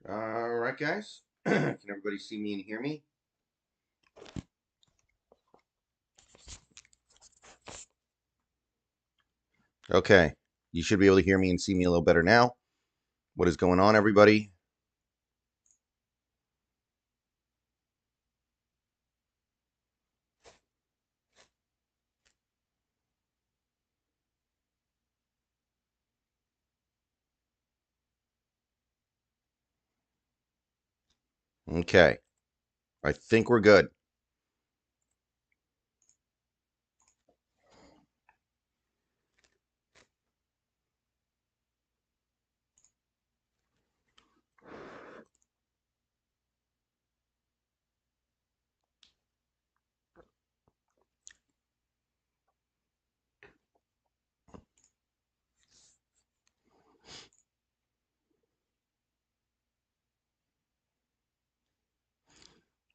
All right, guys. Can everybody see me and hear me? Okay. You should be able to hear me and see me a little better now. What is going on, everybody? Okay. I think we're good.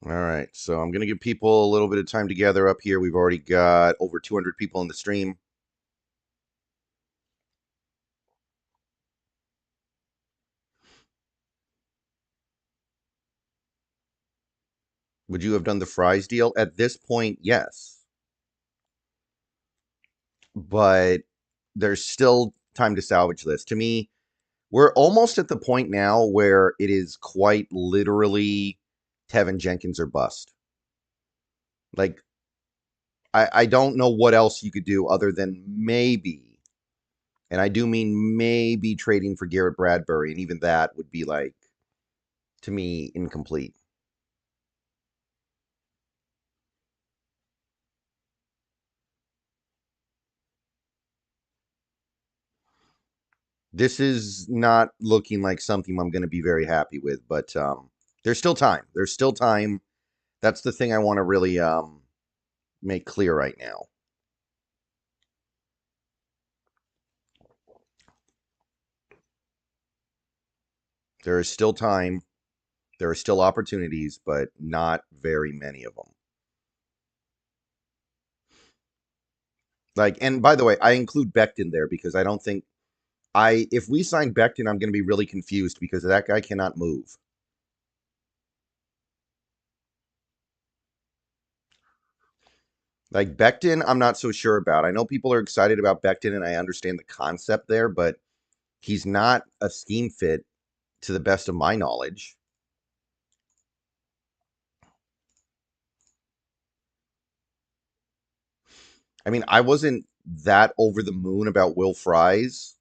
All right. So I'm going to give people a little bit of time to gather up here. We've already got over 200 people in the stream. Would you have done the fries deal? At this point, yes. But there's still time to salvage this. To me, we're almost at the point now where it is quite literally Tevin Jenkins or bust. Like, I don't know what else you could do other than maybe, and I do mean maybe trading for Garrett Bradbury, and even that would be like, to me, incomplete. This is not looking like something I'm going to be very happy with, but there's still time. There's still time. That's the thing I want to really make clear right now. There is still time. There are still opportunities, but not very many of them. Like, and by the way, I include Becton there because I don't think if we sign Becton, I'm going to be really confused because that guy cannot move. Like Becton, I'm not so sure about. I know people are excited about Becton, and I understand the concept there, but he's not a scheme fit to the best of my knowledge. I mean, I wasn't that over the moon about Will Fries,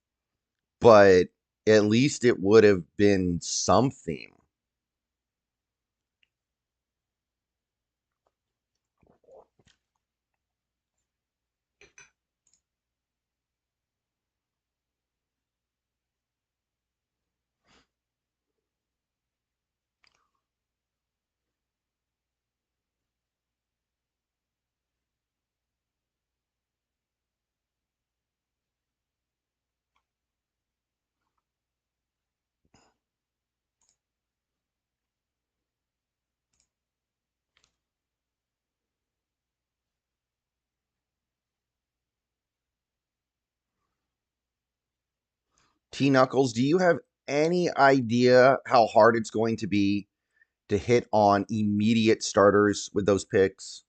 but at least it would have been something. T Knuckles, do you have any idea how hard it's going to be to hit on immediate starters with those picks?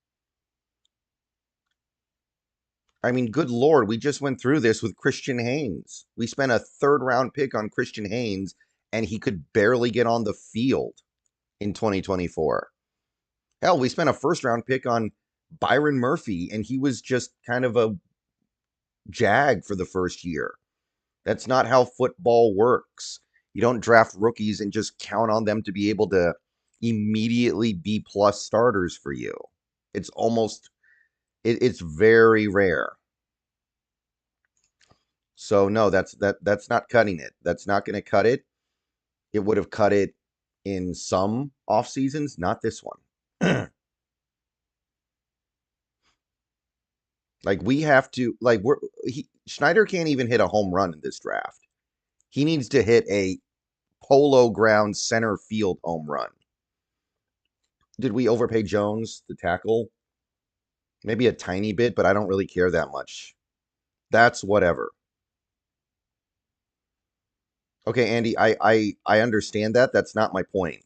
I mean, good Lord, we just went through this with Christian Haynes. We spent a third round pick on Christian Haynes, and he could barely get on the field in 2024. Hell, we spent a first round pick on Byron Murphy, and he was just kind of a jag for the first year. That's not how football works. You don't draft rookies and just count on them to be able to immediately be plus starters for you. It's almost it's very rare. So no, that's not cutting it. That's not going to cut it. It would have cut it in some off seasons, not this one. Like we have to like Schneider can't even hit a home run in this draft. He needs to hit a polo ground center field home run. Did we overpay Jones, the tackle? Maybe a tiny bit, but I don't really care that much. That's whatever. Okay, Andy, I understand that. That's not my point.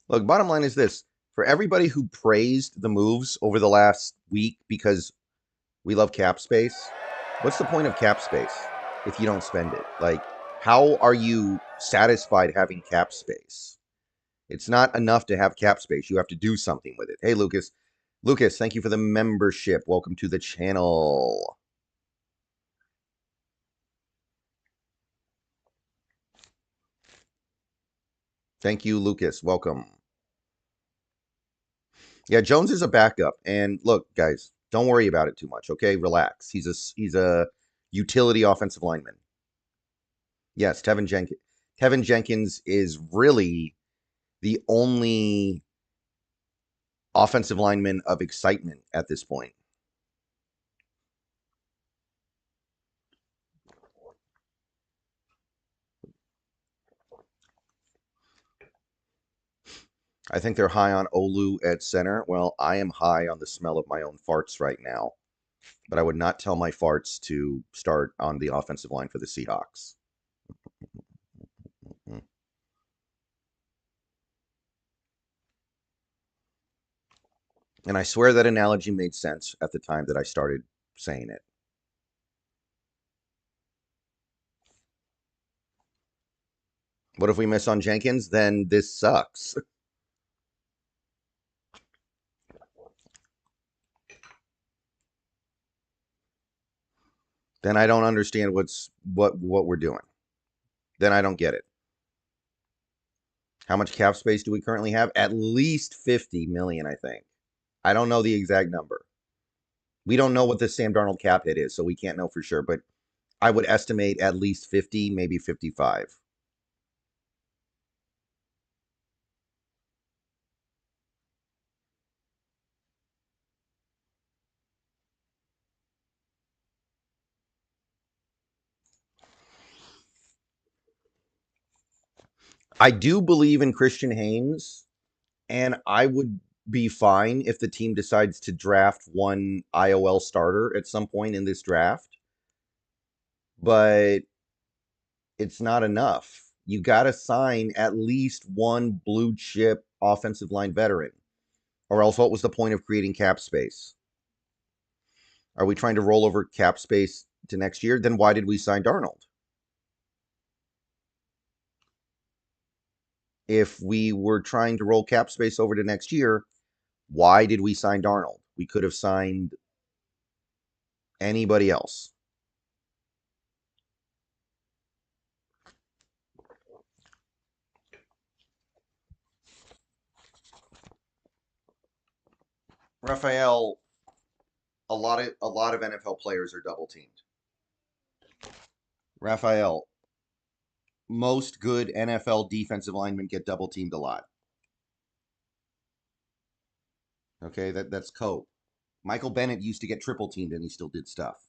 Look, bottom line is this. For everybody who praised the moves over the last week because we love cap space, what's the point of cap space if you don't spend it? Like, how are you satisfied having cap space? It's not enough to have cap space. You have to do something with it. Hey, Lucas. Lucas, thank you for the membership. Welcome to the channel. Thank you, Lucas. Welcome. Yeah, Jones is a backup. And look, guys, don't worry about it too much, okay? Relax. He's a utility offensive lineman. Yes, Tevin Jenkins is really the only offensive lineman of excitement at this point. I think they're high on Olu at center. Well, I am high on the smell of my own farts right now, but I would not tell my farts to start on the offensive line for the Seahawks. And I swear that analogy made sense at the time that I started saying it. What if we miss on Jenkins? Then this sucks. Then I don't understand what we're doing. Then I don't get it. How much cap space do we currently have? At least 50 million, I think. I don't know the exact number. We don't know what the Sam Darnold cap hit is, so we can't know for sure, but I would estimate at least 50, maybe 55. I do believe in Christian Haynes, and I would be fine if the team decides to draft one IOL starter at some point in this draft, but it's not enough. You got to sign at least one blue chip offensive line veteran, or else what was the point of creating cap space? Are we trying to roll over cap space to next year? Then why did we sign Darnold? If we were trying to roll cap space over to next year, why did we sign Darnold? We could have signed anybody else. Raphael, a lot of NFL players are double teamed. Raphael, most good NFL defensive linemen get double teamed a lot. Okay, that's Cope. Michael Bennett used to get triple teamed and he still did stuff.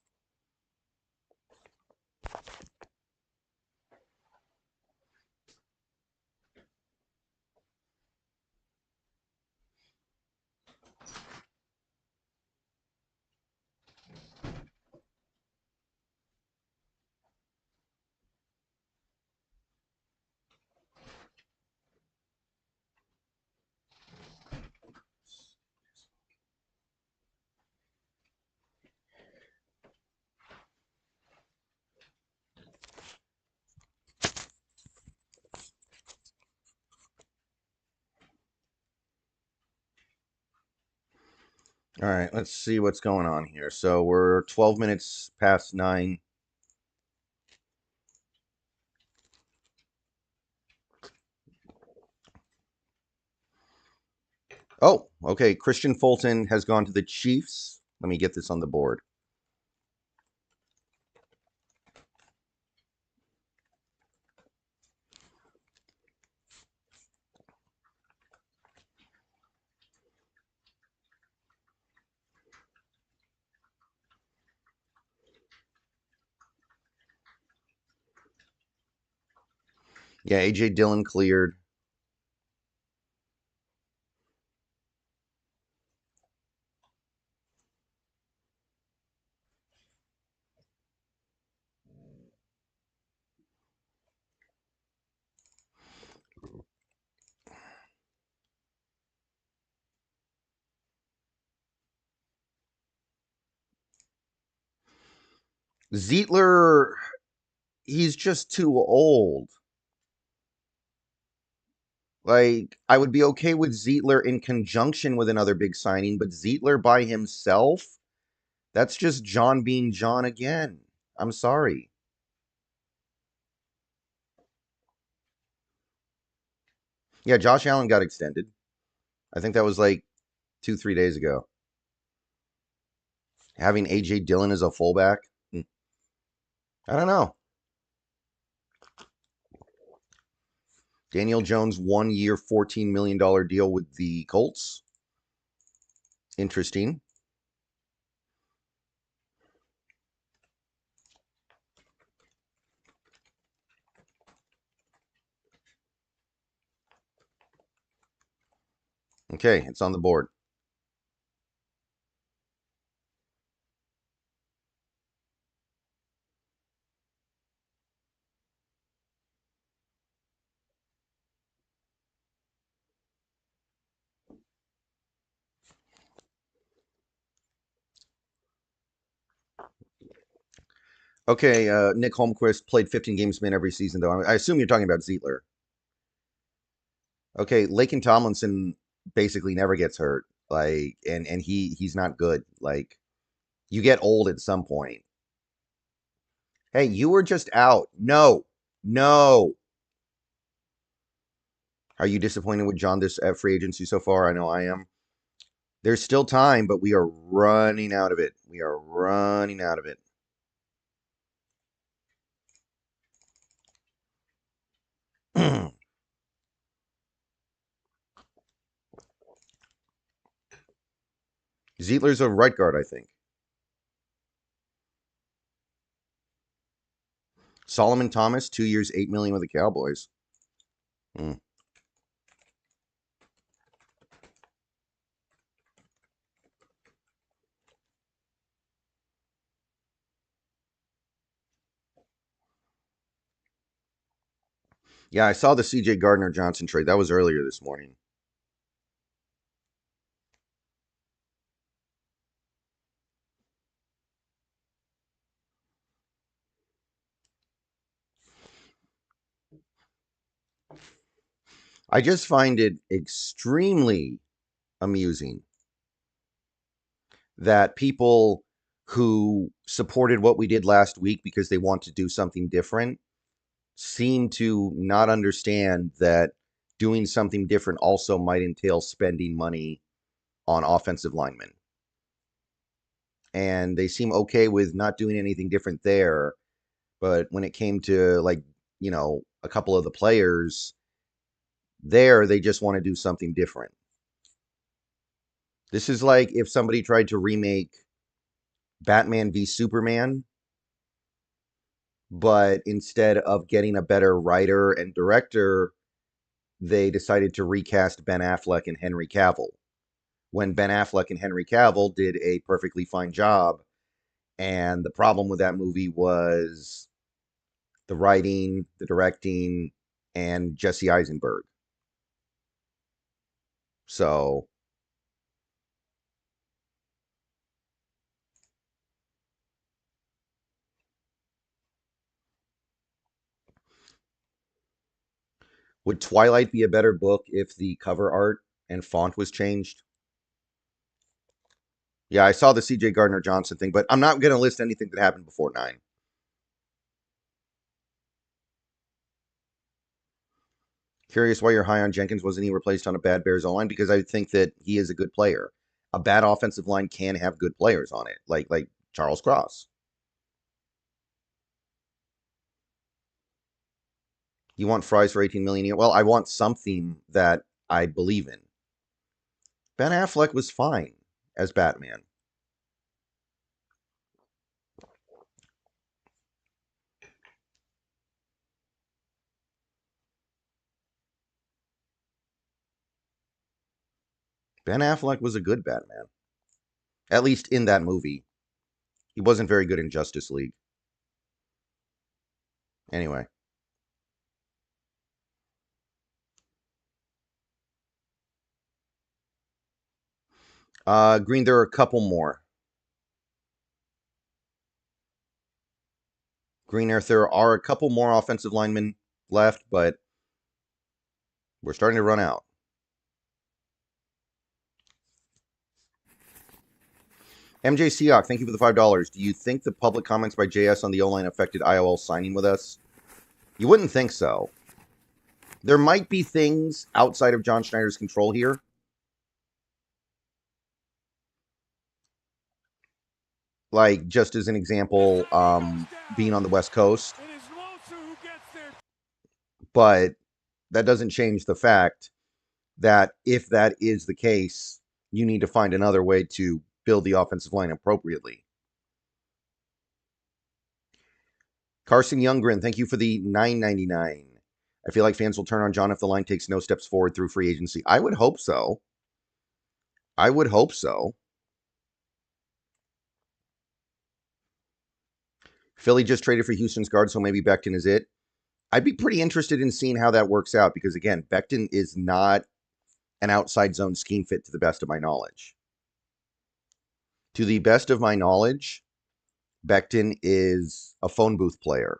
All right, let's see what's going on here. So we're 12 minutes past 9. Oh, okay. Christian Fulton has gone to the Chiefs. Let me get this on the board. Yeah, AJ Dillon cleared. Zietler, he's just too old. Like, I would be okay with Zietler in conjunction with another big signing, but Zietler by himself, that's just John being John again. I'm sorry. Yeah, Josh Allen got extended. I think that was like 2, 3 days ago. Having AJ Dillon as a fullback, I don't know. Daniel Jones 1 year, $14 million deal with the Colts. Interesting. Okay, it's on the board. Okay, Nick Holmquist played 15 games min every season, though. I assume you're talking about Zietler. Okay, Laken Tomlinson basically never gets hurt. Like, and he's not good. Like, you get old at some point. Hey, you were just out. No, no. Are you disappointed with John this at free agency so far? I know I am. There's still time, but we are running out of it. We are running out of it. Zietler's a right guard, I think. Solomon Thomas, 2 years, $8 million with the Cowboys. Hmm. Yeah, I saw the CJ Gardner Johnson trade. That was earlier this morning. I just find it extremely amusing that people who supported what we did last week because they want to do something different seem to not understand that doing something different also might entail spending money on offensive linemen. And they seem okay with not doing anything different there. But when it came to, like, a couple of the players there, they just want to do something different. This is like if somebody tried to remake Batman v Superman, but instead of getting a better writer and director, they decided to recast Ben Affleck and Henry Cavill. When Ben Affleck and Henry Cavill did a perfectly fine job, and the problem with that movie was the writing, the directing, and Jesse Eisenberg. So, would Twilight be a better book if the cover art and font was changed? Yeah, I saw the CJ Gardner Johnson thing, but I'm not going to list anything that happened before 9. Curious why you're high on Jenkins. Wasn't he replaced on a bad Bears O line? Because I think that he is a good player. A bad offensive line can have good players on it, like Charles Cross. You want fries for 18 million? Well, I want something that I believe in. Ben Affleck was fine as Batman. Ben Affleck was a good Batman, at least in that movie. He wasn't very good in Justice League. Anyway, Green. There are a couple more. Green Earth, there are a couple more offensive linemen left, but we're starting to run out. mjseahawk, thank you for the $5. Do you think the public comments by JS on the O-line affected IOL signing with us? You wouldn't think so. There might be things outside of John Schneider's control here. Like, just as an example, being on the West Coast. But that doesn't change the fact that if that is the case, you need to find another way to build the offensive line appropriately. Carson Youngren, thank you for the $9.99. I feel like fans will turn on John if the line takes no steps forward through free agency. I would hope so. I would hope so. Philly just traded for Houston's guard, so maybe Becton is it. I'd be pretty interested in seeing how that works out because, again, Becton is not an outside zone scheme fit to the best of my knowledge. To the best of my knowledge, Becton is a phone booth player.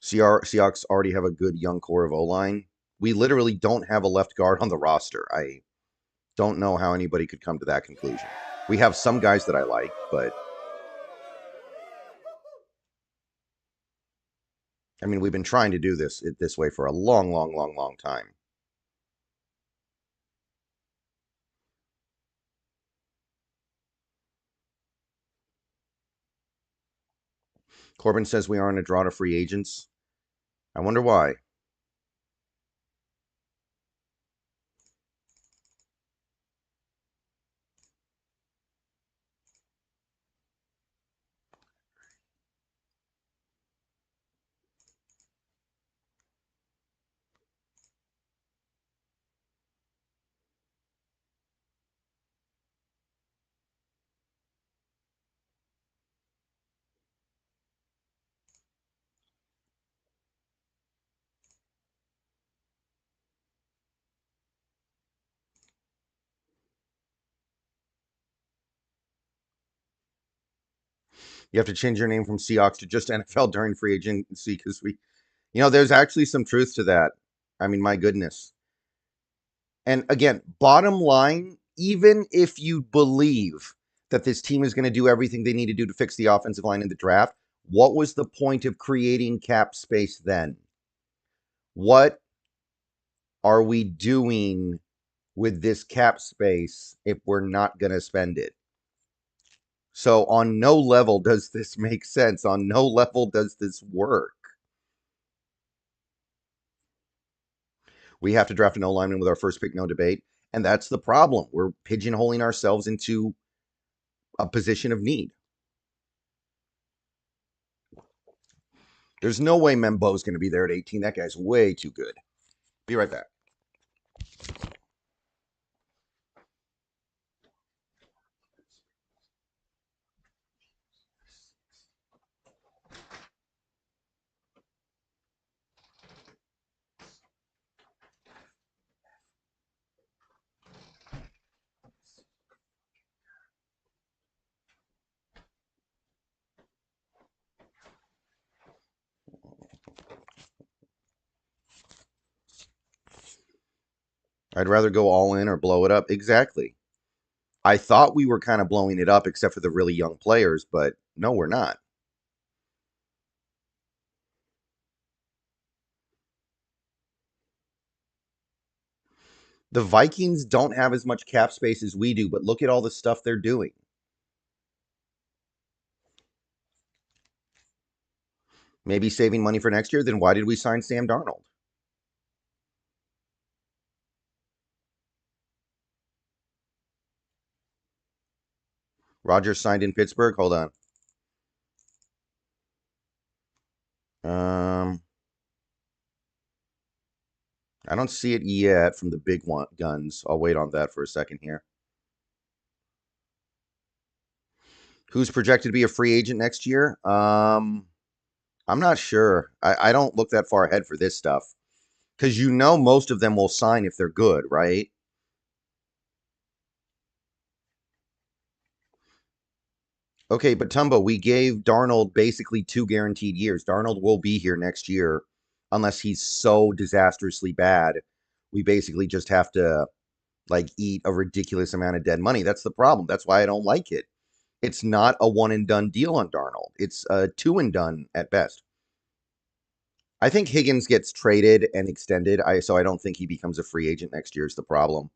Seahawks already have a good young core of O-line. We literally don't have a left guard on the roster. I don't know how anybody could come to that conclusion. We have some guys that I like, but I mean, we've been trying to do this way for a long time. Corbin says we are on a draw to free agents. I wonder why. You have to change your name from Seahawks to just NFL during free agency because there's actually some truth to that. I mean, my goodness. And again, bottom line, even if you believe that this team is going to do everything they need to do to fix the offensive line in the draft, what was the point of creating cap space then? What are we doing with this cap space if we're not going to spend it? So on no level does this make sense. On no level does this work. We have to draft an O-lineman with our first pick, no debate. And that's the problem. We're pigeonholing ourselves into a position of need. There's no way Membo's going to be there at 18. That guy's way too good. Be right back. I'd rather go all in or blow it up. Exactly. I thought we were kind of blowing it up except for the really young players, but no, we're not. The Vikings don't have as much cap space as we do, but look at all the stuff they're doing. Maybe saving money for next year, then why did we sign Sam Darnold? Rodgers signed in Pittsburgh. Hold on. I don't see it yet from the big guns. I'll wait on that for a second here. Who's projected to be a free agent next year? I'm not sure. I don't look that far ahead for this stuff. Because most of them will sign if they're good, right? Okay, but Tumbo, we gave Darnold basically 2 guaranteed years. Darnold will be here next year unless he's so disastrously bad. We basically just have to like eat a ridiculous amount of dead money. That's the problem. That's why I don't like it. It's not a one and done deal on Darnold. It's a two and done at best. I think Higgins gets traded and extended. So I don't think he becomes a free agent next year is the problem.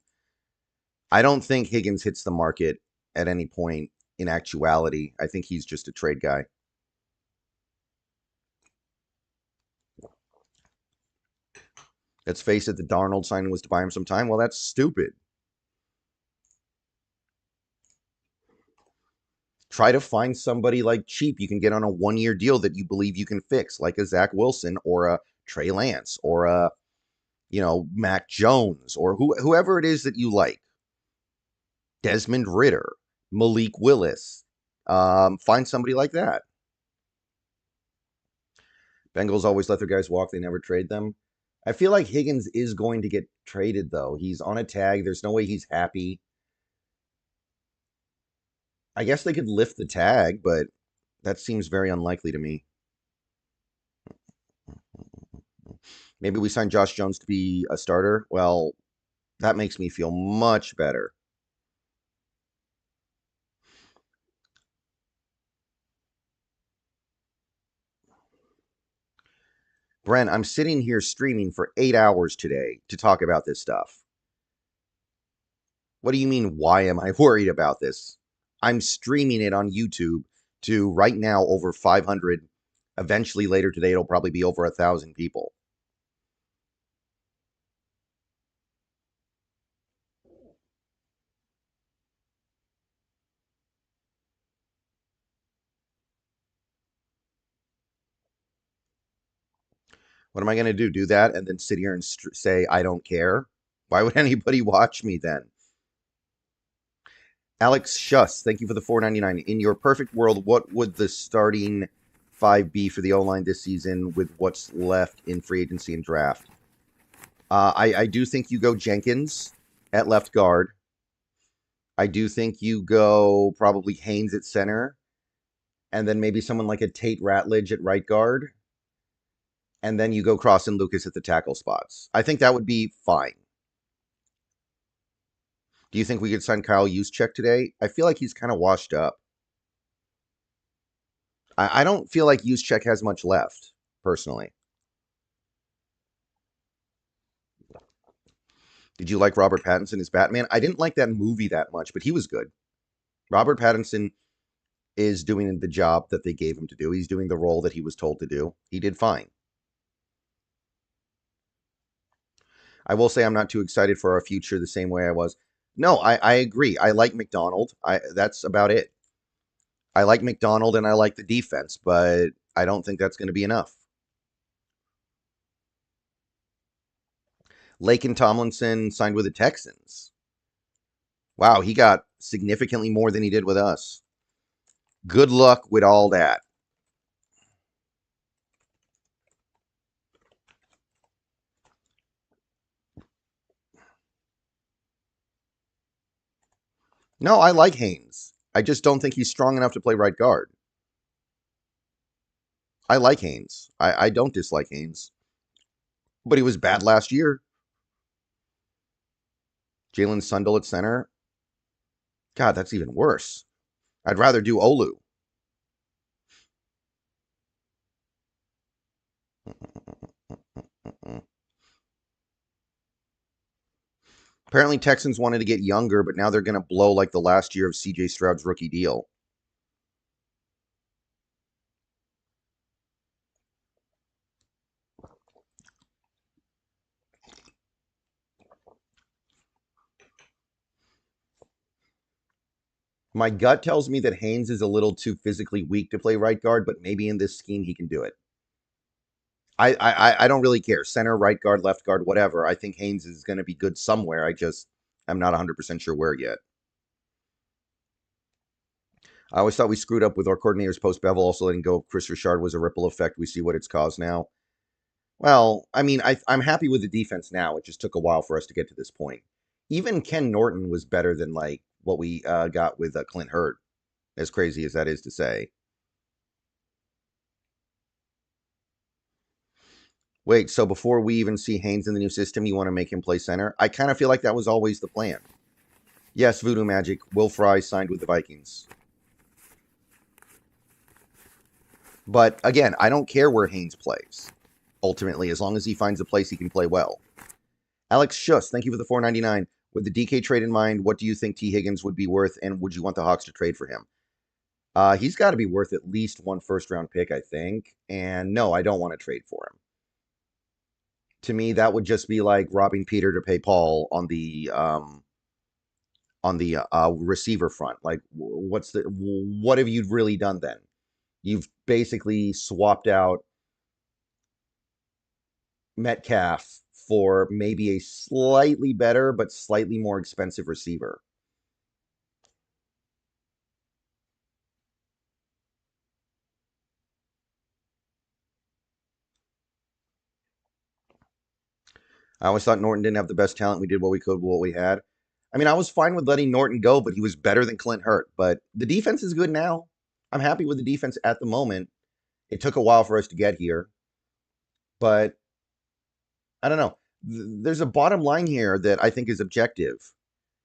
I don't think Higgins hits the market at any point in actuality. I think he's just a trade guy. Let's face it, the Darnold signing was to buy him some time. Well, that's stupid. Try to find somebody like cheap you can get on a 1-year deal that you believe you can fix, like a Zach Wilson or a Trey Lance or a, Mac Jones or whoever it is that you like. Desmond Ridder, Malik Willis. Find somebody like that. Bengals always let their guys walk. They never trade them. I feel like Higgins is going to get traded, though. He's on a tag. There's no way he's happy. I guess they could lift the tag, but that seems very unlikely to me. Maybe we sign Josh Jones to be a starter. Well, that makes me feel much better. Brent, I'm sitting here streaming for 8 hours today to talk about this stuff. What do you mean, why am I worried about this? I'm streaming it on YouTube to right now over 500. Eventually later today, it'll probably be over 1,000 people. What am I going to do? Do that and then sit here and say, I don't care? Why would anybody watch me then? Alex Schuss, thank you for the $4.99. In your perfect world, what would the starting five be for the O-line this season with what's left in free agency and draft? I do think you go Jenkins at left guard. I do think you go probably Haynes at center. And then maybe someone like a Tate Ratledge at right guard. And then you go Cross and Lucas at the tackle spots. I think that would be fine. Do you think we could sign Kyle Juszczyk today? I feel like he's kind of washed up. I don't feel like Juszczyk has much left, personally. Did you like Robert Pattinson as Batman? I didn't like that movie that much, but he was good. Robert Pattinson is doing the job that they gave him to do. He's doing the role that he was told to do. He did fine. I will say I'm not too excited for our future the same way I was. No, I agree. I like McDonald. That's about it. I like McDonald and I like the defense, but I don't think that's going to be enough. Laken Tomlinson signed with the Texans. Wow, he got significantly more than he did with us. Good luck with all that. No, I like Haynes. I just don't think he's strong enough to play right guard. I like Haynes. I don't dislike Haynes. But he was bad last year. Jalen Sundell at center. God, that's even worse. I'd rather do Olu. Apparently, Texans wanted to get younger, but now they're going to blow like the last year of CJ Stroud's rookie deal. My gut tells me that Haynes is a little too physically weak to play right guard, but maybe in this scheme he can do it. I don't really care. Center, right guard, left guard, whatever. I think Haynes is going to be good somewhere. I'm not 100% sure where yet. I always thought we screwed up with our coordinators post Bevel also letting go of Chris Richard was a ripple effect. We see what it's caused now. Well, I mean, I'm happy with the defense now. It just took a while for us to get to this point. Even Ken Norton was better than like what we got with Clint Hurtt. as crazy as that is to say. Wait, so before we even see Haynes in the new system, you want to make him play center? I kind of feel like that was always the plan. Yes, Voodoo Magic. Will Fry signed with the Vikings. But again, I don't care where Haynes plays, ultimately, as long as he finds a place he can play well. Alex Schuss, thank you for the $4.99. With the DK trade in mind, what do you think T. Higgins would be worth, and would you want the Hawks to trade for him? He's got to be worth at least one first-round pick, I think. And no, I don't want to trade for him. To me, that would just be like robbing Peter to pay Paul on the receiver front. Like, what have you really done then? You've basically swapped out Metcalf for maybe a slightly better but slightly more expensive receiver. I always thought Norton didn't have the best talent. We did what we could with what we had. I mean, I was fine with letting Norton go, but he was better than Clint Hurt. But the defense is good now. I'm happy with the defense at the moment. It took a while for us to get here. But I don't know. There's a bottom line here that I think is objective.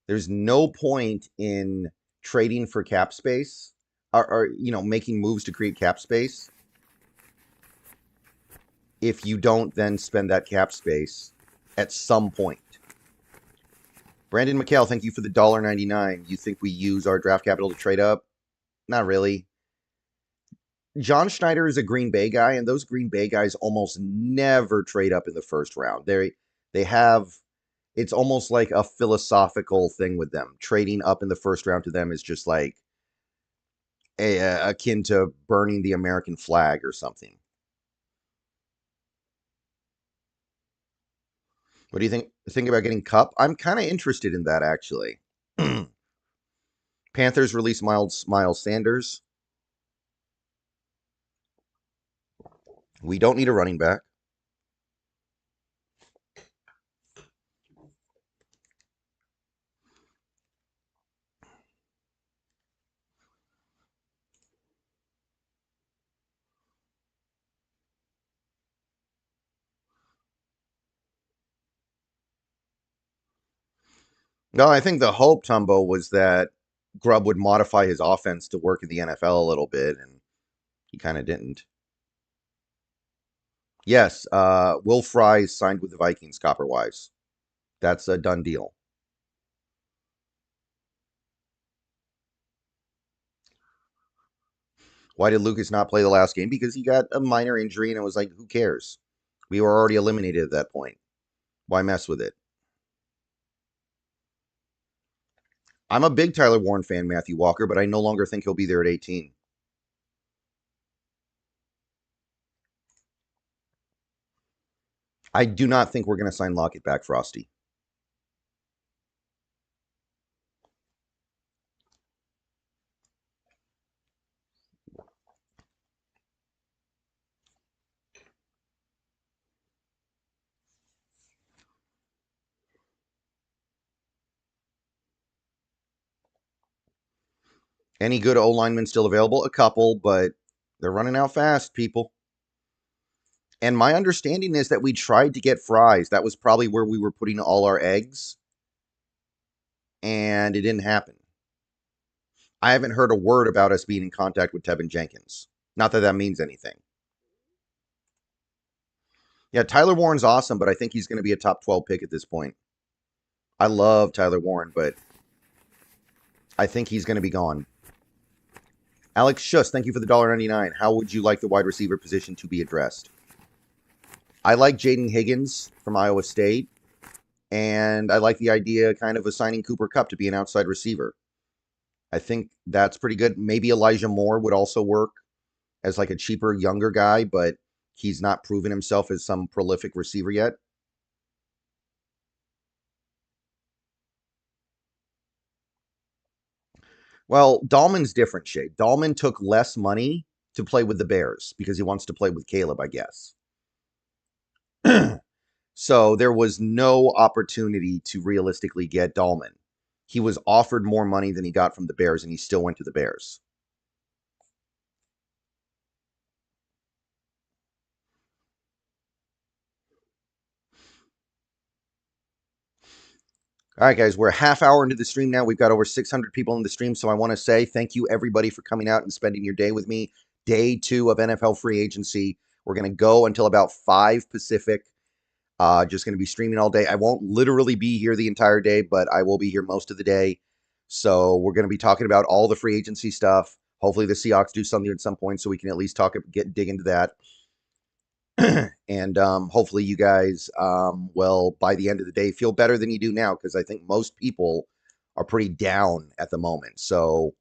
There's no point in trading for cap space or making moves to create cap space if you don't then spend that cap space at some point. Brandon McHale, thank you for the $1.99. You think we use our draft capital to trade up? Not really. John Schneider is a Green Bay guy, and those Green Bay guys almost never trade up in the first round. They have, it's almost like a philosophical thing with them. Trading up in the first round to them is just like akin to burning the American flag or something. What do you think about getting Cup? I'm kind of interested in that, actually. Panthers release Miles Sanders. We don't need a running back. No, I think the hope, Tumbo, was that Grubb would modify his offense to work in the NFL a little bit, and he kind of didn't. Yes, Will Fry signed with the Vikings, copper-wise. That's a done deal. Why did Lucas not play the last game? Because he got a minor injury, and it was like, who cares? We were already eliminated at that point. Why mess with it? I'm a big Tyler Warren fan, Matthew Walker, but I no longer think he'll be there at 18. I do not think we're going to sign Lockett back, Frosty. Any good O-linemen still available? A couple, but they're running out fast, people. And my understanding is that we tried to get Fries. That was probably where we were putting all our eggs. And it didn't happen. I haven't heard a word about us being in contact with Tevin Jenkins. Not that that means anything. Yeah, Tyler Warren's awesome, but I think he's going to be a top 12 pick at this point. I love Tyler Warren, but I think he's going to be gone. Alex Schuss, thank you for the $1.99. How would you like the wide receiver position to be addressed? I like Jaden Higgins from Iowa State, and I like the idea kind of assigning Cooper Kupp to be an outside receiver. I think that's pretty good. Maybe Elijah Moore would also work as like a cheaper, younger guy, but he's not proven himself as some prolific receiver yet. Well, Dahlman's different, Shay. Dahlman took less money to play with the Bears because he wants to play with Caleb, I guess. So there was no opportunity to realistically get Dahlman. He was offered more money than he got from the Bears, and he still went to the Bears. All right, guys, we're a half hour into the stream now. We've got over 600 people in the stream, so I want to say thank you, everybody, for coming out and spending your day with me. Day 2 of NFL free agency. We're going to go until about 5 Pacific. Just going to be streaming all day. I won't literally be here the entire day, but I will be here most of the day. So we're going to be talking about all the free agency stuff. Hopefully the Seahawks do something at some point so we can at least dig into that. And hopefully you guys will, by the end of the day, feel better than you do now, because I think most people are pretty down at the moment. So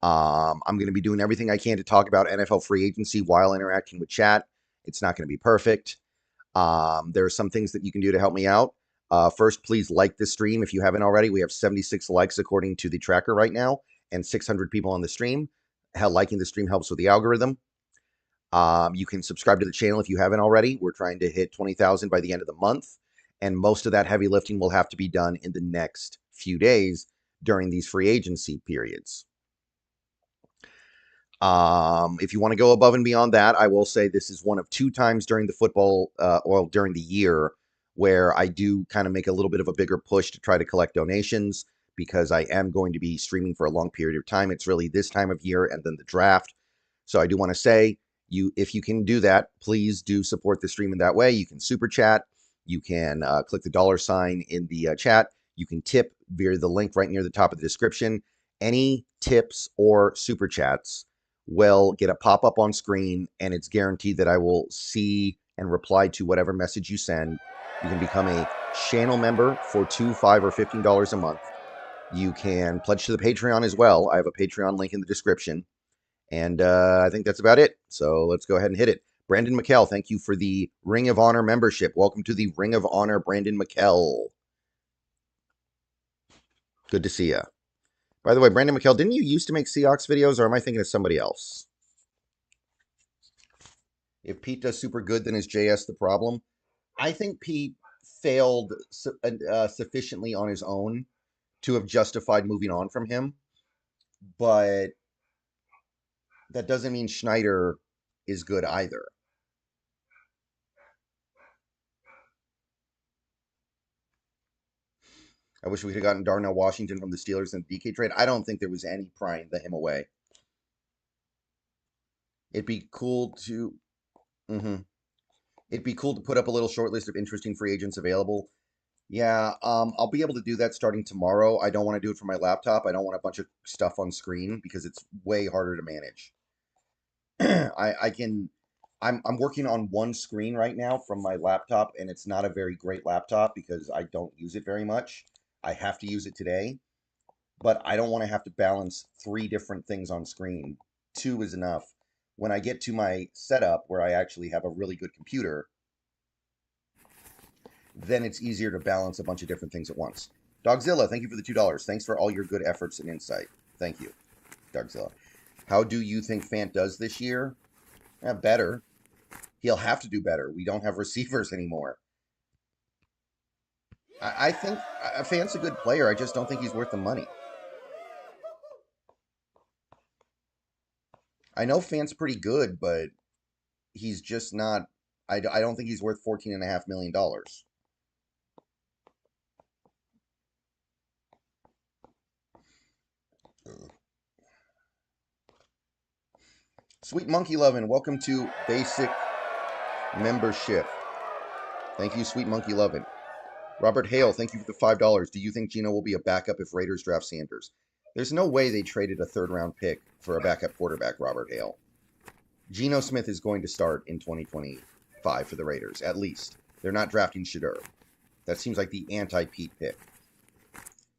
I'm going to be doing everything I can to talk about NFL free agency while interacting with chat. It's not going to be perfect. There are some things that you can do to help me out. First, please like this stream if you haven't already. We have 76 likes according to the tracker right now, and 600 people on the stream. Liking the stream helps with the algorithm. You can subscribe to the channel if you haven't already. We're trying to hit 20,000 by the end of the month, and most of that heavy lifting will have to be done in the next few days during these free agency periods. If you want to go above and beyond that, I will say this is one of 2 times during the football, during the year, where I do kind of make a little bit of a bigger push to try to collect donations, because I am going to be streaming for a long period of time. It's really this time of year and then the draft. So I do want to say, if you can do that, please do support the stream in that way. You can super chat. You can click the $ in the chat. You can tip via the link right near the top of the description. Any tips or super chats will get a pop-up on screen, and it's guaranteed that I will see and reply to whatever message you send. You can become a channel member for $2, $5, or $15 a month. You can pledge to the Patreon as well. I have a Patreon link in the description. And I think that's about it. So let's go ahead and hit it. Brandon McKell, thank you for the Ring of Honor membership. Welcome to the Ring of Honor, Brandon McKell. Good to see you. By the way, Brandon McKell, didn't you used to make Seahawks videos, or am I thinking of somebody else? If Pete does super good, then is JS the problem? I think Pete failed sufficiently on his own to have justified moving on from him. But that doesn't mean Schneider is good either. I wish we could have gotten Darnell Washington from the Steelers in the DK trade. I don't think there was any prying him away. It'd be cool to... It'd be cool to put up a little short list of interesting free agents available. Yeah, I'll be able to do that starting tomorrow. I don't want to do it from my laptop. I don't want a bunch of stuff on screen because it's way harder to manage. I'm working on one screen right now from my laptop, and it's not a very great laptop because I don't use it very much. I have to use it today, but I don't want to have to balance 3 different things on screen. 2 is enough. When I get to my setup where I actually have a really good computer, then it's easier to balance a bunch of different things at once. Dogzilla, thank you for the $2. Thanks for all your good efforts and insight. Thank you, Dogzilla. How do you think Fant does this year? Better. He'll have to do better. We don't have receivers anymore. I think Fant's a good player. I just don't think he's worth the money. I know Fant's pretty good, but he's just not... I don't think he's worth $14.5 million. Sweet Monkey Lovin', welcome to Basic Membership. Thank you, Sweet Monkey Lovin'. Robert Hale, thank you for the $5. Do you think Geno will be a backup if Raiders draft Sanders? There's no way they traded a 3rd-round pick for a backup quarterback, Robert Hale. Geno Smith is going to start in 2025 for the Raiders, at least. They're not drafting Shedeur. That seems like the anti-Pete pick.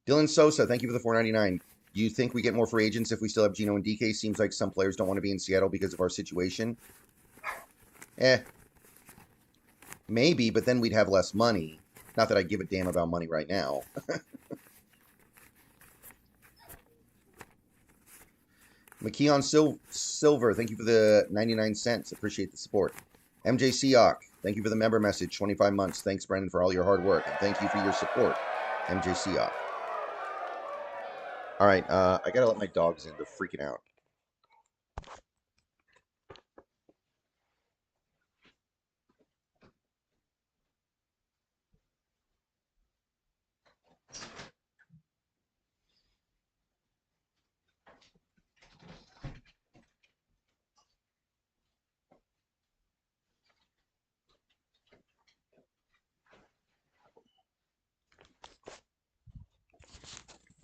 Dylan Sosa, thank you for the $4.99. Do you think we get more free agents if we still have Geno and DK? Seems like some players don't want to be in Seattle because of our situation. Maybe, but then we'd have less money. Not that I give a damn about money right now. McKeon Silver, thank you for the 99 cents. Appreciate the support. mjseahawk, thank you for the member message. 25 months. Thanks, Brendan, for all your hard work. And thank you for your support, mjseahawk. All right, I gotta let my dogs in. They're freaking out.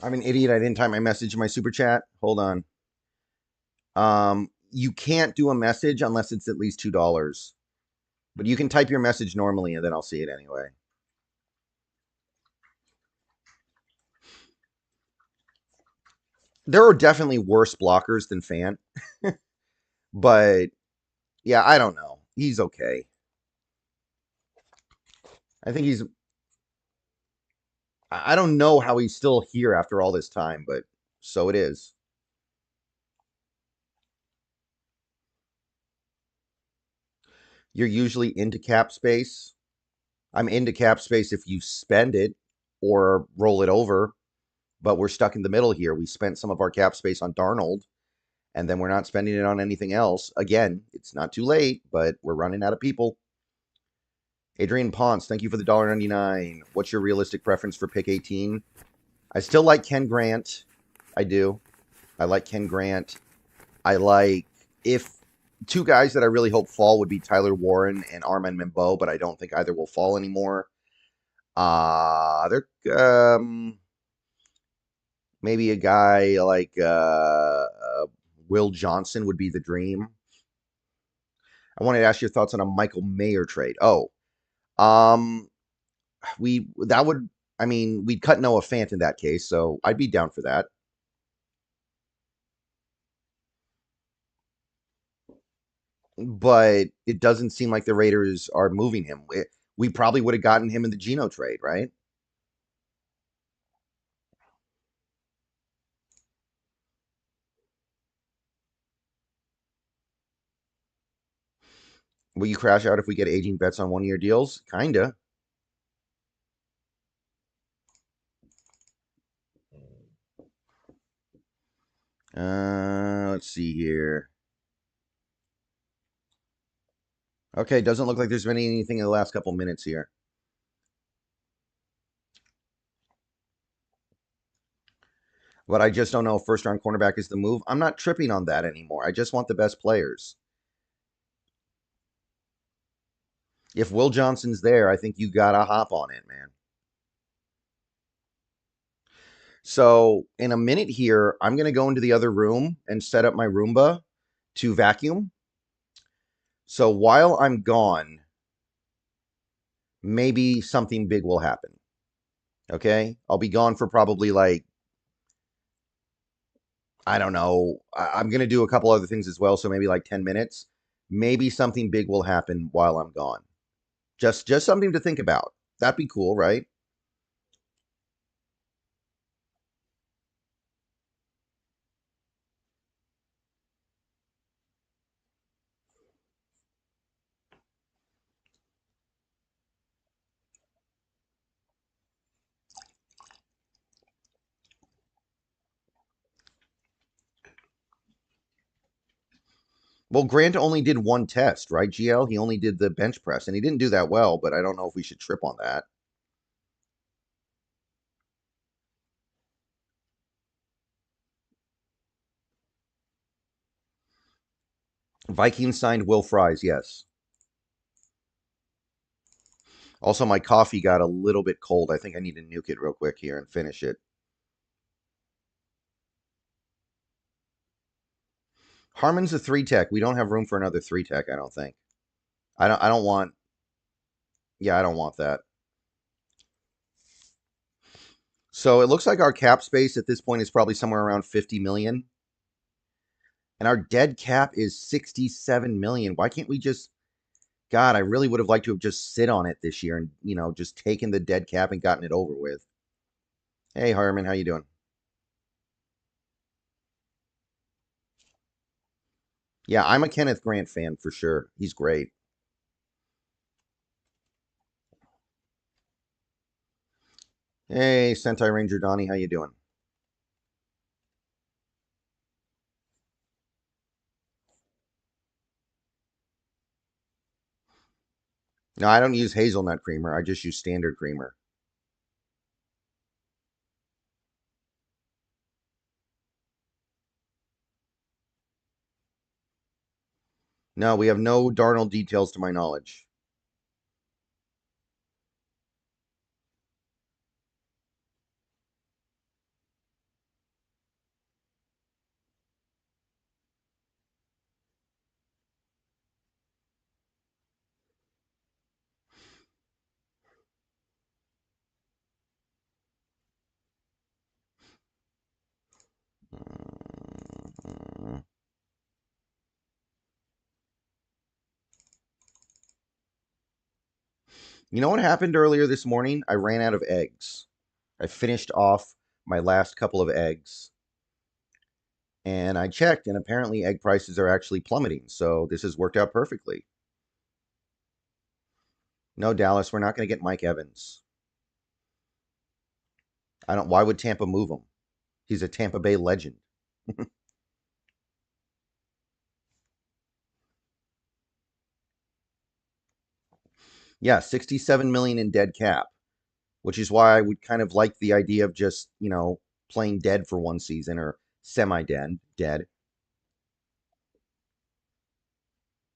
I'm an idiot. I didn't type my message in my super chat. Hold on. You can't do a message unless it's at least $2. But you can type your message normally and then I'll see it anyway. There are definitely worse blockers than Fan. But yeah, I don't know. He's okay. I think he's. I don't know how he's still here after all this time, but so it is. You're usually into cap space. I'm into cap space if you spend it or roll it over, but we're stuck in the middle here. We spent some of our cap space on Darnold, and then we're not spending it on anything else. Again, it's not too late, but we're running out of people. Adrian Ponce, thank you for the $1.99. What's your realistic preference for pick 18? I still like Ken Grant. I do. I like Ken Grant. I like, if two guys that I really hope fall would be Tyler Warren and Armand Membo, but I don't think either will fall anymore. They're maybe a guy like Will Johnson would be the dream. I wanted to ask your thoughts on a Michael Mayer trade. Oh, um, that would, I mean, we'd cut Noah Fant in that case, so I'd be down for that. But it doesn't seem like the Raiders are moving him. We probably would have gotten him in the Geno trade, right? Will you crash out if we get aging bets on 1 year deals? Kinda. Let's see here. Okay, doesn't look like there's been anything in the last couple minutes here. But I just don't know if first round cornerback is the move. I'm not tripping on that anymore. I just want the best players. If Will Johnson's there, I think you gotta hop on it, man. So in a minute here, I'm gonna go into the other room and set up my Roomba to vacuum. So while I'm gone, maybe something big will happen. Okay? I'll be gone for probably like, I don't know. I'm going to do a couple other things as well, so maybe like 10 minutes. Maybe something big will happen while I'm gone. Just something to think about. That'd be cool, right? Well, Grant only did one test, right, GL? He only did the bench press, and he didn't do that well, but I don't know if we should trip on that. Vikings signed Will Fries, yes. Also, my coffee got a little bit cold. I think I need to nuke it real quick here and finish it. Harmon's a 3-tech. We don't have room for another 3-tech, I don't think. I don't want, yeah, I don't want that. So it looks like our cap space at this point is probably somewhere around 50 million. And our dead cap is 67 million. Why can't we just, God, I really would have liked to have just sit on it this year and, just taken the dead cap and gotten it over with. Hey, Harmon, how you doing? Yeah, I'm a Kenneth Grant fan for sure. He's great. Hey, Sentai Ranger Donnie, how you doing? No, I don't use hazelnut creamer. I just use standard creamer. No, we have no Darnold details to my knowledge. You know what happened earlier this morning? I ran out of eggs. I finished off my last couple of eggs and I checked, and apparently egg prices are actually plummeting. So this has worked out perfectly. No, Dallas, we're not going to get Mike Evans. I don't. Why would Tampa move him? He's a Tampa Bay legend. Yeah, 67 million in dead cap, which is why I would kind of like the idea of just, playing dead for one season or semi-dead. Dead.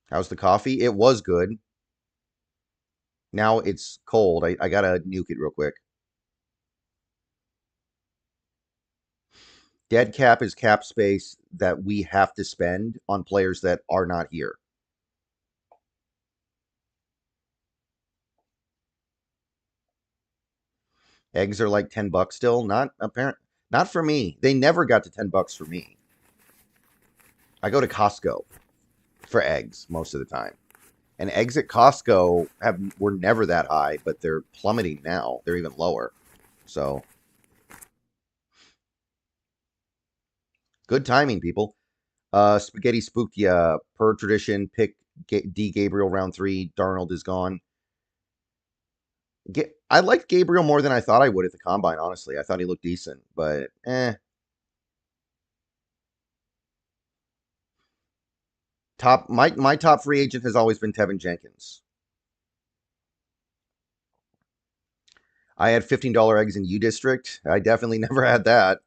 How's the coffee? It was good. Now it's cold. I gotta nuke it real quick. Dead cap is cap space that we have to spend on players that are not here. Eggs are like $10 still. Not apparent. Not for me. They never got to $10 for me. I go to Costco for eggs most of the time. And eggs at Costco were never that high, but they're plummeting now. They're even lower. So good timing, people. Spaghetti spooked ya. Per tradition, pick D. Gabriel round 3. Darnold is gone. I liked Gabriel more than I thought I would at the combine, honestly. I thought he looked decent, but My top free agent has always been Tevin Jenkins. I had $15 eggs in U District. I definitely never had that.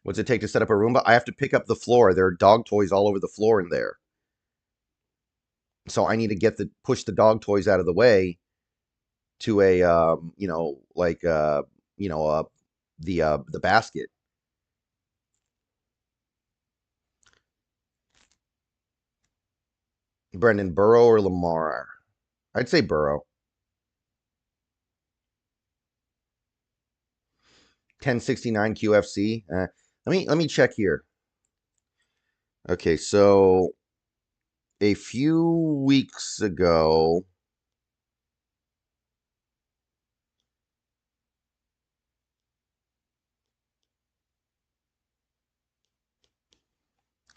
What's it take to set up a Roomba? I have to pick up the floor. There are dog toys all over the floor in there. So I need to push the dog toys out of the way to a the basket. Brendan, Burrow or Lamar? I'd say Burrow. 1069 QFC. Let me check here. Okay, so a few weeks ago,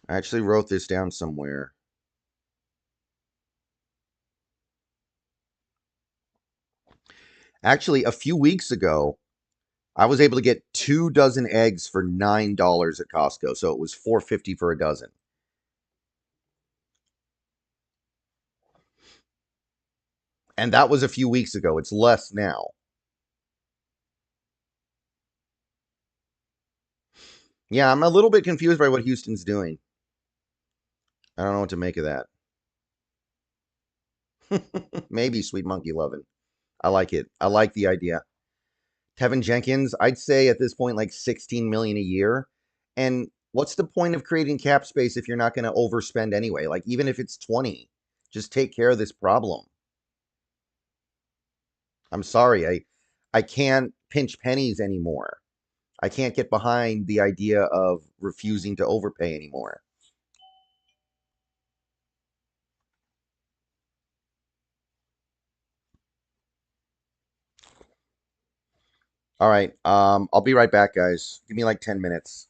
I actually wrote this down somewhere. Actually, a few weeks ago, I was able to get 2 dozen eggs for $9 at Costco, so it was $4.50 for a dozen. And that was a few weeks ago. It's less now. Yeah, I'm a little bit confused by what Houston's doing. I don't know what to make of that. Maybe Sweet Monkey Lovin'. I like it. I like the idea. Tevin Jenkins, I'd say at this point like 16 million a year. And what's the point of creating cap space if you're not going to overspend anyway? Like even if it's 20, just take care of this problem. I'm sorry, I can't pinch pennies anymore. I can't get behind the idea of refusing to overpay anymore. All right, I'll be right back, guys. Give me like 10 minutes.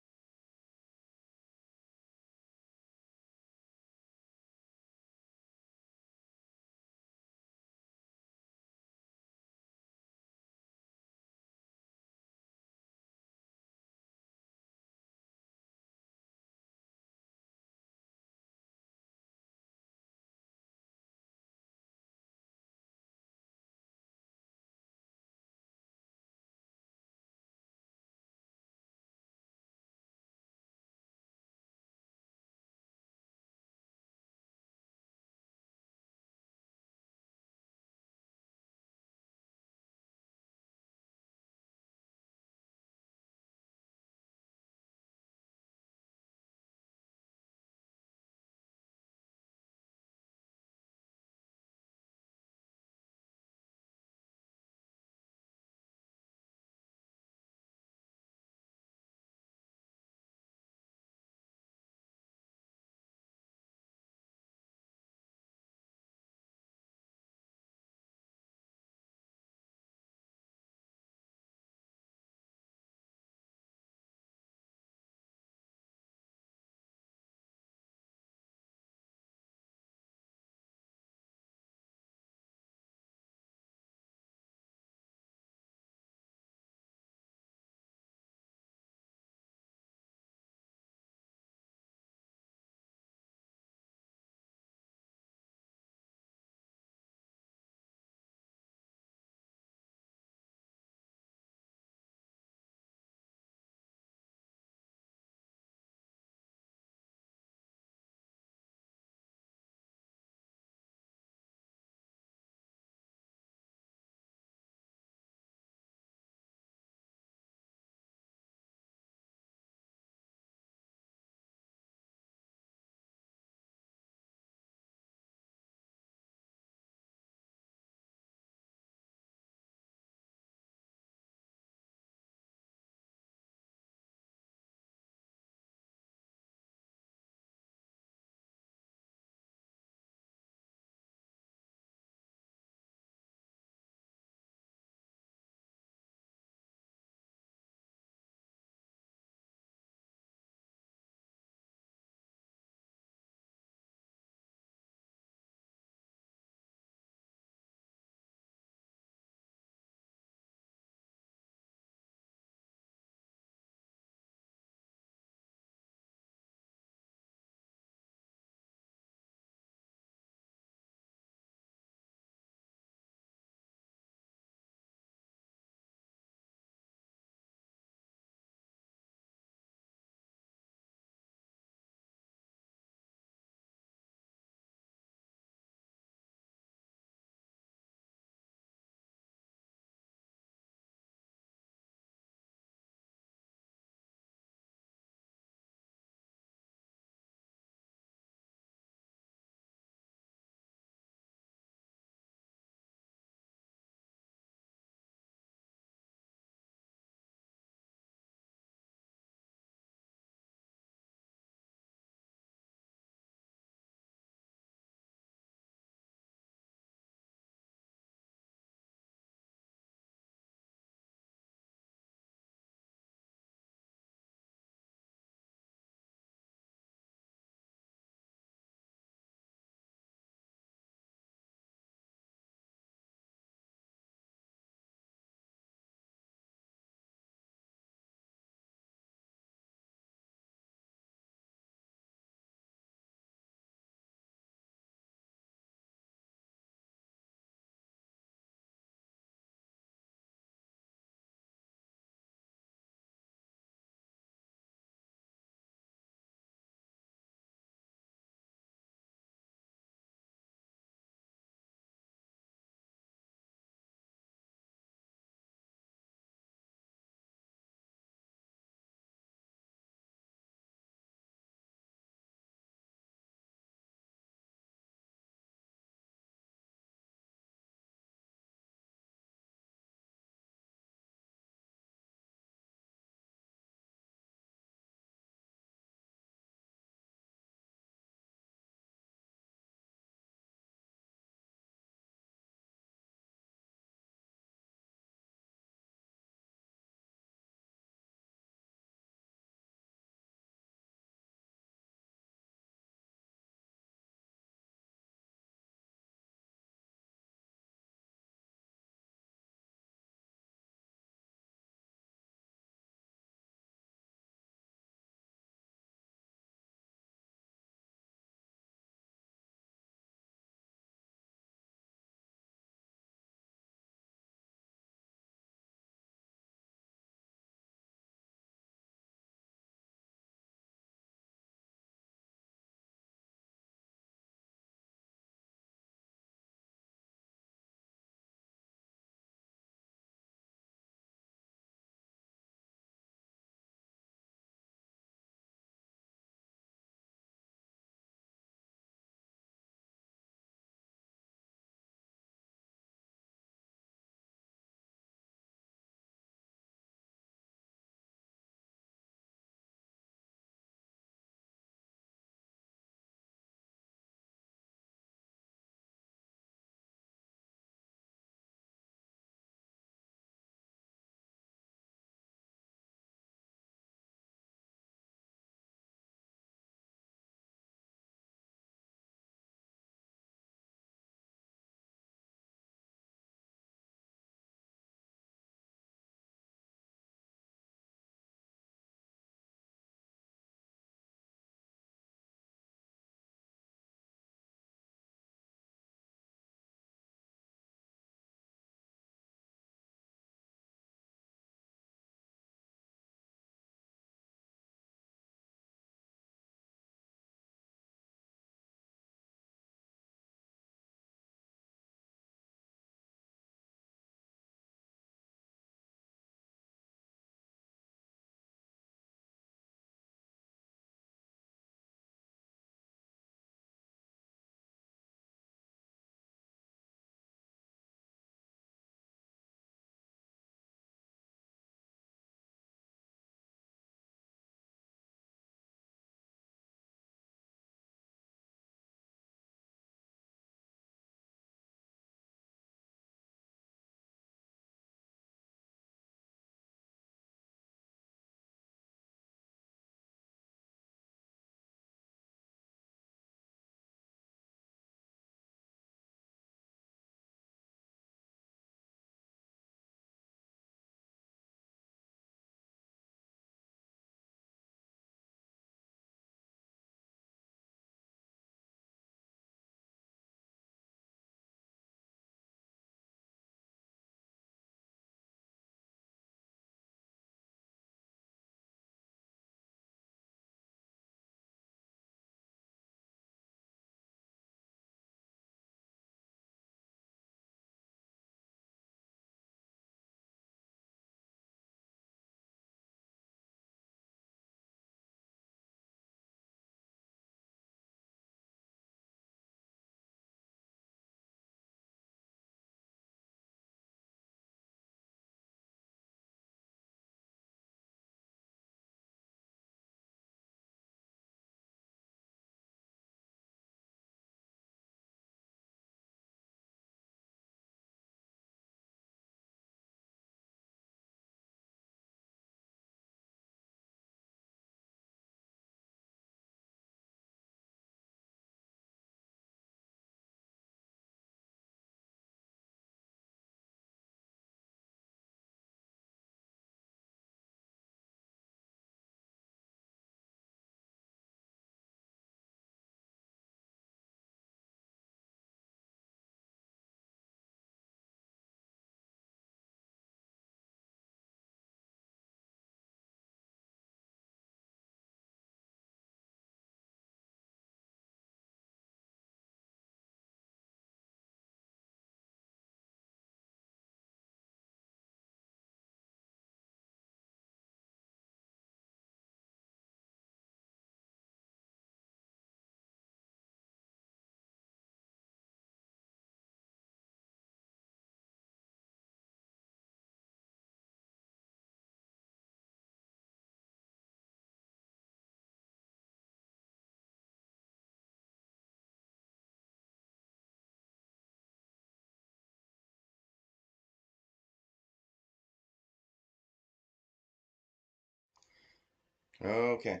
Okay,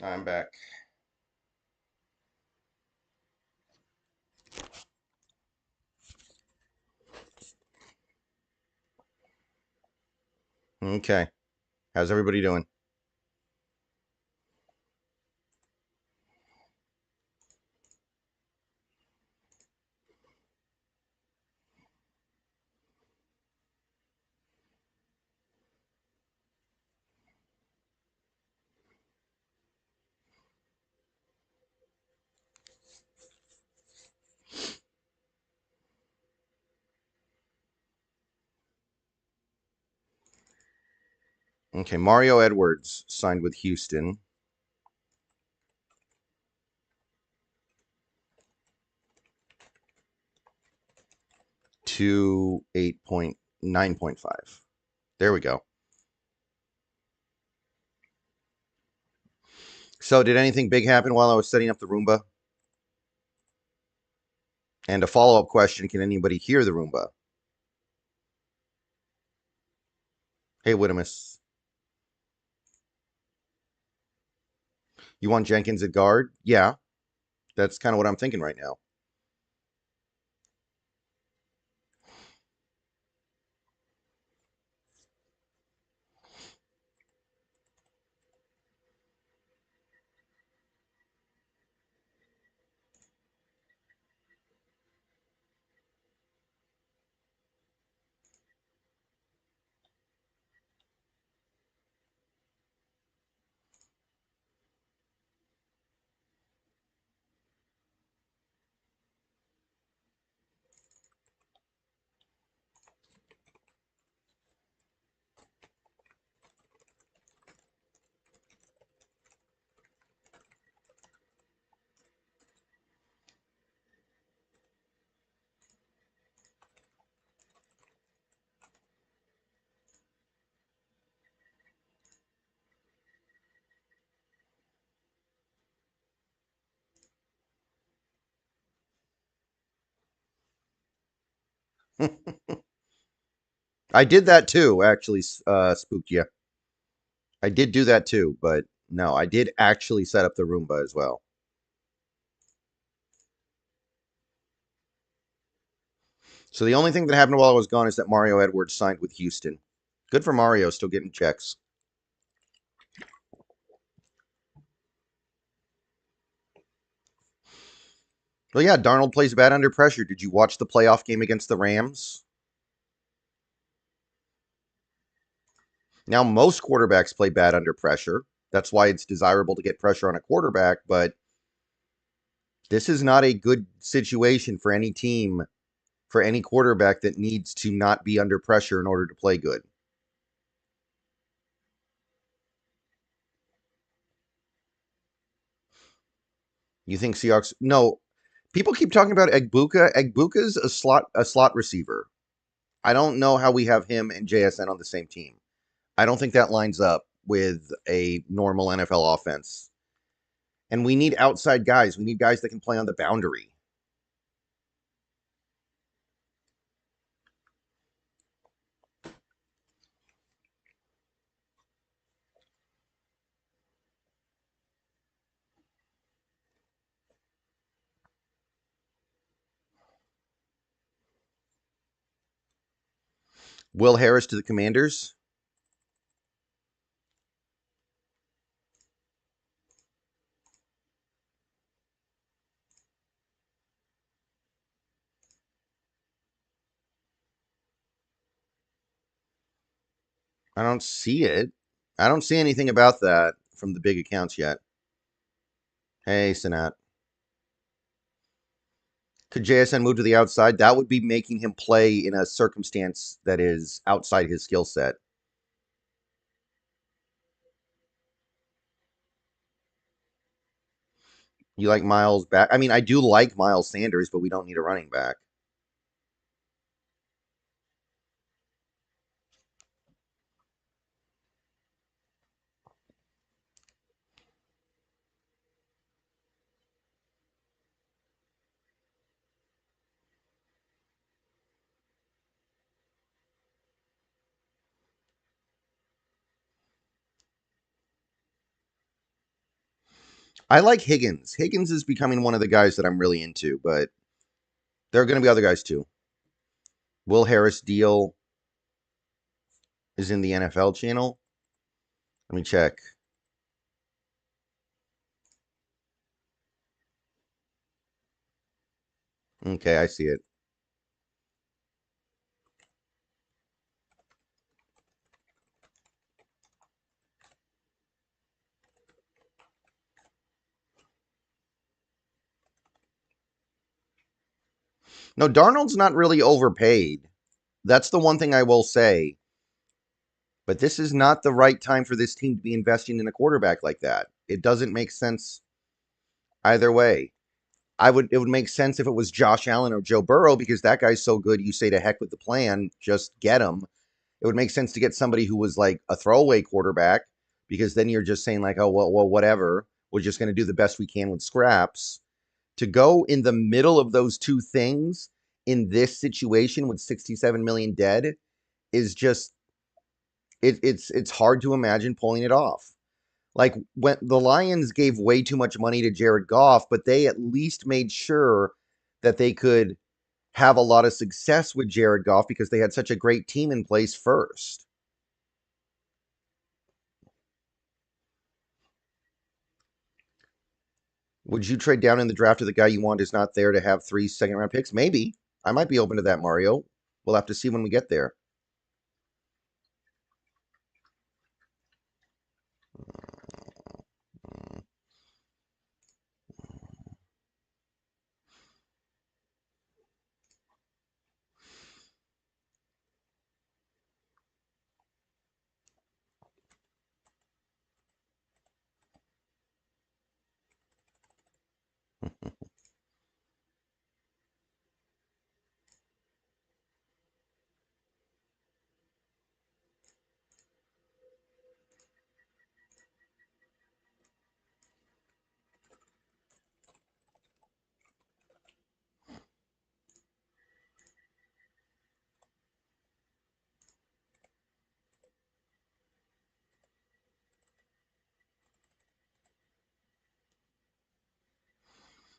I'm back. Okay, how's everybody doing? Okay, Mario Edwards signed with Houston. To 8.9.5. There we go. So, did anything big happen while I was setting up the Roomba? And a follow-up question, can anybody hear the Roomba? Hey, Widimus. You want Jenkins at guard? Yeah, that's kind of what I'm thinking right now. I did that too, actually, spooked you. I did do that too, but no, I did actually set up the Roomba as well. So the only thing that happened while I was gone is that Mario Edwards signed with Houston. Good for Mario, still getting checks. Well, yeah, Darnold plays bad under pressure. Did you watch the playoff game against the Rams? Now, most quarterbacks play bad under pressure. That's why it's desirable to get pressure on a quarterback, but this is not a good situation for any team, for any quarterback that needs to not be under pressure in order to play good. You think Seahawks? No. People keep talking about Egbuka. Egbuka's a slot receiver. I don't know how we have him and JSN on the same team. I don't think that lines up with a normal NFL offense. And we need outside guys. We need guys that can play on the boundary. Will Harris to the Commanders. I don't see it. I don't see anything about that from the big accounts yet. Hey, Sanat. Could JSN move to the outside? That would be making him play in a circumstance that is outside his skill set. You like Miles back? I mean, I do like Miles Sanders, but we don't need a running back. I like Higgins. Higgins is becoming one of the guys that I'm really into, but there are going to be other guys too. Will Harris deal is in the NFL channel. Let me check. Okay, I see it. No, Darnold's not really overpaid. That's the one thing I will say. But this is not the right time for this team to be investing in a quarterback like that. It doesn't make sense either way. It would make sense if it was Josh Allen or Joe Burrow because that guy's so good. You say to heck with the plan, just get him. It would make sense to get somebody who was like a throwaway quarterback because then you're just saying like, oh well, whatever. We're just going to do the best we can with scraps. To go in the middle of those two things in this situation with 67 million dead is just it's hard to imagine pulling it off. Like when the Lions gave way too much money to Jared Goff, but they at least made sure that they could have a lot of success with Jared Goff because they had such a great team in place first. Would you trade down in the draft if the guy you want is not there to have 3 second-round picks? Maybe. I might be open to that, Mario. We'll have to see when we get there.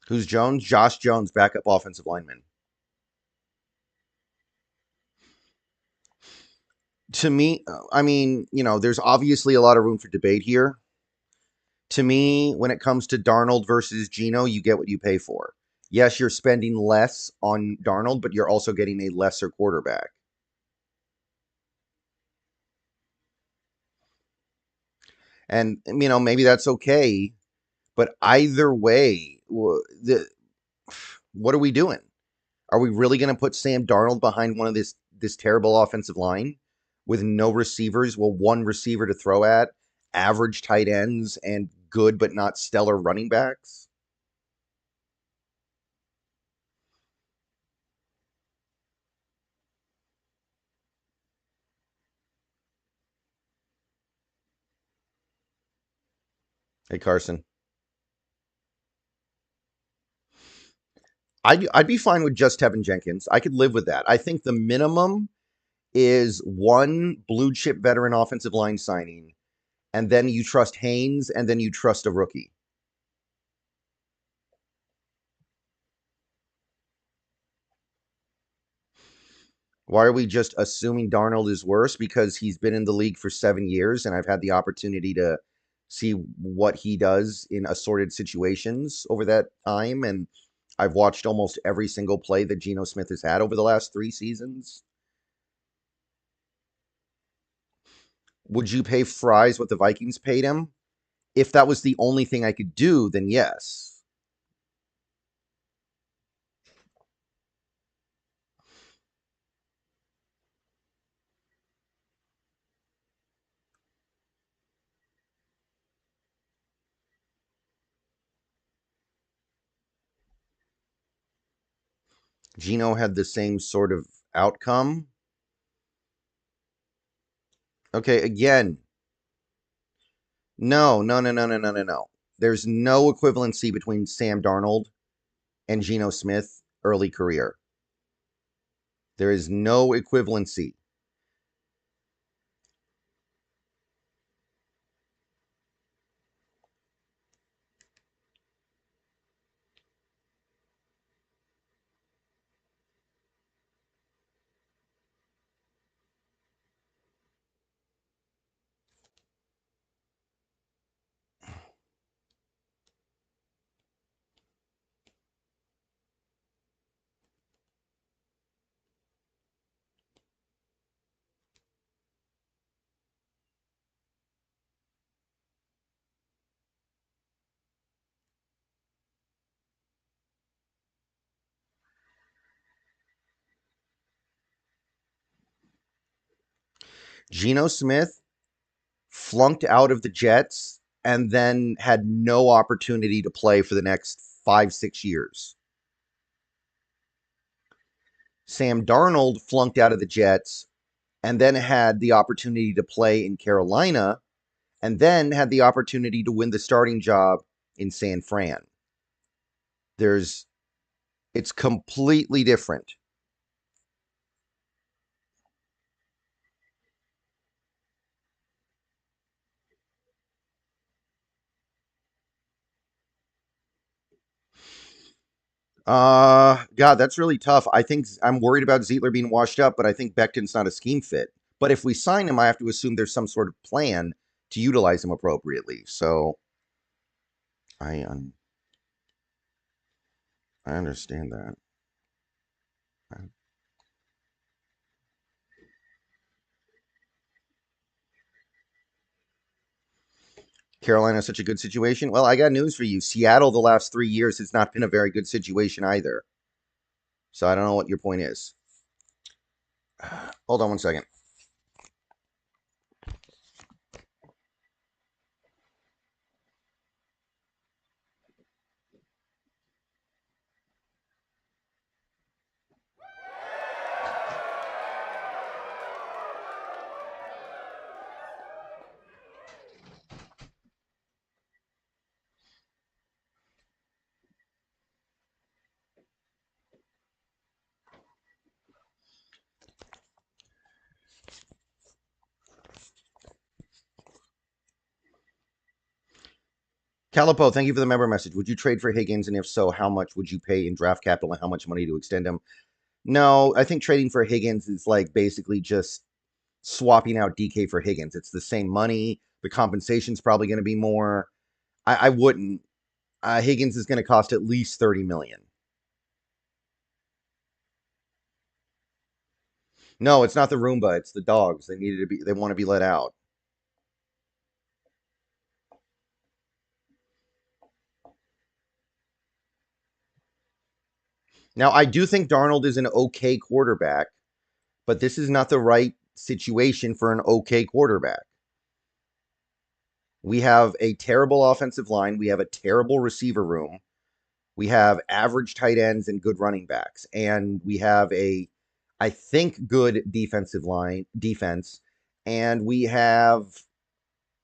Who's Jones? Josh Jones, backup offensive lineman. To me, I mean, there's obviously a lot of room for debate here. To me, when it comes to Darnold versus Geno, you get what you pay for. Yes, you're spending less on Darnold, but you're also getting a lesser quarterback. And, maybe that's okay. But either way, what are we doing? Are we really going to put Sam Darnold behind one of this terrible offensive line with no receivers? Well, one receiver to throw at, average tight ends, and good but not stellar running backs? Hey, Carson. I'd be fine with just Tevin Jenkins. I could live with that. I think the minimum is one blue chip veteran offensive line signing, and then you trust Haynes, and then you trust a rookie. Why are we just assuming Darnold is worse? Because he's been in the league for 7 years, and I've had the opportunity to see what he does in assorted situations over that time, and I've watched almost every single play that Geno Smith has had over the last 3 seasons. Would you pay Fries what the Vikings paid him? If that was the only thing I could do, then yes. Geno had the same sort of outcome. Okay, again, no, no, no, no, no, no, no, no. There's no equivalency between Sam Darnold and Geno Smith early career. There is no equivalency. Geno Smith flunked out of the Jets and then had no opportunity to play for the next 5-6 years. Sam Darnold flunked out of the Jets and then had the opportunity to play in Carolina and then had the opportunity to win the starting job in San Fran. It's completely different. God, that's really tough. I think I'm worried about Zietler being washed up, but I think Becton's not a scheme fit. But if we sign him, I have to assume there's some sort of plan to utilize him appropriately. So I I understand that. Carolina's such a good situation. Well, I got news for you. Seattle the last 3 years has not been a very good situation either. So I don't know what your point is. Hold on one second. Calipo, thank you for the member message. Would you trade for Higgins? And if so, how much would you pay in draft capital and how much money to extend him? No, I think trading for Higgins is like basically just swapping out DK for Higgins. It's the same money. The compensation's probably going to be more. I wouldn't. Higgins is going to cost at least $30 million. No, it's not the Roomba. It's the dogs. They needed to be. They want to be let out. Now, I do think Darnold is an okay quarterback, but this is not the right situation for an okay quarterback. We have a terrible offensive line. We have a terrible receiver room. We have average tight ends and good running backs. And we have I think, good defense. And we have,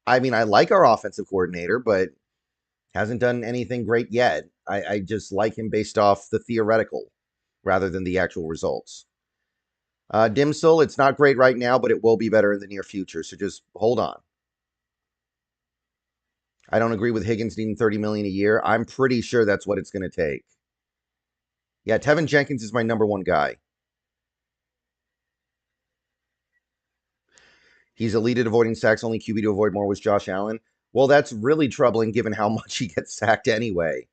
I mean, I like our offensive coordinator, but hasn't done anything great yet. I just like him based off the theoretical rather than the actual results. Dimsel, it's not great right now, but it will be better in the near future. So just hold on. I don't agree with Higgins needing $30 million a year. I'm pretty sure that's what it's going to take. Yeah, Tevin Jenkins is my number one guy. He's elite at avoiding sacks. Only QB to avoid more was Josh Allen. Well, that's really troubling given how much he gets sacked anyway.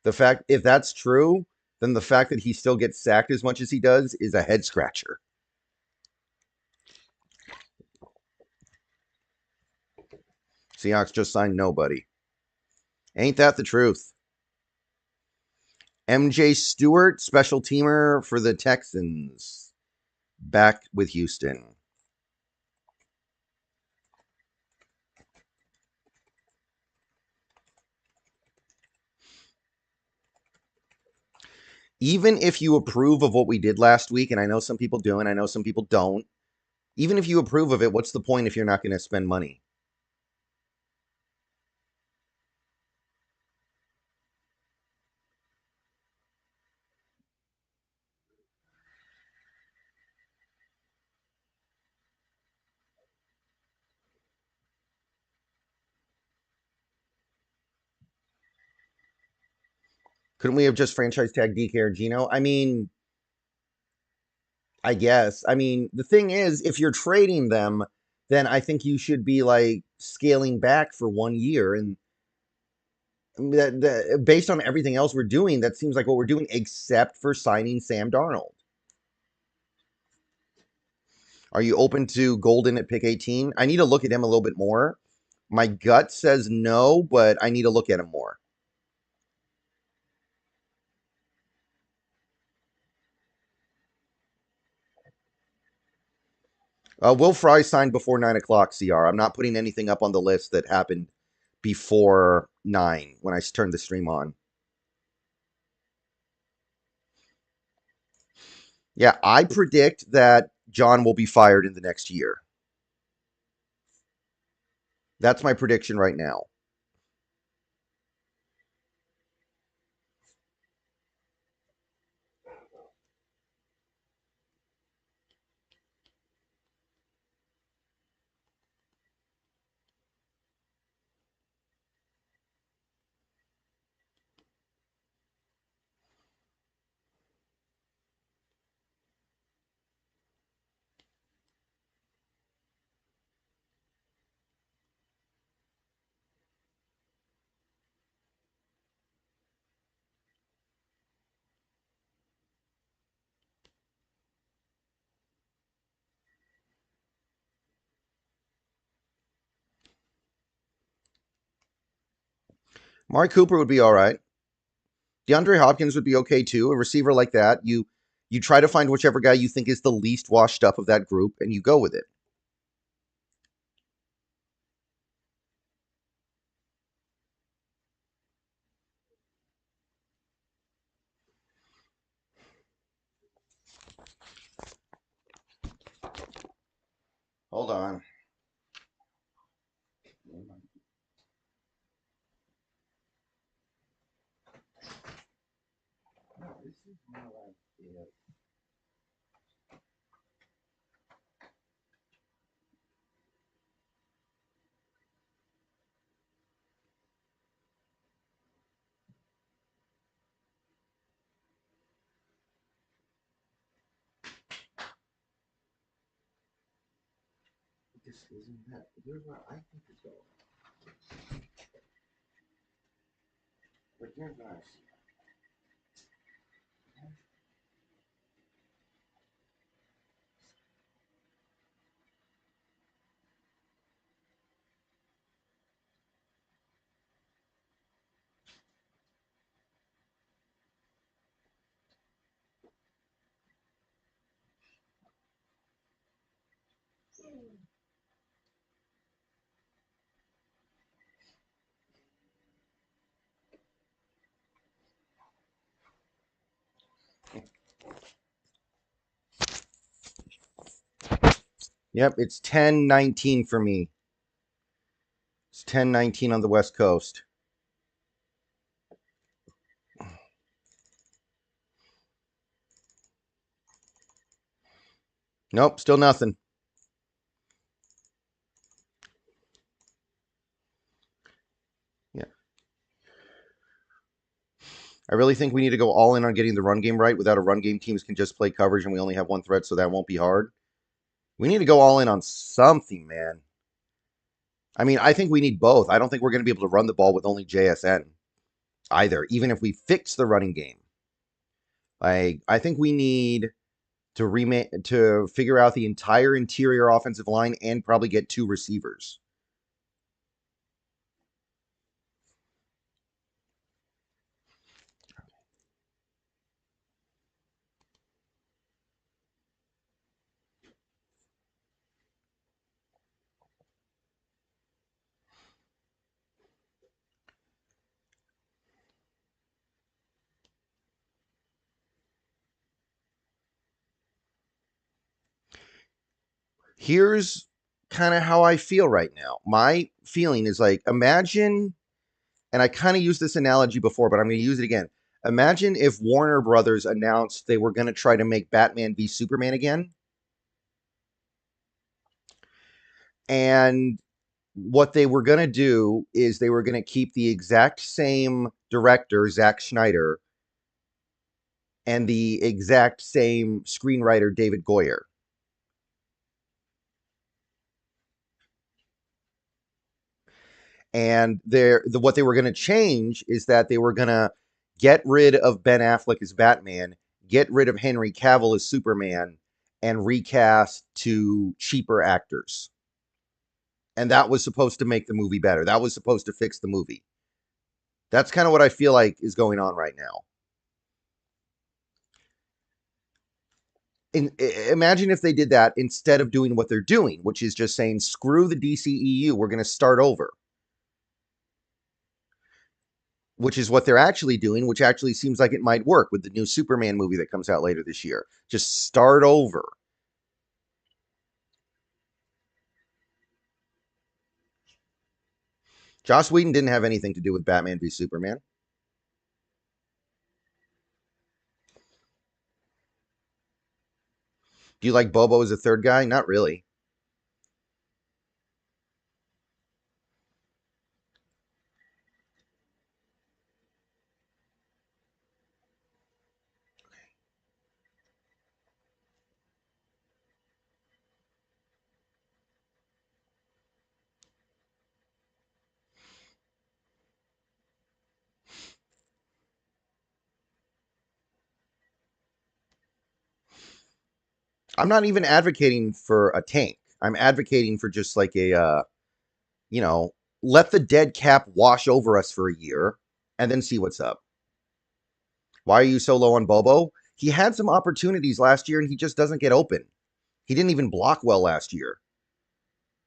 The fact, if that's true, then the fact that he still gets sacked as much as he does is a head scratcher. Seahawks just signed nobody. Ain't that the truth? MJ Stewart, special teamer for the Texans. Back with Houston. Even if you approve of what we did last week, and I know some people do, and I know some people don't, even if you approve of it, what's the point if you're not going to spend money? Couldn't we have just franchise tagged DK or Geno? I mean, I guess. I mean, the thing is, if you're trading them, then I think you should be like scaling back for 1 year. And based on everything else we're doing, that seems like what we're doing, except for signing Sam Darnold. Are you open to Golden at pick 18? I need to look at him a little bit more. My gut says no, but I need to look at him more. Will Fry signed before 9 o'clock, CR. I'm not putting anything up on the list that happened before 9 when I turned the stream on. Yeah, I predict that John will be fired in the next year. That's my prediction right now. Mark Cooper would be all right. DeAndre Hopkins would be okay too. A receiver like that, you try to find whichever guy you think is the least washed up of that group, and you go with it. Hold on. This isn't that. Here's what I think is going on. But here's what I see. Yep, it's 10:19 for me. It's 10:19 on the West Coast. Nope, still nothing. Yeah. I really think we need to go all in on getting the run game right. Without a run game, teams can just play coverage, and we only have one threat, so that won't be hard. We need to go all in on something, man. I mean, I think we need both. I don't think we're going to be able to run the ball with only JSN either, even if we fix the running game. Like, I think we need to figure out the entire interior offensive line and probably get 2 receivers. Here's kind of how I feel right now. My feeling is like, imagine, and I kind of used this analogy before, but I'm going to use it again. Imagine if Warner Brothers announced they were going to try to make Batman v Superman again. And what they were going to do is they were going to keep the exact same director, Zack Snyder, and the exact same screenwriter, David Goyer. And what they were going to change is that they were going to get rid of Ben Affleck as Batman, get rid of Henry Cavill as Superman, and recast 2 cheaper actors. And that was supposed to make the movie better. That was supposed to fix the movie. That's kind of what I feel like is going on right now. Imagine if they did that instead of doing what they're doing, which is just saying, screw the DCEU, we're going to start over. Which is what they're actually doing, which actually seems like it might work with the new Superman movie that comes out later this year. Just start over. Joss Whedon didn't have anything to do with Batman v Superman. Do you like Bobo as a third guy? Not really. I'm not even advocating for a tank. I'm advocating for just like a, you know, let the dead cap wash over us for a year and then see what's up. Why are you so low on Bobo? He had some opportunities last year and he just doesn't get open. He didn't even block well last year.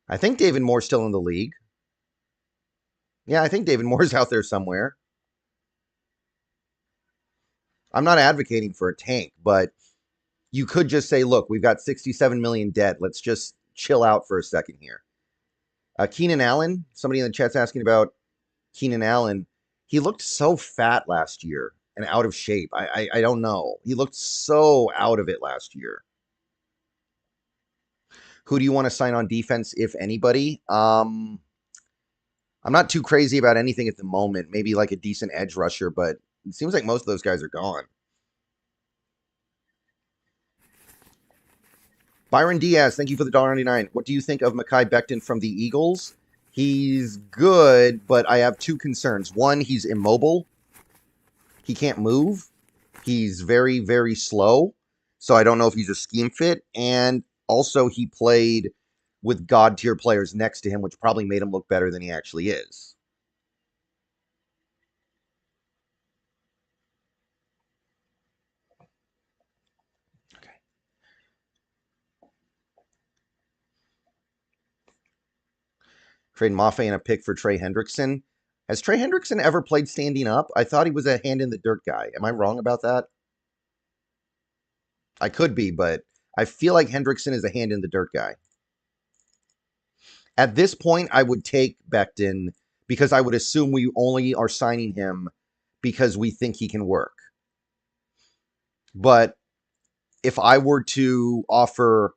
I think David Moore's still in the league. Yeah, I think David Moore's out there somewhere. I'm not advocating for a tank, but you could just say, look, we've got 67 million dead. Let's just chill out for a second here. Keenan Allen, somebody in the chat's asking about Keenan Allen. He looked so fat last year and out of shape. I don't know. He looked so out of it last year. Who do you want to sign on defense, if anybody? I'm not too crazy about anything at the moment. Maybe like a decent edge rusher, but it seems like most of those guys are gone. Byron Diaz, thank you for the $1.99. What do you think of Mekhi Becton from the Eagles? He's good, but I have two concerns. One, he's immobile. He can't move. He's very, very slow. So I don't know if he's a scheme fit. And also, he played with God tier players next to him, which probably made him look better than he actually is. Okay. Trade Mafe and a pick for Trey Hendrickson. Has Trey Hendrickson ever played standing up? I thought he was a hand in the dirt guy. Am I wrong about that? I could be, but I feel like Hendrickson is a hand in the dirt guy. At this point, I would take Becton because I would assume we only are signing him because we think he can work. But if I were to offer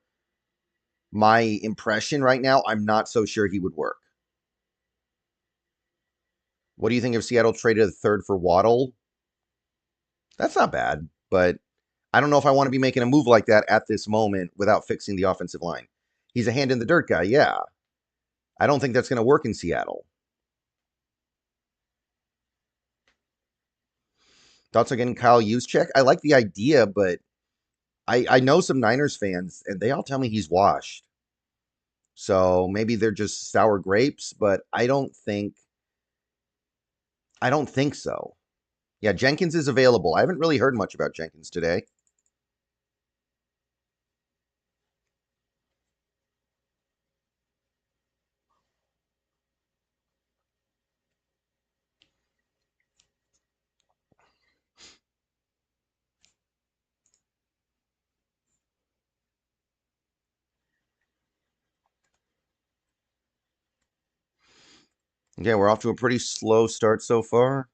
my impression right now, I'm not so sure he would work. What do you think if Seattle traded a third for Waddle? That's not bad, but I don't know if I want to be making a move like that at this moment without fixing the offensive line. He's a hand in the dirt guy, yeah. I don't think that's going to work in Seattle. Thoughts on getting Kyle Juszczyk? I like the idea, but I know some Niners fans, and they all tell me he's washed. So maybe they're just sour grapes, but I don't think so. Yeah, Jenkins is available. I haven't really heard much about Jenkins today. Yeah, we're off to a pretty slow start so far.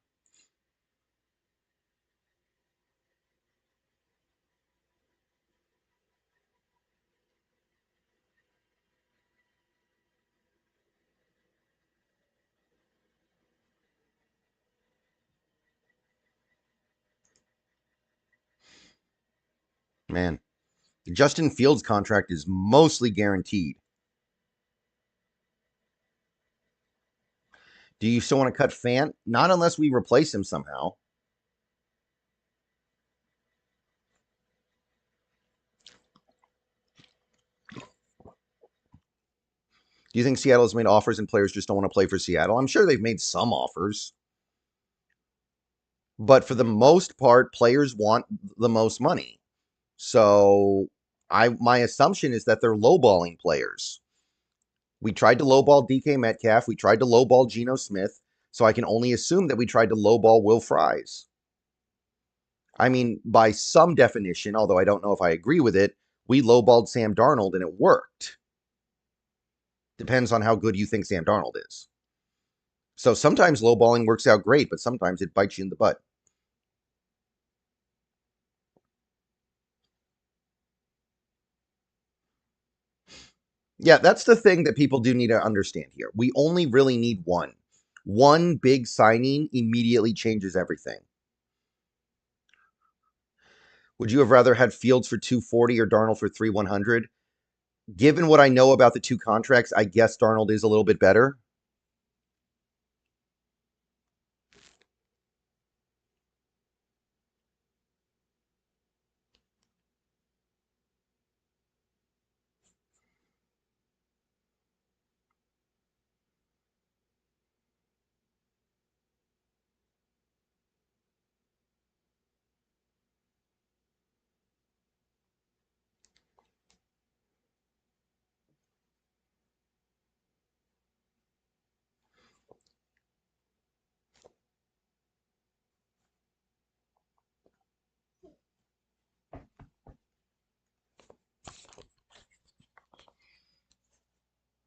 Man, the Justin Fields contract is mostly guaranteed. Do you still want to cut Fant? Not unless we replace him somehow. Do you think Seattle's made offers and players just don't want to play for Seattle? I'm sure they've made some offers. But for the most part, players want the most money. So My assumption is that they're lowballing players. We tried to lowball DK Metcalf. We tried to lowball Geno Smith. So I can only assume that we tried to lowball Will Fries. I mean, by some definition, although I don't know if I agree with it, we lowballed Sam Darnold and it worked. Depends on how good you think Sam Darnold is. So sometimes lowballing works out great, but sometimes it bites you in the butt. Yeah, that's the thing that people do need to understand here. We only really need one. One big signing immediately changes everything. Would you have rather had Fields for 240 or Darnold for 3,100? Given what I know about the two contracts, I guess Darnold is a little bit better.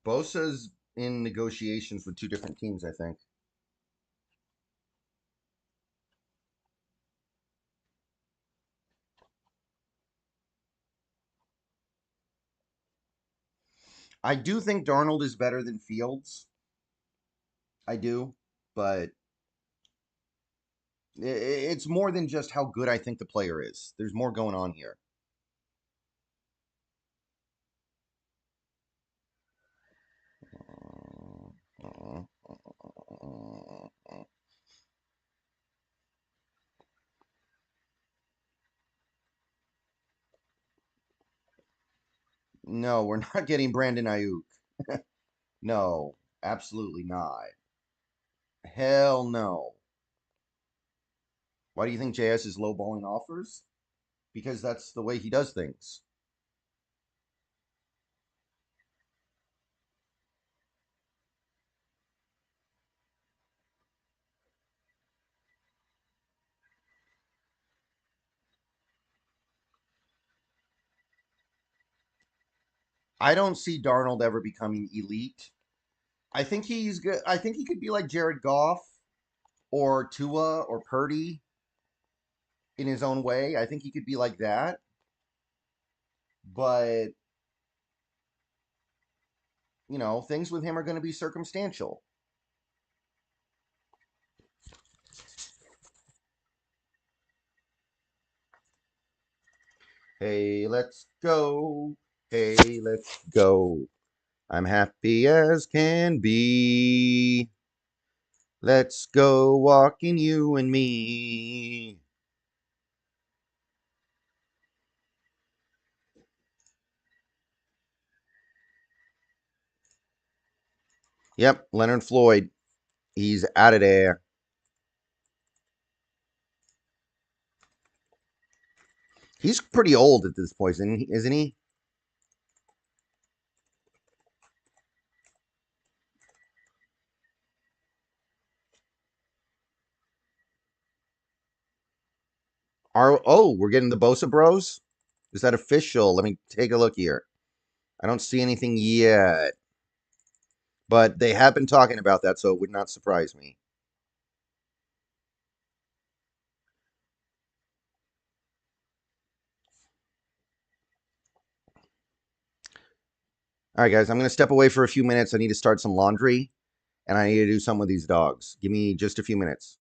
Bosa's in negotiations with two different teams, I think. I do think Darnold is better than Fields. I do, but it's more than just how good I think the player is. There's more going on here. No, we're not getting Brandon Ayuk. No, absolutely not. Hell no. Why do you think JS is lowballing offers? Because that's the way he does things. I don't see Darnold ever becoming elite. I think he's good. I think he could be like Jared Goff or Tua or Purdy in his own way. I think he could be like that. But, things with him are going to be circumstantial. Hey, let's go. Hey, let's go. I'm happy as can be. Let's go walking, you and me. Yep, Leonard Floyd. He's out of there. He's pretty old at this point, isn't he? We're getting the Bosa Bros? Is that official? Let me take a look here. I don't see anything yet. But they have been talking about that, so it would not surprise me. All right, guys, I'm going to step away for a few minutes. I need to start some laundry, and I need to do some with these dogs. Give me just a few minutes.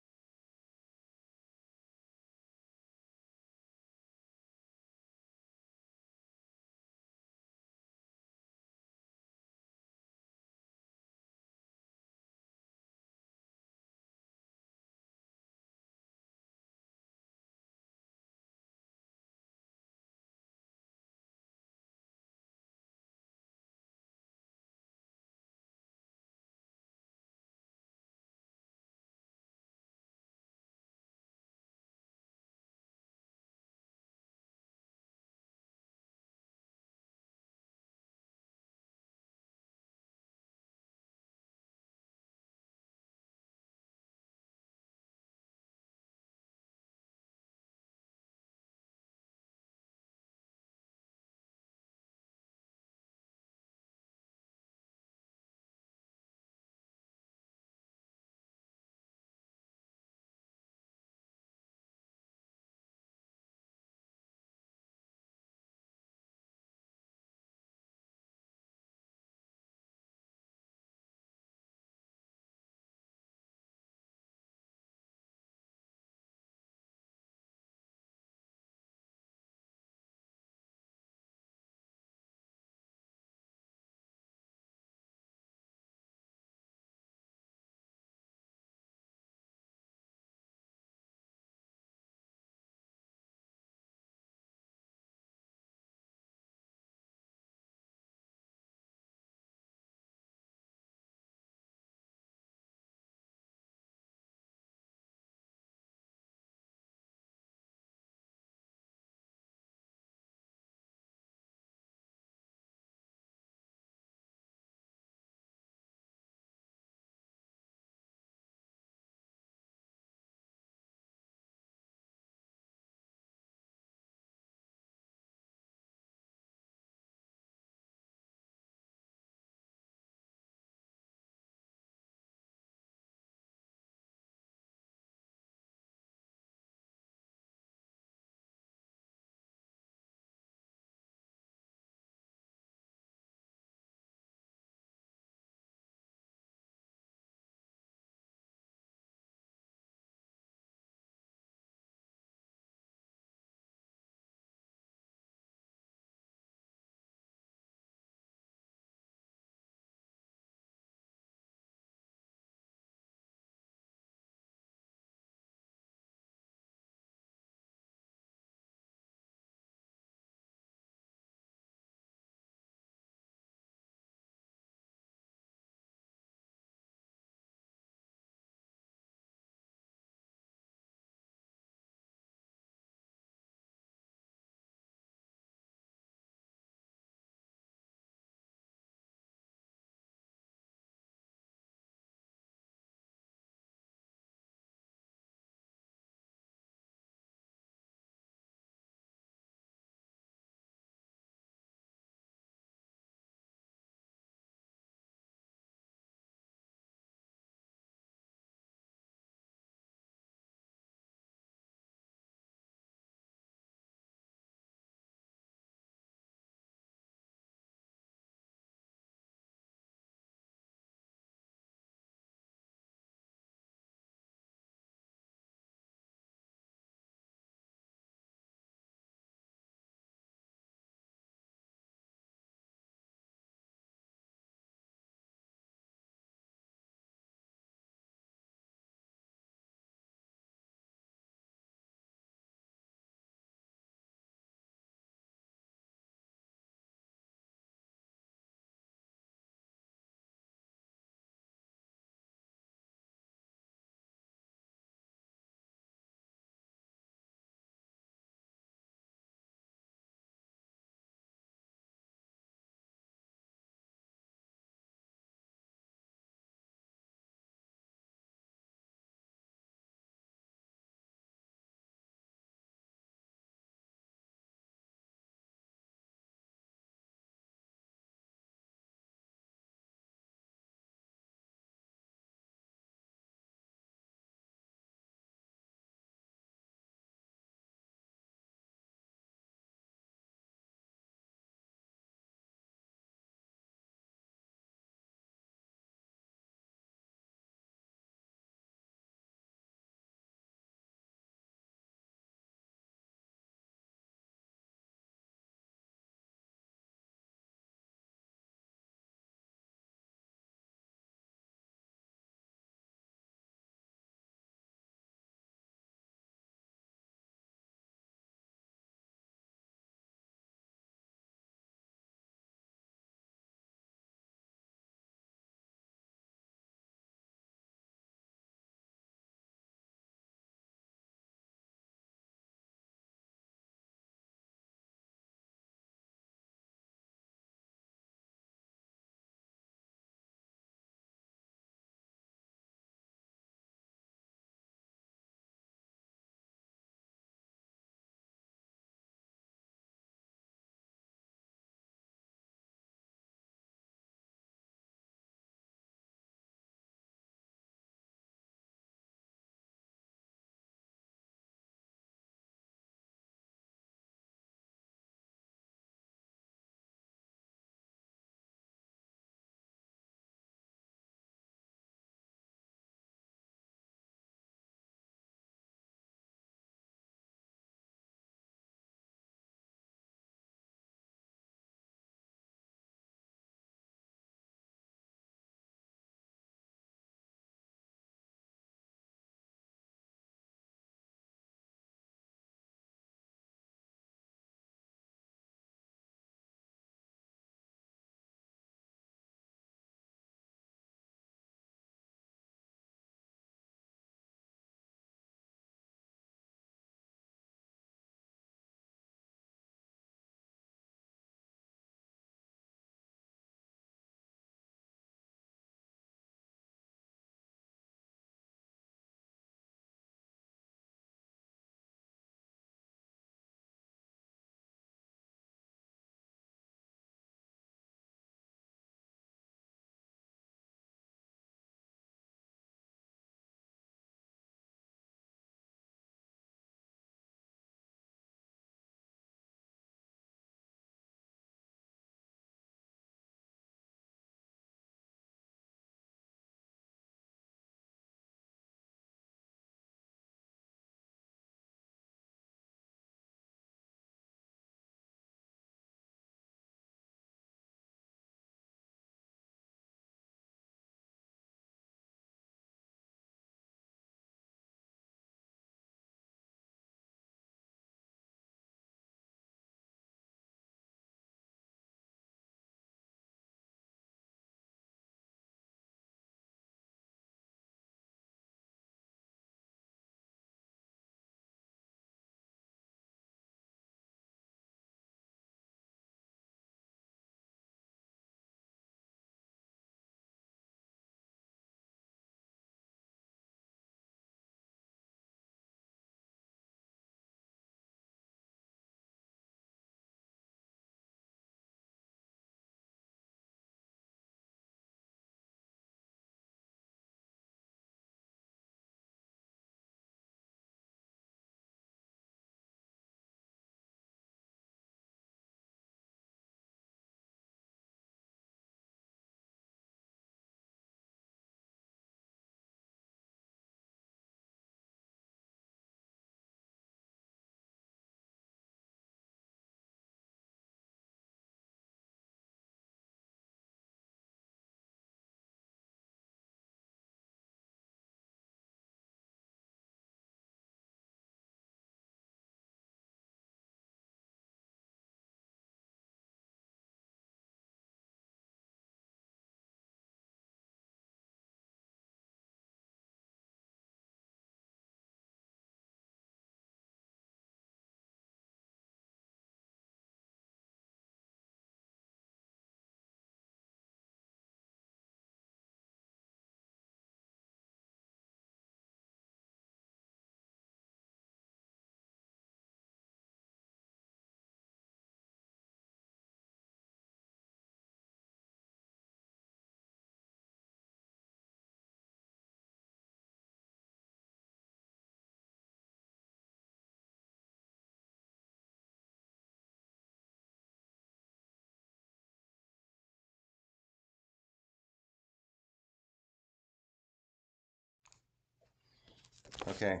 Okay.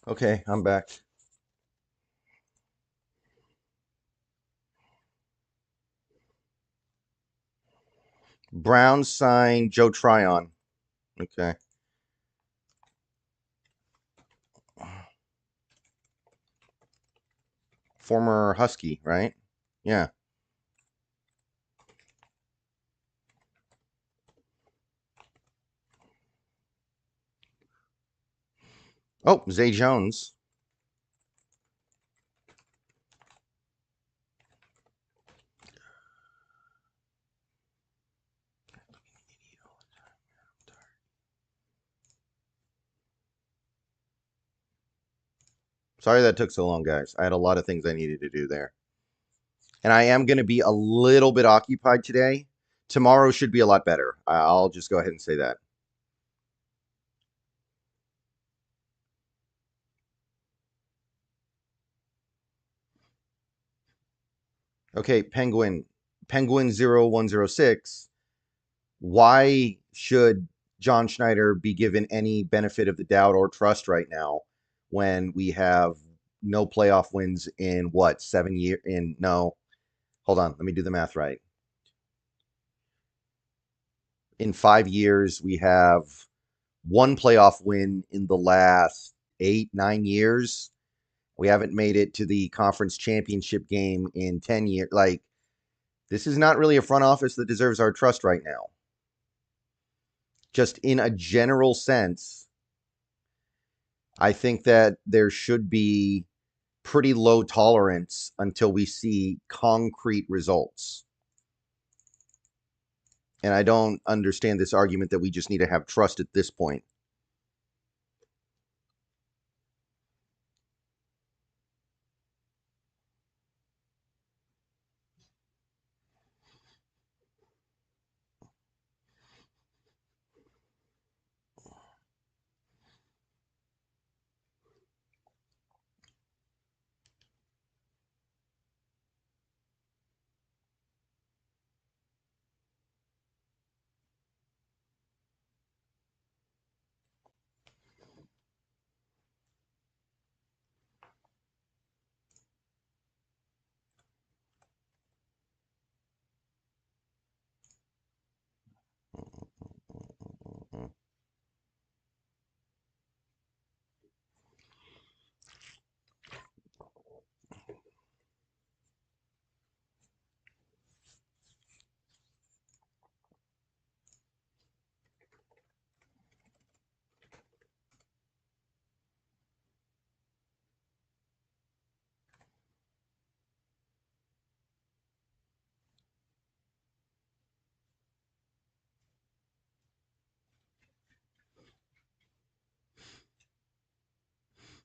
Okay, I'm back. Brown sign Joe Tryon. Okay. Former Husky, right? Yeah. Oh, Zay Jones. Sorry that took so long, guys. I had a lot of things I needed to do there. And I am going to be a little bit occupied today. Tomorrow should be a lot better. I'll just go ahead and say that. Okay, Penguin 0106. Why should John Schneider be given any benefit of the doubt or trust right now when we have no playoff wins in what, 7 years? No, hold on, let me do the math right. In 5 years, we have one playoff win in the last 8, 9 years. We haven't made it to the conference championship game in 10 years. Like, this is not really a front office that deserves our trust right now. Just in a general sense, I think that there should be pretty low tolerance until we see concrete results. And I don't understand this argument that we just need to have trust at this point.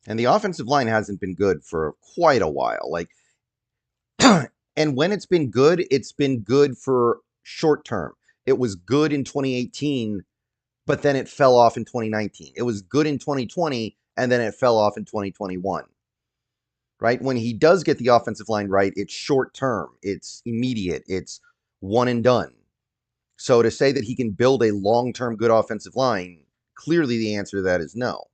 And the offensive line hasn't been good for quite a while. Like, and when it's been good for short term. It was good in 2018, but then it fell off in 2019. It was good in 2020, and then it fell off in 2021. Right? When he does get the offensive line right, it's short term, it's immediate, it's one and done. So to say that he can build a long term good offensive line, clearly the answer to that is no.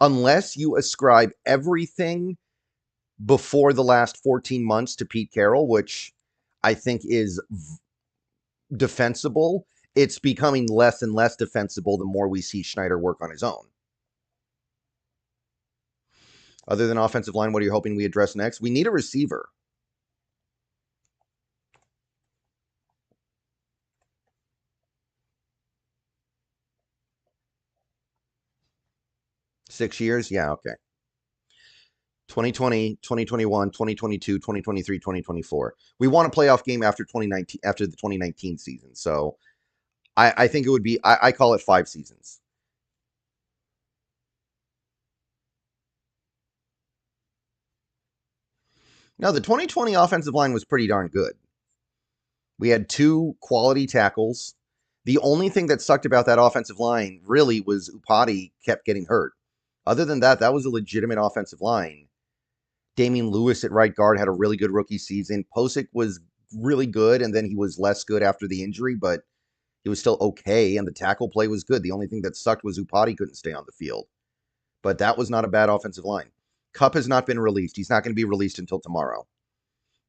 Unless you ascribe everything before the last 14 months to Pete Carroll, which I think is defensible, it's becoming less and less defensible the more we see Schneider work on his own. Other than offensive line, what are you hoping we address next? We need a receiver. Six years? Yeah, okay. 2020, 2021, 2022, 2023, 2024. We want a playoff game after 2019, after the 2019 season. So I think it would be, I call it 5 seasons. No, the 2020 offensive line was pretty darn good. We had 2 quality tackles. The only thing that sucked about that offensive line really was Upati kept getting hurt. Other than that, that was a legitimate offensive line. Damian Lewis at right guard had a really good rookie season. Posick was really good, and then he was less good after the injury, but He was still okay, and the tackle play was good. The only thing that sucked was Upati couldn't stay on the field. But that was not a bad offensive line. Kupp has not been released. He's not going to be released until tomorrow.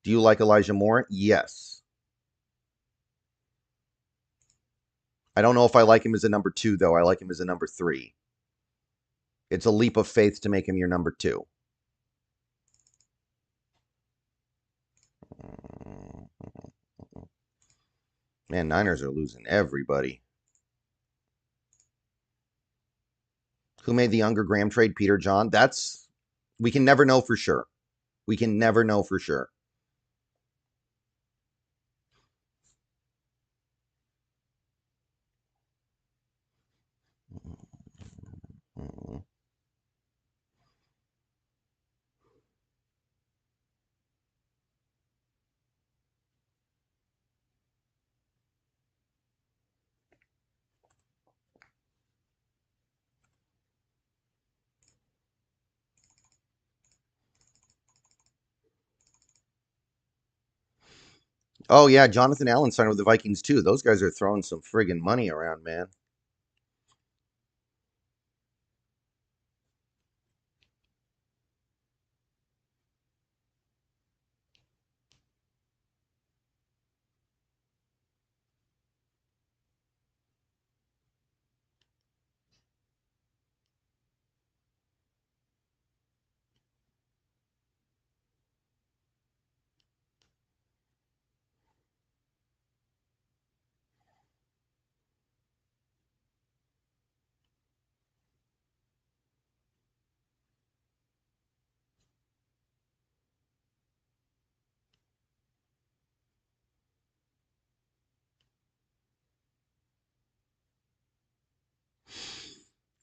Do you like Elijah Moore? Yes. I don't know if I like him as a number 2, though. I like him as a number 3. It's a leap of faith to make him your number 2. Man, Niners are losing everybody. Who made the Unger Graham trade? Peter John? We can never know for sure. We can never know for sure. Oh, yeah, Jonathan Allen signed with the Vikings, too. Those guys are throwing some friggin' money around, man.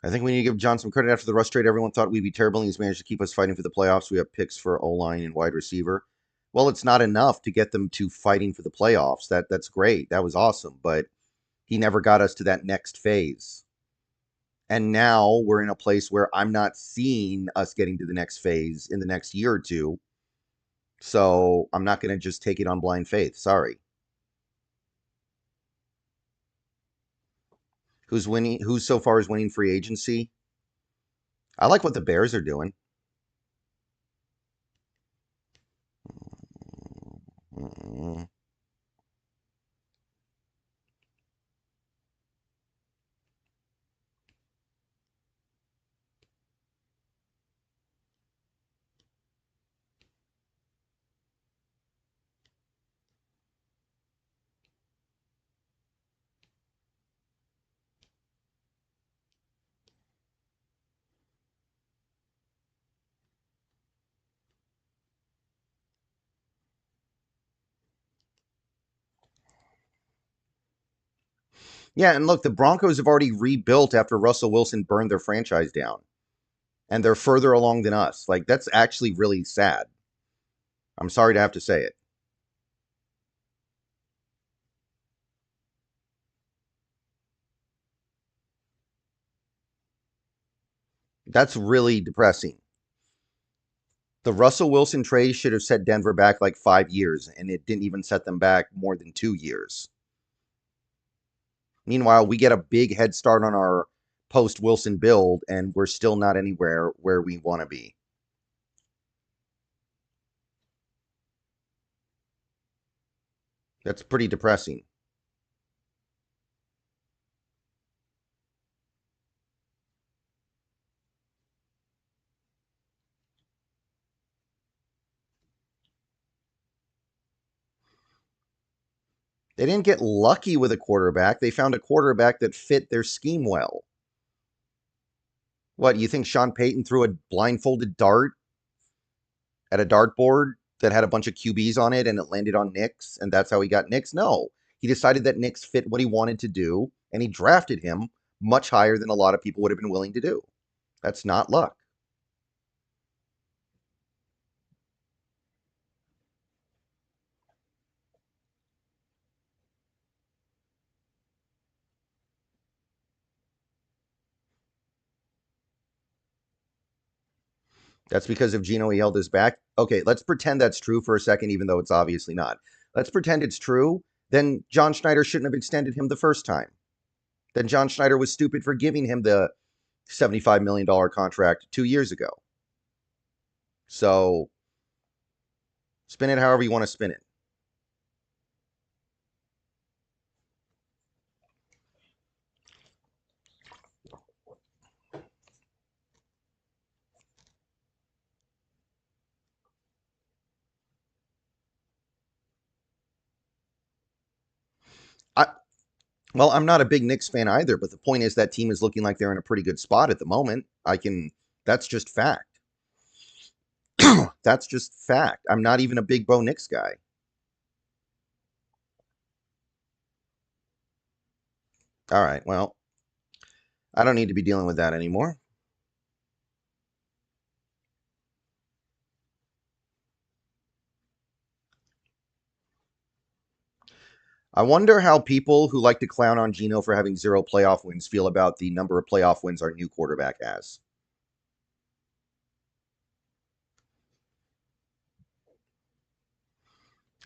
I think we need to give John some credit. After the rush trade, everyone thought we'd be terrible, and he's managed to keep us fighting for the playoffs. We have picks for O-line and wide receiver. Well, it's not enough to get them to fighting for the playoffs. That's great. That was awesome, but he never got us to that next phase. And now we're in a place where I'm not seeing us getting to the next phase in the next year or two. So I'm not going to just take it on blind faith. Sorry. Who's winning? Who so far is winning free agency? I like what the Bears are doing. Yeah, and look, the Broncos have already rebuilt after Russell Wilson burned their franchise down. And they're further along than us. Like, that's actually really sad. I'm sorry to have to say it. That's really depressing. The Russell Wilson trade should have set Denver back like 5 years, and it didn't even set them back more than 2 years. Meanwhile, we get a big head start on our post Wilson build, and we're still not anywhere where we want to be. That's pretty depressing. They didn't get lucky with a quarterback. They found a quarterback that fit their scheme well. What, you think Sean Payton threw a blindfolded dart at a dartboard that had a bunch of QBs on it and it landed on Nix and that's how he got Nix? No. He decided that Nix fit what he wanted to do and he drafted him much higher than a lot of people would have been willing to do. That's not luck. That's because of Geno, he held his back. Okay, let's pretend that's true for a second, even though it's obviously not. Let's pretend it's true. then John Schneider shouldn't have extended him the first time. Then John Schneider was stupid for giving him the $75 million contract 2 years ago. So spin it however you want to spin it. Well, I'm not a big Knicks fan either, but the point is that team is looking like they're in a pretty good spot at the moment. That's just fact. That's just fact. I'm not even a big Bo Knicks guy. All right, well, I don't need to be dealing with that anymore. I wonder how people who like to clown on Geno for having 0 playoff wins feel about the number of playoff wins our new quarterback has.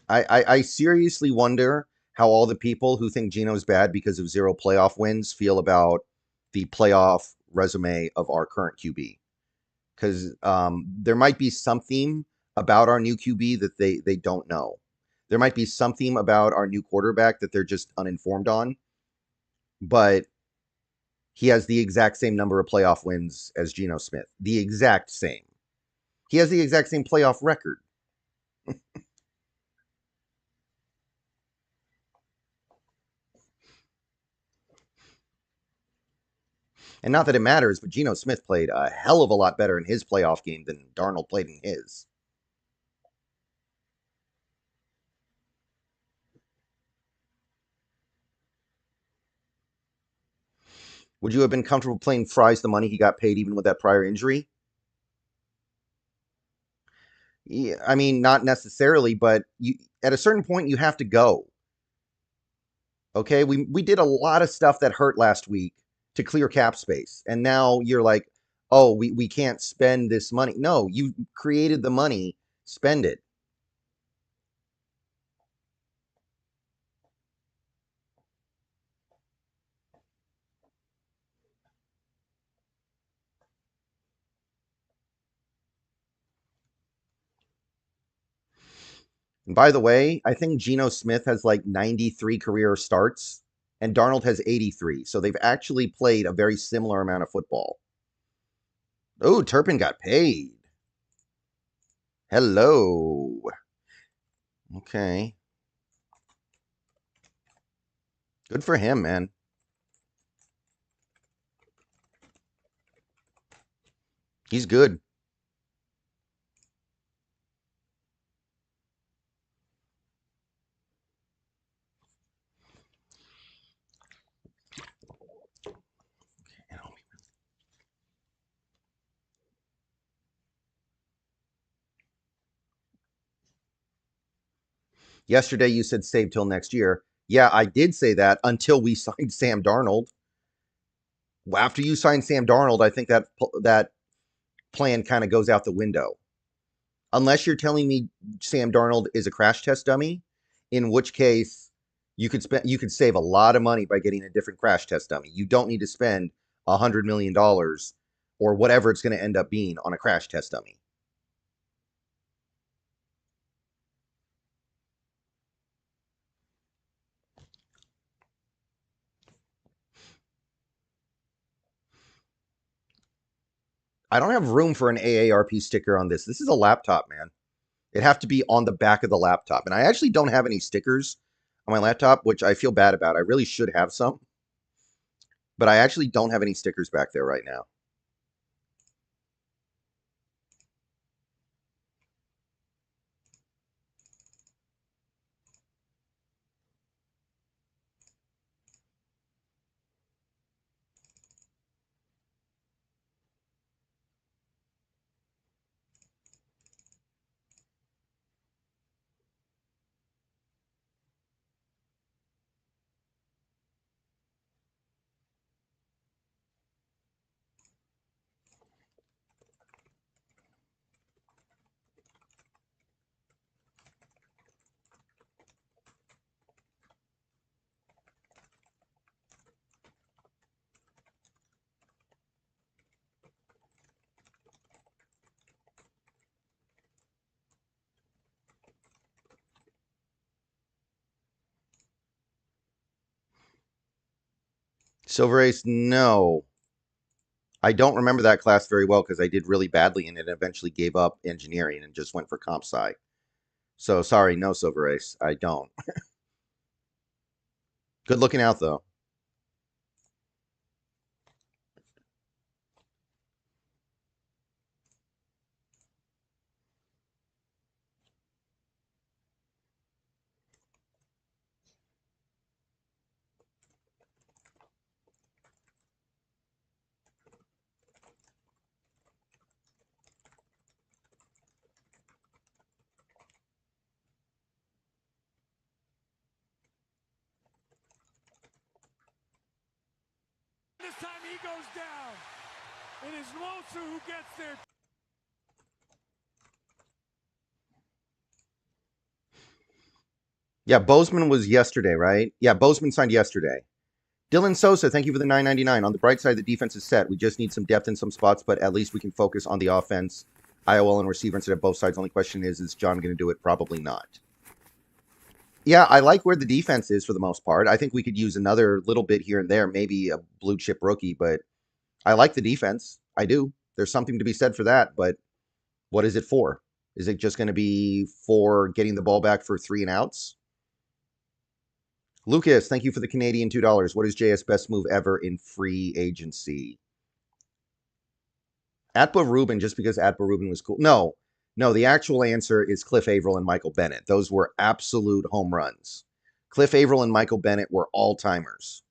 I seriously wonder how all the people who think Geno's bad because of 0 playoff wins feel about the playoff resume of our current QB. Because there might be something about our new QB that they don't know. There might be something about our new quarterback that they're just uninformed on. But he has the exact same number of playoff wins as Geno Smith. The exact same. He has the exact same playoff record. And not that it matters, but Geno Smith played a hell of a lot better in his playoff game than Darnold played in his. Would you have been comfortable playing Fries the money he got paid even with that prior injury? Yeah, I mean, not necessarily, but at a certain point you have to go. Okay, we did a lot of stuff that hurt last week to clear cap space, and now you're like, oh, we can't spend this money. No, you created the money, spend it. And by the way, I think Geno Smith has like 93 career starts, and Darnold has 83. So they've actually played a very similar amount of football. Oh, Turpin got paid. Hello. Okay. Good for him, man. He's good. Yesterday you said save till next year. Yeah, I did say that until we signed Sam Darnold. After you sign Sam Darnold, I think that plan kind of goes out the window. Unless you're telling me Sam Darnold is a crash test dummy, in which case you could save a lot of money by getting a different crash test dummy. You don't need to spend $100 million or whatever it's going to end up being on a crash test dummy. I don't have room for an AARP sticker on this. This is a laptop, man. It'd have to be on the back of the laptop. And I actually don't have any stickers on my laptop, which I feel bad about. I really should have some. But I actually don't have any stickers back there right now. Silver Ace, no. I don't remember that class very well because I did really badly in it and eventually gave up engineering and just went for comp sci. So sorry, no Silver Ace. I don't. Good looking out though. This time he goes down. It is Mosu who gets there. Yeah, Bozeman was yesterday, right? Yeah, Bozeman signed yesterday. Dylan Sosa, thank you for the $9.99. On the bright side, the defense is set. We just need some depth in some spots, but at least we can focus on the offense. IOL and receiver instead of both sides. Only question is John going to do it? Probably not. Yeah, I like where the defense is for the most part. I think we could use another little bit here and there, maybe a blue chip rookie, but I like the defense. I do. There's something to be said for that, but what is it for? Is it just going to be for getting the ball back for 3 and outs? Lucas, thank you for the Canadian $2. What is JS' best move ever in free agency? Atba Rubin, just because Atba Rubin was cool. No, the actual answer is Cliff Averill and Michael Bennett. Those were absolute home runs. Cliff Averill and Michael Bennett were all-timers.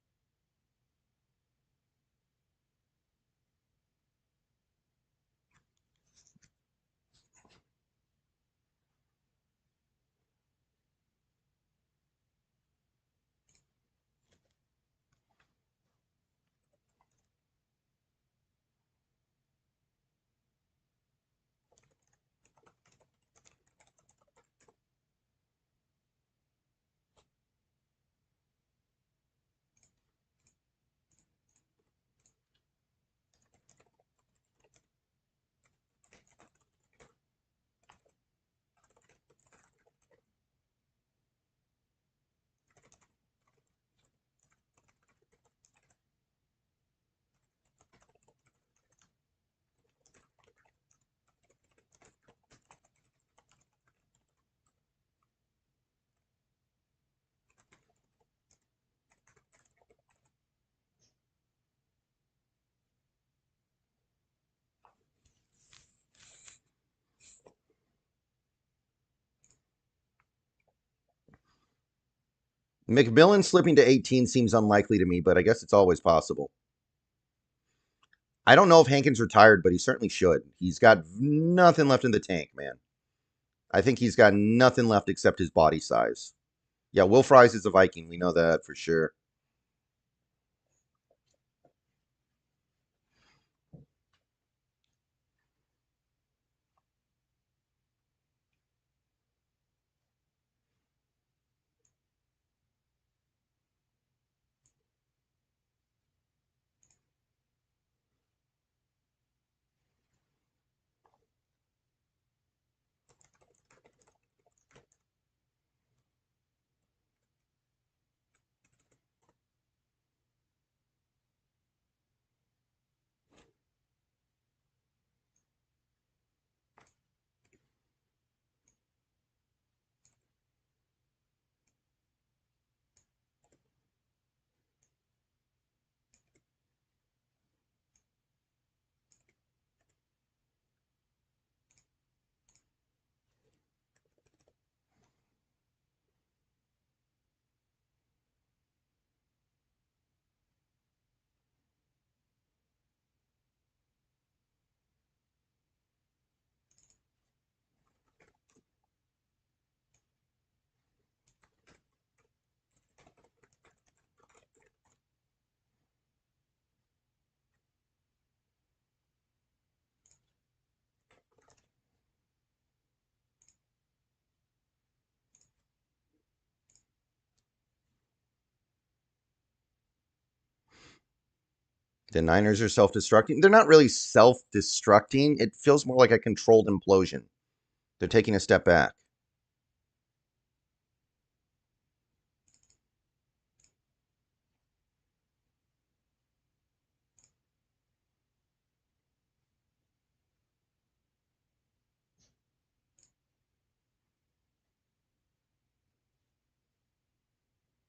McMillan slipping to 18 seems unlikely to me, but I guess it's always possible. I don't know if Hankins retired, but he certainly should. He's got nothing left in the tank, man. I think he's got nothing left except his body size. Yeah, Will Fries is a Viking. We know that for sure. The Niners are self-destructing. They're not really self-destructing. It feels more like a controlled implosion. They're taking a step back.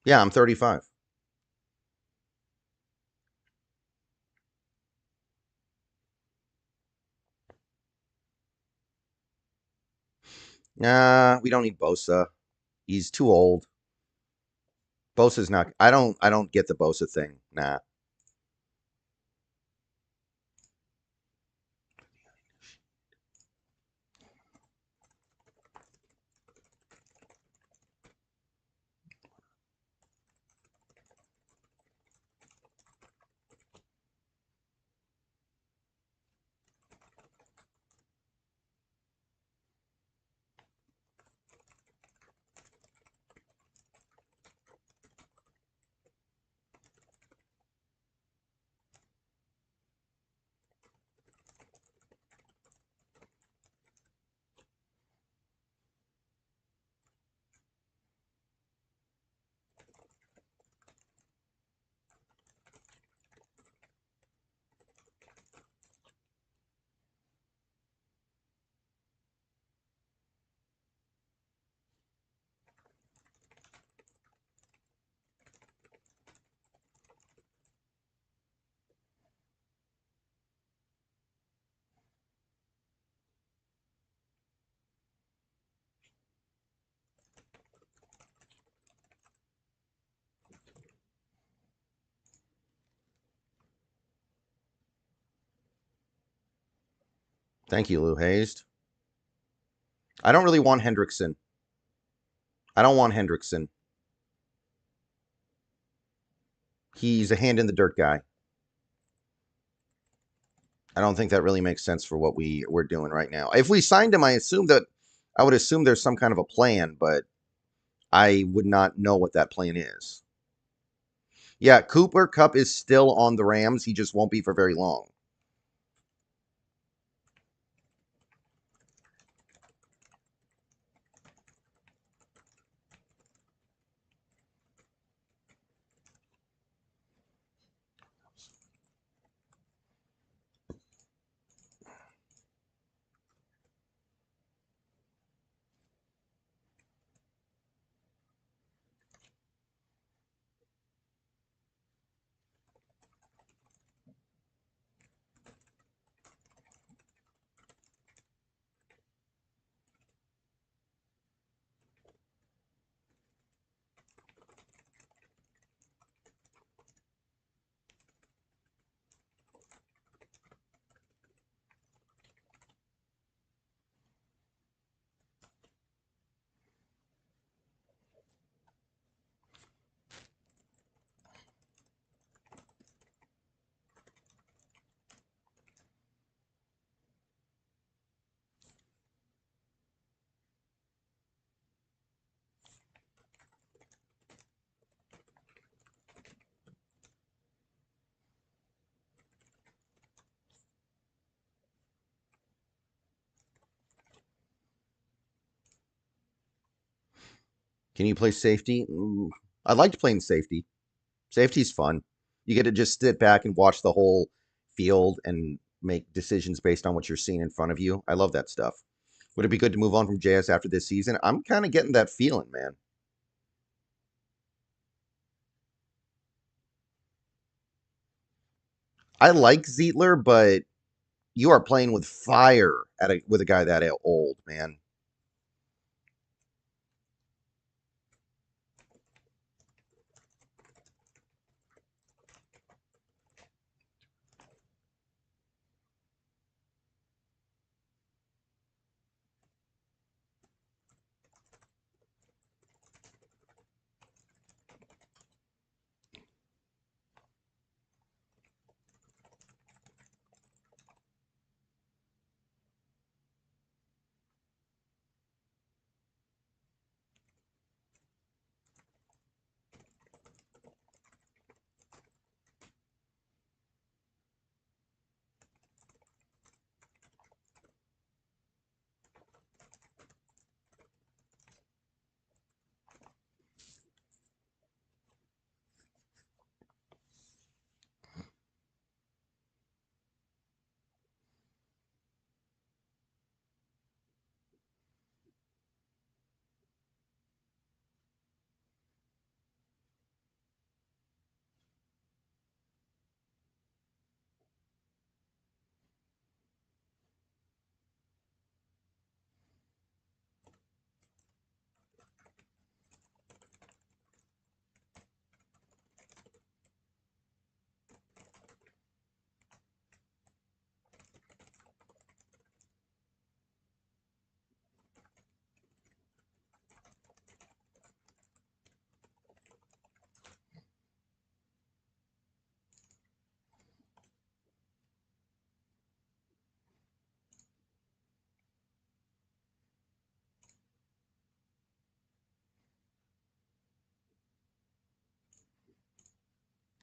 Yeah, I'm 35. Nah, we don't need Bosa. He's too old. Bosa's not. I don't get the Bosa thing. Nah. Thank you, Lou Hayes. I don't really want Hendrickson. I don't want Hendrickson. He's a hand in the dirt guy. I don't think that really makes sense for what we're doing right now. If we signed him, I would assume there's some kind of a plan, but I would not know what that plan is. Yeah, Cooper Kupp is still on the Rams. He just won't be for very long. Can you play safety? I liked playing safety. Safety's fun. You get to just sit back and watch the whole field and make decisions based on what you're seeing in front of you. I love that stuff. Would it be good to move on from JS after this season? I'm kind of getting that feeling, man. I like Zietler, but you are playing with fire with a guy that old, man.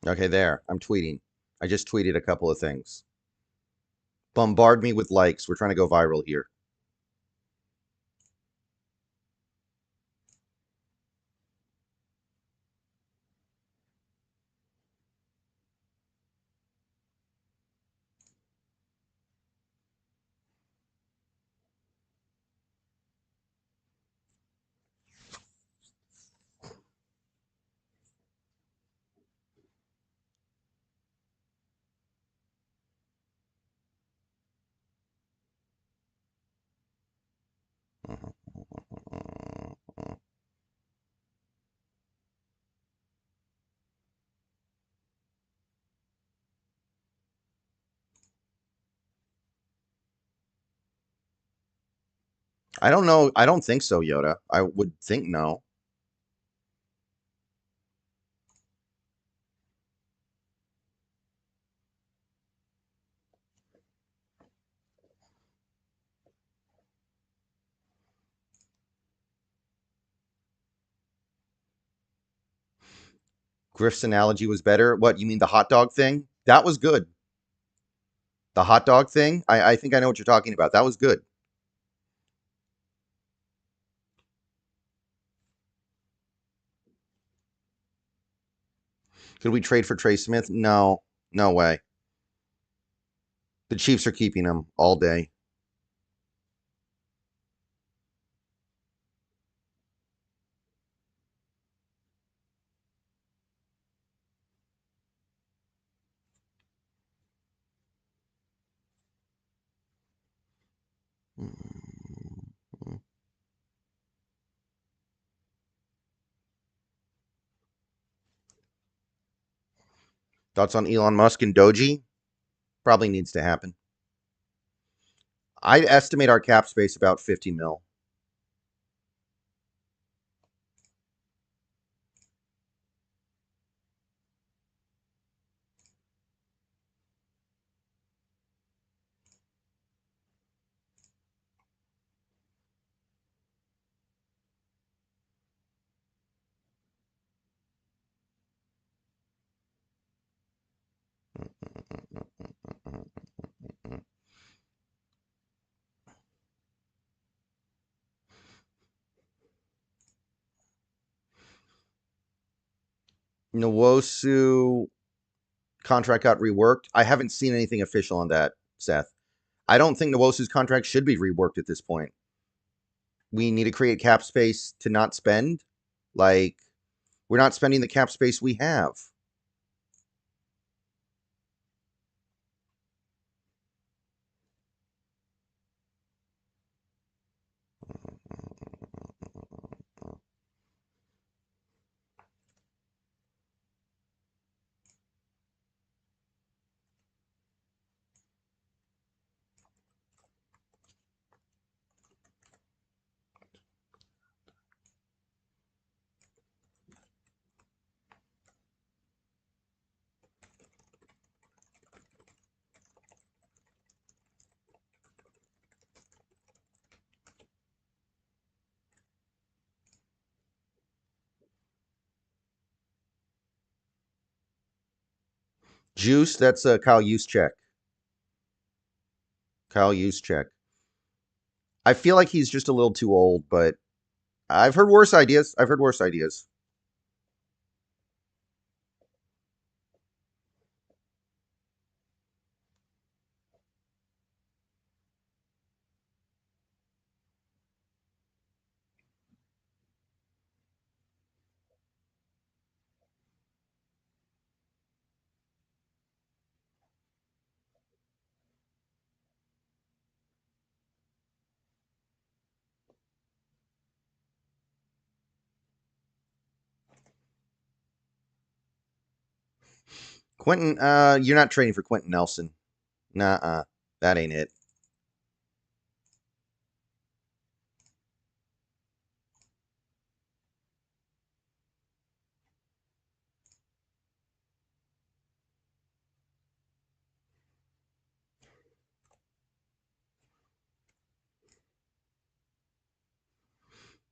Okay, there. I'm tweeting. I just tweeted a couple of things. Bombard me with likes. We're trying to go viral here. I don't know. I don't think so, Yoda. I would think no. Griff's analogy was better. What, you mean the hot dog thing? That was good. The hot dog thing? I think I know what you're talking about. That was good. Could we trade for Trey Smith? No. No way. The Chiefs are keeping him all day. Thoughts on Elon Musk and Doji? Probably needs to happen. I'd estimate our cap space about 50 mil. Nwosu contract got reworked. I haven't seen anything official on that, Seth. I don't think Nwosu's contract should be reworked at this point. We need to create cap space to not spend. Like, we're not spending the cap space we have. Juice, that's a Kyle Juszczyk. Kyle Juszczyk. I feel like he's just a little too old, but I've heard worse ideas. I've heard worse ideas. Quentin, you're not trading for Quentin Nelson. Nah, that ain't it.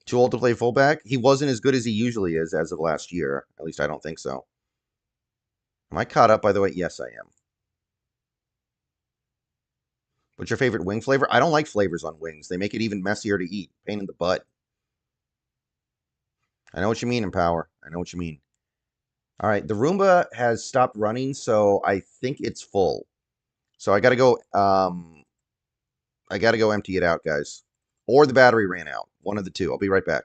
Too old to play fullback? He wasn't as good as he usually is as of last year. At least I don't think so. Am I caught up, by the way? Yes, I am. What's your favorite wing flavor? I don't like flavors on wings. They make it even messier to eat. Pain in the butt. I know what you mean, Empower. I know what you mean. All right, the Roomba has stopped running, so I think it's full. So I gotta go. I gotta go empty it out, guys. Or the battery ran out. One of the two. I'll be right back.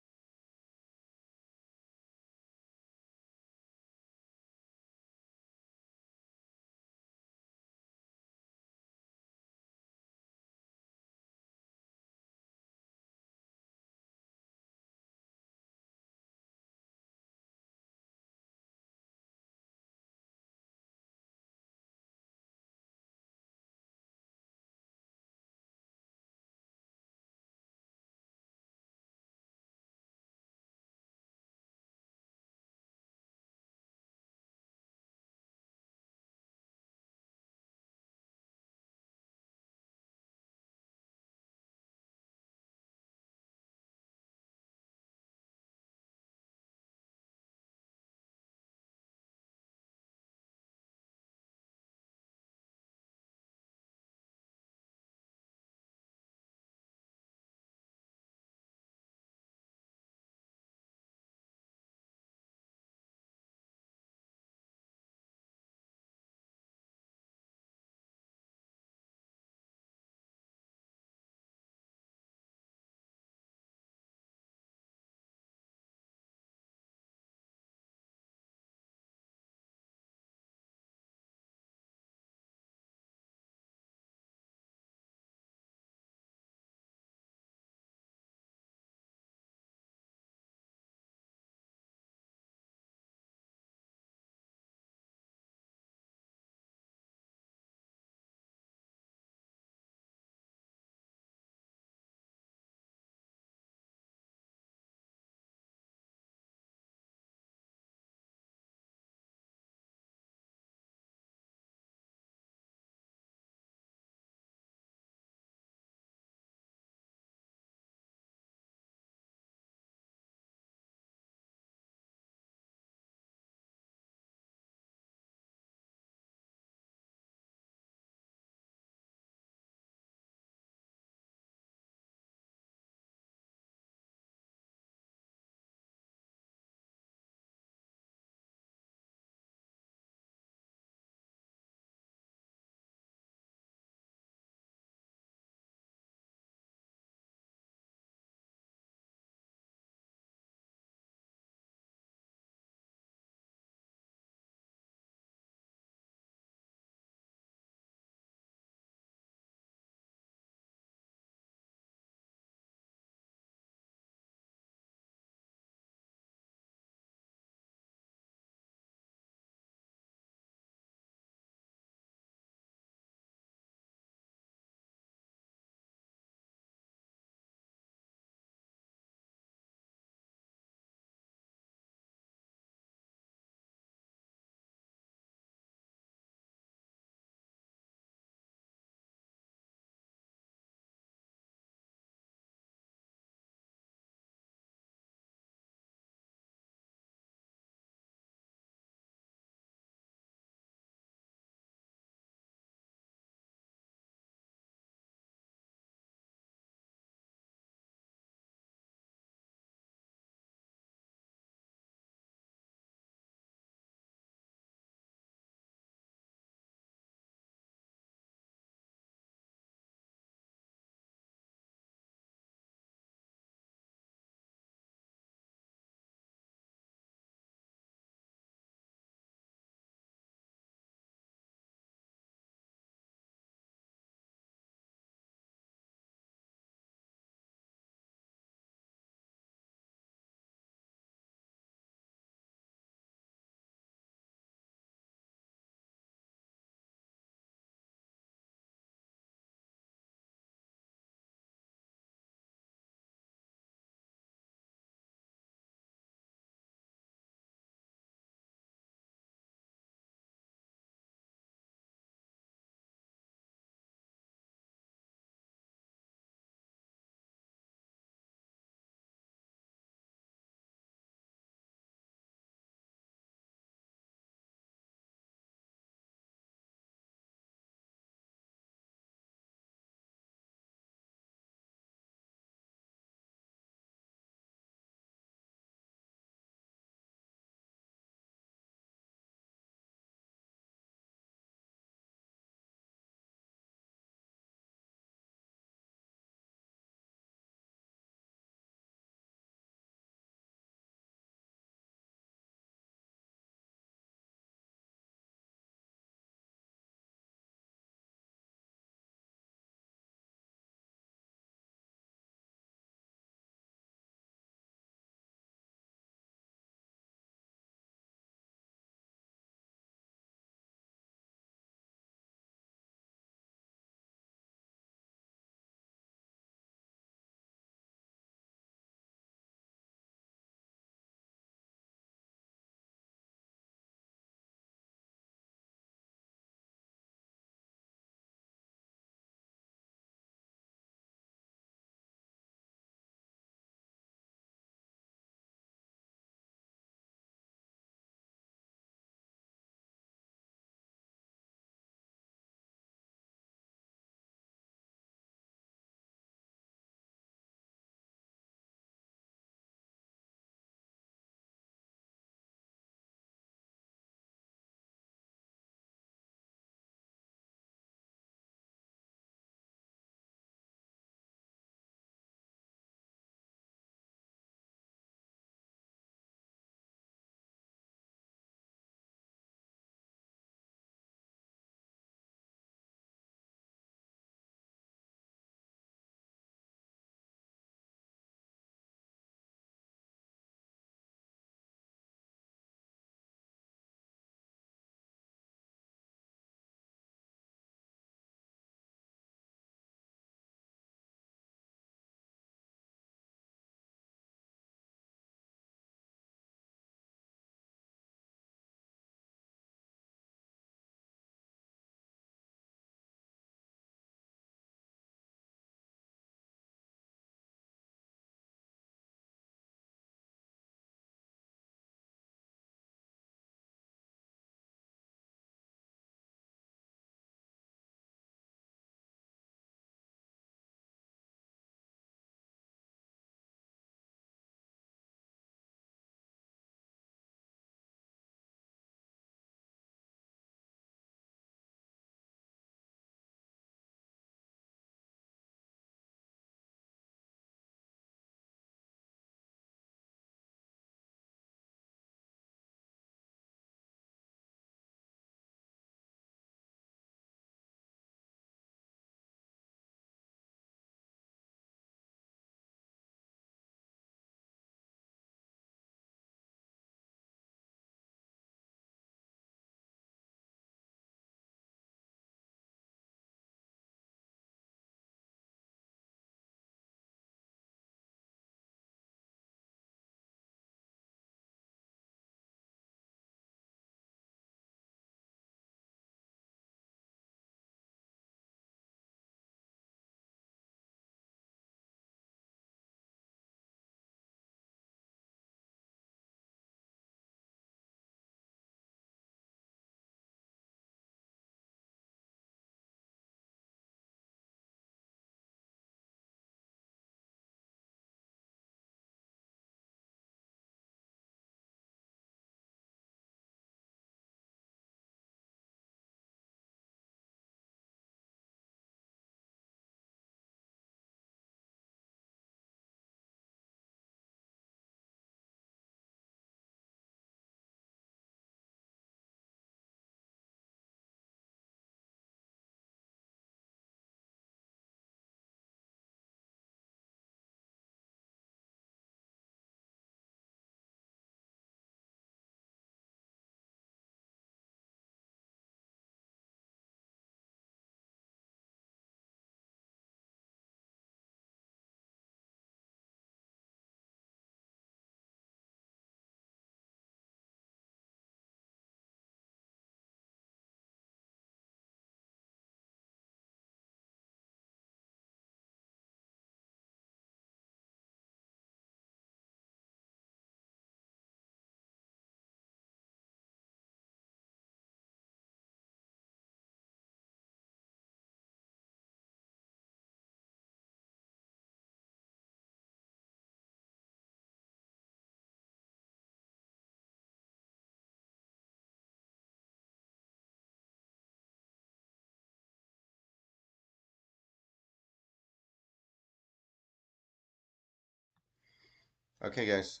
Okay, guys.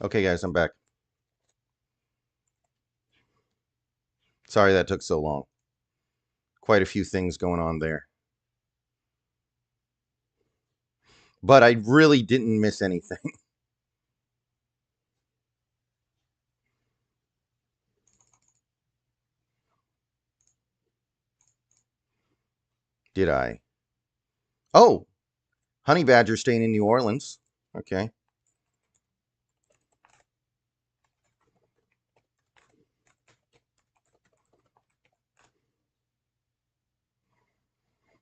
Okay, guys, I'm back. Sorry that took so long. Quite a few things going on there. But I really didn't miss anything. Did I? Oh, Honey Badger staying in New Orleans. Okay.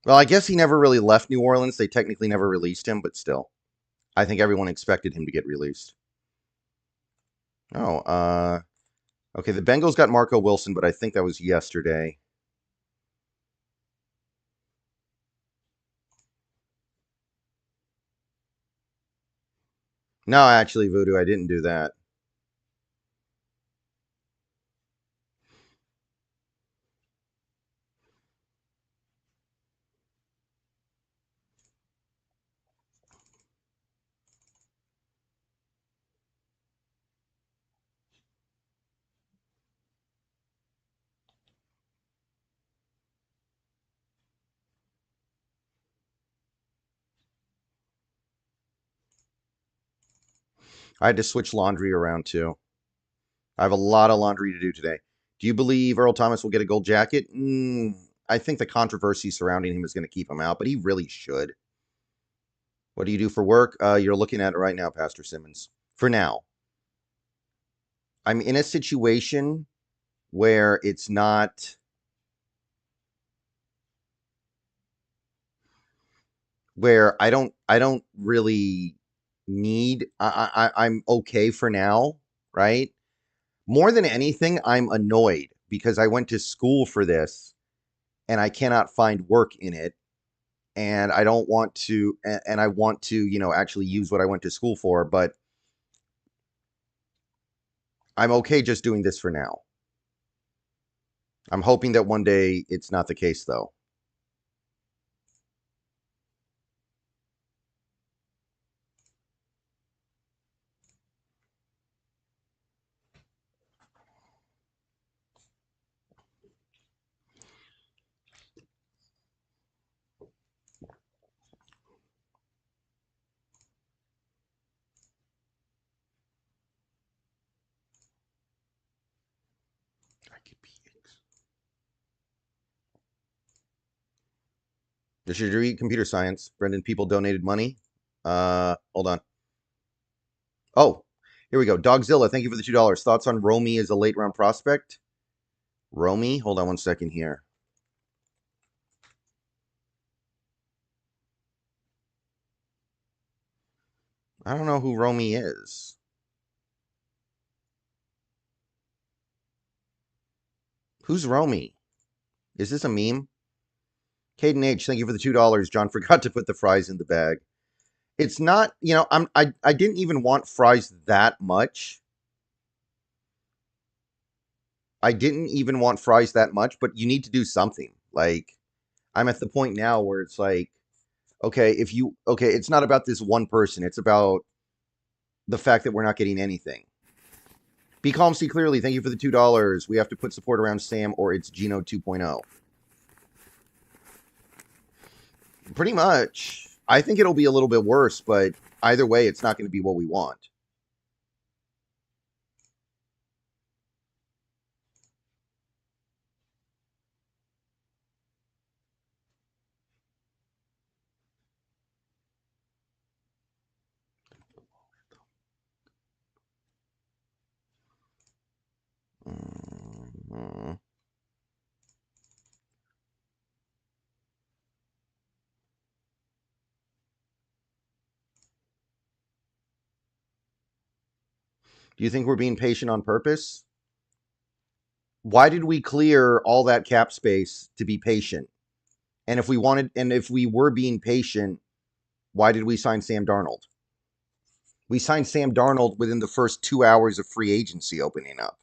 Well, I guess he never really left New Orleans. They technically never released him, but still. I think everyone expected him to get released. Oh, okay, the Bengals got Marco Wilson, but I think that was yesterday. No, actually, Voodoo, I didn't do that. I had to switch laundry around too. I have a lot of laundry to do today. Do you believe Earl Thomas will get a gold jacket? I think the controversy surrounding him is going to keep him out, but he really should. What do you do for work? You're looking at it right now, Pastor Simmons. For now, I'm in a situation where it's not, where I don't really need. I'm okay for now, right? More than anything, I'm annoyed because I went to school for this and I cannot find work in it. And I don't want to, and I want to, actually use what I went to school for, but I'm okay just doing this for now. I'm hoping that one day it's not the case, though. I could be. This should read computer science. Brendan, people donated money. Hold on. Oh, here we go. Dogzilla, thank you for the $2. Thoughts on Romy as a late round prospect? Romy? Hold on one second here. I don't know who Romy is. Who's Romy? Is this a meme? Caden H, thank you for the $2. John forgot to put the fries in the bag. It's not, I didn't even want fries that much. I didn't even want fries that much, but you need to do something. Like, I'm at the point now where it's like, okay, it's not about this one person. It's about the fact that we're not getting anything. Be calm, see clearly. Thank you for the $2. We have to put support around Sam or it's Geno 2.0. Pretty much. I think it'll be a little bit worse, but either way, it's not going to be what we want. Mhm. Do you think we're being patient on purpose? Why did we clear all that cap space to be patient? And if we were being patient, why did we sign Sam Darnold? We signed Sam Darnold within the first 2 hours of free agency opening up.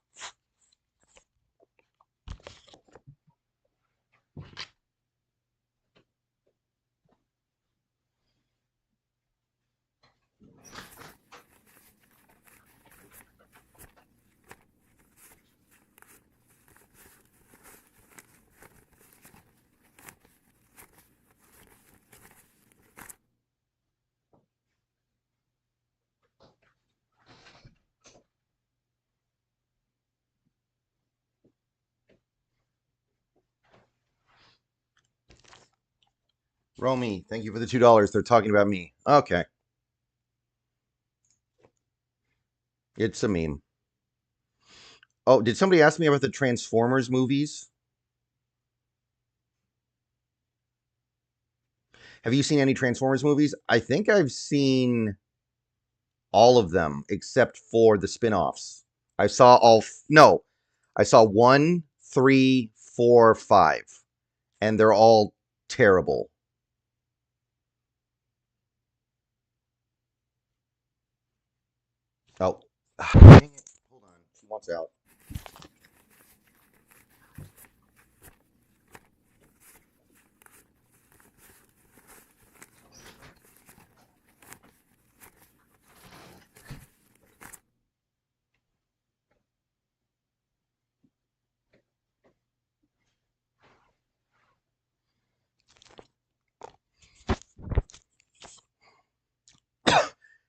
Romy, thank you for the $2. They're talking about me. Okay. It's a meme. Oh, did somebody ask me about the Transformers movies? Have you seen any Transformers movies? I think I've seen all of them except for the spin-offs. I saw no, I saw 1, 3, 4, 5, and they're all terrible. Oh, dang it. Hold on. She wants out.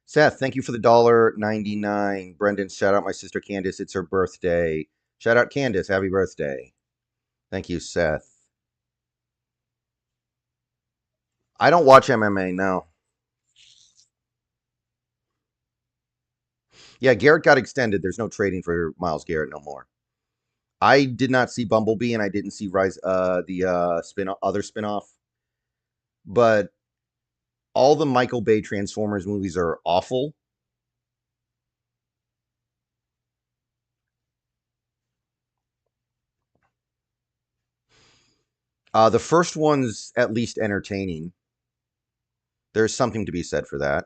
Seth, thank you for the $1.99. Brendan, shout out my sister Candace. It's her birthday. Shout out Candace. Happy birthday. Thank you, Seth. I don't watch MMA, no. Yeah, Garrett got extended. There's no trading for Miles Garrett no more. I did not see Bumblebee and I didn't see Rise the other spinoff. But all the Michael Bay Transformers movies are awful. The first one's at least entertaining. There's something to be said for that.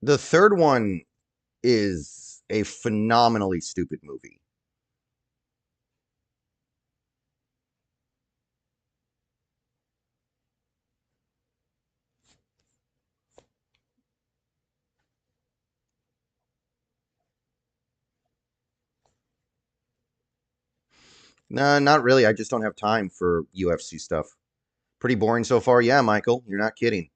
The third one is a phenomenally stupid movie. Nah, not really. I just don't have time for UFC stuff. Pretty boring so far. Yeah, Michael, you're not kidding.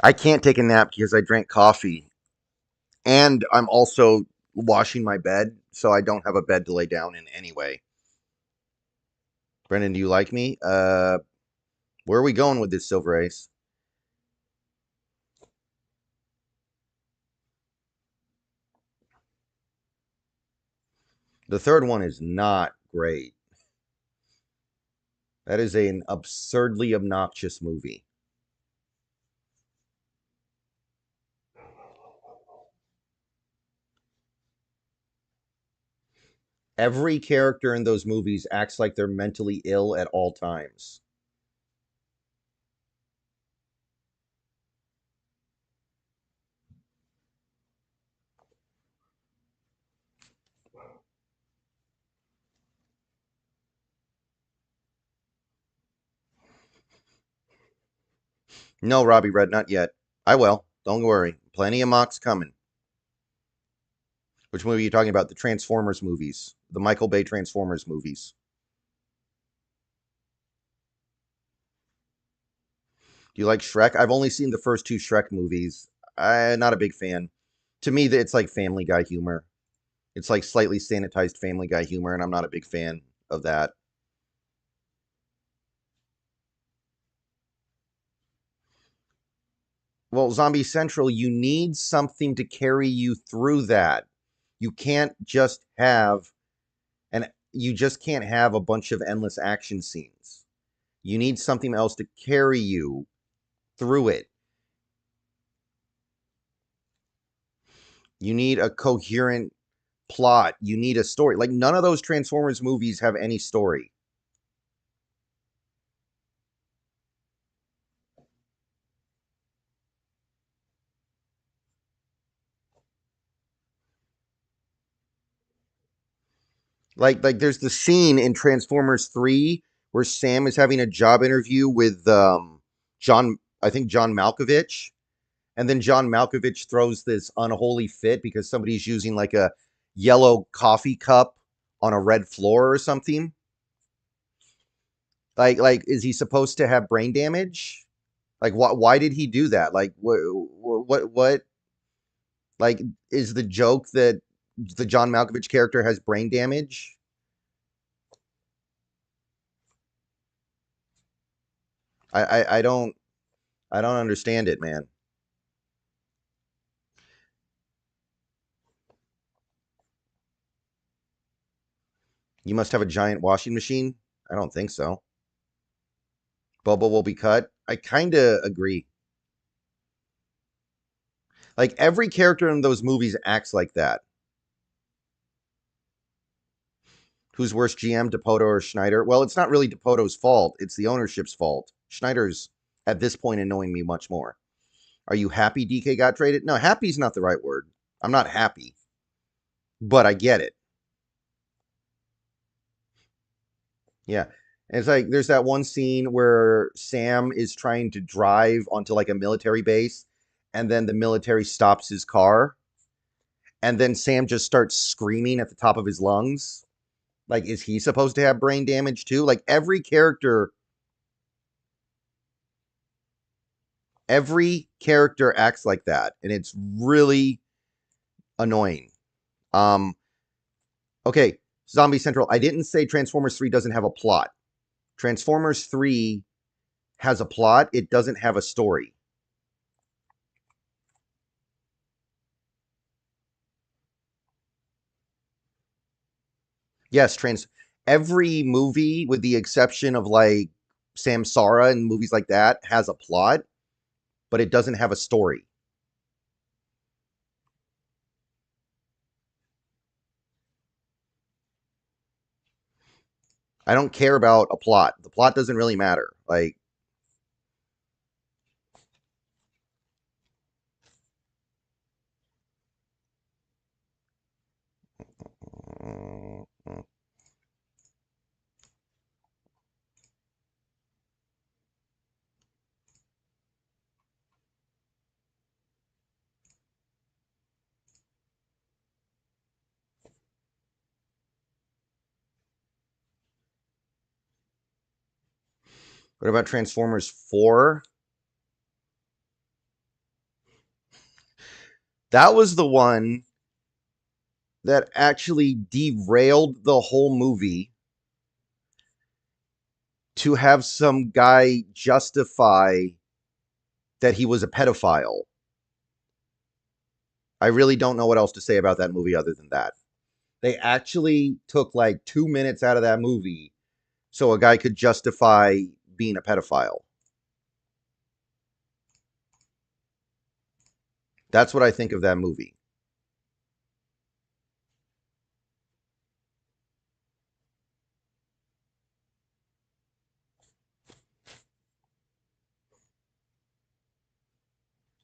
I can't take a nap because I drank coffee. And I'm also washing my bed, so I don't have a bed to lay down in anyway. Brendan, do you like me? Where are we going with this Silver Ace? The third one is not great. That is an absurdly obnoxious movie. Every character in those movies acts like they're mentally ill at all times. No, Robbie Red, not yet. I will. Don't worry. Plenty of mocks coming. Which movie are you talking about? The Transformers movies. The Michael Bay Transformers movies. Do you like Shrek? I've only seen the first two Shrek movies. I'm not a big fan. To me, it's like Family Guy humor. It's like slightly sanitized Family Guy humor, and I'm not a big fan of that. Well, Zombie Central, you need something to carry you through that. You can't just have you just can't have a bunch of endless action scenes. You need something else to carry you through it. You need a coherent plot. You need a story. Like none of those Transformers movies have any story. Like there's the scene in Transformers 3 where Sam is having a job interview with John, I think John Malkovich, and then John Malkovich throws this unholy fit because somebody's using like a yellow coffee cup on a red floor or something. Like is he supposed to have brain damage? Like why did he do that? Like what like is the joke that the John Malkovich character has brain damage? I don't understand it, man. You must have a giant washing machine. I don't think so. Bubble will be cut. I kind of agree. Like every character in those movies acts like that. Who's worse, GM, Dipoto or Schneider? Well, it's not really Dipoto's fault. It's the ownership's fault. Schneider's at this point annoying me much more. Are you happy DK got traded? No, happy's not the right word. I'm not happy, but I get it. Yeah. And it's like there's that one scene where Sam is trying to drive onto like a military base, and then the military stops his car, and then Sam just starts screaming at the top of his lungs. Like, is he supposed to have brain damage too? Like every character acts like that, and it's really annoying. Um, okay, Zombie Central. I didn't say Transformers 3 doesn't have a plot. Transformers 3 has a plot, it doesn't have a story. Yes, every movie, with the exception of like Samsara and movies like that, has a plot, but it doesn't have a story. I don't care about a plot. The plot doesn't really matter. Like, what about Transformers 4? That was the one that actually derailed the whole movie to have some guy justify that he was a pedophile. I really don't know what else to say about that movie other than that. They actually took like 2 minutes out of that movie so a guy could justify being a pedophile. That's what I think of that movie.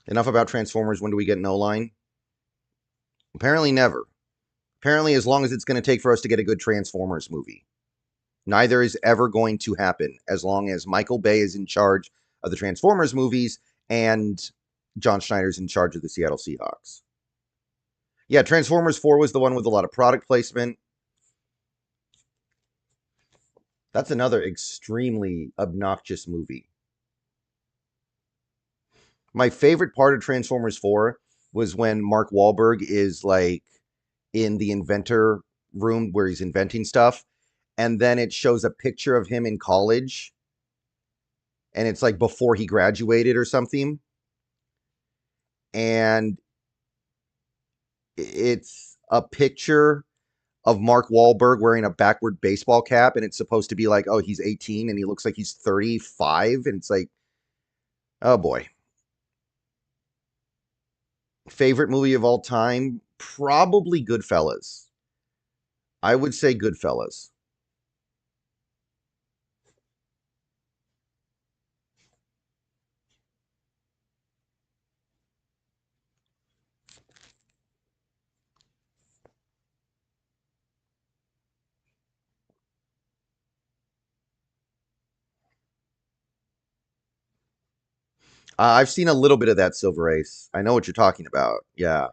Enough about Transformers. When do we get No Line? Apparently never. Apparently, as long as it's going to take for us to get a good Transformers movie. Neither is ever going to happen as long as Michael Bay is in charge of the Transformers movies and John Schneider's in charge of the Seattle Seahawks. Yeah, Transformers 4 was the one with a lot of product placement. That's another extremely obnoxious movie. My favorite part of Transformers 4 was when Mark Wahlberg is like in the inventor room where he's inventing stuff, and then it shows a picture of him in college, and it's like before he graduated or something, and it's a picture of Mark Wahlberg wearing a backward baseball cap, and it's supposed to be like, oh, he's 18 and he looks like he's 35, and it's like, oh boy. Favorite movie of all time? Probably Goodfellas. I would say Goodfellas. I've seen a little bit of that Silver Ace. I know what you're talking about. Yeah.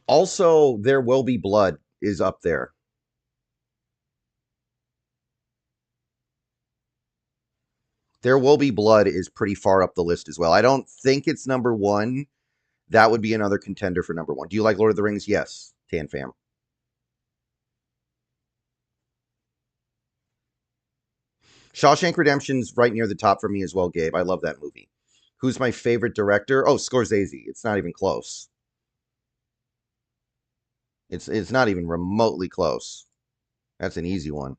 Also, There Will Be Blood is up there. There Will Be Blood is pretty far up the list as well. I don't think it's number one. That would be another contender for number one. Do you like Lord of the Rings? Yes, Tan Fam. Shawshank Redemption's right near the top for me as well, Gabe. I love that movie. Who's my favorite director? Oh, Scorsese. It's not even close. It's not even remotely close. That's an easy one.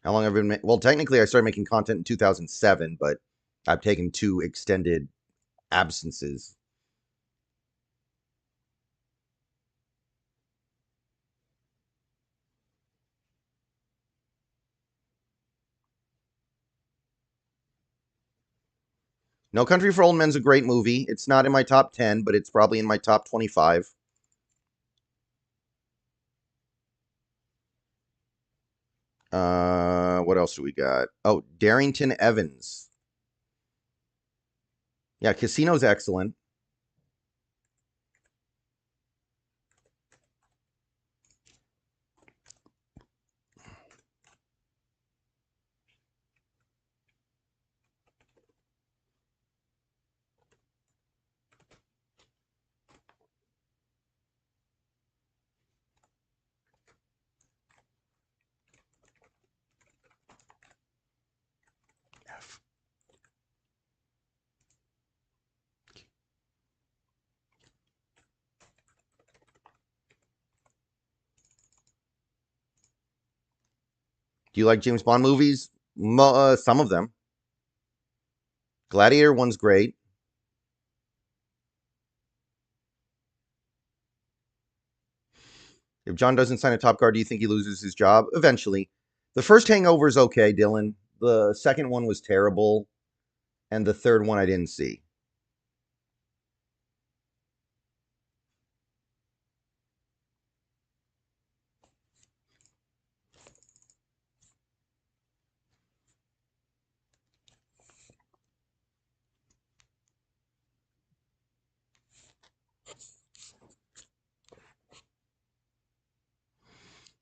How long have I been? Well, technically, I started making content in 2007, but I've taken 2 extended absences. No Country for Old Men's a great movie. It's not in my top 10, but it's probably in my top 25. What else do we got? Oh, Darrington Evans. Yeah, Casino's excellent. Do you like James Bond movies? Some of them. Gladiator one's great. If John doesn't sign a top guard, do you think he loses his job? Eventually. The first Hangover is okay, Dylan. The second one was terrible. And the third one I didn't see.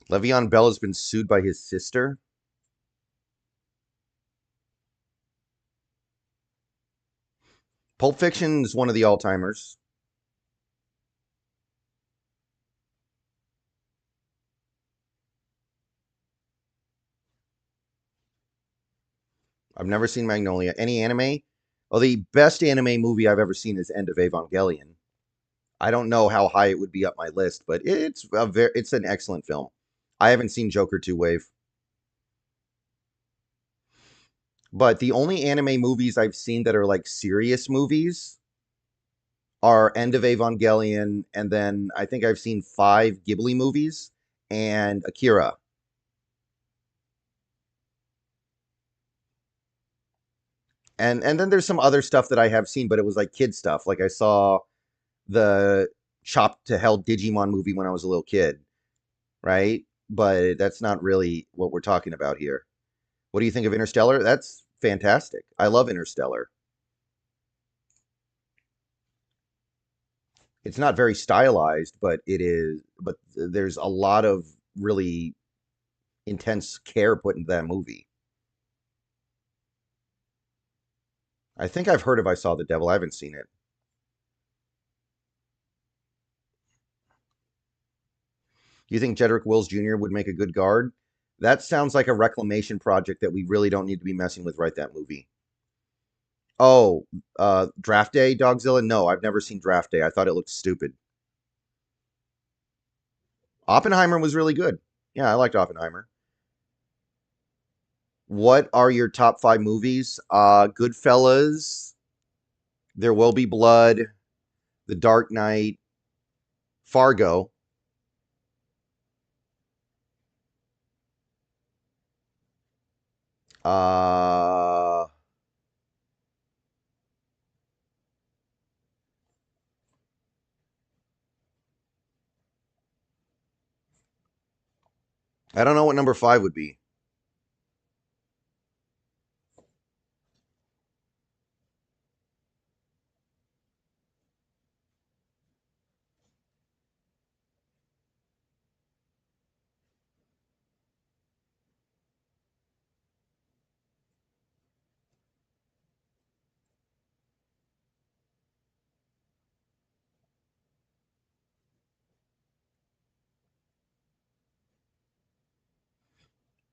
Le'Veon Bell has been sued by his sister. Pulp Fiction is one of the all-timers. I've never seen Magnolia. Any anime? Well, the best anime movie I've ever seen is End of Evangelion. I don't know how high it would be up my list, but it's an excellent film. I haven't seen Joker 2 Wave. But the only anime movies I've seen that are like serious movies are End of Evangelion, and then I think I've seen 5 Ghibli movies and Akira. And then there's some other stuff that I have seen, but it was like kid stuff. Like I saw the Chopped to Hell Digimon movie when I was a little kid, right? But that's not really what we're talking about here. What do you think of Interstellar? That's fantastic. I love Interstellar. It's not very stylized, but it is. But there's a lot of really intense care put into that movie. I think I've heard of I Saw the Devil. I haven't seen it. Do you think Jedrick Wills Jr. would make a good guard? That sounds like a reclamation project that we really don't need to be messing with right that movie. Oh, Draft Day, Dogzilla? No, I've never seen Draft Day. I thought it looked stupid. Oppenheimer was really good. Yeah, I liked Oppenheimer. What are your top 5 movies? Goodfellas, There Will Be Blood, The Dark Knight, Fargo. Uh, I don't know what number 5 would be.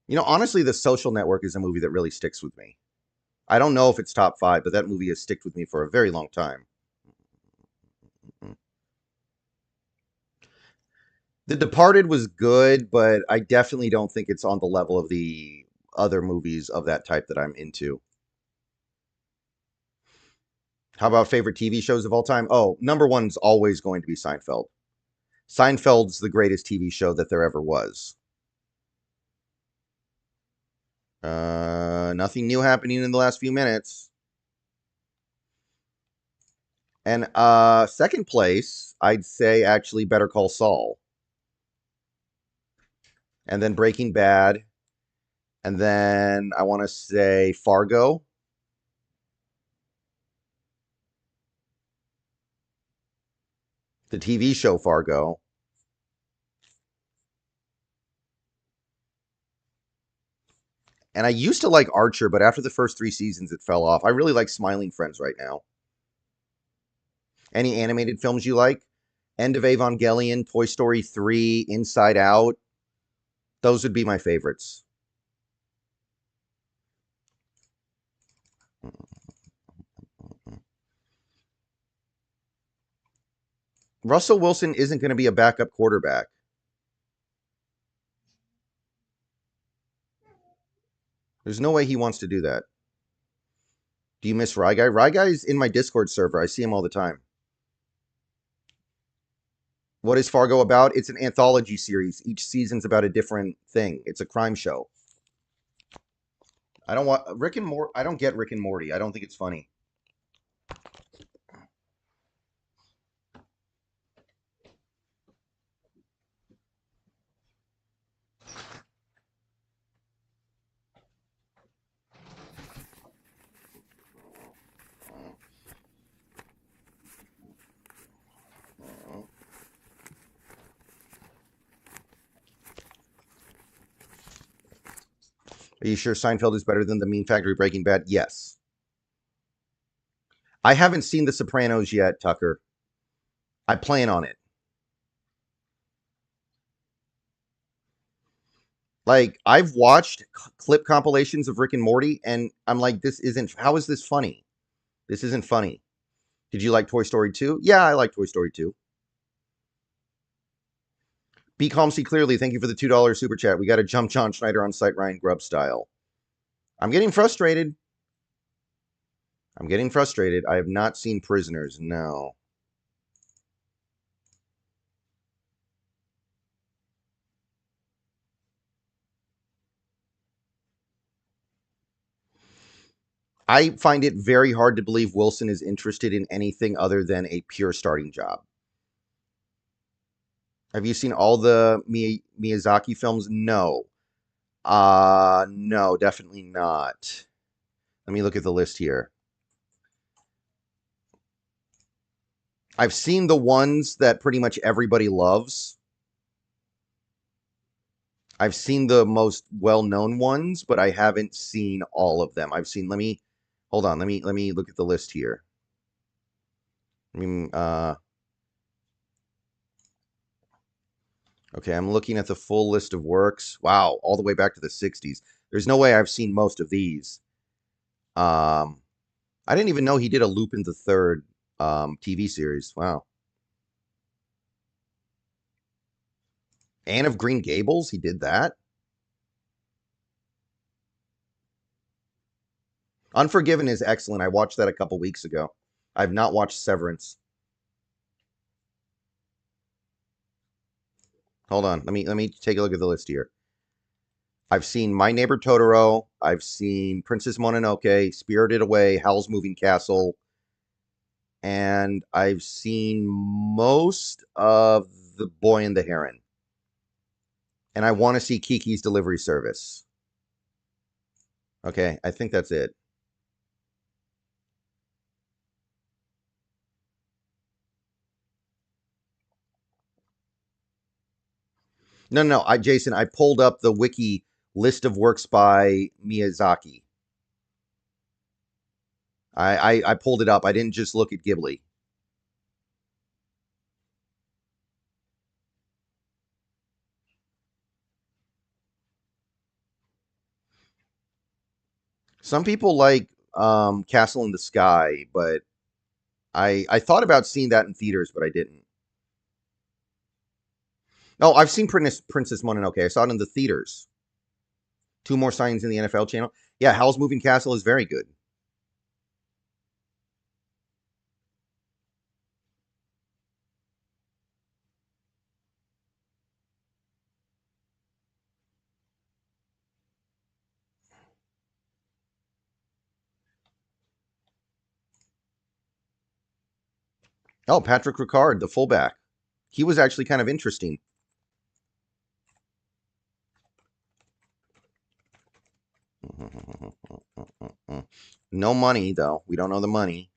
You know, honestly, The Social Network is a movie that really sticks with me. I don't know if it's top 5, but that movie has sticked with me for a very long time. The Departed was good, but I definitely don't think it's on the level of the other movies of that type that I'm into. How about favorite TV shows of all time? Oh, number one's always going to be Seinfeld. Seinfeld's the greatest TV show that there ever was. Nothing new happening in the last few minutes. And second place, I'd say actually Better Call Saul. And then Breaking Bad. And then I want to say Fargo. The TV show Fargo. And I used to like Archer, but after the first 3 seasons, it fell off. I really like Smiling Friends right now. Any animated films you like? End of Evangelion, Toy Story 3, Inside Out. Those would be my favorites. Russell Wilson isn't going to be a backup quarterback. There's no way he wants to do that. Do you miss Rye Guy? Rye Guy's in my Discord server. I see him all the time. What is Fargo about? It's an anthology series. Each season's about a different thing. It's a crime show. I don't want Rick and Morty. I don't get Rick and Morty. I don't think it's funny. Are you sure Seinfeld is better than The Mean Factory Breaking Bad? Yes. I haven't seen The Sopranos yet, Tucker. I plan on it. Like, I've watched clip compilations of Rick and Morty, and I'm like, how is this funny? This isn't funny. Did you like Toy Story 2? Yeah, I like Toy Story 2. Be calm, see clearly. Thank you for the $2 super chat. We got to jump John Schneider on site Ryan Grubb style. I'm getting frustrated. I have not seen Prisoners. No. I find it very hard to believe Wilson is interested in anything other than a pure starting job. Have you seen all the Miyazaki films? No. No, definitely not. Let me look at the list here. I've seen the ones that pretty much everybody loves. I've seen the most well-known ones, but I haven't seen all of them. Hold on, let me look at the list here. Okay, I'm looking at the full list of works. Wow, all the way back to the 60s. There's no way I've seen most of these. I didn't even know he did a Lupin the Third TV series. Wow. Anne of Green Gables, he did that. Unforgiven is excellent. I watched that a couple weeks ago. I've not watched Severance. Hold on. Let me take a look at the list here. I've seen My Neighbor Totoro. I've seen Princess Mononoke, Spirited Away, Howl's Moving Castle, and I've seen most of The Boy and the Heron. And I want to see Kiki's Delivery Service. Okay, I think that's it. No. Jason, I pulled up the wiki list of works by Miyazaki. I pulled it up. I didn't just look at Ghibli. Some people like Castle in the Sky, but I thought about seeing that in theaters, but I didn't. Oh, I've seen Princess Mononoke. I saw it in the theaters. Two more signs in the NFL channel. Yeah, Howl's Moving Castle is very good. Oh, Patrick Ricard, the fullback. He was actually kind of interesting. No money, though. We don't know the money.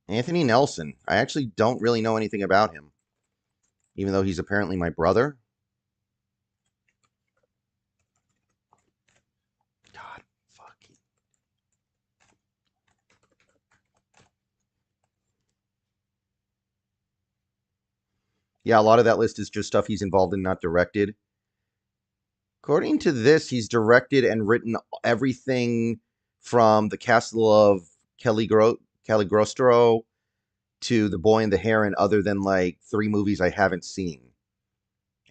Anthony Nelson. I actually don't really know anything about him, even though he's apparently my brother. God, fuck. Yeah, a lot of that list is just stuff he's involved in, not directed. According to this, he's directed and written everything from The Castle of Cagliostro to The Boy and the Heron, other than like 3 movies I haven't seen.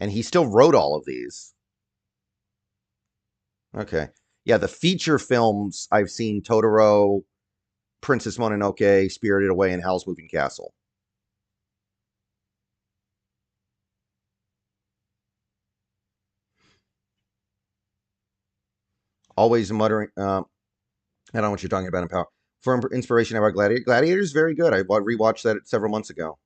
And he still wrote all of these. Okay. Yeah, the feature films I've seen: Totoro, Princess Mononoke, Spirited Away, and Howl's Moving Castle. Always muttering. I don't know what you're talking about in Power. For inspiration, about Gladiator. Gladiator is very good. I rewatched that several months ago.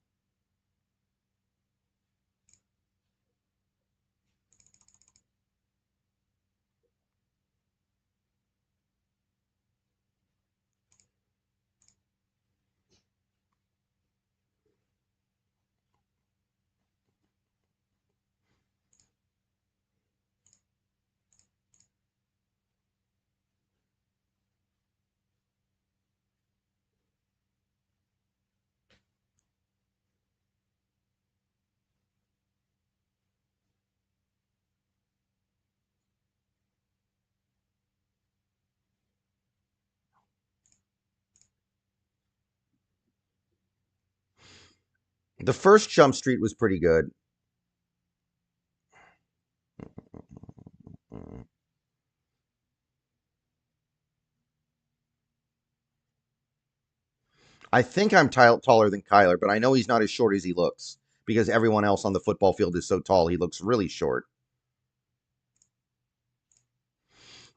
The first Jump Street was pretty good. I think I'm taller than Kyler, but I know he's not as short as he looks because everyone else on the football field is so tall. He looks really short.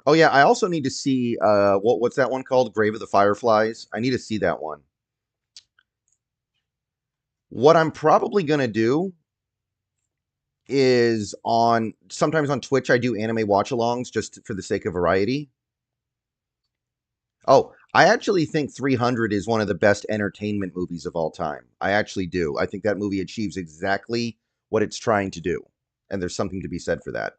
Oh yeah, I also need to see what's that one called? Grave of the Fireflies. I need to see that one. What I'm probably gonna do is sometimes on Twitch I do anime watch-alongs just for the sake of variety. Oh, I actually think 300 is one of the best entertainment movies of all time. I actually do. I think that movie achieves exactly what it's trying to do, and there's something to be said for that.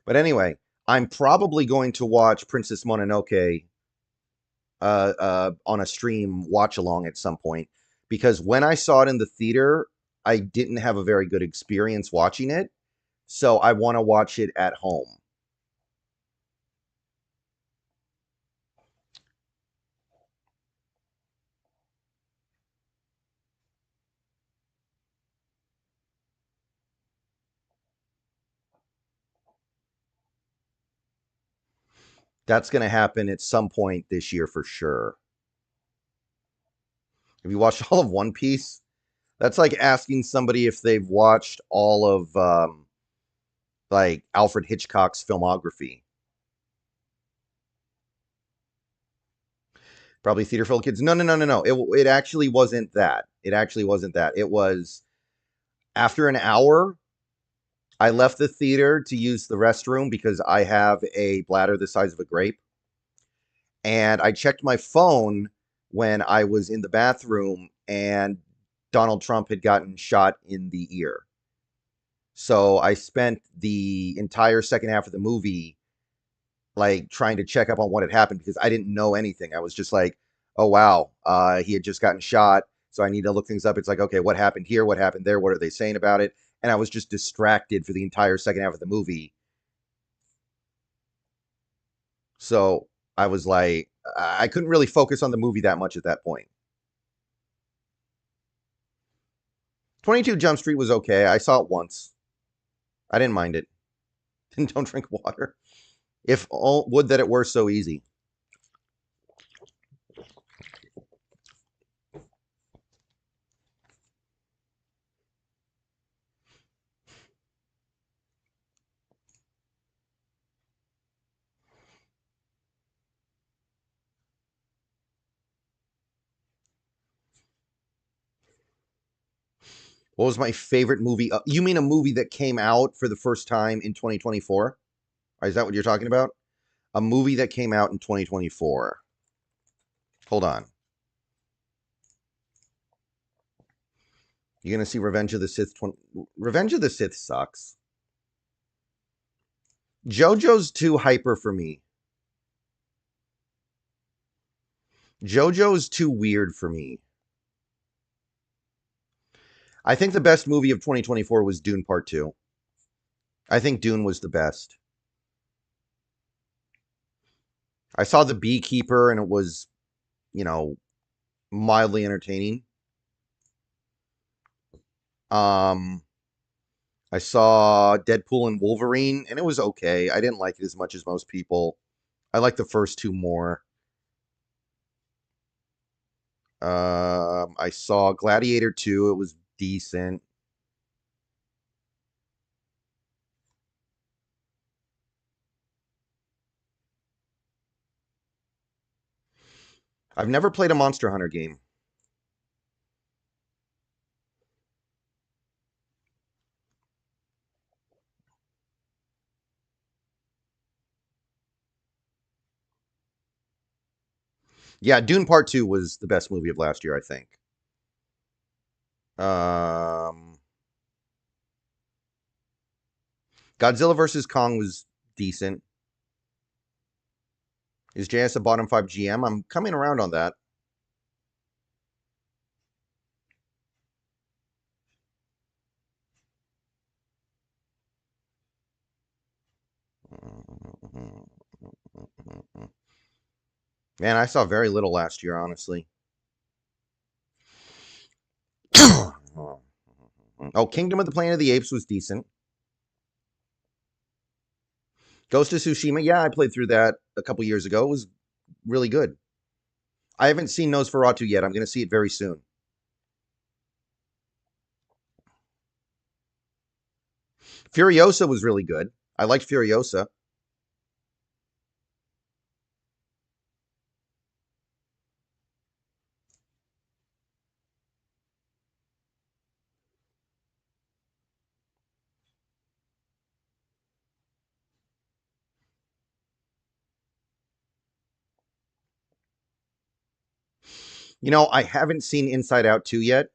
But anyway, I'm probably going to watch Princess Mononoke on a stream watch along at some point, because when I saw it in the theater, I didn't have a very good experience watching it, so I want to watch it at home. That's going to happen at some point this year for sure. Have you watched all of One Piece? That's like asking somebody if they've watched all of like Alfred Hitchcock's filmography. Probably theater full of kids. No, no, no, no, no. It actually wasn't that. It actually wasn't that. It was after an hour, I left the theater to use the restroom because I have a bladder the size of a grape. And I checked my phone when I was in the bathroom and Donald Trump had gotten shot in the ear. So I spent the entire second half of the movie like trying to check up on what had happened because I didn't know anything. I was just like, oh wow, he had just gotten shot. So I need to look things up. It's like, okay, what happened here? What happened there? What are they saying about it? And I was just distracted for the entire second half of the movie. So I was like, I couldn't really focus on the movie that much at that point. 22 Jump Street was okay. I saw it once. I didn't mind it. Don't drink water. If would that it were so easy. What was my favorite movie? You mean a movie that came out for the first time in 2024? Is that what you're talking about? A movie that came out in 2024. Hold on. You're going to see Revenge of the Sith. Revenge of the Sith sucks. JoJo's too hyper for me. JoJo's too weird for me. I think the best movie of 2024 was Dune Part 2. I think Dune was the best. I saw The Beekeeper and it was, you know, mildly entertaining. I saw Deadpool and Wolverine and it was okay. I didn't like it as much as most people. I like the first two more. I saw Gladiator 2. It was decent. I've never played a Monster Hunter game. Yeah, Dune Part 2 was the best movie of last year, I think. Godzilla vs. Kong was decent. Is JS a bottom 5 GM? I'm coming around on that. Man, I saw very little last year, honestly. Oh, Kingdom of the Planet of the Apes was decent. Ghost of Tsushima, yeah, I played through that a couple years ago. It was really good. I haven't seen Nosferatu yet. I'm going to see it very soon. Furiosa was really good. I liked Furiosa. You know, I haven't seen Inside Out 2 yet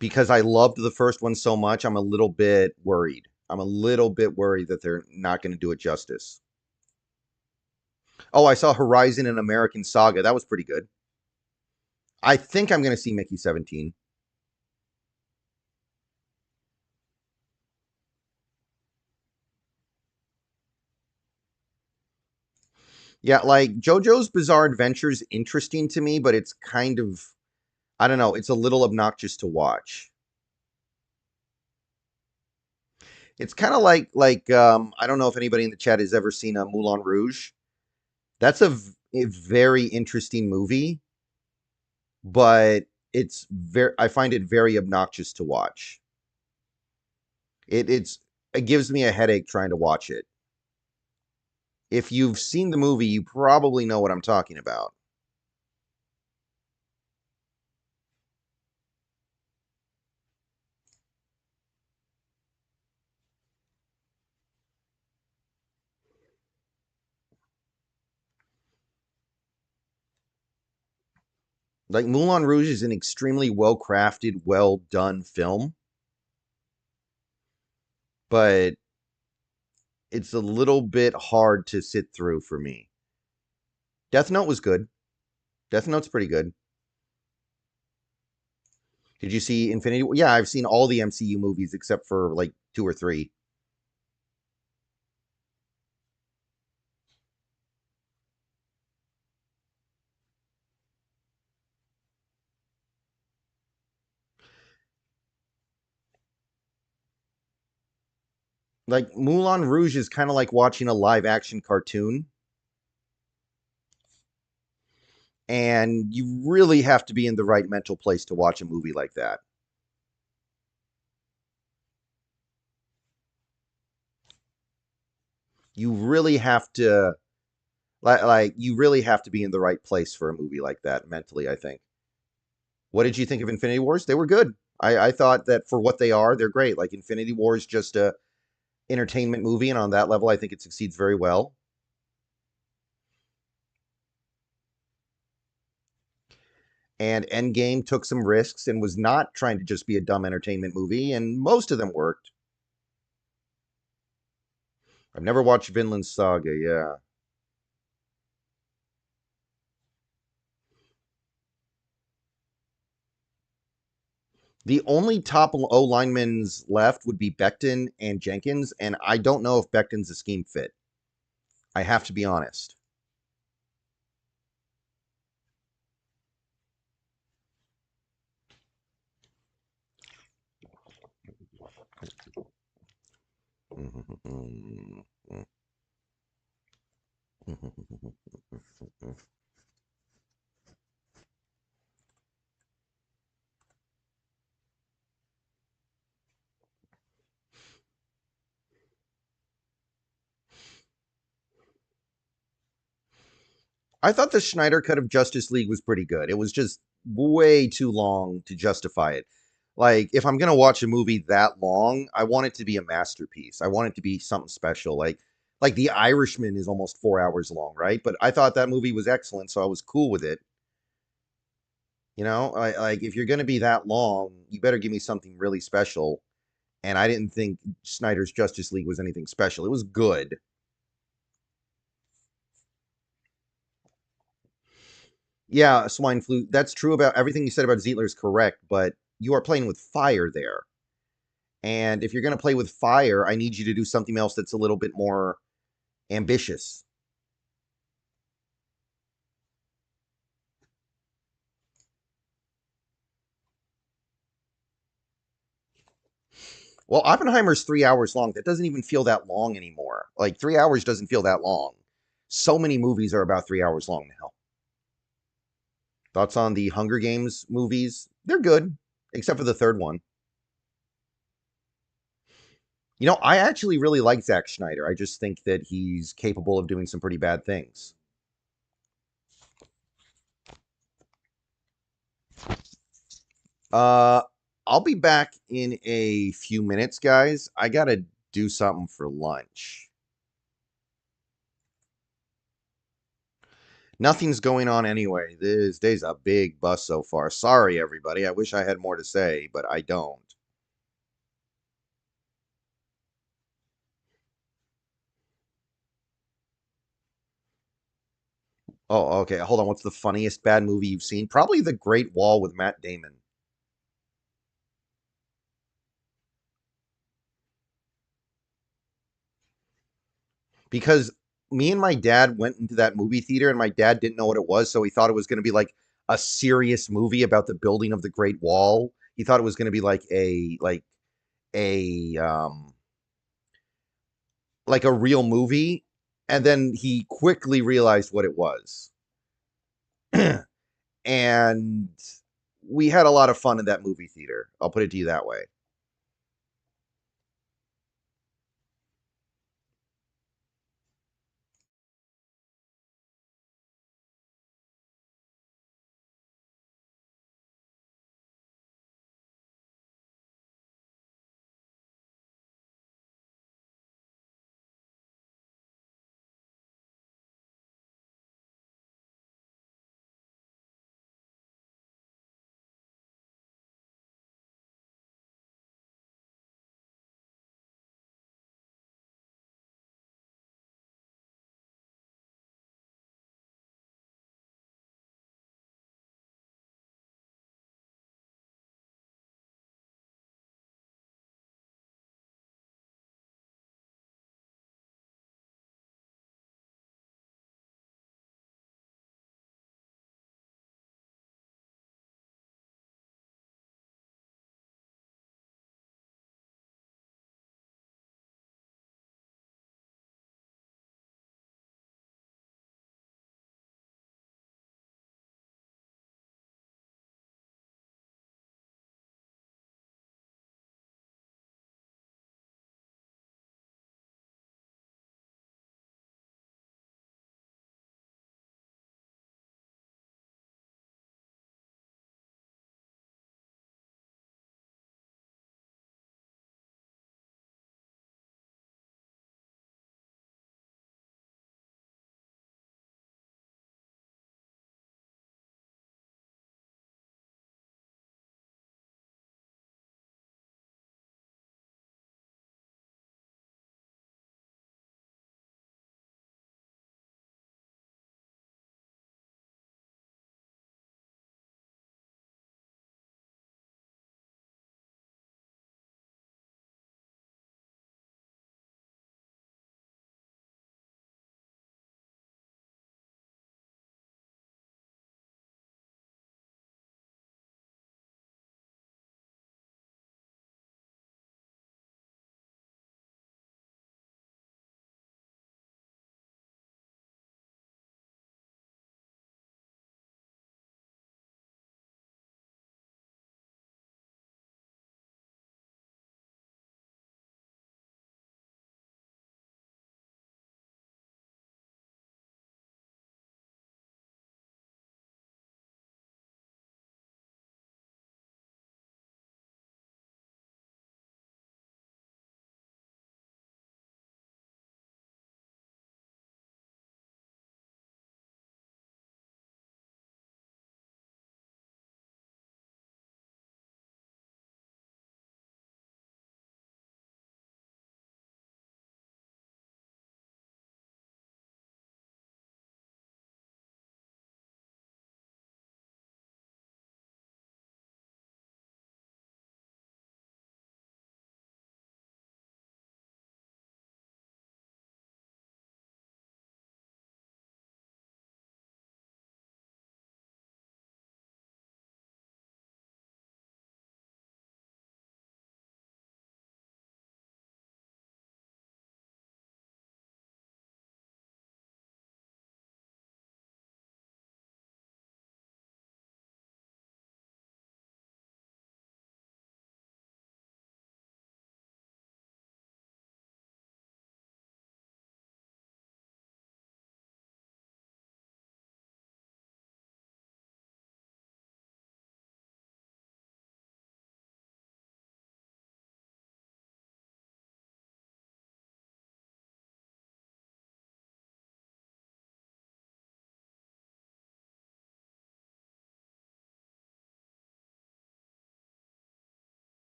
because I loved the first one so much. I'm a little bit worried. I'm a little bit worried that they're not going to do it justice. Oh, I saw Horizon and American Saga. That was pretty good. I think I'm going to see Mickey 17. Yeah, like JoJo's Bizarre Adventure is interesting to me, but it's kind of, I don't know, it's a little obnoxious to watch. It's kind of like I don't know if anybody in the chat has ever seen a Moulin Rouge. That's a very interesting movie, but it's very I find it very obnoxious to watch. It gives me a headache trying to watch it. If you've seen the movie, you probably know what I'm talking about. Like, Moulin Rouge is an extremely well-crafted, well-done film, but it's a little bit hard to sit through for me. Death Note was good. Death Note's pretty good. Did you see Infinity War? Yeah, I've seen all the MCU movies except for like 2 or 3. Like, Moulin Rouge is kind of like watching a live action cartoon, and you really have to be in the right mental place to watch a movie like that. You really have to like you really have to be in the right place for a movie like that mentally, I think. What did you think of Infinity Wars? They were good. I thought that for what they are, they're great. Like, Infinity War is just a entertainment movie, and on that level, I think it succeeds very well. And Endgame took some risks and was not trying to just be a dumb entertainment movie, and most of them worked. I've never watched Vinland Saga, yeah. The only top O linemen left would be Becton and Jenkins, and I don't know if Becton's a scheme fit. I have to be honest. I thought the Schneider cut of Justice League was pretty good. It was just way too long to justify it. Like, if I'm gonna watch a movie that long, I want it to be a masterpiece. I want it to be something special. Like The Irishman is almost 4 hours long, right? But I thought that movie was excellent, so I was cool with it. You know, like, if you're gonna be that long, you better give me something really special. And I didn't think Snyder's Justice League was anything special. It was good. Yeah, swine flu. That's true about everything you said about Zietler is correct, but you are playing with fire there. And if you're going to play with fire, I need you to do something else that's a little bit more ambitious. Well, Oppenheimer's 3 hours long. That doesn't even feel that long anymore. Like, 3 hours doesn't feel that long. So many movies are about 3 hours long now. Thoughts on the Hunger Games movies? They're good, except for the third one. You know, I actually really like Zack Schneider. I just think that he's capable of doing some pretty bad things. Uh, I'll be back in a few minutes, guys. I gotta do something for lunch. Nothing's going on anyway. This day's a big bust so far. Sorry, everybody. I wish I had more to say, but I don't. Oh, okay. Hold on. What's the funniest bad movie you've seen? Probably The Great Wall with Matt Damon. Because me and my dad went into that movie theater and my dad didn't know what it was, so he thought it was going to be like a serious movie about the building of the Great Wall. He thought it was going to be a like a real movie, and then he quickly realized what it was. And we had a lot of fun in that movie theater. I'll put it to you that way.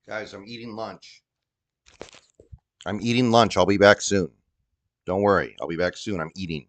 Guys, I'm eating lunch. I'm eating lunch. I'll be back soon. Don't worry. I'll be back soon. I'm eating.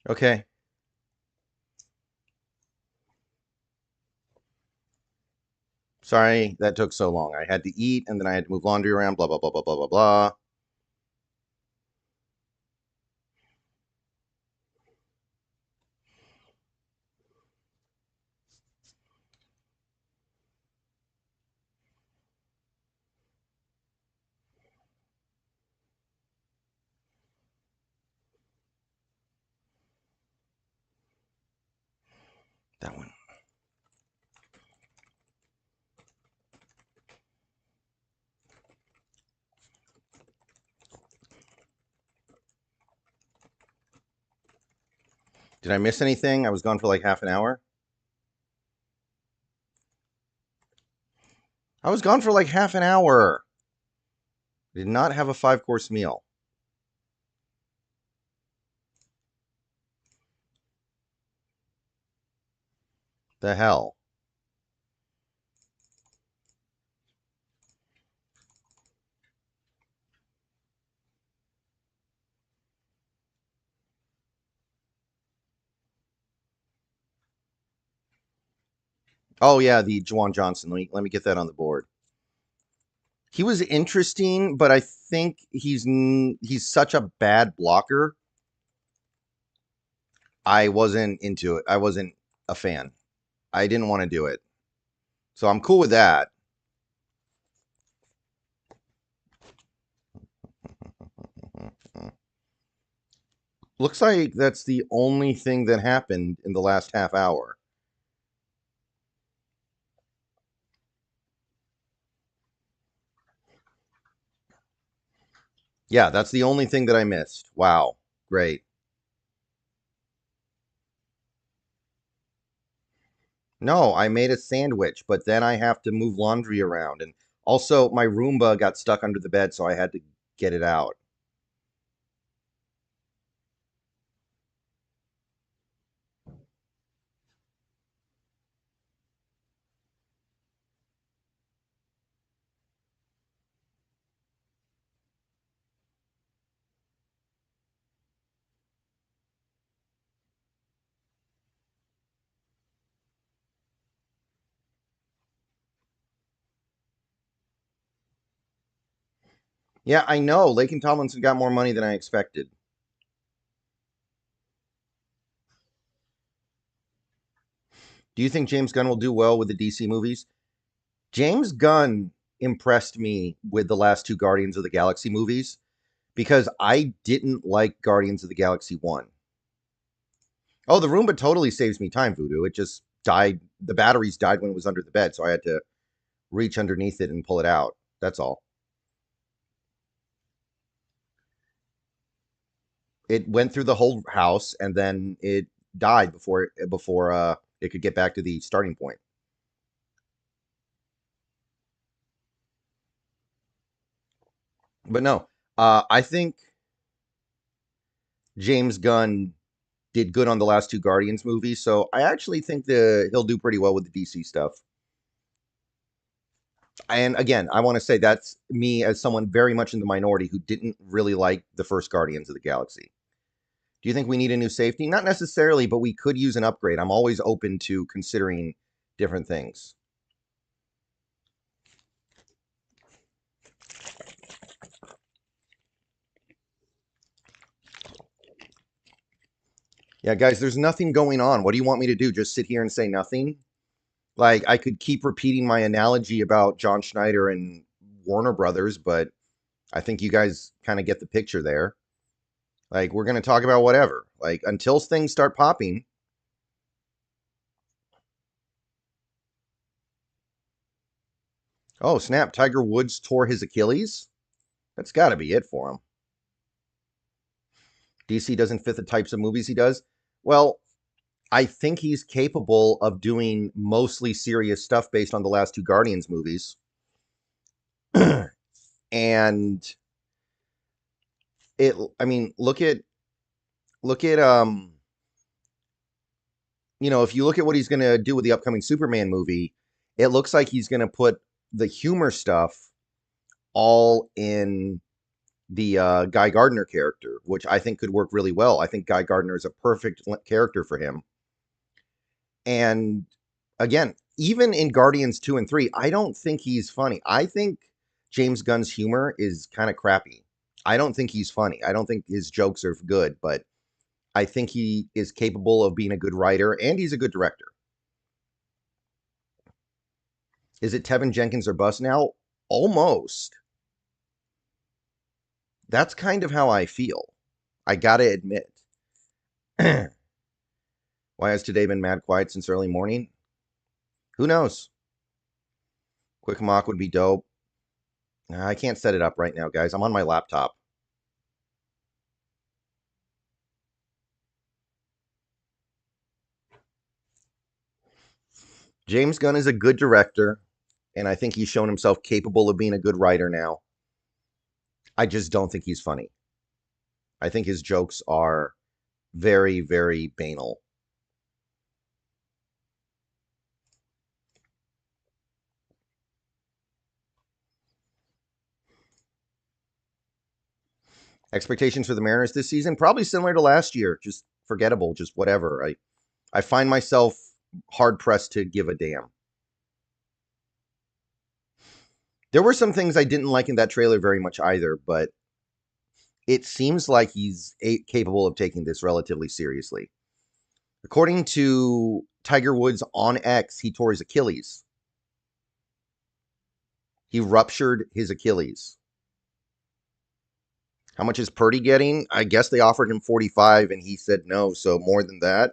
Okay. Sorry that took so long. I had to eat, and then I had to move laundry around, blah, blah, blah, blah, blah, blah, blah. That one. Did I miss anything? I was gone for like half an hour. I was gone for like half an hour. Did not have a 5-course meal. The hell? Oh yeah, the Juwan Johnson. Let me get that on the board. He was interesting, but I think he's such a bad blocker. I wasn't into it. I wasn't a fan. I didn't want to do it. So I'm cool with that. Looks like that's the only thing that happened in the last half hour. Yeah, that's the only thing that I missed. Wow. Great. No, I made a sandwich, but then I have to move laundry around. And also, my Roomba got stuck under the bed, so I had to get it out. Yeah, I know. Lakin Tomlinson got more money than I expected. Do you think James Gunn will do well with the DC movies? James Gunn impressed me with the last two Guardians of the Galaxy movies because I didn't like Guardians of the Galaxy 1. Oh, the Roomba totally saves me time, Voodoo. It just died. The batteries died when it was under the bed, so I had to reach underneath it and pull it out. That's all. It went through the whole house and then it died before it could get back to the starting point. But no, I think James Gunn did good on the last two Guardians movies, so I actually think he'll do pretty well with the DC stuff. And again, I want to say that's me as someone very much in the minority who didn't really like the first Guardians of the Galaxy. Do you think we need a new safety? Not necessarily, but we could use an upgrade. I'm always open to considering different things. Yeah, guys, there's nothing going on. What do you want me to do? Just sit here and say nothing? Like, I could keep repeating my analogy about John Schneider and Warner Brothers, but I think you guys kind of get the picture there. Like, we're going to talk about whatever. Like, until things start popping. Oh, snap. Tiger Woods tore his Achilles? That's got to be it for him. DC doesn't fit the types of movies he does. Well, I think he's capable of doing mostly serious stuff based on the last two Guardians movies. And I mean, look at if you look at what he's going to do with the upcoming Superman movie, it looks like he's going to put the humor stuff all in Guy Gardner character, which I think could work really well. I think Guy Gardner is a perfect character for him. And again, even in Guardians 2 and 3, I don't think he's funny. I think James Gunn's humor is kind of crappy. I don't think he's funny. I don't think his jokes are good, but I think he is capable of being a good writer, and he's a good director. Is it Tevin Jenkins or bust now? Almost. That's kind of how I feel. I gotta admit. Why has today been mad quiet since early morning? Who knows? Quick mock would be dope. I can't set it up right now, guys. I'm on my laptop. James Gunn is a good director, and I think he's shown himself capable of being a good writer now. I just don't think he's funny. I think his jokes are very, very banal. Expectations for the Mariners this season? Probably similar to last year. Just forgettable, just whatever. I find myself hard-pressed to give a damn. There were some things I didn't like in that trailer very much either, but it seems like he's capable of taking this relatively seriously. According to Tiger Woods on X, he tore his Achilles. He ruptured his Achilles. How much is Purdy getting? I guess they offered him 45 and he said no, so more than that.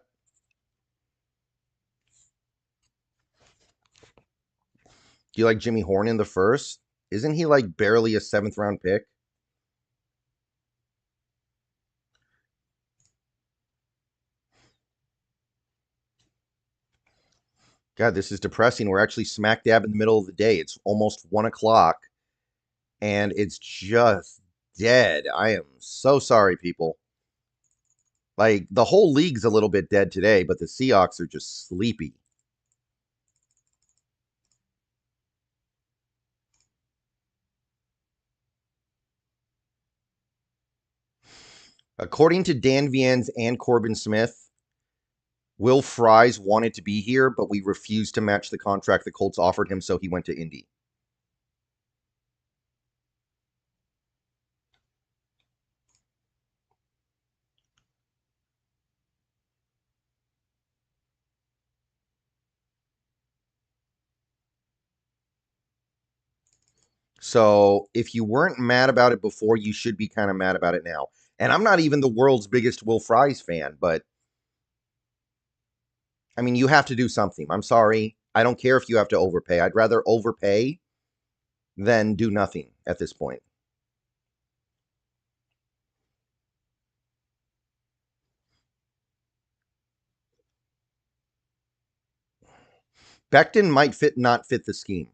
Do you like Jimmy Horn in the first? Isn't he like barely a 7th round pick? God, this is depressing. We're actually smack dab in the middle of the day. It's almost 1 o'clock and it's just dead. I am so sorry, people. Like, the whole league's a little bit dead today, but the Seahawks are just sleepy. According to Dan Viens and Corbin Smith, Will Fries wanted to be here, but we refused to match the contract the Colts offered him, so he went to Indy. So if you weren't mad about it before, you should be kind of mad about it now. And I'm not even the world's biggest Will Fries fan, but I mean, you have to do something. I'm sorry. I don't care if you have to overpay. I'd rather overpay than do nothing at this point. Becton might not fit the scheme.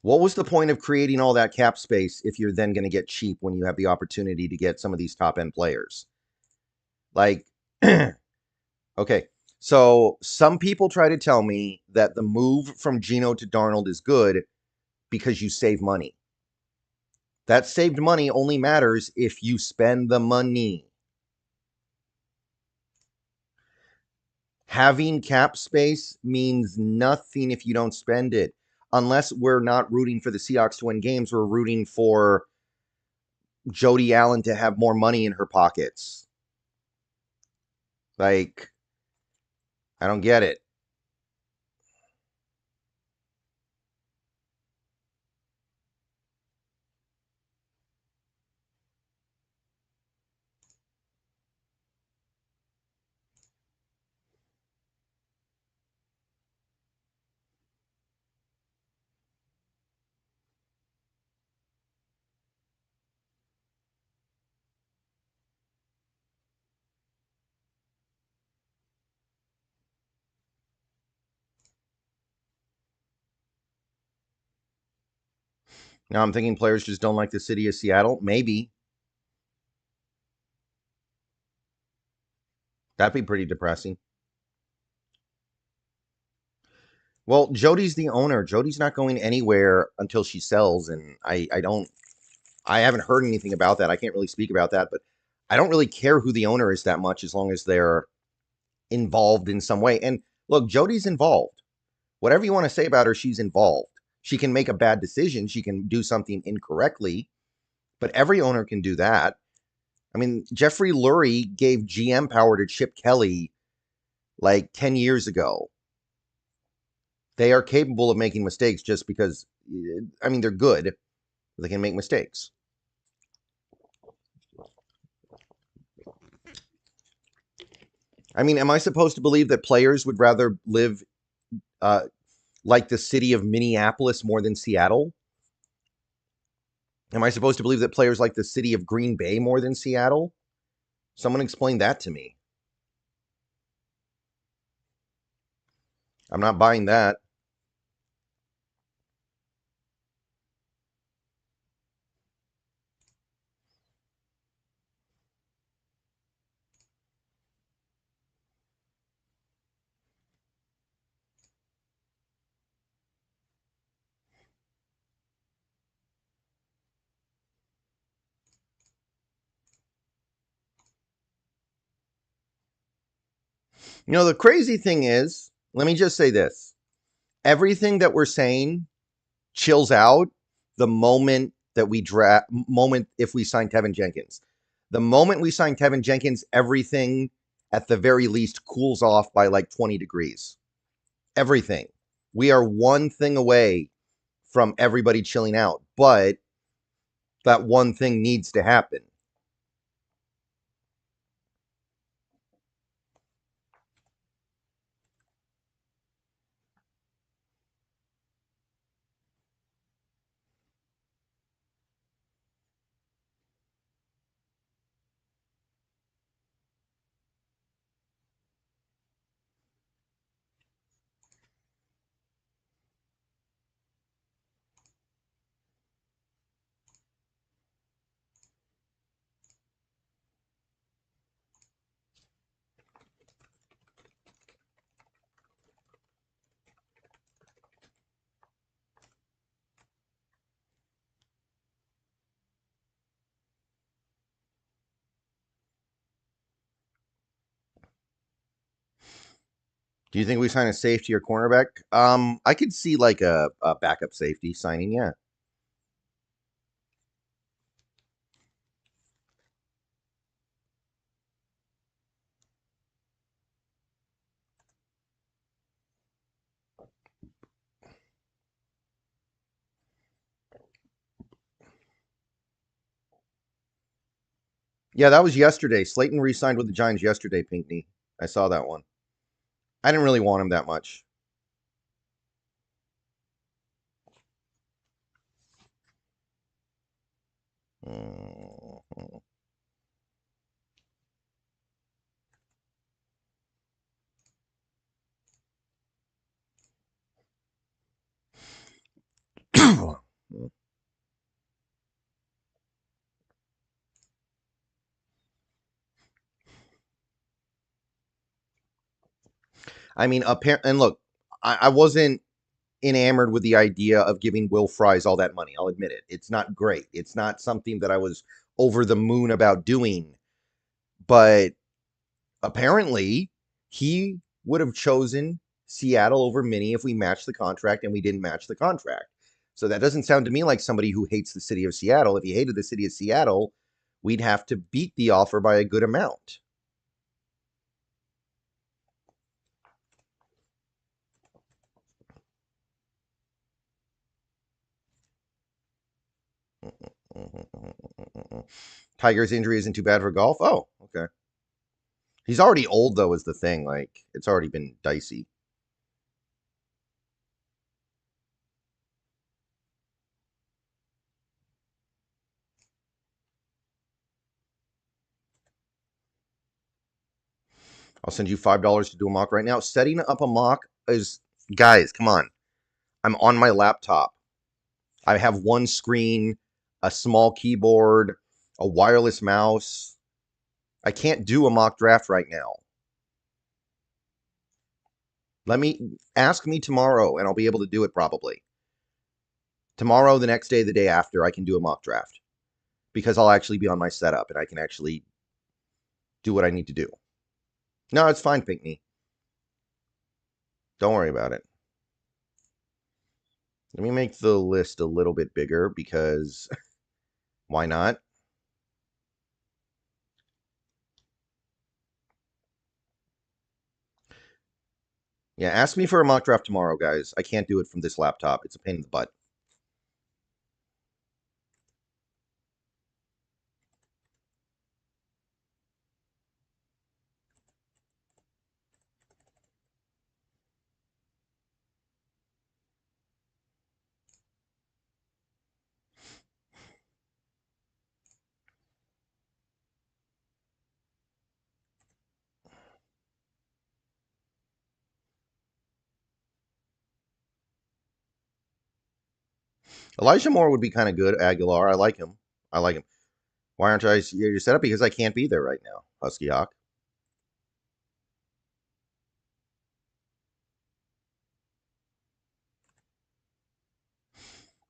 What was the point of creating all that cap space if you're then going to get cheap when you have the opportunity to get some of these top end players? Like, okay, so some people try to tell me that the move from Geno to Darnold is good because you save money. That saved money only matters if you spend the money. Having cap space means nothing if you don't spend it. Unless we're not rooting for the Seahawks to win games, we're rooting for Jody Allen to have more money in her pockets. Like, I don't get it. Now I'm thinking players just don't like the city of Seattle. Maybe. That'd be pretty depressing. Well, Jody's the owner. Jody's not going anywhere until she sells, and I haven't heard anything about that. I can't really speak about that, but I don't really care who the owner is that much as long as they're involved in some way. And look, Jody's involved. Whatever you want to say about her, she's involved. She can make a bad decision. She can do something incorrectly, but every owner can do that. I mean, Jeffrey Lurie gave GM power to Chip Kelly like 10 years ago. They are capable of making mistakes just because, I mean, they're good. They can make mistakes. I mean, am I supposed to believe that players would rather live like the city of Minneapolis more than Seattle? Am I supposed to believe that players like the city of Green Bay more than Seattle? Someone explain that to me. I'm not buying that. You know, the crazy thing is, let me just say this. Everything that we're saying chills out the moment that we moment if we sign Tevin Jenkins. The moment we sign Tevin Jenkins, everything at the very least cools off by like 20 degrees. Everything. We are one thing away from everybody chilling out, but that one thing needs to happen. Do you think we sign a safety or cornerback? I could see like a backup safety signing, yeah. Yeah, that was yesterday. Slayton re-signed with the Giants yesterday, Pinkney. I saw that one. I didn't really want him that much. Mhm. I mean, and look, I wasn't enamored with the idea of giving Will Fries all that money. I'll admit it. It's not great. It's not something that I was over the moon about doing. But apparently, he would have chosen Seattle over Minnie if we matched the contract, and we didn't match the contract. So that doesn't sound to me like somebody who hates the city of Seattle. If he hated the city of Seattle, we'd have to beat the offer by a good amount. Tiger's injury isn't too bad for golf. Oh, okay. He's already old though, is the thing. Like it's already been dicey. I'll send you $5 to do a mock right now. Setting up a mock is, guys, come on. I'm on my laptop. I have one screen, a small keyboard, a wireless mouse. I can't do a mock draft right now. Ask me tomorrow and I'll be able to do it probably. Tomorrow, the next day, the day after, I can do a mock draft because I'll actually be on my setup and I can actually do what I need to do. No, it's fine, Pinkney. Don't worry about it. Let me make the list a little bit bigger because why not? Yeah, ask me for a mock draft tomorrow, guys. I can't do it from this laptop. It's a pain in the butt. Elijah Moore would be kind of good. Aguilar, I like him. I like him. Why aren't I your setup? Because I can't be there right now, Husky Hawk.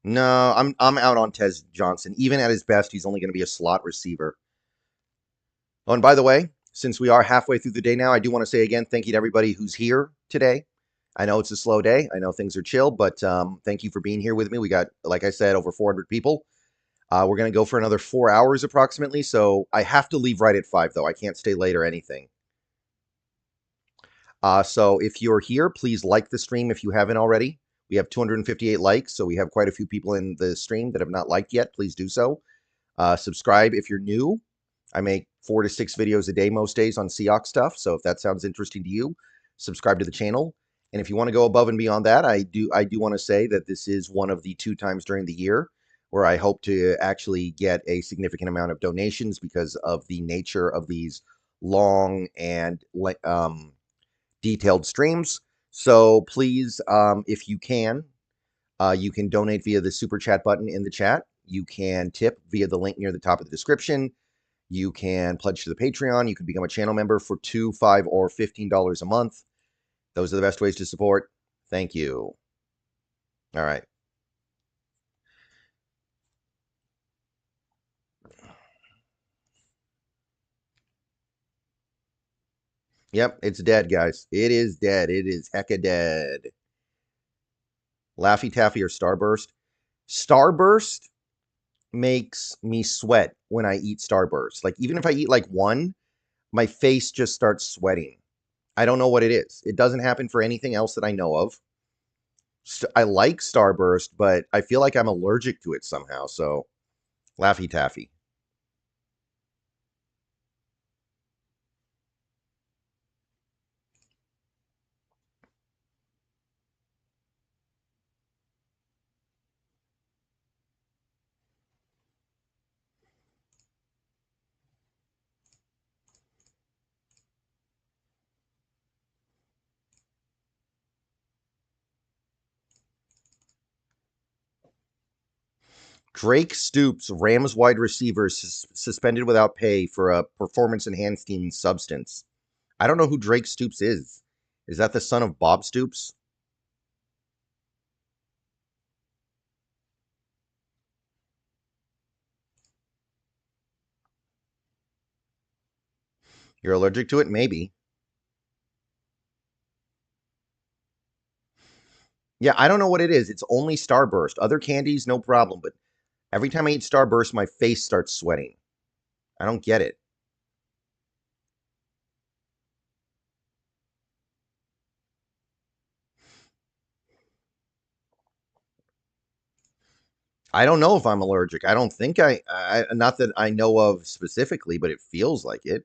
No, I'm out on Tez Johnson. Even at his best, he's only going to be a slot receiver. Oh, and by the way, since we are halfway through the day now, I do want to say again, thank you to everybody who's here today. I know it's a slow day. I know things are chill, but thank you for being here with me. We got, like I said, over 400 people. We're going to go for another 4 hours approximately. So I have to leave right at 5, though. I can't stay late or anything. So if you're here, please like the stream if you haven't already. We have 258 likes, so we have quite a few people in the stream that have not liked yet. Please do so. Subscribe if you're new. I make 4 to 6 videos a day most days on Seahawks stuff. So if that sounds interesting to you, subscribe to the channel. And if you want to go above and beyond that, I do want to say that this is one of the 2 times during the year where I hope to actually get a significant amount of donations because of the nature of these long and detailed streams. So please, if you can donate via the super chat button in the chat. You can tip via the link near the top of the description. You can pledge to the Patreon. You can become a channel member for $2, $5, or $15 a month. Those are the best ways to support. Thank you. All right. Yep, it's dead, guys. It is dead. It is hecka dead. Laffy Taffy or Starburst? Starburst makes me sweat when I eat Starburst. Like, even if I eat like one, my face just starts sweating. I don't know what it is. It doesn't happen for anything else that I know of. I like Starburst, but I feel like I'm allergic to it somehow. So, Laffy Taffy. Drake Stoops, Rams wide receiver, suspended without pay for a performance-enhancing substance. I don't know who Drake Stoops is. Is that the son of Bob Stoops? You're allergic to it? Maybe. Yeah, I don't know what it is. It's only Starburst. Other candies, no problem. But every time I eat Starburst, my face starts sweating. I don't get it. I don't know if I'm allergic. I don't think not that I know of specifically, but it feels like it.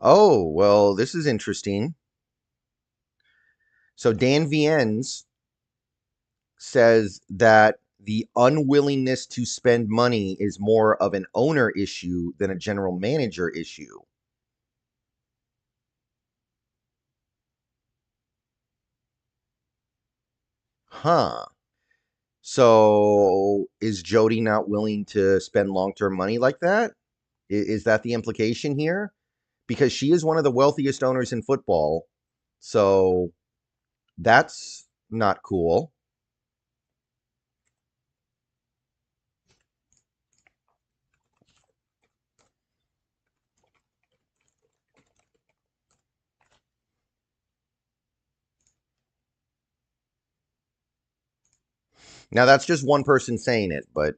Oh, well, this is interesting. So Dan Viennes says that the unwillingness to spend money is more of an owner issue than a general manager issue. Huh. So So is Jody not willing to spend long-term money like that? Is that the implication here? Because she is one of the wealthiest owners in football. So that's not cool. Now, that's just one person saying it, but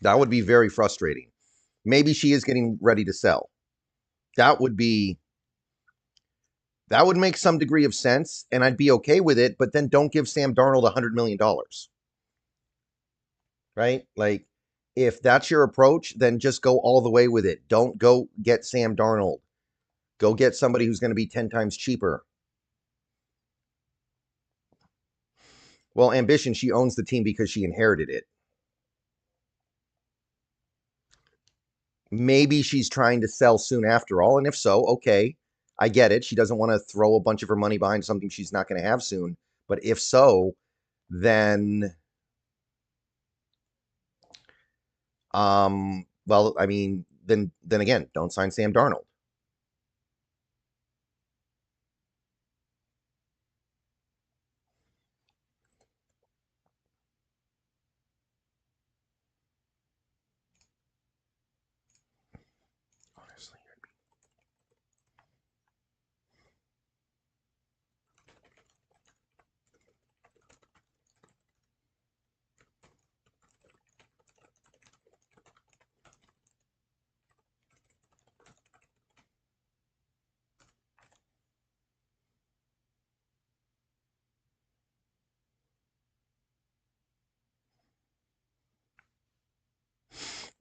that would be very frustrating. Maybe she is getting ready to sell. That would make some degree of sense, and I'd be okay with it, but then don't give Sam Darnold $100 million. Right? Like, if that's your approach, then just go all the way with it. Don't go get Sam Darnold. Go get somebody who's going to be 10 times cheaper. Well, Ambition, she owns the team because she inherited it. Maybe she's trying to sell soon after all, and if so, okay, I get it. She doesn't want to throw a bunch of her money behind something she's not going to have soon. But if so, then, well, I mean, then again, don't sign Sam Darnold. Honestly.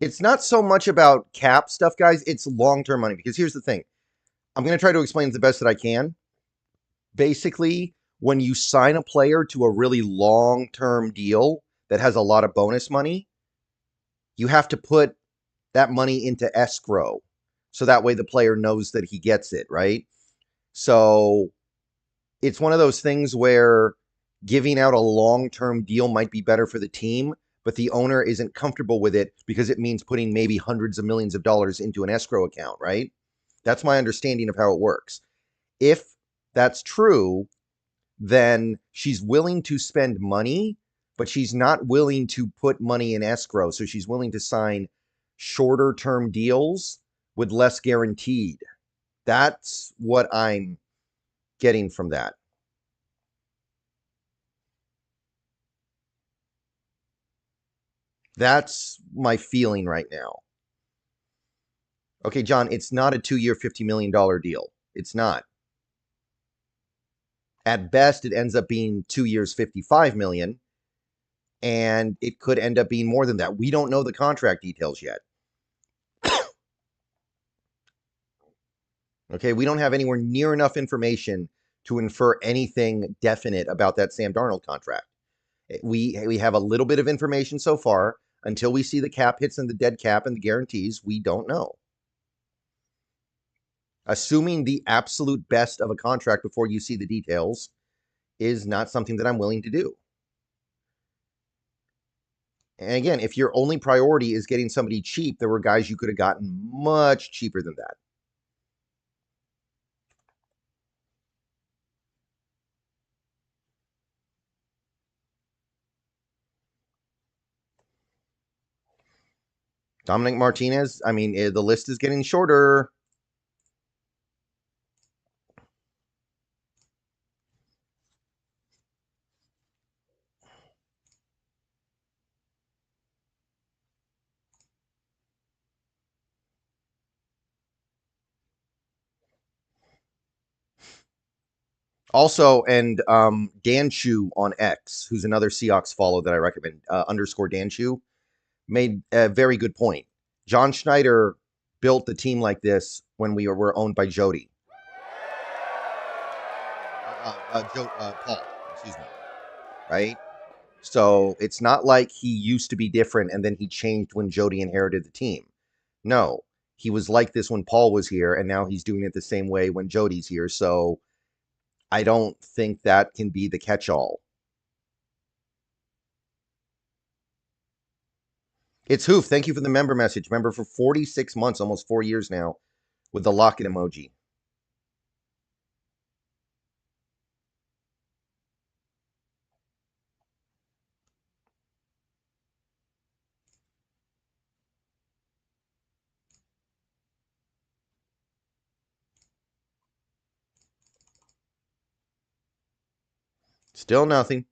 It's not so much about cap stuff, guys. It's long-term money. Because here's the thing. I'm going to try to explain it the best that I can. Basically, when you sign a player to a really long-term deal that has a lot of bonus money, you have to put that money into escrow. So that way the player knows that he gets it, right? So it's one of those things where giving out a long-term deal might be better for the team, but the owner isn't comfortable with it because it means putting maybe hundreds of millions of dollars into an escrow account, right? That's my understanding of how it works. If that's true, then she's willing to spend money, but she's not willing to put money in escrow. So she's willing to sign shorter term deals with less guaranteed. That's what I'm getting from that. That's my feeling right now. Okay, John, it's not a 2-year, $50 million deal. It's not. At best, it ends up being 2 years, $55 million, and it could end up being more than that. We don't know the contract details yet. Okay, we don't have anywhere near enough information to infer anything definite about that Sam Darnold contract. We have a little bit of information so far. Until we see the cap hits and the dead cap and the guarantees, we don't know. Assuming the absolute best of a contract before you see the details is not something that I'm willing to do. And again, if your only priority is getting somebody cheap, there were guys you could have gotten much cheaper than that. Dominic Martinez, I mean, the list is getting shorter. Also, and Dan Chu on X, who's another Seahawks follow that I recommend, underscore Dan Chu, made a very good point. John Schneider built the team like this when we were owned by Jody. Paul, excuse me. Right? So it's not like he used to be different and then he changed when Jody inherited the team. No, he was like this when Paul was here, and now he's doing it the same way when Jody's here. So I don't think that can be the catch-all. It's Hoof. Thank you for the member message. Member for 46 months, almost 4 years now, with the locket emoji. Still nothing.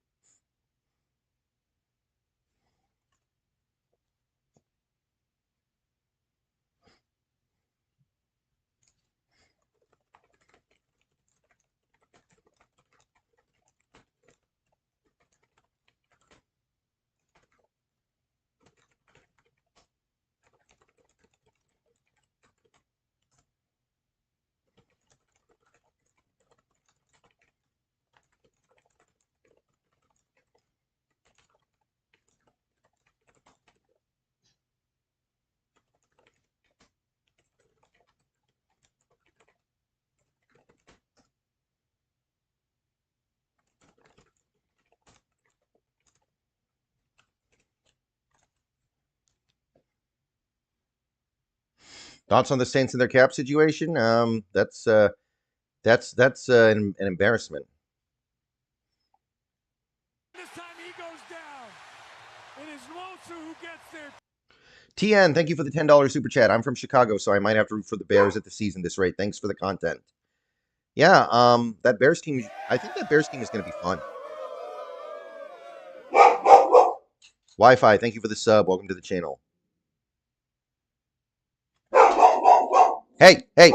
Thoughts on the Saints and their cap situation? That's an embarrassment. This time he goes down. It is Mosu who gets there. TN, thank you for the $10 super chat. I'm from Chicago, so I might have to root for the Bears at the season this rate. Thanks for the content. Yeah, that Bears team, I think that Bears team is going to be fun. Wi-Fi, thank you for the sub. Welcome to the channel. Hey, hey.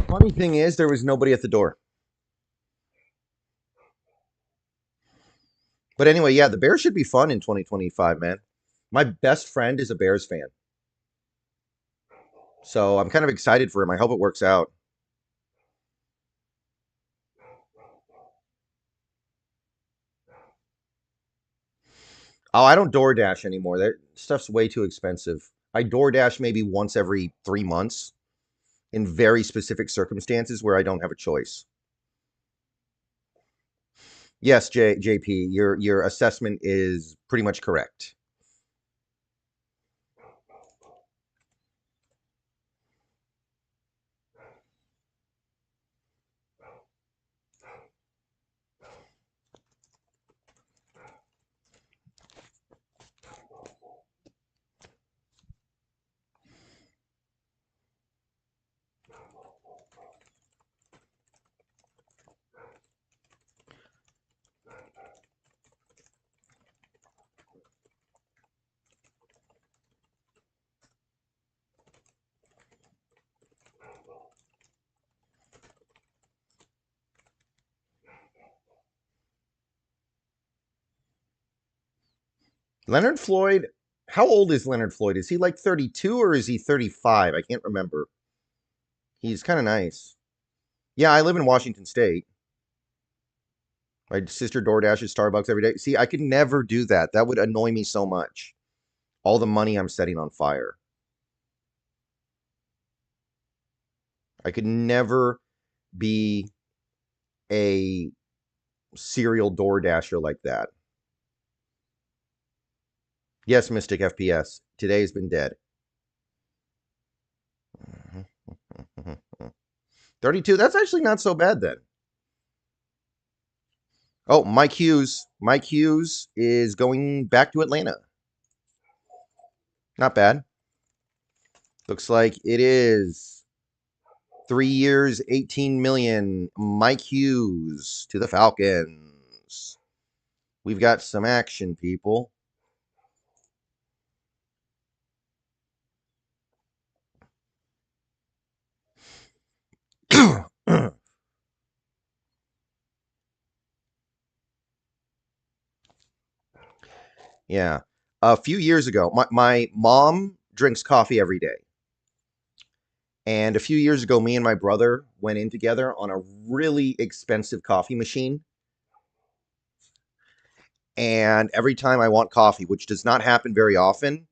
Funny thing is, there was nobody at the door. But anyway, yeah, the Bears should be fun in 2025, man. My best friend is a Bears fan. So I'm kind of excited for him. I hope it works out. Oh, I don't DoorDash anymore. That stuff's way too expensive. I DoorDash maybe once every 3 months in very specific circumstances where I don't have a choice. Yes, JP, your assessment is pretty much correct. Leonard Floyd, how old is Leonard Floyd? Is he like 32 or is he 35? I can't remember. He's kind of nice. Yeah, I live in Washington State. My sister DoorDashes Starbucks every day. See, I could never do that. That would annoy me so much. All the money I'm setting on fire. I could never be a serial DoorDasher like that. Yes, Mystic FPS. Today's been dead. 32. That's actually not so bad then. Oh, Mike Hughes. Mike Hughes is going back to Atlanta. Not bad. Looks like it is 3 years, 18 million. Mike Hughes to the Falcons. We've got some action, people. Yeah. A few years ago, my mom drinks coffee every day. And a few years ago, me and my brother went in together on a really expensive coffee machine. And every time I want coffee, which does not happen very often,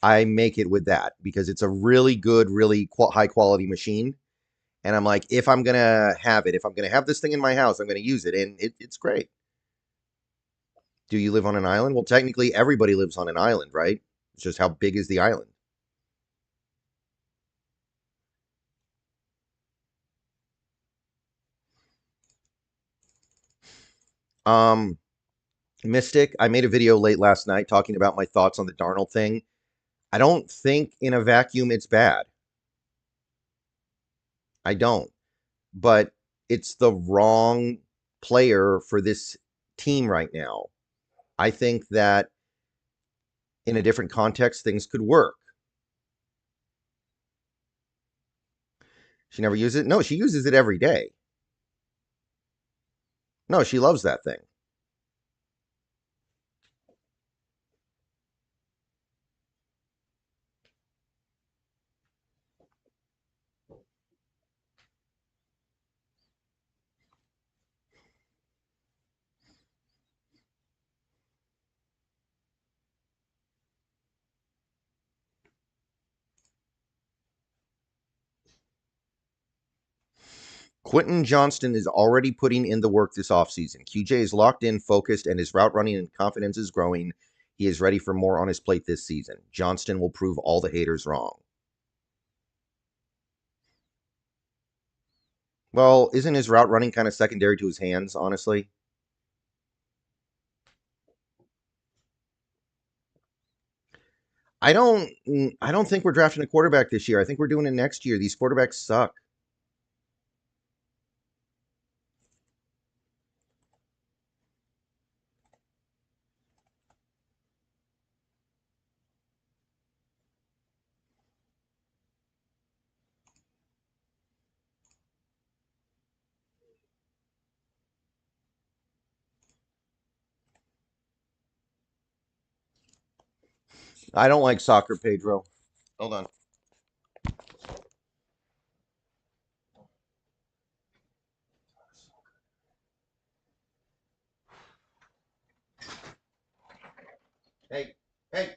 I make it with that because it's a really good, really high quality machine. And I'm like, if I'm going to have it, if I'm going to have this thing in my house, I'm going to use it. And it's great. Do you live on an island? Well, technically, everybody lives on an island, right? It's just how big is the island? Um, Mystic, I made a video late last night talking about my thoughts on the Darnold thing. I don't think in a vacuum it's bad. I don't. But it's the wrong player for this team right now. I think that in a different context, things could work. She never uses it? No, she uses it every day. No, she loves that thing. Quentin Johnston is already putting in the work this offseason. QJ is locked in, focused, and his route running and confidence is growing. He is ready for more on his plate this season. Johnston will prove all the haters wrong. Well, isn't his route running kind of secondary to his hands, honestly? I don't think we're drafting a quarterback this year. I think we're doing it next year. These quarterbacks suck. I don't like soccer, Pedro. Hold on. Hey, hey.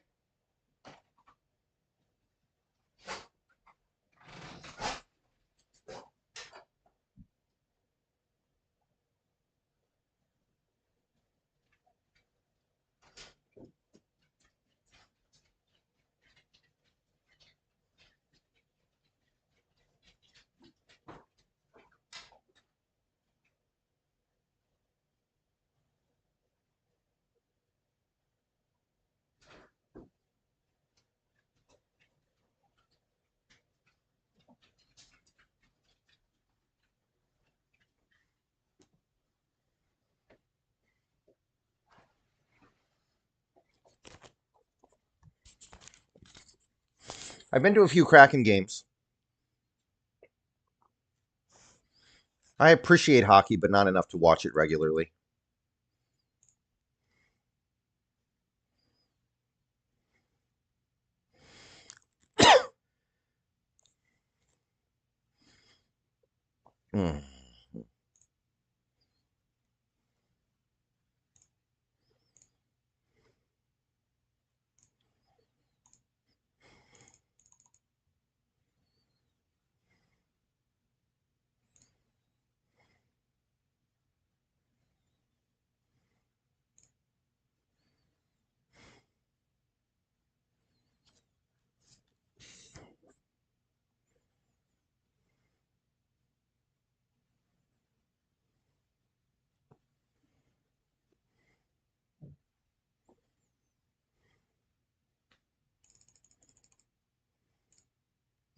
I've been to a few Kraken games. I appreciate hockey, but not enough to watch it regularly. Mm.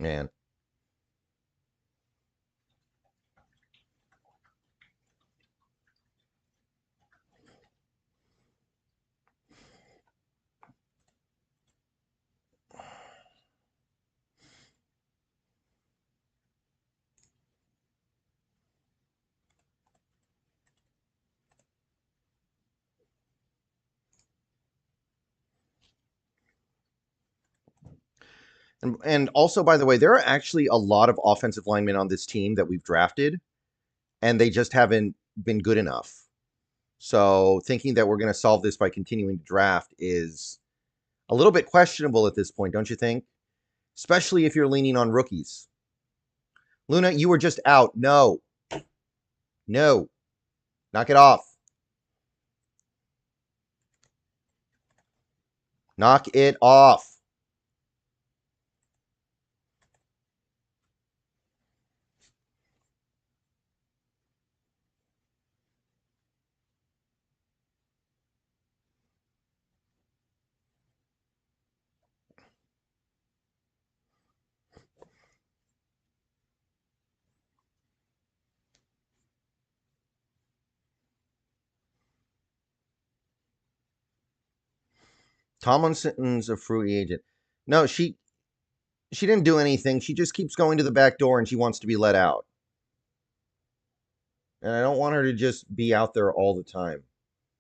Man. And also, by the way, there are actually a lot of offensive linemen on this team that we've drafted, and they just haven't been good enough. So thinking that we're going to solve this by continuing to draft is a little bit questionable at this point, don't you think? Especially if you're leaning on rookies. Luna, you were just out. No. No. Knock it off. Knock it off. Tomlinson's a free agent. No, she didn't do anything. She just keeps going to the back door and she wants to be let out. And I don't want her to just be out there all the time.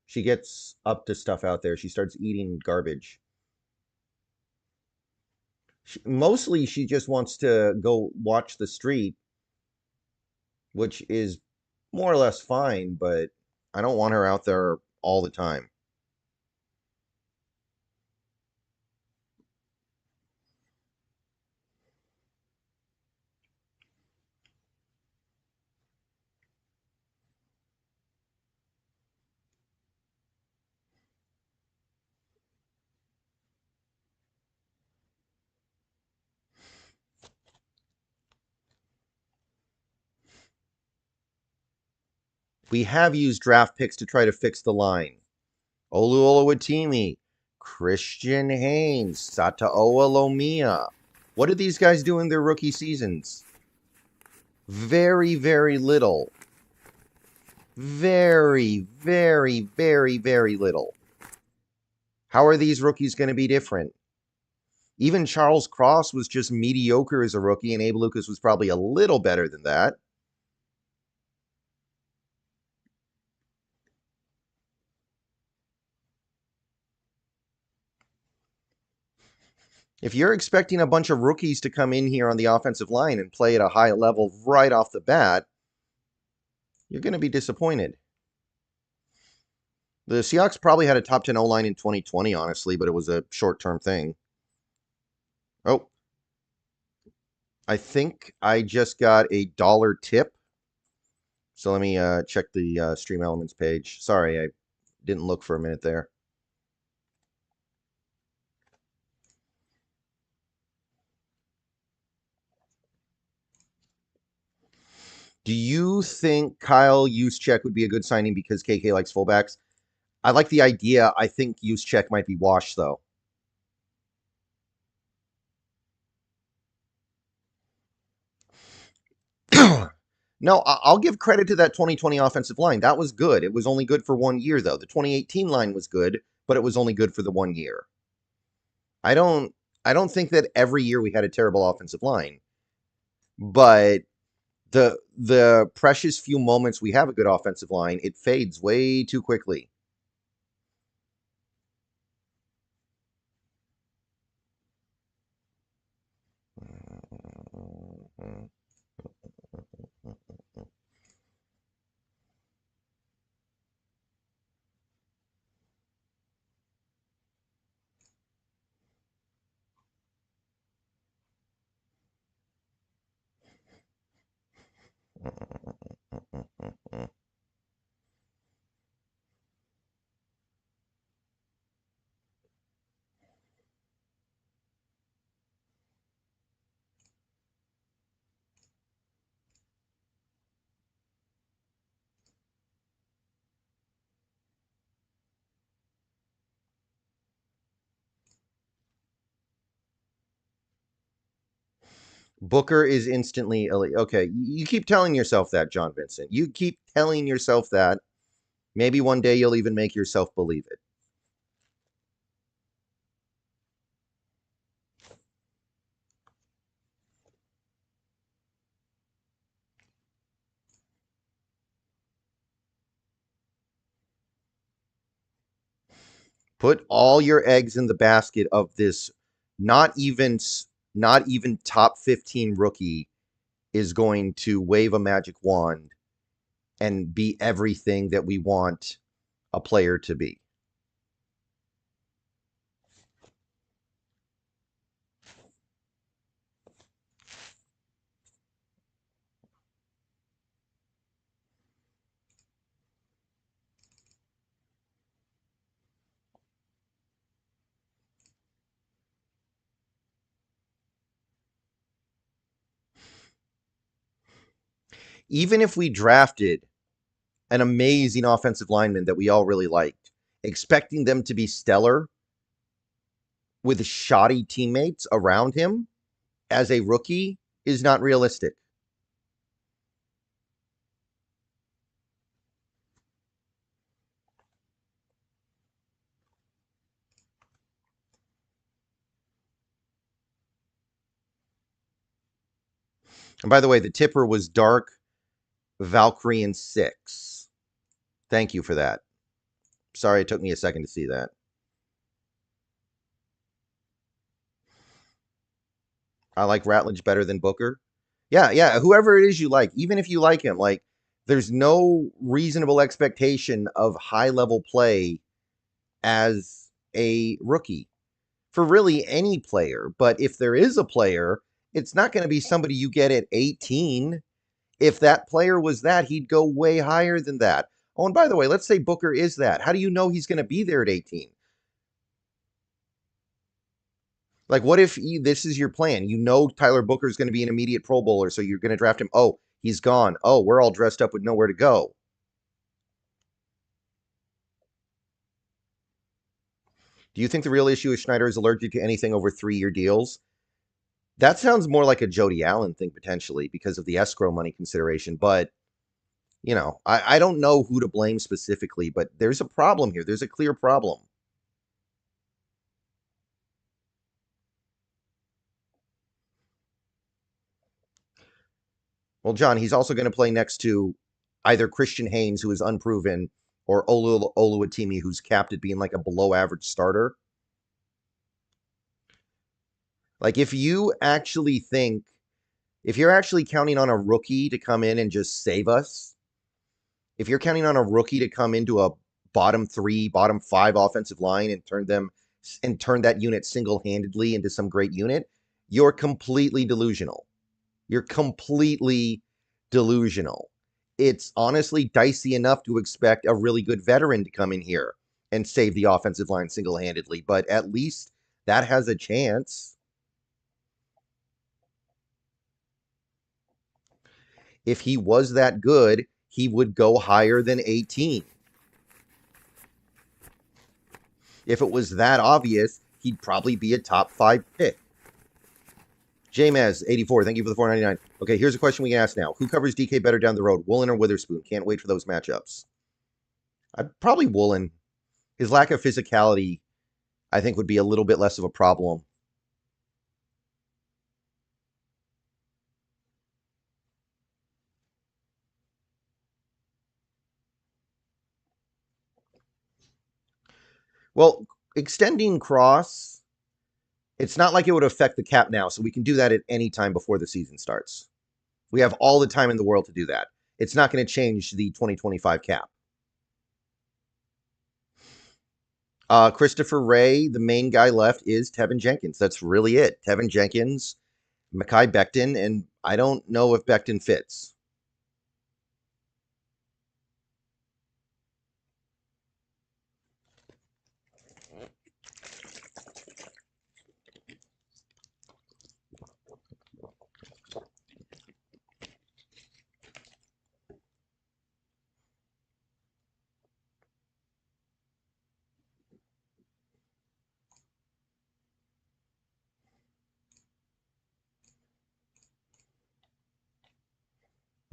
She gets up to stuff out there. She starts eating garbage. Mostly she just wants to go watch the street, which is more or less fine, but I don't want her out there all the time. We have used draft picks to try to fix the line. Oluwatimi, Christian Haynes, Sataoa Lomia. What did these guys do in their rookie seasons? Very, very little. Very, very, very, very little. How are these rookies going to be different? Even Charles Cross was just mediocre as a rookie, and Abe Lucas was probably a little better than that. If you're expecting a bunch of rookies to come in here on the offensive line and play at a high level right off the bat, you're going to be disappointed. The Seahawks probably had a top 10 O-line in 2020, honestly, but it was a short-term thing. Oh, I think I just got a $1 tip. So let me check the Stream Elements page. Sorry, I didn't look for a minute there. Do you think Kyle Juszczyk would be a good signing because KK likes fullbacks? I like the idea. I think Juszczyk might be washed, though. No, I'll give credit to that 2020 offensive line. That was good. It was only good for 1 year, though. The 2018 line was good, but it was only good for the 1 year. I don't think that every year we had a terrible offensive line, but the precious few moments we have a good offensive line, it fades way too quickly. Booker is instantly elite. Okay, you keep telling yourself that, John Vincent. You keep telling yourself that. Maybe one day you'll even make yourself believe it. Put all your eggs in the basket of this not even not even top 15 rookie is going to wave a magic wand and be everything that we want a player to be. Even if we drafted an amazing offensive lineman that we all really liked, expecting them to be stellar with shoddy teammates around him as a rookie is not realistic. And by the way, the tipper was Dark Valkyrian 6. Thank you for that. Sorry it took me a second to see that. I like Ratledge better than Booker. Yeah, whoever it is you like, even if you like him, like there's no reasonable expectation of high-level play as a rookie for really any player. But if there is a player, it's not going to be somebody you get at 18. If that player was that, he'd go way higher than that. Oh, and by the way, let's say Booker is that. How do you know he's going to be there at 18? Like, what if this is your plan? You know Tyler Booker is going to be an immediate Pro Bowler, so you're going to draft him. Oh, he's gone. Oh, we're all dressed up with nowhere to go. Do you think the real issue is Schneider is allergic to anything over 3-year deals? That sounds more like a Jody Allen thing, potentially, because of the escrow money consideration. But, I don't know who to blame specifically, but there's a problem here. There's a clear problem. Well, John, he's also going to play next to either Christian Haynes, who is unproven, or Oluwatimi, who's capped at being like a below average starter. Like, if you're actually counting on a rookie to come in and just save us, if you're counting on a rookie to come into a bottom 3, bottom 5 offensive line and turn that unit single-handedly into some great unit, you're completely delusional. You're completely delusional. It's honestly dicey enough to expect a really good veteran to come in here and save the offensive line single-handedly, but at least that has a chance. If he was that good, he would go higher than 18. If it was that obvious, he'd probably be a top 5 pick. JMaz84, thank you for the $4.99. Okay, here's a question we can ask now. Who covers DK better down the road, Woolen or Witherspoon? Can't wait for those matchups. I'd probably Woolen. His lack of physicality, I think, would be a little bit less of a problem. Well, extending cross, it's not like it would affect the cap now, so we can do that at any time before the season starts. We have all the time in the world to do that. It's not going to change the 2025 cap. Christopher Ray, the main guy left is Tevin Jenkins. That's really it. Tevin Jenkins, Mekhi Becton, and I don't know if Becton fits.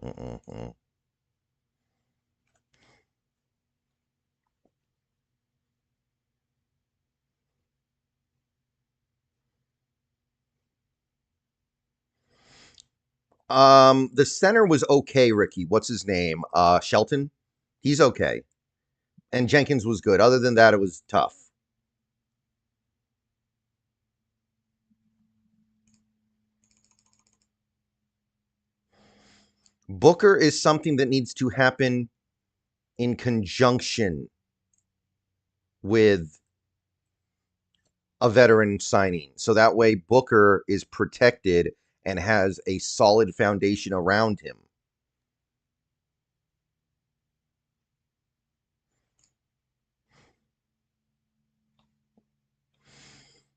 Mm-mm-mm. The center was okay, Ricky. What's his name? Shelton. He's okay. And Jenkins was good. Other than that, it was tough. Booker is something that needs to happen in conjunction with a veteran signing. So that way Booker is protected and has a solid foundation around him.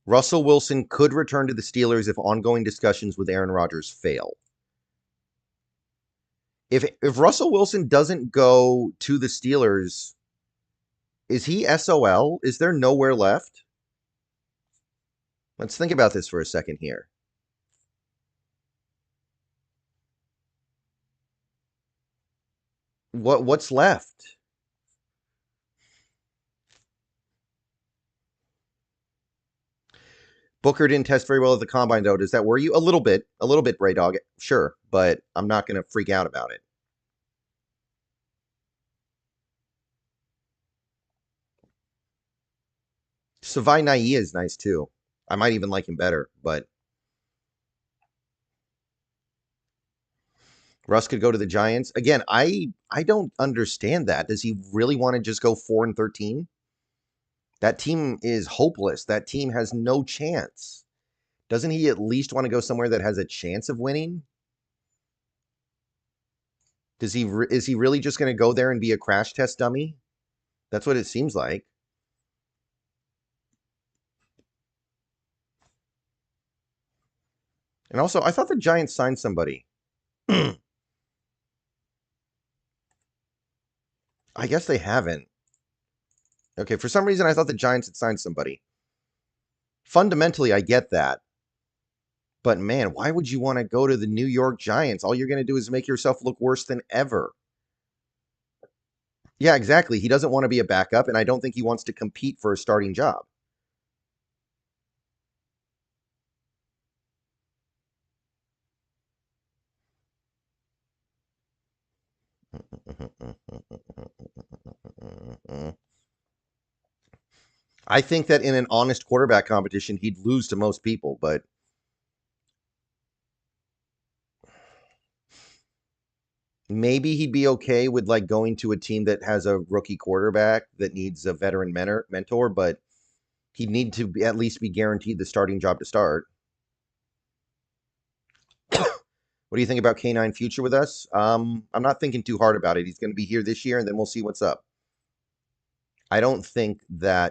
Russell Wilson could return to the Steelers if ongoing discussions with Aaron Rodgers fail. If Russell Wilson doesn't go to the Steelers, is he SOL? Is there nowhere left? Let's think about this for a second here. What's left? Booker didn't test very well at the combine, though. Does that worry you? A little bit, Bray Dog. Sure, but I'm not going to freak out about it. Savai Nai is nice too. I might even like him better, but Russ could go to the Giants. Again, I don't understand that. Does he really want to just go 4-13? That team is hopeless. That team has no chance. Doesn't he at least want to go somewhere that has a chance of winning? Is he really just going to go there and be a crash test dummy? That's what it seems like. And also, I thought the Giants signed somebody. I guess they haven't. Okay, for some reason I thought the Giants had signed somebody. Fundamentally, I get that. But man, why would you want to go to the New York Giants? All you're going to do is make yourself look worse than ever. Yeah, exactly. He doesn't want to be a backup, and I don't think he wants to compete for a starting job. I think that in an honest quarterback competition, he'd lose to most people, but maybe he'd be okay with like going to a team that has a rookie quarterback that needs a veteran mentor, but he'd need to at least be guaranteed the starting job to start. What do you think about K9 future with us? I'm not thinking too hard about it. He's going to be here this year, and then we'll see what's up. I don't think we're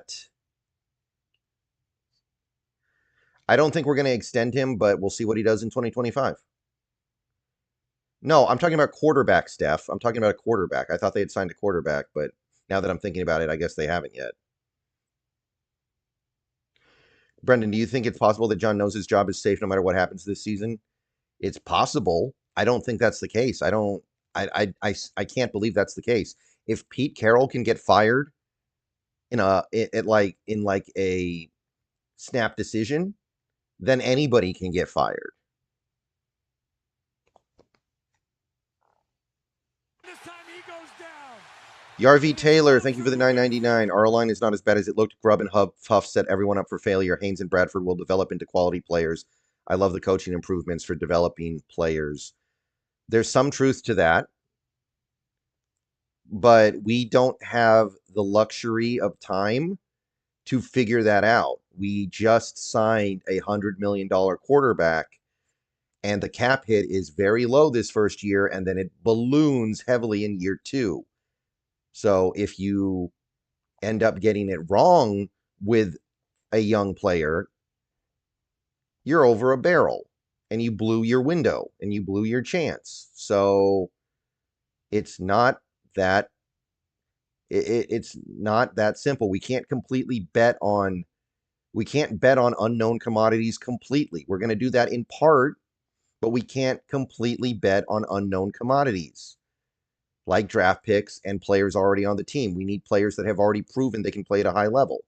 going to extend him, but we'll see what he does in 2025. No, I'm talking about quarterback, Steph. I'm talking about a quarterback. I thought they had signed a quarterback, but now that I'm thinking about it, I guess they haven't yet. Brendan, do you think it's possible that John knows his job is safe no matter what happens this season? It's possible. I don't think that's the case. I can't believe that's the case. If Pete Carroll can get fired in a snap decision, then anybody can get fired. This time he goes down. Yarvi Taylor, thank you for the $9.99. Our line is not as bad as it looked. Grubb and Huff set everyone up for failure. Haynes and Bradford will develop into quality players. I love the coaching improvements for developing players. There's some truth to that, but we don't have the luxury of time to figure that out. We just signed a $100 million quarterback, and the cap hit is very low this first year, and then it balloons heavily in year 2. So if you end up getting it wrong with a young player, you're over a barrel, and you blew your window, and you blew your chance. So it's not that it's not that simple. We can't bet on unknown commodities completely. We're going to do that in part But we can't completely bet on unknown commodities like draft picks and players already on the team. We need players that have already proven they can play at a high level.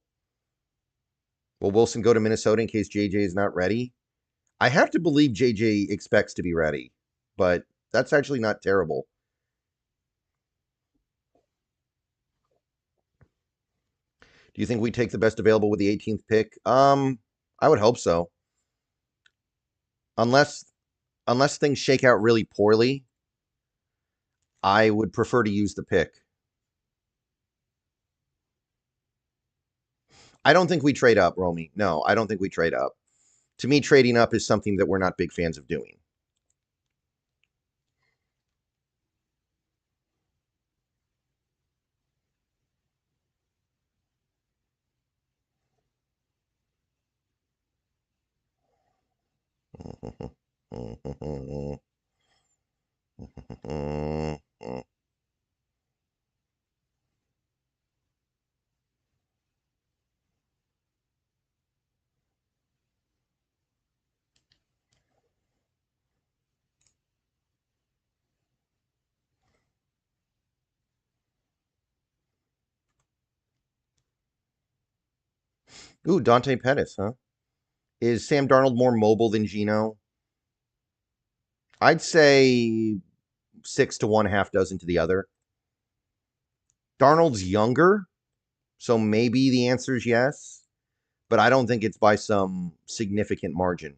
Will Wilson go to Minnesota in case JJ is not ready? I have to believe JJ expects to be ready, but that's actually not terrible. Do you think we take the best available with the 18th pick? I would hope so. Unless things shake out really poorly, I would prefer to use the pick. I don't think we trade up, Romy. No, I don't think we trade up. To me, trading up is something that we're not big fans of doing. Ooh, Dante Pettis, huh? Is Sam Darnold more mobile than Geno? I'd say 6 to 1, half dozen to the other. Darnold's younger, so maybe the answer is yes, but I don't think it's by some significant margin.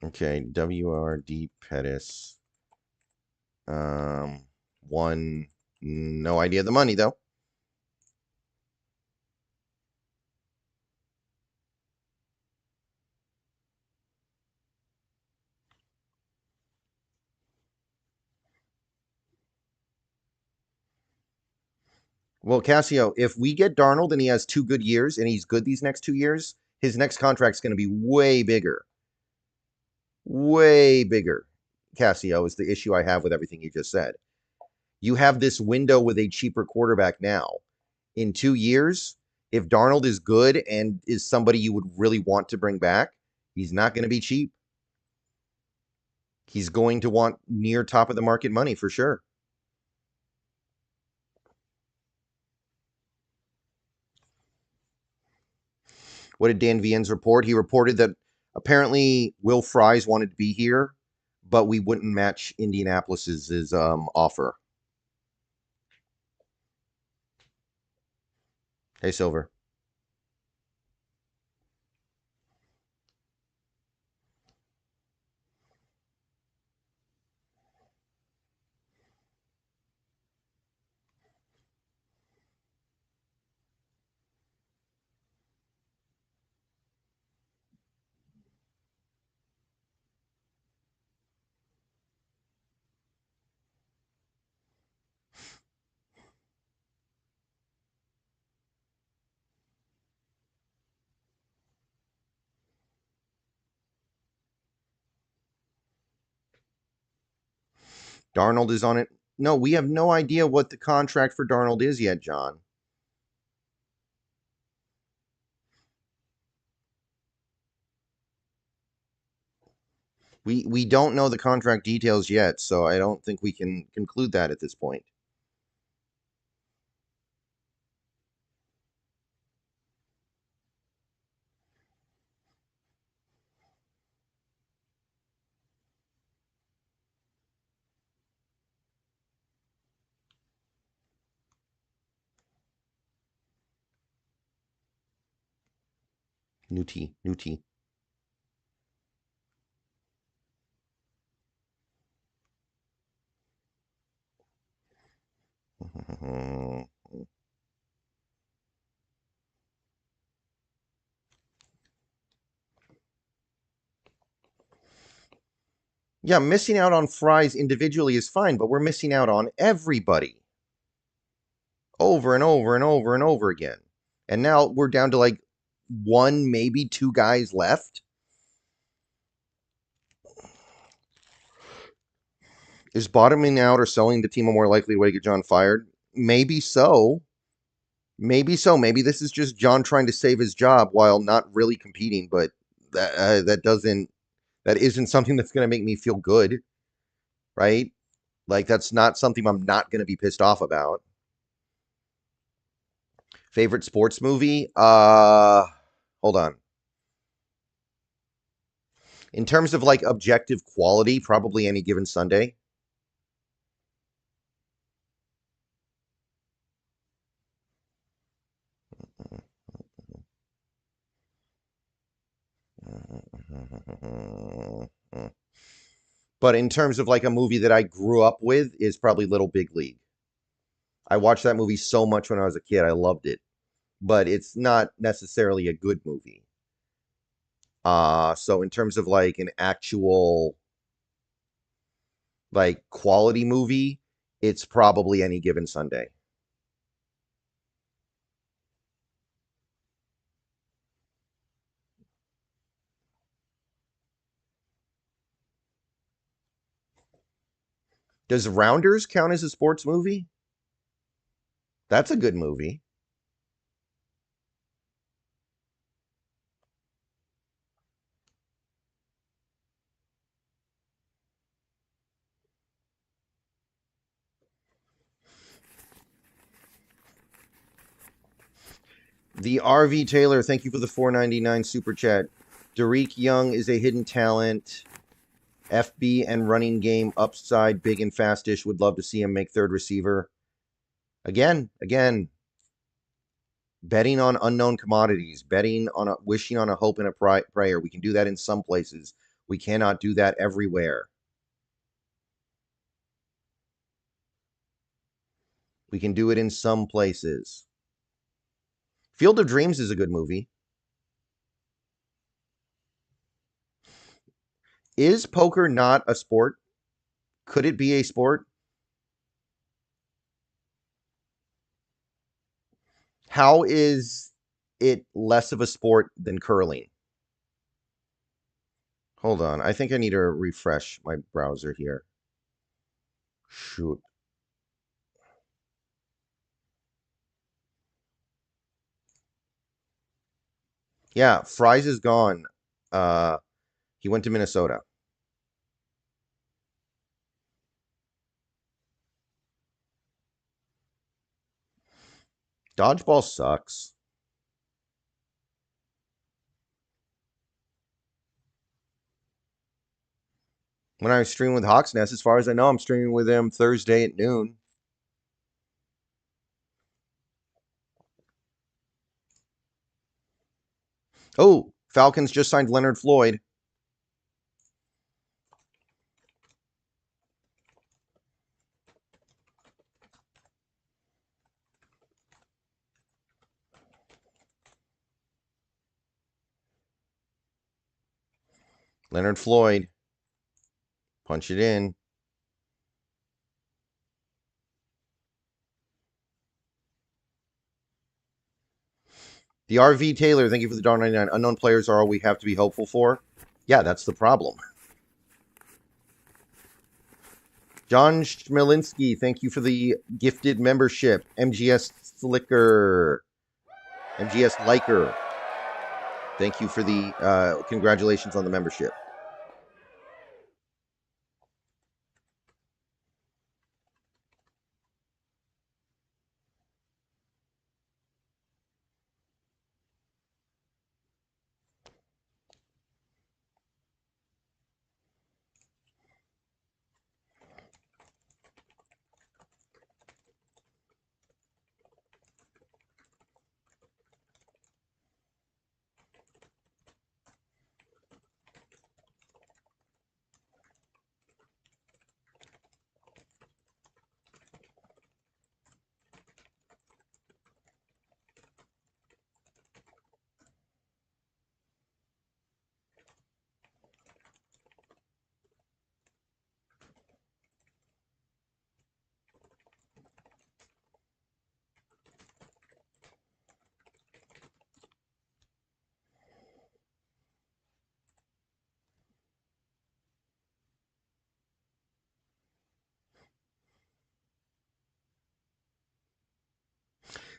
Okay, WRD Pettis. One, no idea the money though. Well, Cassio, if we get Darnold and he has 2 good years and he's good these next 2 years, his next contract's going to be way bigger. Way bigger. Cassio is the issue I have with everything you just said. You have this window with a cheaper quarterback now. In 2 years, if Darnold is good and is somebody you would really want to bring back, he's not going to be cheap. He's going to want near top of the market money for sure. What did Dan Vien's report? He reported that apparently Will Fries wanted to be here, but we wouldn't match Indianapolis's offer. Hey, Silver. Darnold is on it. No, we have no idea what the contract for Darnold is yet, John. We don't know the contract details yet, so I don't think we can conclude that at this point. New tea, new tea. Yeah, missing out on Fries individually is fine, but we're missing out on everybody over and over and over and over again. And now we're down to like 1, maybe 2 guys left. Is bottoming out or selling the team a more likely way to get John fired? Maybe so. Maybe so. Maybe this is just John trying to save his job while not really competing, but that isn't something that's going to make me feel good, right? Like that's not something I'm not going to be pissed off about. Favorite sports movie? Hold on. In terms of like objective quality, probably Any Given Sunday. But in terms of like a movie that I grew up with is probably Little Big League. I watched that movie so much when I was a kid. I loved it. But it's not necessarily a good movie. So in terms of like an actual like quality movie, it's probably Any Given Sunday. Does Rounders count as a sports movie? That's a good movie. The RV Taylor, thank you for the $4.99 super chat. Derek Young is a hidden talent. FB and running game upside, big and fastish. Would love to see him make third receiver. Again, betting on unknown commodities, betting on a wishing on a hope and a prayer. We can do that in some places. We cannot do that everywhere. We can do it in some places. Field of Dreams is a good movie. Is poker not a sport? Could it be a sport? How is it less of a sport than curling? Hold on. I think I need to refresh my browser here. Shoot. Yeah, Fries is gone. He went to Minnesota. Dodgeball sucks. When I was streaming with Hawks Nest, as far as I know, I'm streaming with him Thursday at noon. Oh, Falcons just signed Leonard Floyd. Leonard Floyd. Punch it in. The RV Taylor, thank you for the $1.99. Unknown players are all we have to be hopeful for. Yeah, that's the problem. John Schmelinski, thank you for the gifted membership. MGS Slicker. MGS Liker. Thank you for the congratulations on the membership.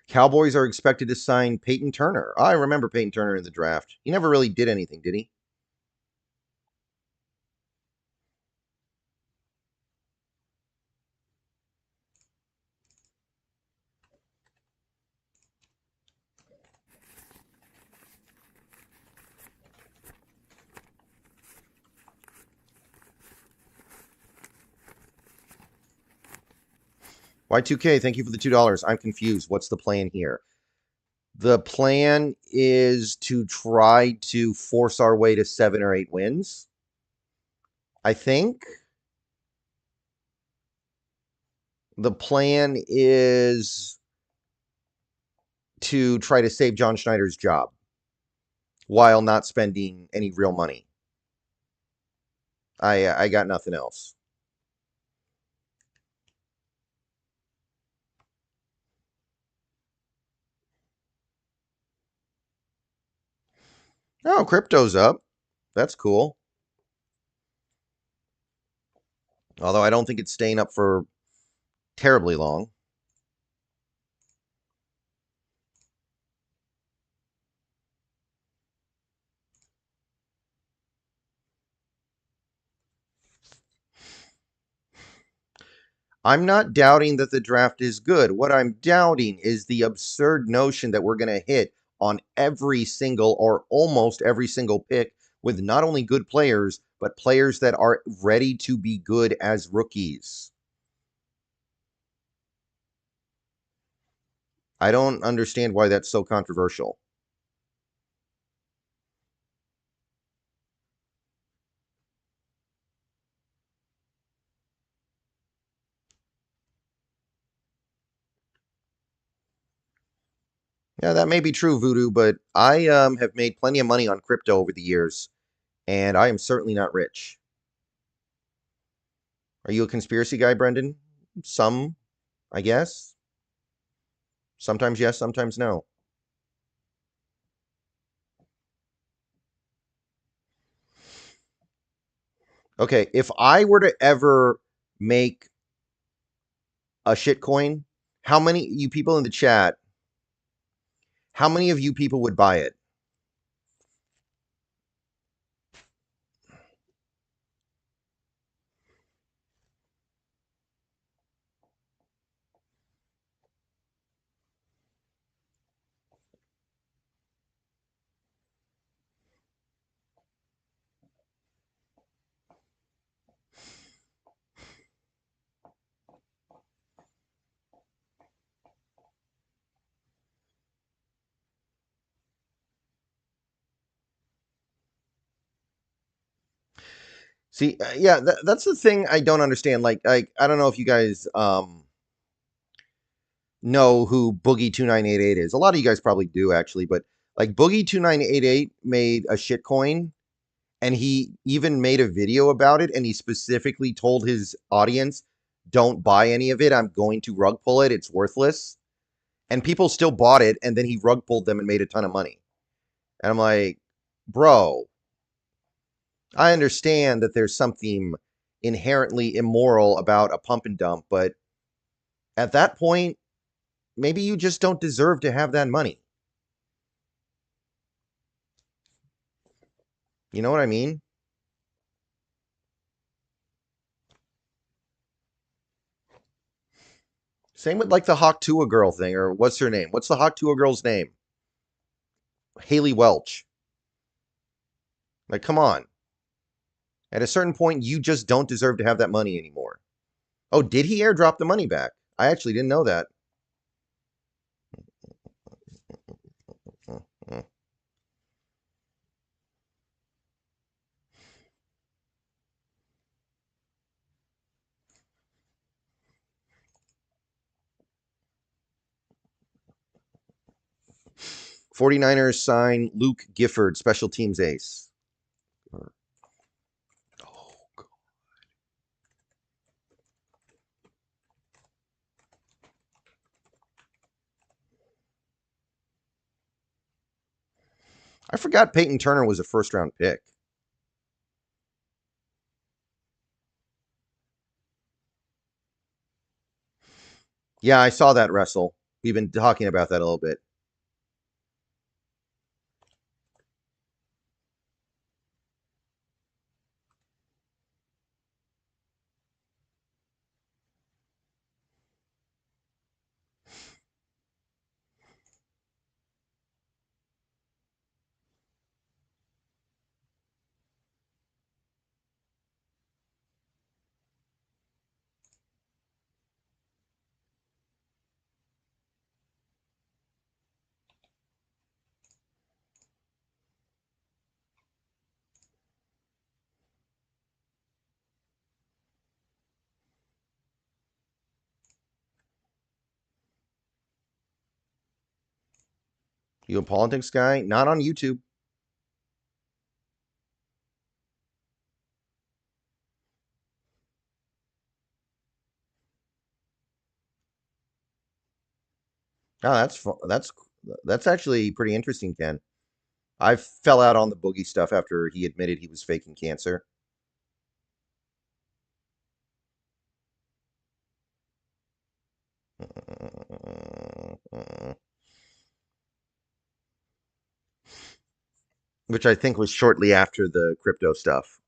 Cowboys are expected to sign Peyton Turner. I remember Peyton Turner in the draft. He never really did anything, did he? Y2K, thank you for the $2. I'm confused. What's the plan here? The plan is to try to force our way to 7 or 8 wins. I think. The plan is to try to save John Schneider's job while not spending any real money. I got nothing else. Oh, crypto's up. That's cool. Although I don't think it's staying up for terribly long. I'm not doubting that the draft is good. What I'm doubting is the absurd notion that we're going to hit on every single or almost every single pick with not only good players, but players that are ready to be good as rookies. I don't understand why that's so controversial. Yeah, that may be true, Voodoo, but I have made plenty of money on crypto over the years, and I am certainly not rich. Are you a conspiracy guy, Brendan? Some, I guess. Sometimes yes, sometimes no. Okay, if I were to ever make a shitcoin, how many you people in the chat, how many of you people would buy it? See, yeah, that's the thing I don't understand. Like, I don't know if you guys know who Boogie2988 is. A lot of you guys probably do actually, but like Boogie2988 made a shitcoin and he even made a video about it and he specifically told his audience, don't buy any of it. I'm going to rug pull it. It's worthless. And people still bought it and then he rug pulled them and made a ton of money. And I'm like, bro, I understand that there's something inherently immoral about a pump and dump, but at that point, maybe you just don't deserve to have that money. You know what I mean? Same with like the Hawk Tua girl thing, or what's her name? What's the Hawk Tua girl's name? Haley Welch. Like, come on. At a certain point, you just don't deserve to have that money anymore. Oh, did he airdrop the money back? I actually didn't know that. 49ers sign Luke Gifford, special teams ace. Oh, God. I forgot Peyton Turner was a first-round pick. Yeah, I saw that wrestle. We've been talking about that a little bit. You a politics guy? Not on YouTube. Oh, that's actually pretty interesting, Ken. I fell out on the boogie stuff after he admitted he was faking cancer. Which I think was shortly after the crypto stuff.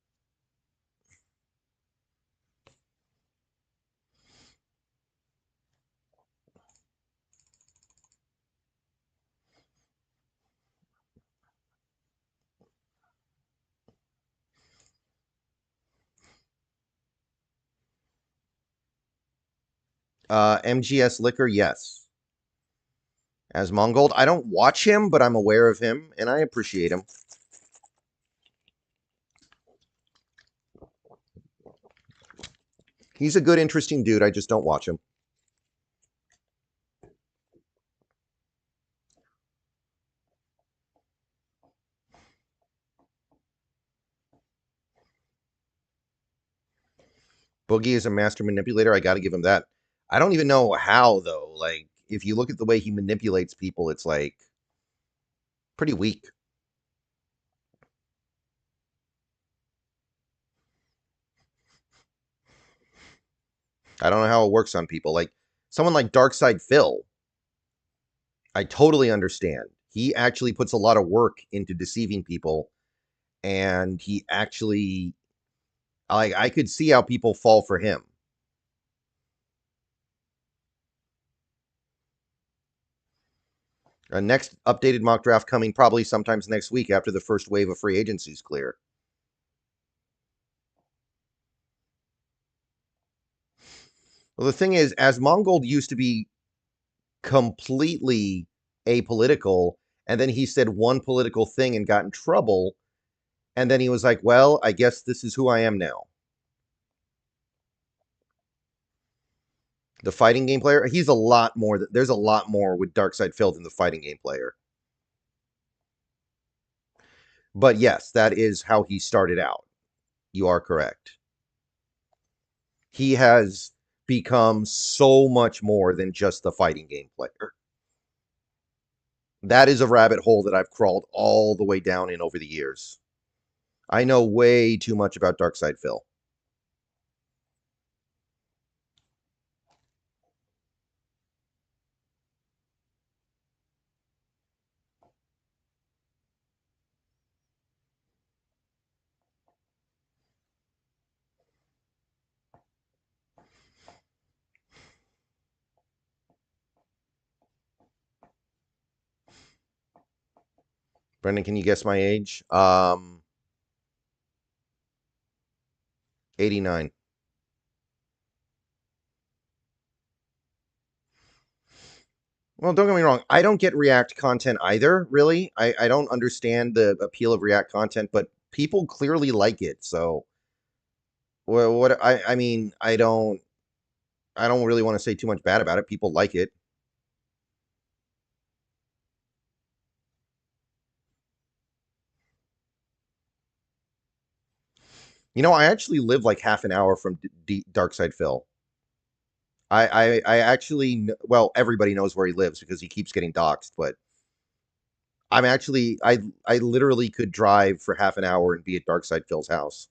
MGS Liquor, yes. As Mongold, I don't watch him, but I'm aware of him, and I appreciate him. He's a good, interesting dude. I just don't watch him. Boogie is a master manipulator. I got to give him that. I don't even know how, though. Like, if you look at the way he manipulates people, it's like pretty weak. I don't know how it works on people. Like, someone like Darkside Phil, I totally understand. He actually puts a lot of work into deceiving people, and he actually, I could see how people fall for him. Next updated mock draft coming probably sometimes next week after the first wave of free agency is clear. Well, the thing is, as Mongold used to be completely apolitical, and then he said one political thing and got in trouble, and then he was like, well, I guess this is who I am now. The fighting game player, he's a lot more, there's a lot more with Darkside Phil than the fighting game player. But yes, that is how he started out. You are correct. He has become so much more than just the fighting game player. That is a rabbit hole that I've crawled all the way down in over the years. I know way too much about Darkside Phil. Brendan, can you guess my age? 89. Well, don't get me wrong. I don't get React content either, really. I don't understand the appeal of React content, but people clearly like it. So, well, what I mean, I don't really want to say too much bad about it. People like it. You know, I actually live like half an hour from Darkside Phil. I actually, well, everybody knows where he lives because he keeps getting doxxed, but I'm actually, I literally could drive for half an hour and be at Darkside Phil's house.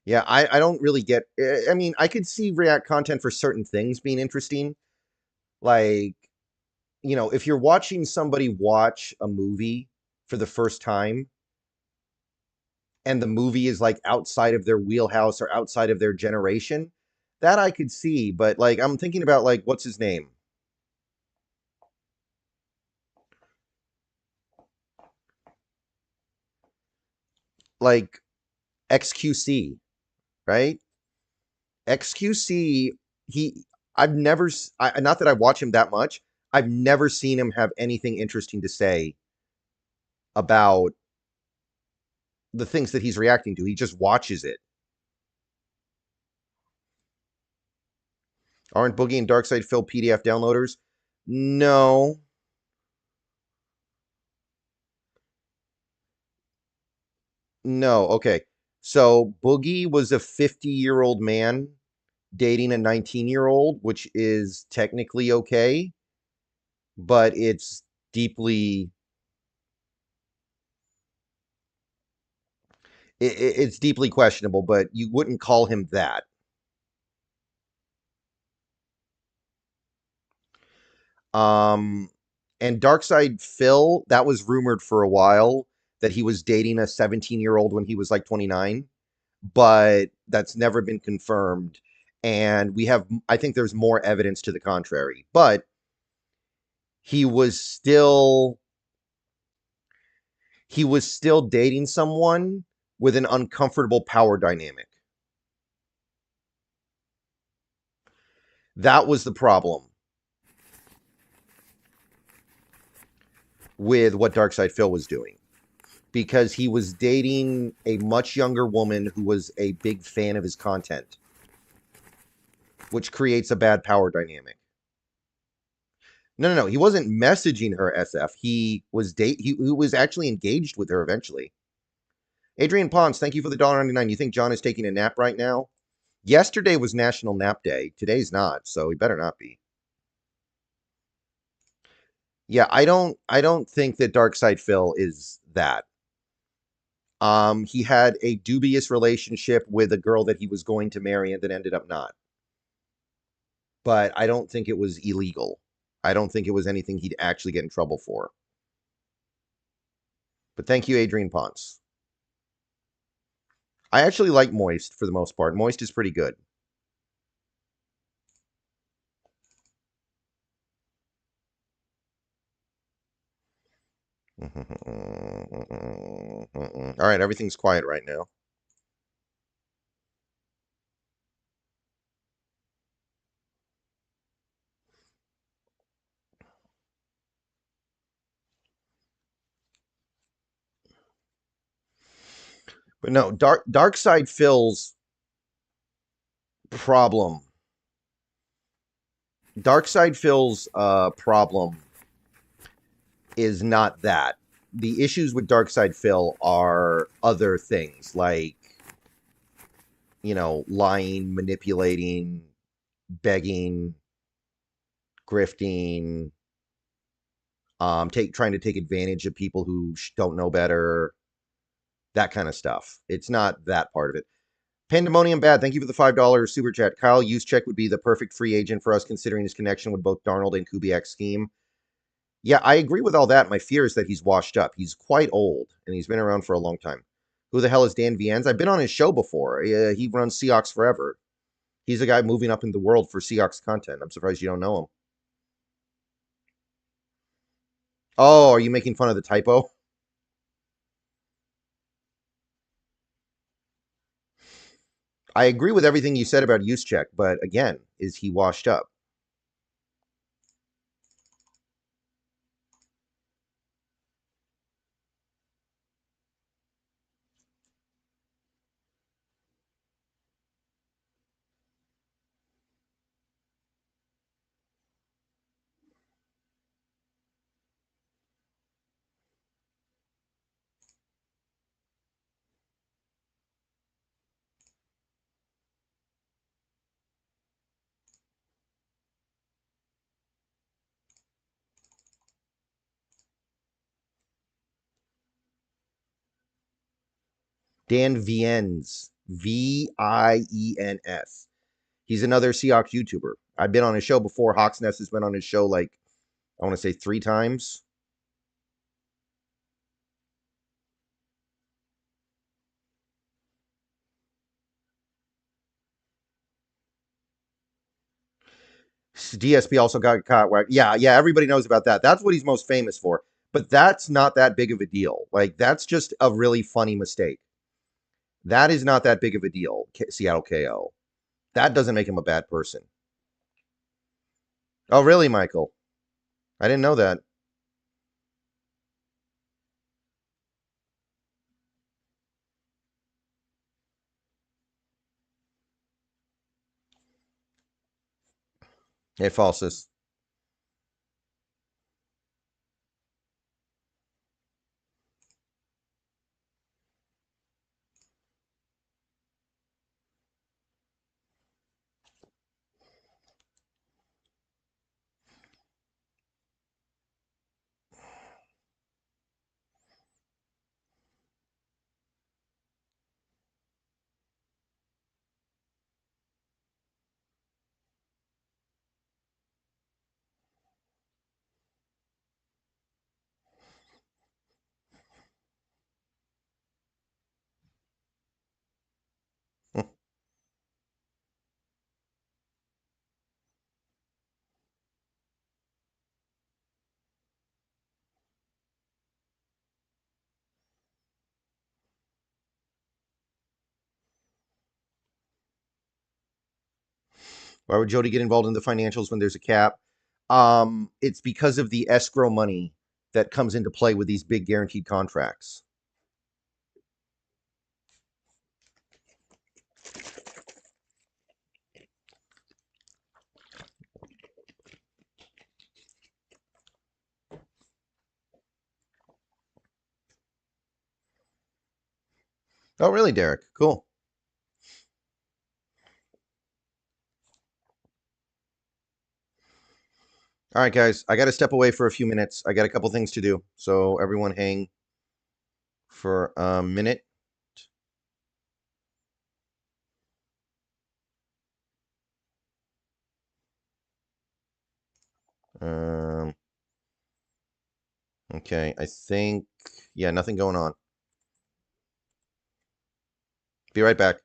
Yeah, I don't really get. I mean, I could see React content for certain things being interesting. Like, if you're watching somebody watch a movie for the first time and the movie is like outside of their wheelhouse or outside of their generation, that I could see. But like, I'm thinking about like, what's his name? Like XQC, right? XQC, he, I've never, not that I watch him that much, I've never seen him have anything interesting to say about the things that he's reacting to. He just watches it. Aren't Boogie and Darkside Phil PDF downloaders? No. No. Okay. So Boogie was a 50-year-old man dating a 19-year-old, which is technically okay, but deeply it's deeply questionable, but you wouldn't call him that. Um, and Darkside Phil, that was rumored for a while that he was dating a 17-year-old when he was like 29, but that's never been confirmed. And I think there's more evidence to the contrary. But he was still, he was still dating someone with an uncomfortable power dynamic. That was the problem with what Darkside Phil was doing. Because he was dating a much younger woman who was a big fan of his content, which creates a bad power dynamic. No. He wasn't messaging her SF. He was actually engaged with her eventually. Adrian Ponce, thank you for the $1.99. You think John is taking a nap right now? Yesterday was National Nap Day. Today's not, so he better not be. Yeah, I don't think that Darkside Phil is that. He had a dubious relationship with a girl that he was going to marry and then ended up not. But I don't think it was illegal. I don't think it was anything he'd actually get in trouble for. But thank you, Adrian Ponce. I actually like Moist for the most part. Moist is pretty good. All right, everything's quiet right now. But no, Darkside Phil's problem. Darkside Phil's problem is not that. The issues with Darkside Phil are other things like, lying, manipulating, begging, grifting, trying to take advantage of people who don't know better, that kind of stuff. It's not that part of it. Pandemonium Bad, thank you for the $5 super chat. Kyle Juszczyk would be the perfect free agent for us considering his connection with both Darnold and Kubiak's scheme. Yeah, I agree with all that. My fear is that he's washed up. He's quite old, and he's been around for a long time. Who the hell is Dan Viennes? I've been on his show before. He runs Seahawks Forever. He's a guy moving up in the world for Seahawks content. I'm surprised you don't know him. Oh, are you making fun of the typo? I agree with everything you said about Juszczyk, but again, is he washed up? Dan Viens. Viens. He's another Seahawks YouTuber. I've been on his show before. Hawks Nest has been on his show like, I want to say 3 times. DSP also got caught. Yeah, everybody knows about that. That's what he's most famous for. But that's not that big of a deal. Like, that's just a really funny mistake. That is not that big of a deal, Seattle KO. That doesn't make him a bad person. Oh, really, Michael? I didn't know that. Hey, Falsus. Why would Jody get involved in the financials when there's a cap? It's because of the escrow money that comes into play with these big guaranteed contracts. Oh, really, Derek? Cool. All right, guys, I got to step away for a few minutes. I got a couple things to do. So everyone hang for a minute. Um, okay, I think, yeah, nothing going on. Be right back.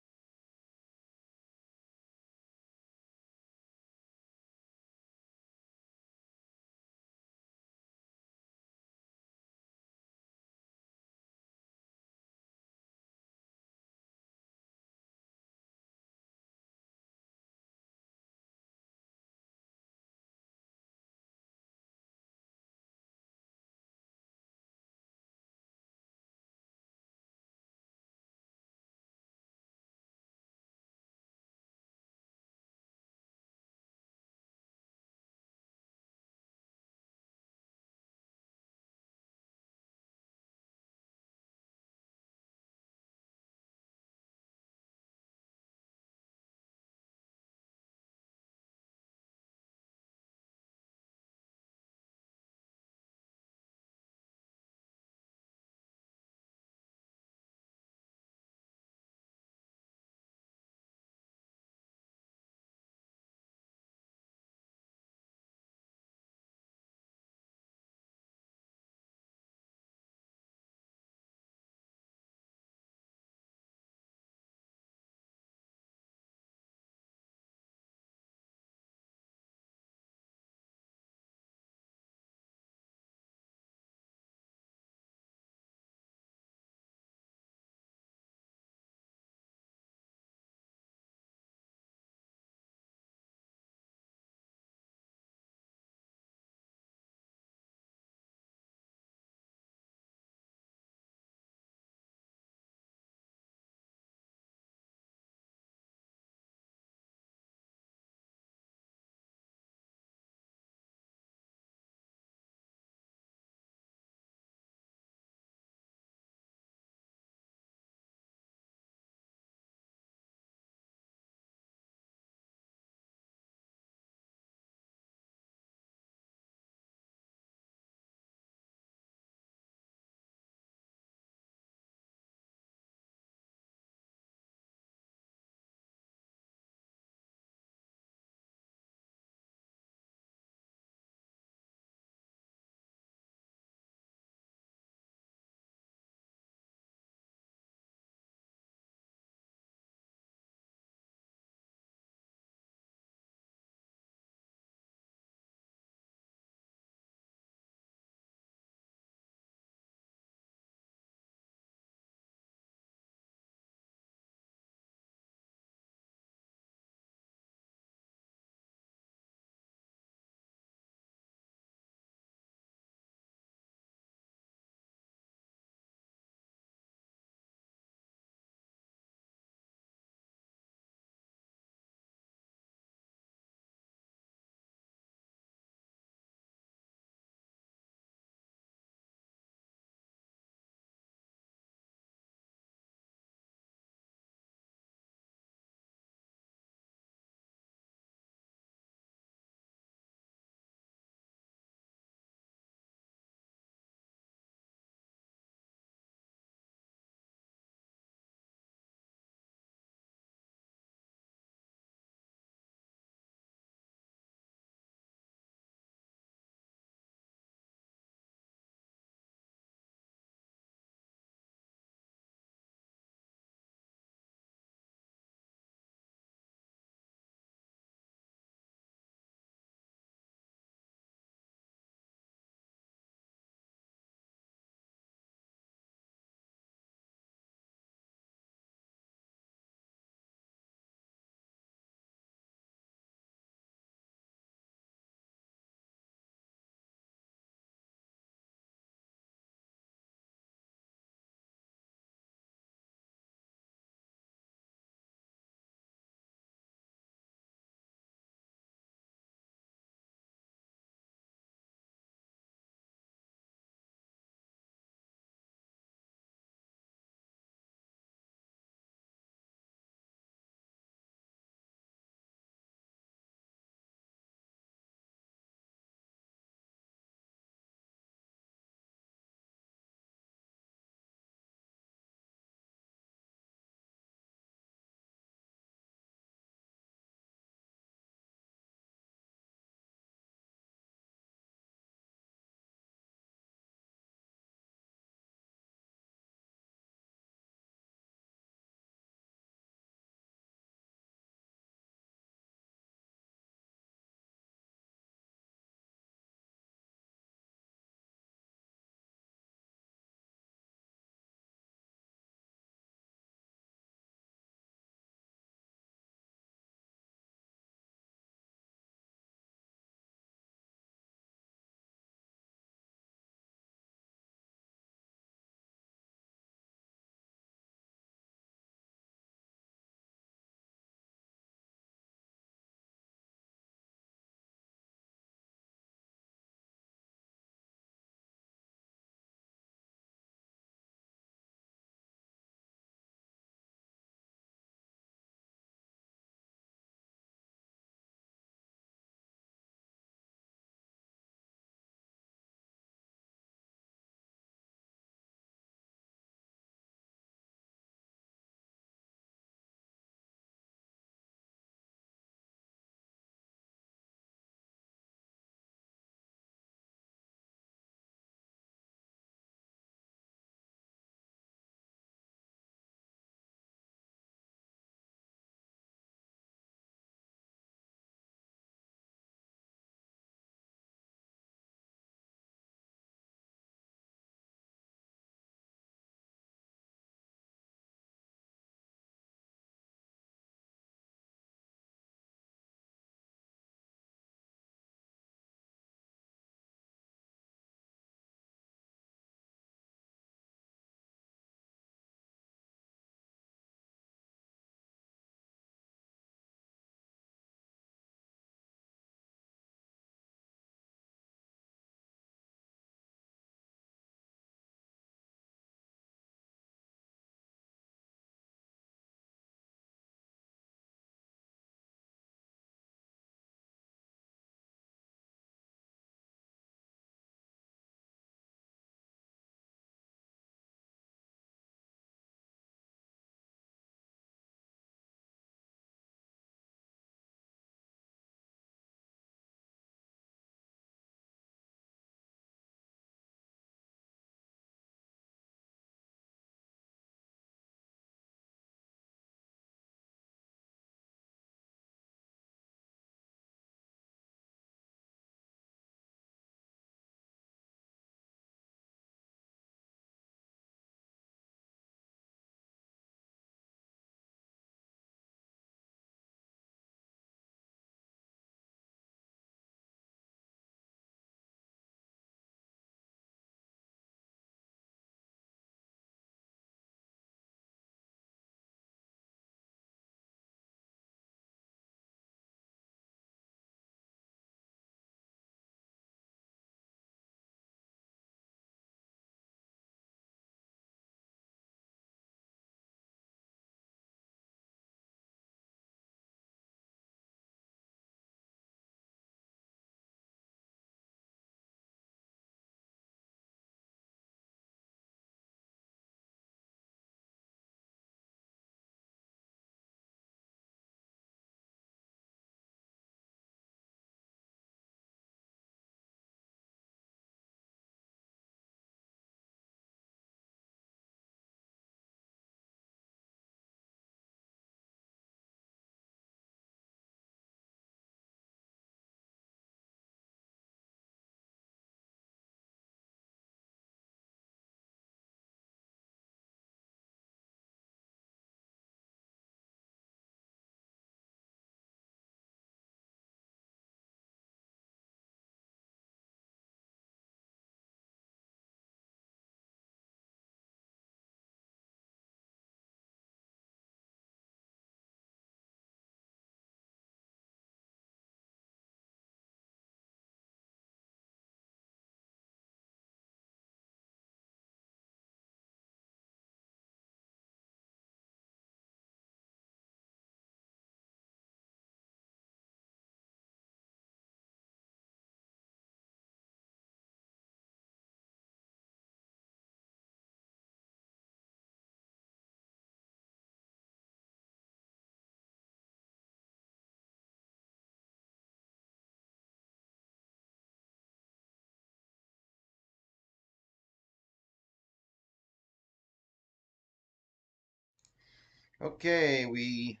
Okay, we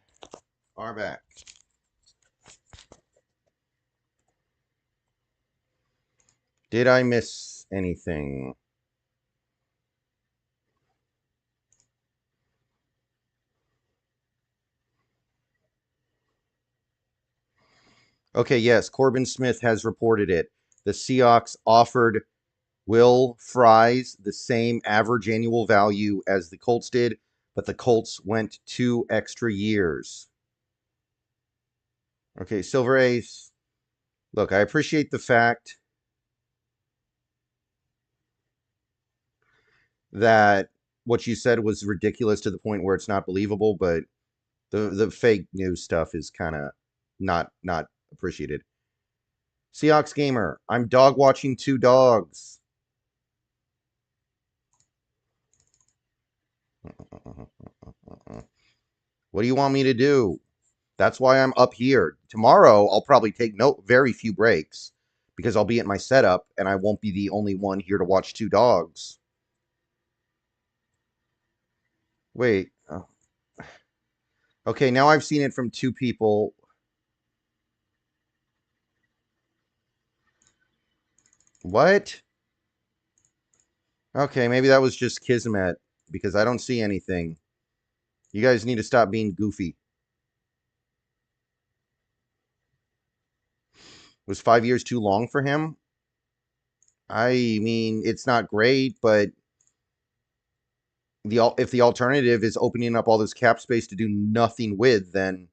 are back. Did I miss anything? Okay, yes, Corbin Smith has reported it. The Seahawks offered Will Fries the same average annual value as the Colts did, but the Colts went 2 extra years. Okay, Silver Ace. Look, I appreciate the fact that what you said was ridiculous to the point where it's not believable, but the fake news stuff is kind of not appreciated. Seahawks Gamer, I'm dog watching 2 dogs. What do you want me to do? That's why I'm up here. Tomorrow, I'll probably take very few breaks because I'll be at my setup and I won't be the only one here to watch 2 dogs. Wait. Okay, now I've seen it from 2 people. What? Okay, maybe that was just Kismet because I don't see anything. You guys need to stop being goofy. Was 5 years too long for him? I mean, it's not great, but if the alternative is opening up all this cap space to do nothing with, then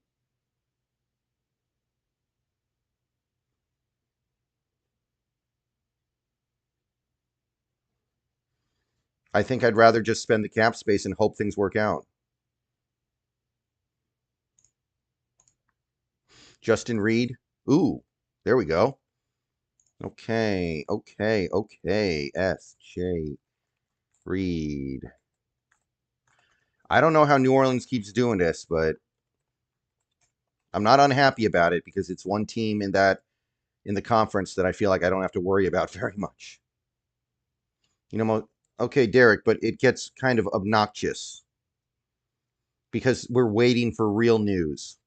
I think I'd rather just spend the cap space and hope things work out. Justin Reed. Ooh, there we go. Okay. S.J. Reed. I don't know how New Orleans keeps doing this, but I'm not unhappy about it because it's one team in the conference that I feel like I don't have to worry about very much. You know, okay, Derek, but it gets kind of obnoxious because we're waiting for real news.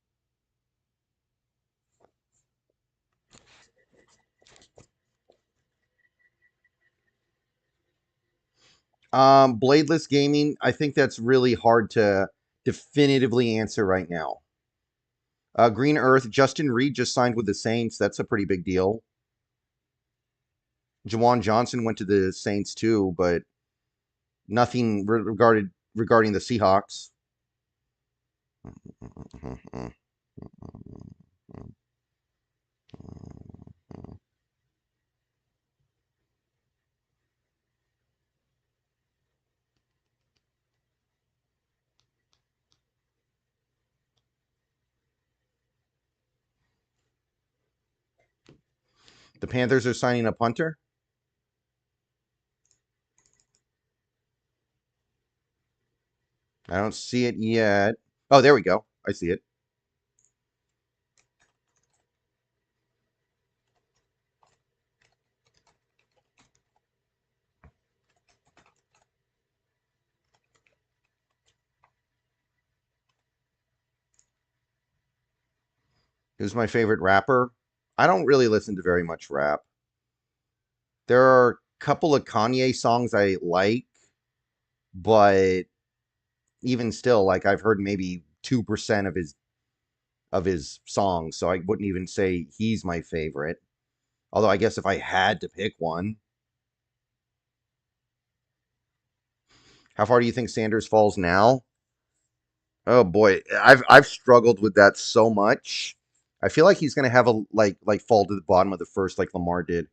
Bladeless gaming, I think that's really hard to definitively answer right now. Green Earth, Justin Reed just signed with the Saints. That's a pretty big deal. Jawan Johnson went to the Saints too, but nothing regarding the Seahawks. The Panthers are signing a punter. I don't see it yet. Oh, there we go. I see it. Who's my favorite rapper? I don't really listen to very much rap. There are a couple of Kanye songs I like, but even still, like I've heard maybe 2% of his songs, so I wouldn't even say he's my favorite. Although I guess if I had to pick one, how far do you think Sanders falls now? Oh boy, I've struggled with that so much. I feel like he's gonna have a like fall to the bottom of the first like Lamar did.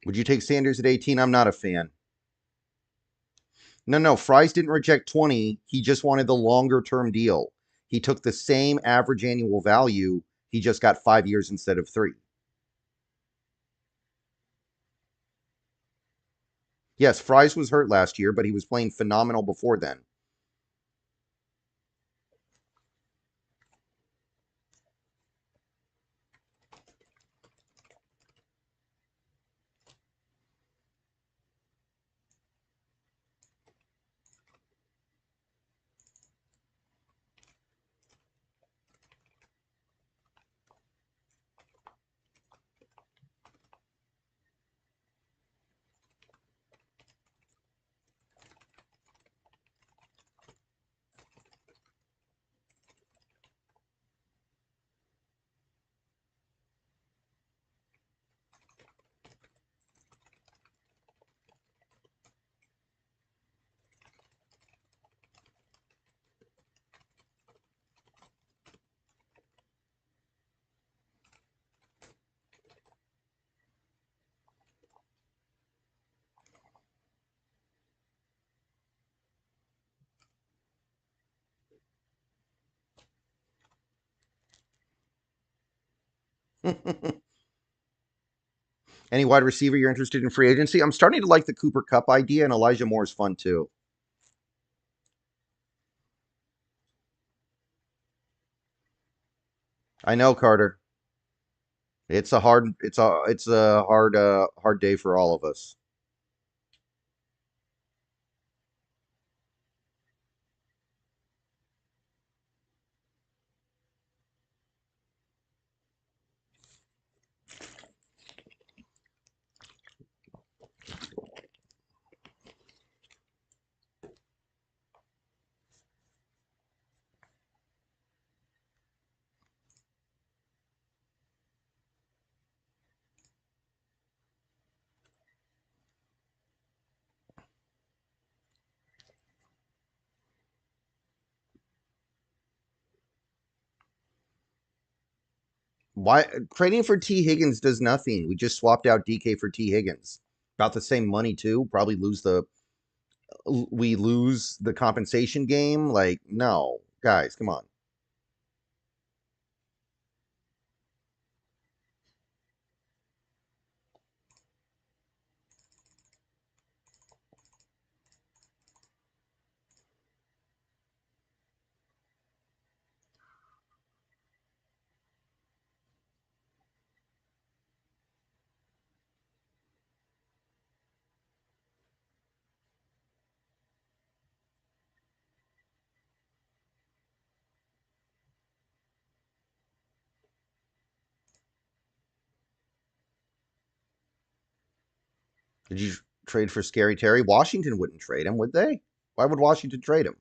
Would you take Sanders at 18? I'm not a fan. No. Fries didn't reject 20. He just wanted the longer term deal. He took the same average annual value. He just got 5 years instead of 3. Yes, Fries was hurt last year, but he was playing phenomenal before then. Any wide receiver you're interested in free agency? I'm starting to like the Cooper Kupp idea, and Elijah Moore is fun too. I know, Carter. It's a hard day for all of us. Why trading for T Higgins does nothing? We just swapped out DK for T Higgins. About the same money too. Probably lose the compensation game. Like, no, guys, come on. Did you trade for Scary Terry? Washington wouldn't trade him, would they? Why would Washington trade him?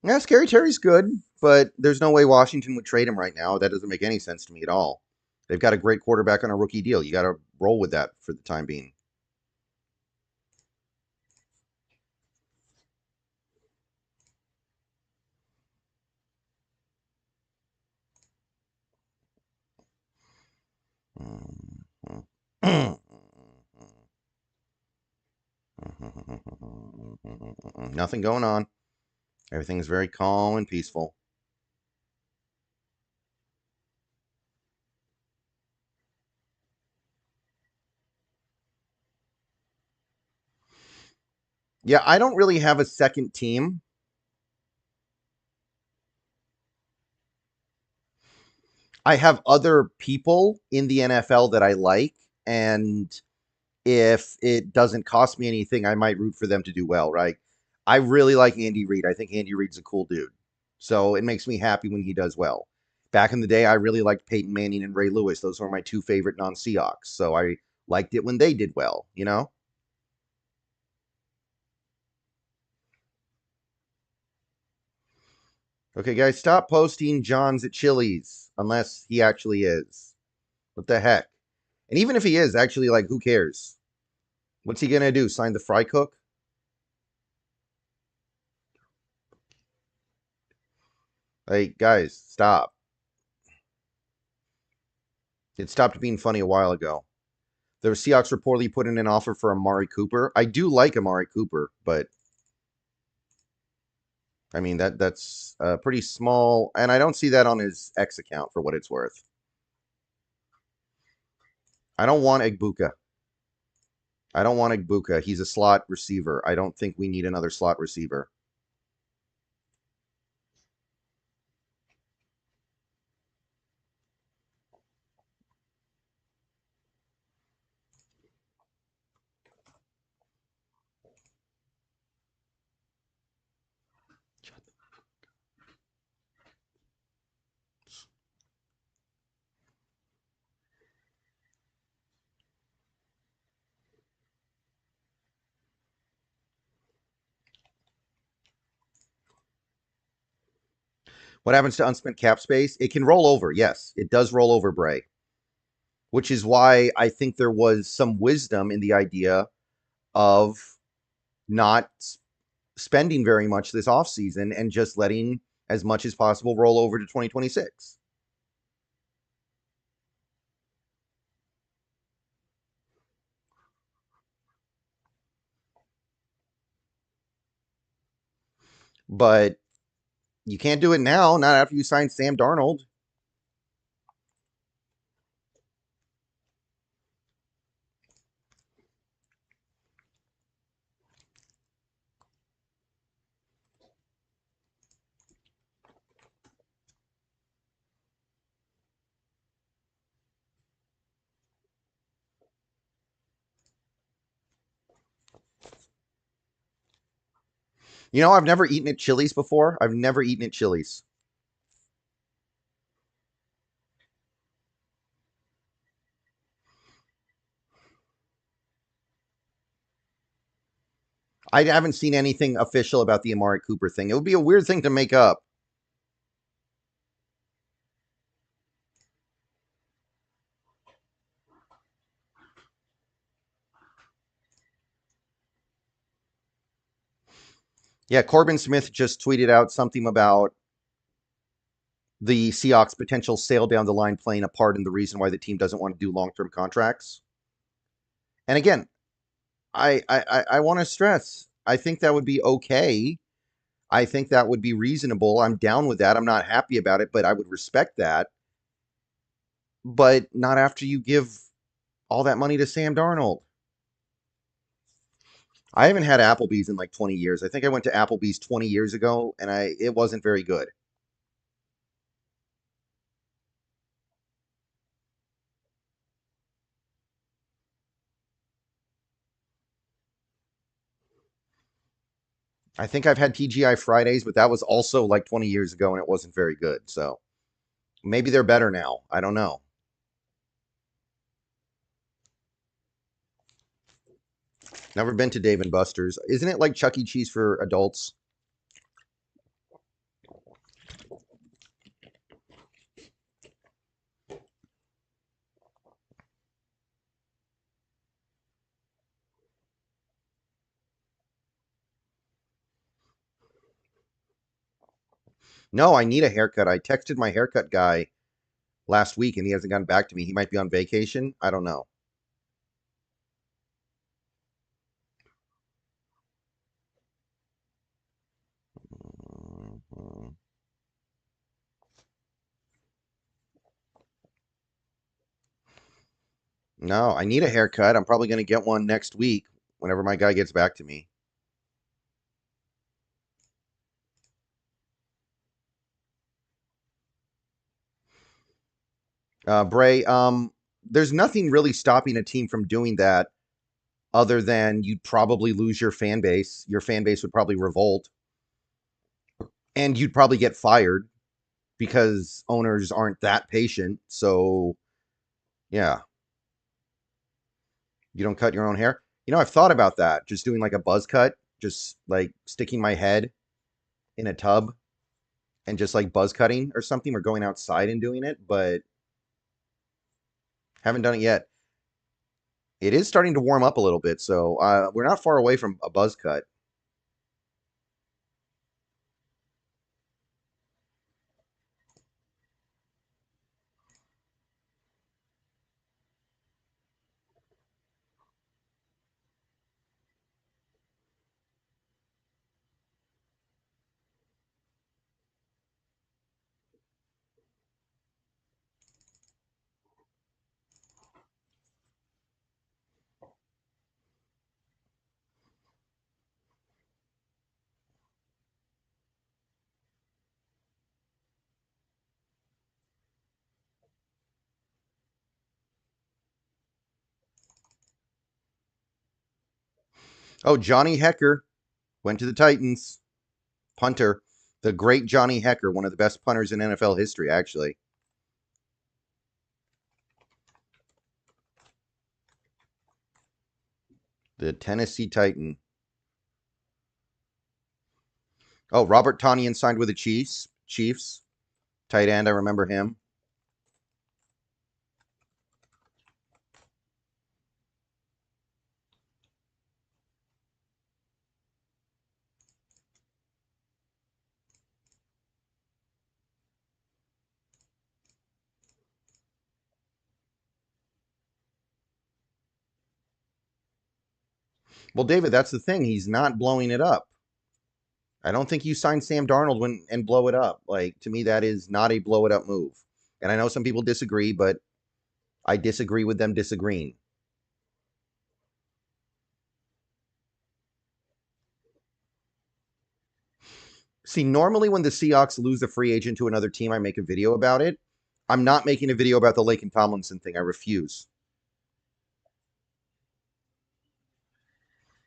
Yeah, Scary Terry's good, but there's no way Washington would trade him right now. That doesn't make any sense to me at all. They've got a great quarterback on a rookie deal. You got to roll with that for the time being. Nothing going on. Everything's very calm and peaceful. Yeah, I don't really have a second team. I have other people in the NFL that I like, and if it doesn't cost me anything, I might root for them to do well, right? I really like Andy Reid. I think Andy Reid's a cool dude. So it makes me happy when he does well. Back in the day, I really liked Peyton Manning and Ray Lewis. Those were my two favorite non-Seahawks. So I liked it when they did well, you know? Okay, guys, stop posting John's at Chili's unless he actually is. What the heck? And even if he is, actually, like, who cares? What's he gonna do? Sign the fry cook? Like, guys, stop. It stopped being funny a while ago. The Seahawks reportedly put in an offer for Amari Cooper. I do like Amari Cooper, but I mean that's pretty small, and I don't see that on his X account for what it's worth. I don't want Egbuka. I don't want Egbuka. He's a slot receiver. I don't think we need another slot receiver. What happens to unspent cap space? It can roll over. Yes, it does roll over, Bray. Which is why I think there was some wisdom in the idea of not spending very much this offseason and just letting as much as possible roll over to 2026. But you can't do it now, not after you sign Sam Darnold. You know, I've never eaten at Chili's before. I've never eaten at Chili's. I haven't seen anything official about the Amari Cooper thing. It would be a weird thing to make up. Yeah, Corbin Smith just tweeted out something about the Seahawks' potential sail down the line playing a part in the reason why the team doesn't want to do long-term contracts. And again, I want to stress, I think that would be okay. I think that would be reasonable. I'm down with that. I'm not happy about it, but I would respect that. But not after you give all that money to Sam Darnold. I haven't had Applebee's in like 20 years. I think I went to Applebee's 20 years ago, and it wasn't very good. I think I've had TGI Fridays, but that was also like 20 years ago, and it wasn't very good. So maybe they're better now. I don't know. Never been to Dave and Buster's. Isn't it like Chuck E. Cheese for adults? No, I need a haircut. I texted my haircut guy last week, and he hasn't gotten back to me. He might be on vacation. I don't know. No, I need a haircut. I'm probably going to get one next week whenever my guy gets back to me. Bray, there's nothing really stopping a team from doing that other than you'd probably lose your fan base. Your fan base would probably revolt, and you'd probably get fired because owners aren't that patient. So, yeah, you don't cut your own hair. I've thought about that, just doing like a buzz cut, just like sticking my head in a tub and just like buzz cutting or something, or going outside and doing it, but haven't done it yet. It is starting to warm up a little bit, so we're not far away from a buzz cut. Oh, Johnny Hecker went to the Titans. Punter. The great Johnny Hecker, one of the best punters in NFL history, actually. The Tennessee Titan. Oh, Robert Tonyan signed with the Chiefs. Chiefs. Tight end, I remember him. Well, David, that's the thing. He's not blowing it up. I don't think you sign Sam Darnold and blow it up. Like, to me, that is not a blow it up move. And I know some people disagree, but I disagree with them disagreeing. See, normally when the Seahawks lose a free agent to another team, I make a video about it. I'm not making a video about the Laken Tomlinson thing. I refuse.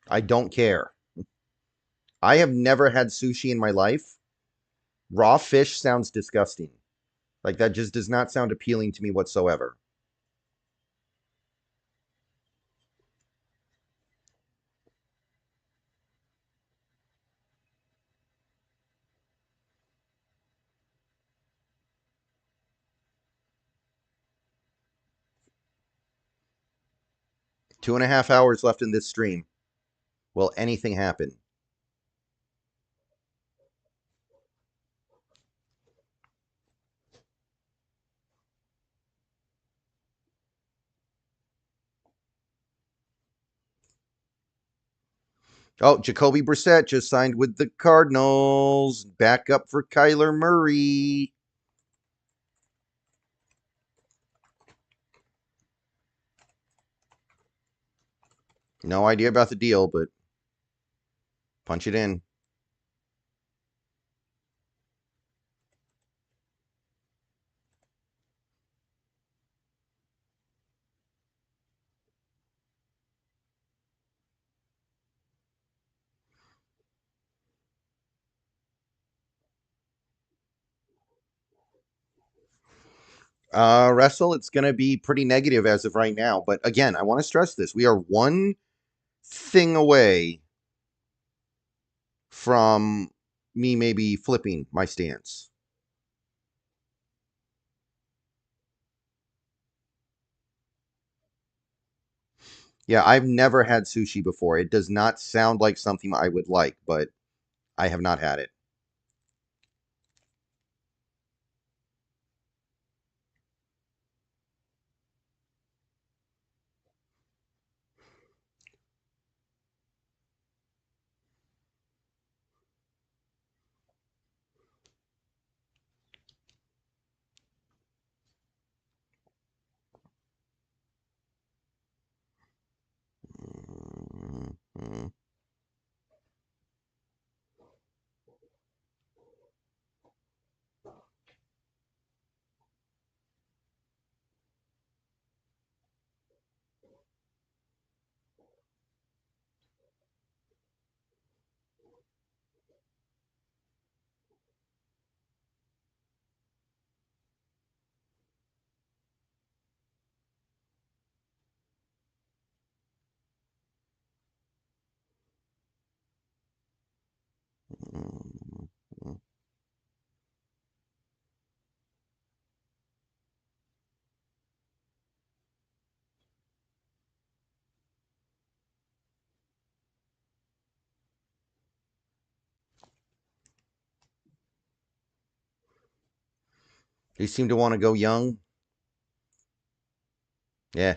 I don't care. I have never had sushi in my life. Raw fish sounds disgusting. Like, that just does not sound appealing to me whatsoever. Two and a half hours left in this stream. Will anything happen? Oh, Jacoby Brissett just signed with the Cardinals. Back up for Kyler Murray. No idea about the deal, but punch it in. Wrestle, it's going to be pretty negative as of right now. But again, I want to stress this. We are one thing away from me maybe flipping my stance. Yeah, I've never had sushi before. It does not sound like something I would like, but I have not had it. You seem to want to go young. Yeah.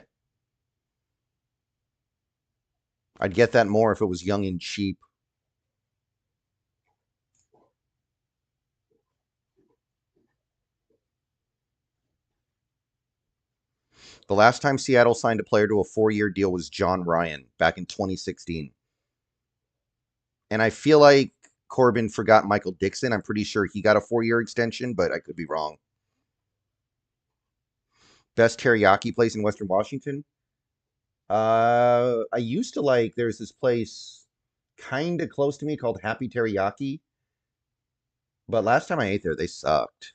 I'd get that more if it was young and cheap. The last time Seattle signed a player to a 4-year deal was John Ryan back in 2016. And I feel like Corbin forgot Michael Dixon. I'm pretty sure he got a 4-year extension, but I could be wrong. Best teriyaki place in Western Washington? I used to like, there's this place kind of close to me called Happy Teriyaki. But last time I ate there, they sucked.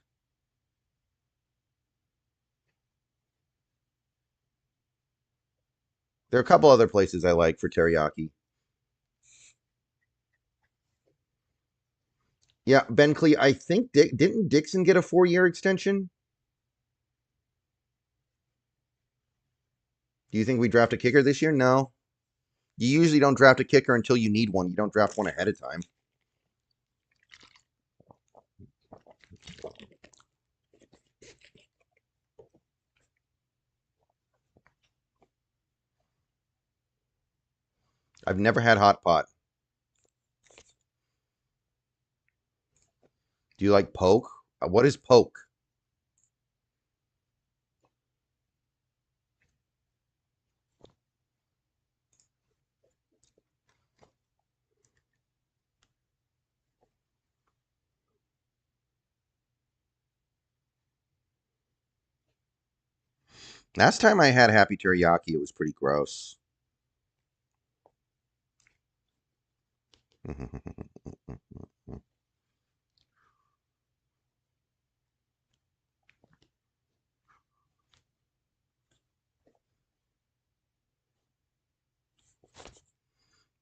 There are a couple other places I like for teriyaki. Yeah, Ben Clee, I think didn't Dixon get a 4-year extension? Do you think we draft a kicker this year? No. You usually don't draft a kicker until you need one. You don't draft one ahead of time. I've never had hot pot. Do you like poke? What is poke? Last time I had Happy Teriyaki, it was pretty gross.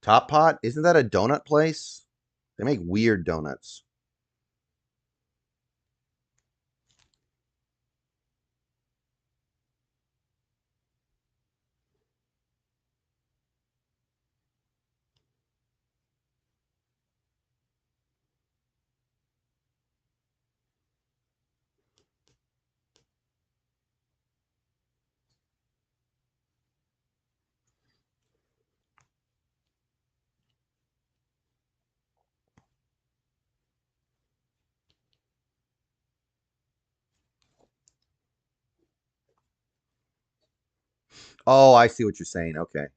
Top Pot? Isn't that a donut place? They make weird donuts. Oh, I see what you're saying. Okay.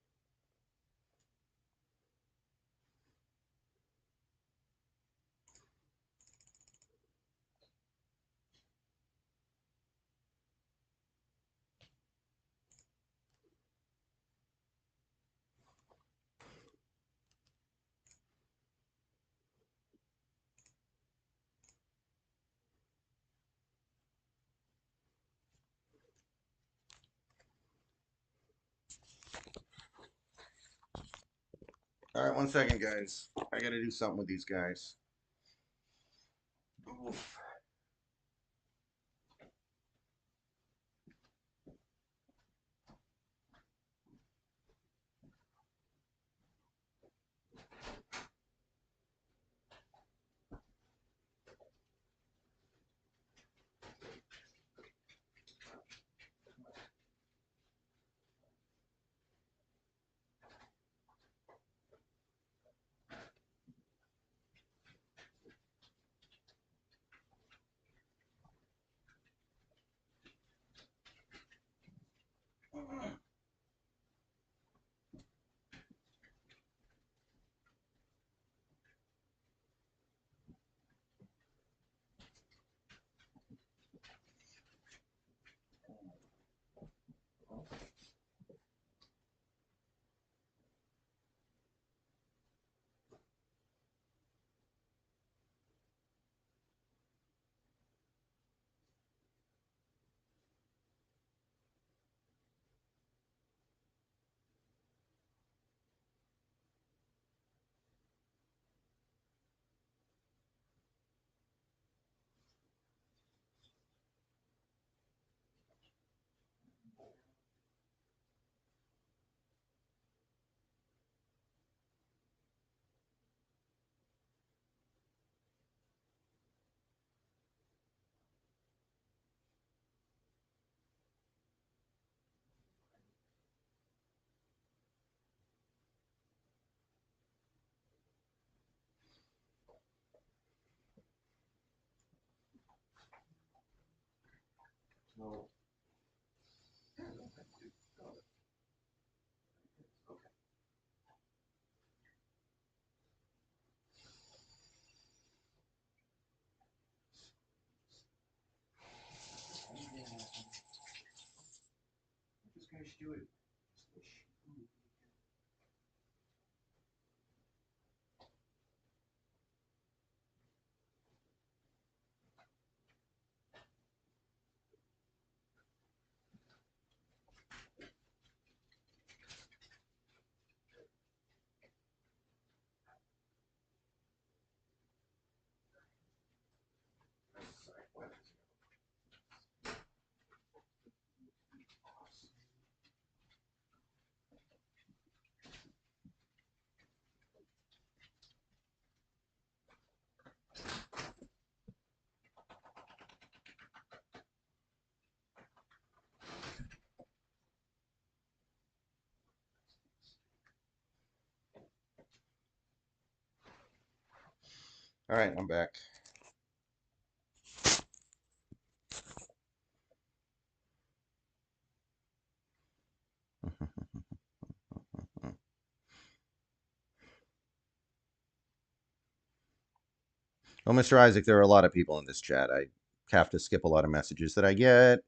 All right, 1 second, guys. I got to do something with these guys. Oof. All right, I'm back. Well, Mr. Isaac, there are a lot of people in this chat. I have to skip a lot of messages that I get.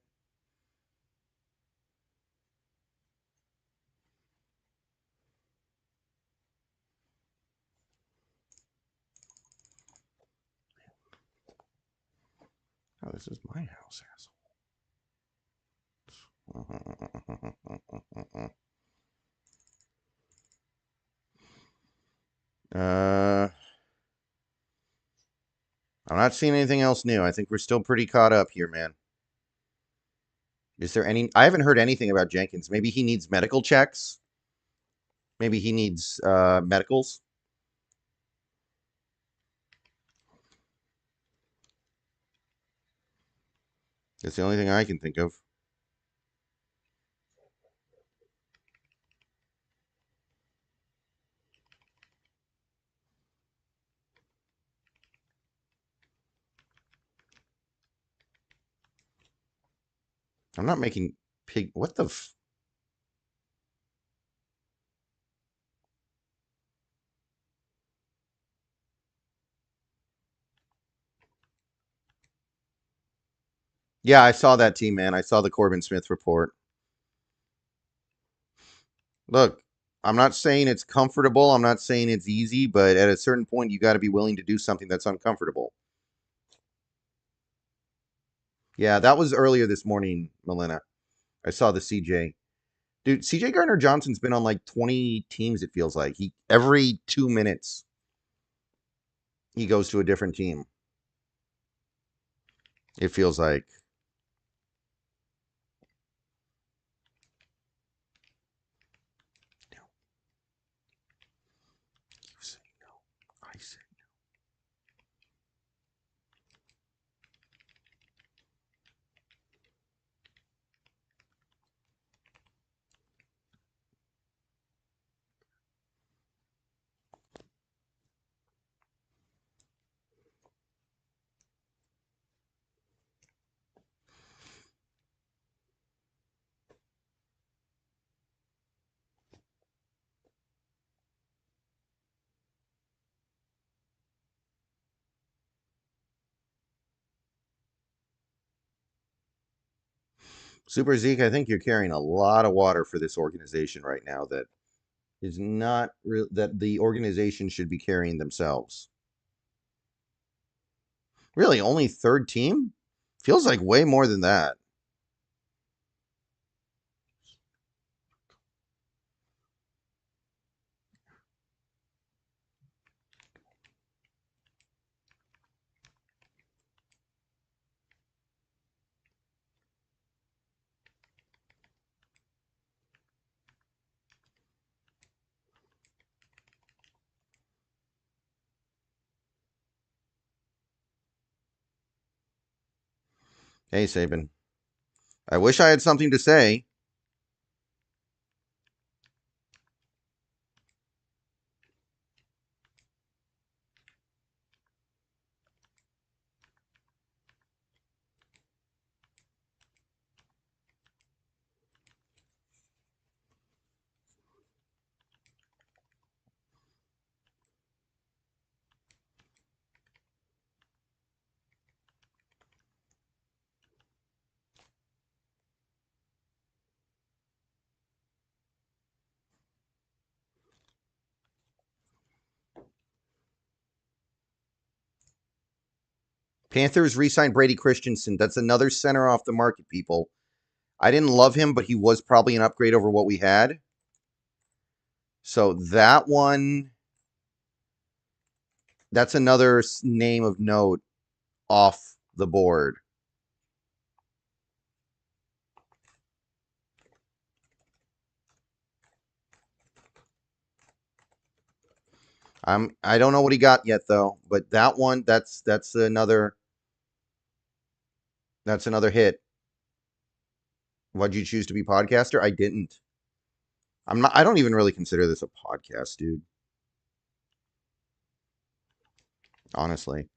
Oh, this is my house, asshole. I'm not seeing anything else new. I think we're still pretty caught up here, man. Is there any... I haven't heard anything about Jenkins. Maybe he needs medical checks. Maybe he needs medicals. That's the only thing I can think of. I'm not making pig... What the... Yeah, I saw that team, man. I saw the Corbin Smith report. Look, I'm not saying it's comfortable. I'm not saying it's easy, but at a certain point, you got to be willing to do something that's uncomfortable. Yeah, that was earlier this morning, Melina. I saw the CJ. Dude, CJ Gardner-Johnson's been on like 20 teams, it feels like. Every 2 minutes, he goes to a different team. It feels like. No. You say no. I say no. Super Zeke, I think you're carrying a lot of water for this organization right now that is not real, that the organization should be carrying themselves. Really, only third team? Feels like way more than that. Hey, Saban. I wish I had something to say. Panthers re-signed Brady Christensen. That's another center off the market, people. I didn't love him, but he was probably an upgrade over what we had. So that one, that's another name of note off the board. I don't know what he got yet though, but that one, that's another hit. Why'd you choose to be podcaster? I didn't. I don't even really consider this a podcast, dude. Honestly.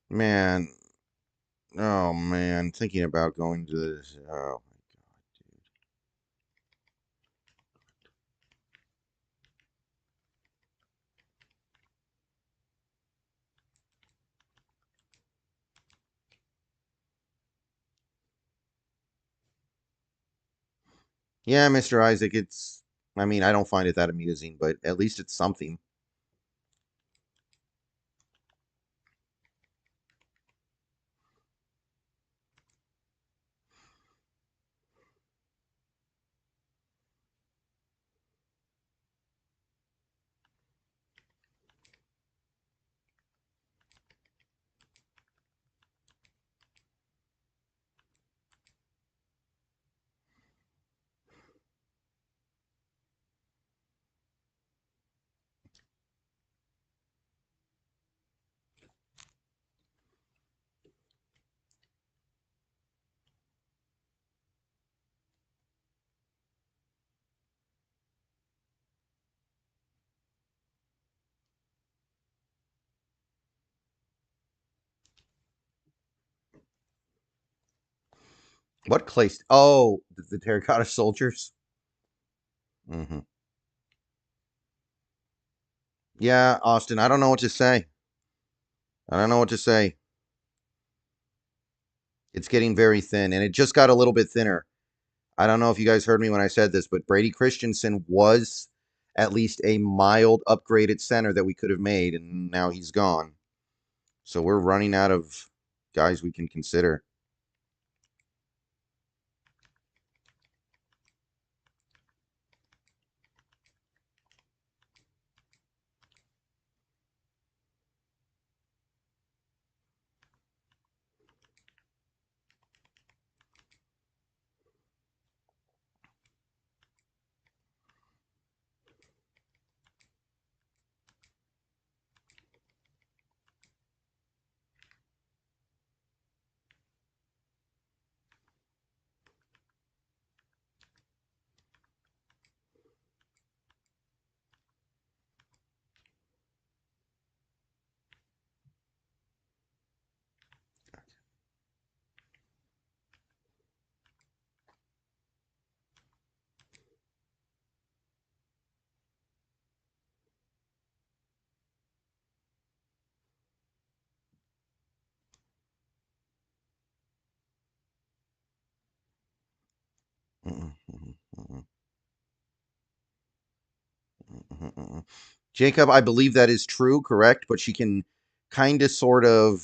Man. Oh man, thinking about going to this. Oh my god, dude. Yeah, Mr. Isaac, I mean, I don't find it that amusing, but at least it's something. What clay? Oh, the terracotta soldiers. Mm-hmm. Yeah, Austin, I don't know what to say. I don't know what to say. It's getting very thin, and it just got a little bit thinner. I don't know if you guys heard me when I said this, but Brady Christensen was at least a mild upgraded center that we could have made, and now he's gone. So we're running out of guys we can consider. Jacob, I believe that is true, correct? But she can kind of sort of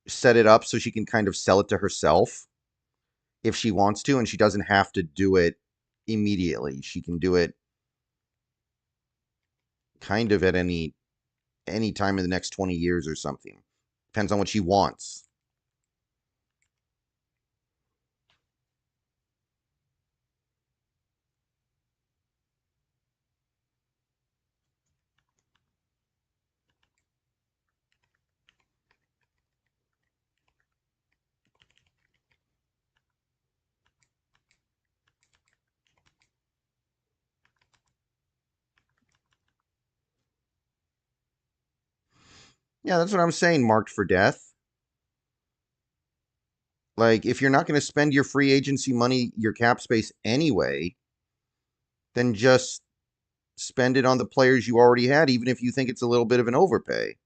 set it up so she can kind of sell it to herself if she wants to, and she doesn't have to do it immediately. She can do it kind of at any time in the next 20 years or something. Depends on what she wants. Yeah, that's what I'm saying, marked for death. Like, if you're not going to spend your free agency money, your cap space anyway, then just spend it on the players you already had, even if you think it's a little bit of an overpay.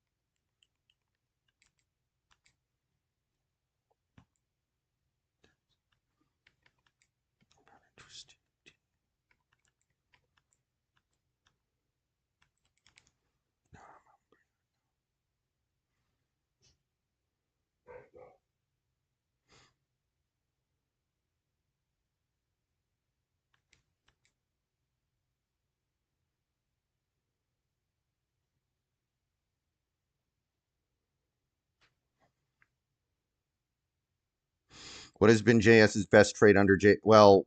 What has been JS's best trade under J? Well,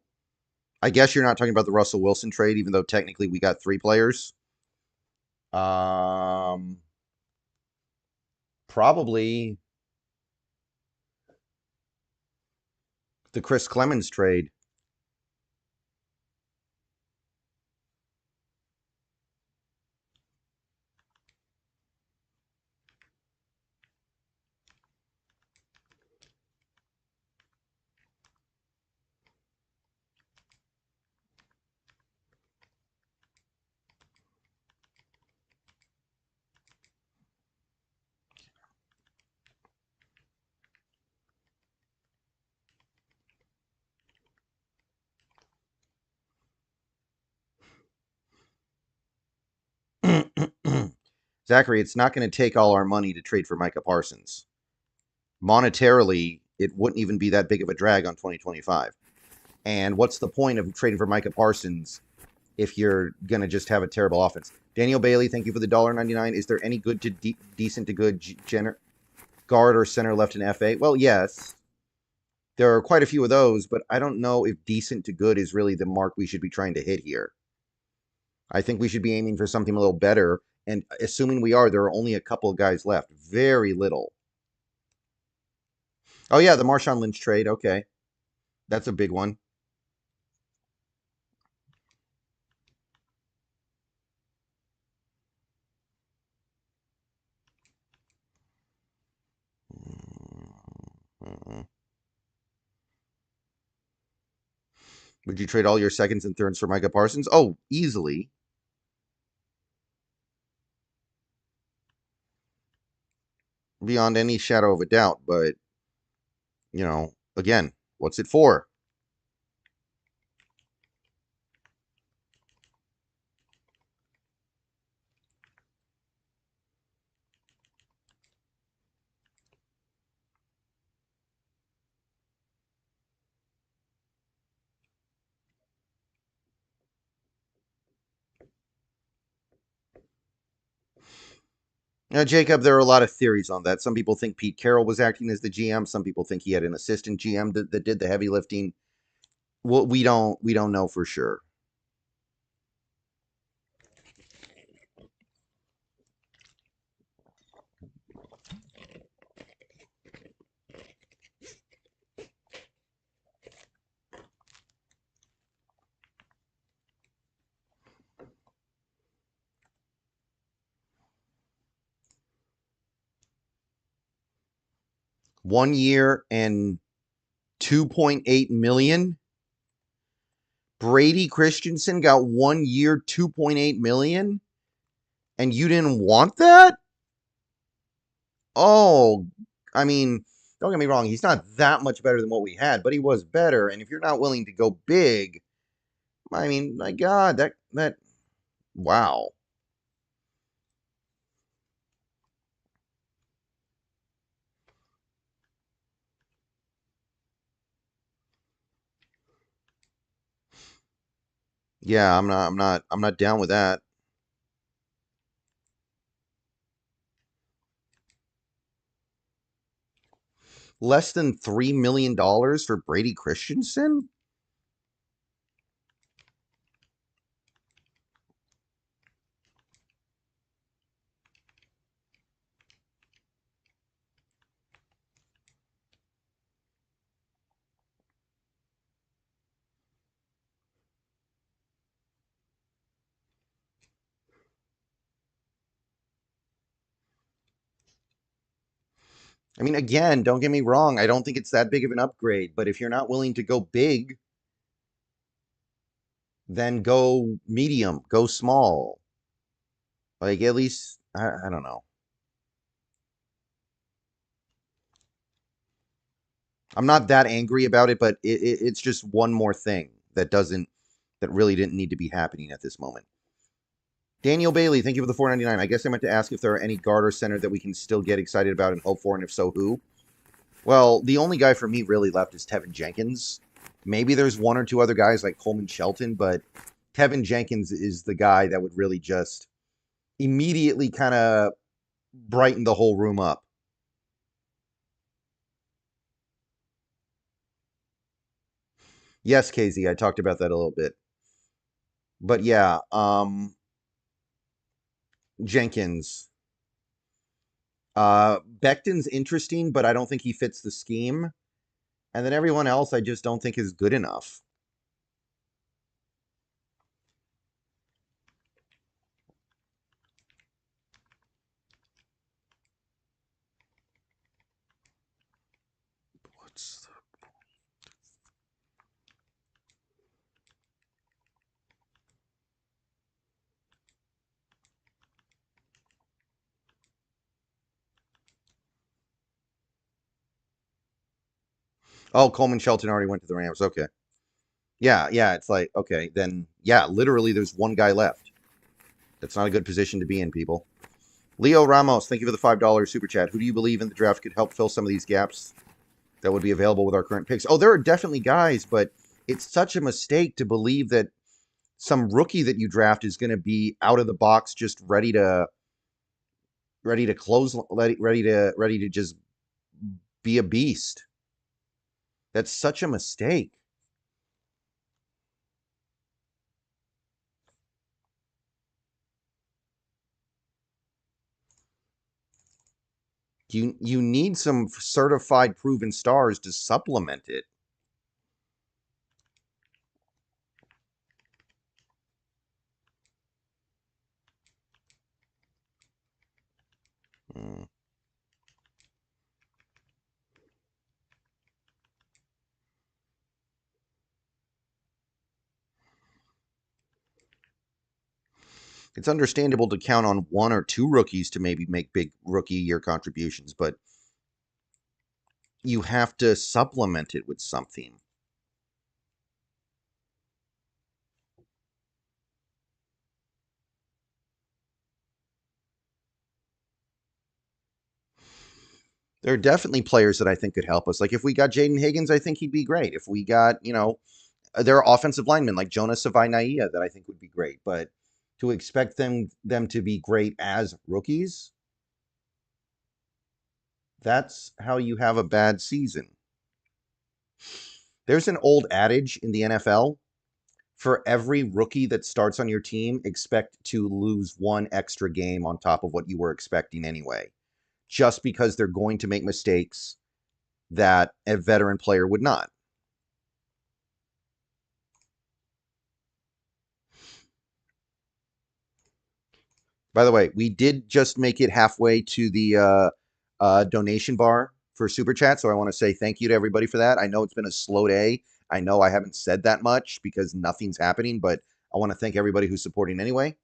I guess you're not talking about the Russell Wilson trade, even though technically we got 3 players. Probably the Chris Clemens trade. Zachary, it's not going to take all our money to trade for Micah Parsons. Monetarily, it wouldn't even be that big of a drag on 2025. And what's the point of trading for Micah Parsons if you're going to just have a terrible offense? Daniel Bailey, thank you for the $1.99. Is there any good to decent to good guard or center left in FA? Well, yes. There are quite a few of those, but I don't know if decent to good is really the mark we should be trying to hit here. I think we should be aiming for something a little better. And assuming we are, there are only a couple of guys left. Very little. Oh, yeah, the Marshawn Lynch trade. Okay. That's a big one. Would you trade all your seconds and thirds for Micah Parsons? Oh, easily. Beyond any shadow of a doubt. But, you know, again, what's it for? Now, Jacob, there are a lot of theories on that. Some people think Pete Carroll was acting as the GM. Some people think he had an assistant GM that did the heavy lifting. Well, we don't know for sure. One year and 2.8 million. Brady Christensen got 1 year, 2.8 million, and you didn't want that? Oh, I mean, don't get me wrong, he's not that much better than what we had, but he was better. And if you're not willing to go big, I mean, my God, that wow. Yeah, I'm not down with that. Less than $3 million for Brady Christensen? I mean, again, don't get me wrong, I don't think it's that big of an upgrade, but if you're not willing to go big, then go medium, go small. Like, at least, I don't know. I'm not that angry about it, but it's just one more thing that really didn't need to be happening at this moment. Daniel Bailey, thank you for the $4.99. I guess I meant to ask if there are any guard or center that we can still get excited about and hope for, and if so, who? Well, the only guy for me really left is Tevin Jenkins. Maybe there's one or two other guys like Coleman Shelton, but Tevin Jenkins is the guy that would really just immediately kind of brighten the whole room up. Yes, KZ, I talked about that a little bit. But yeah, Jenkins. Becton's interesting, but I don't think he fits the scheme. And then everyone else I just don't think is good enough. What's Oh, Coleman Shelton already went to the Rams. Okay. Yeah, yeah. It's like, okay, then, yeah, literally there's one guy left. That's not a good position to be in, people. Leo Ramos, thank you for the $5 super chat. Who do you believe in the draft could help fill some of these gaps that would be available with our current picks? Oh, there are definitely guys, but it's such a mistake to believe that some rookie that you draft is going to be out of the box, just ready to close, ready to just be a beast. That's such a mistake. You need some certified proven stars to supplement it. Hmm. It's understandable to count on one or two rookies to maybe make big rookie year contributions, but you have to supplement it with something. There are definitely players that I think could help us. Like if we got Jaden Higgins, I think he'd be great. If we got, there are offensive linemen like Jonas Savai-Naia that I think would be great, but to expect them to be great as rookies, that's how you have a bad season. There's an old adage in the NFL: for every rookie that starts on your team, expect to lose one extra game on top of what you were expecting anyway, just because they're going to make mistakes that a veteran player would not. By the way, we did just make it halfway to the donation bar for Super Chat, so I want to say thank you to everybody for that. I know it's been a slow day. I know I haven't said that much because nothing's happening, but I want to thank everybody who's supporting anyway.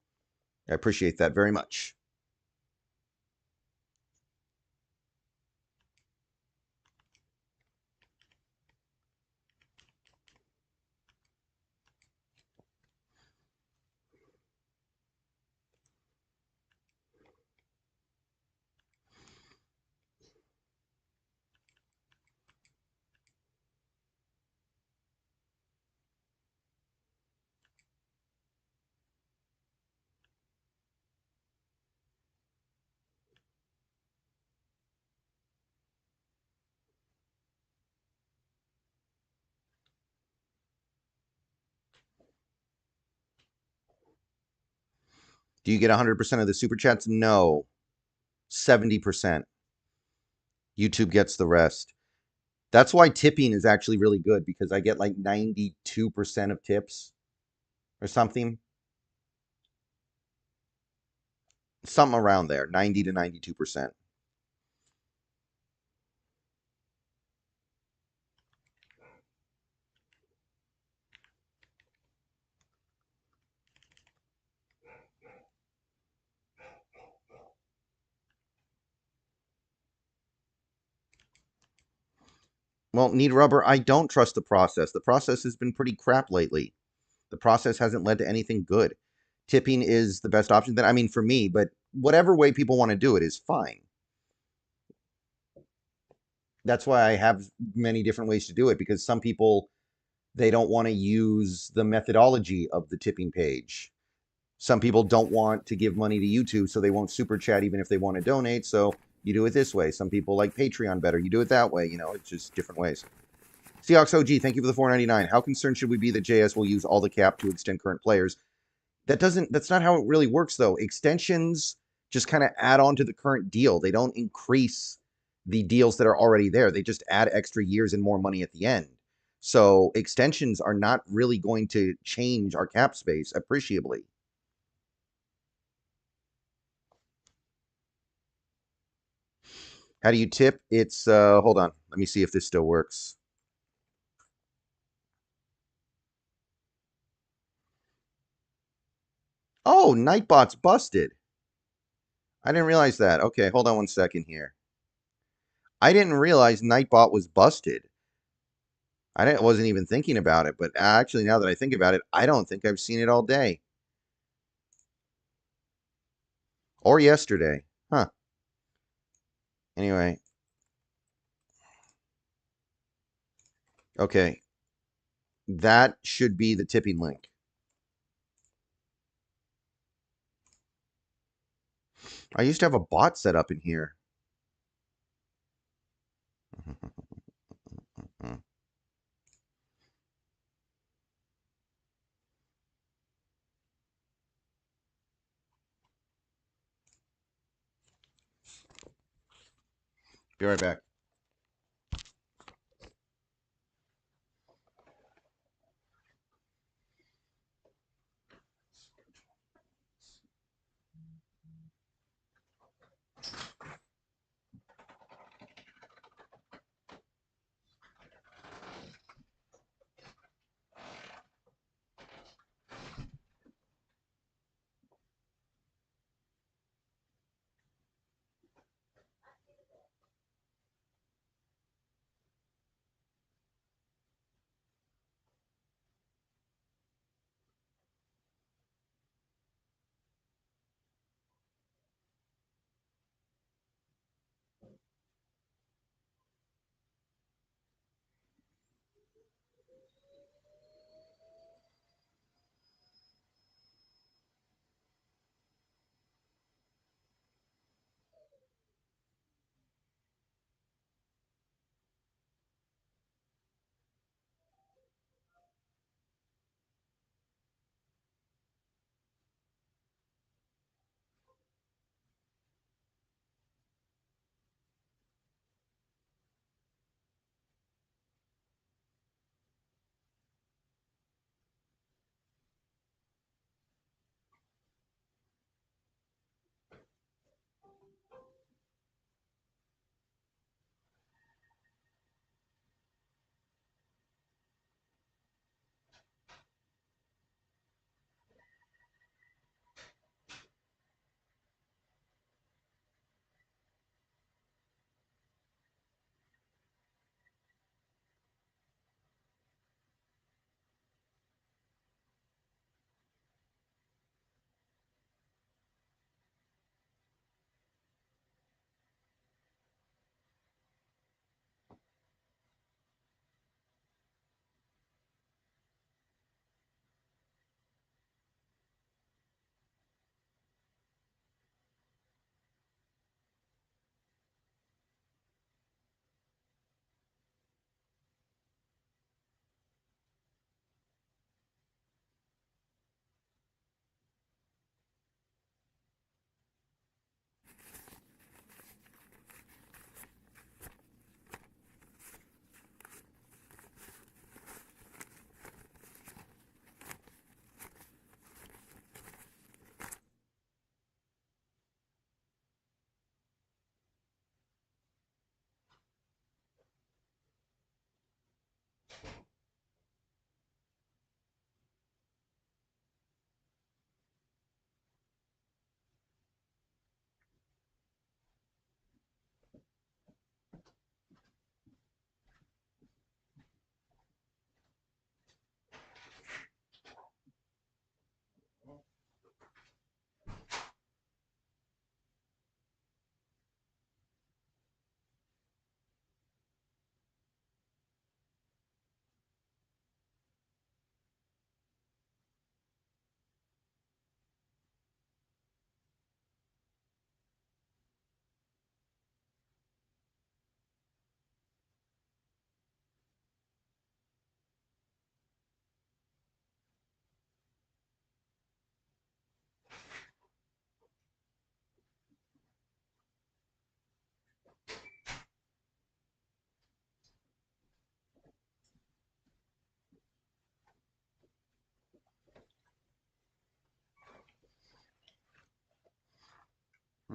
I appreciate that very much. Do you get 100% of the Super Chats? No. 70%. YouTube gets the rest. That's why tipping is actually really good because I get like 92% of tips or something. Something around there, 90 to 92%. Well, Need Rubber, I don't trust the process. The process has been pretty crap lately. The process hasn't led to anything good. Tipping is the best option. I mean, for me, but whatever way people want to do it is fine. That's why I have many different ways to do it because some people, they don't want to use the methodology of the tipping page. Some people don't want to give money to YouTube, so they won't super chat even if they want to donate. So you do it this way. Some people like Patreon better. You do it that way. It's just different ways. Seahawks OG, thank you for the 4.99. How concerned should we be that JS will use all the cap to extend current players? That's not how it really works, though. Extensions just kind of add on to the current deal. They don't increase the deals that are already there. They just add extra years and more money at the end. So extensions are not really going to change our cap space appreciably. How do you tip? It's hold on. Let me see if this still works. Oh, Nightbot's busted. I didn't realize that. Okay, hold on one second here. I didn't realize Nightbot was busted. Wasn't even thinking about it, but actually now that I think about it, I don't think I've seen it all day. Or yesterday. Huh. Anyway. Okay. That should be the tipping link. I used to have a bot set up in here. Be right back.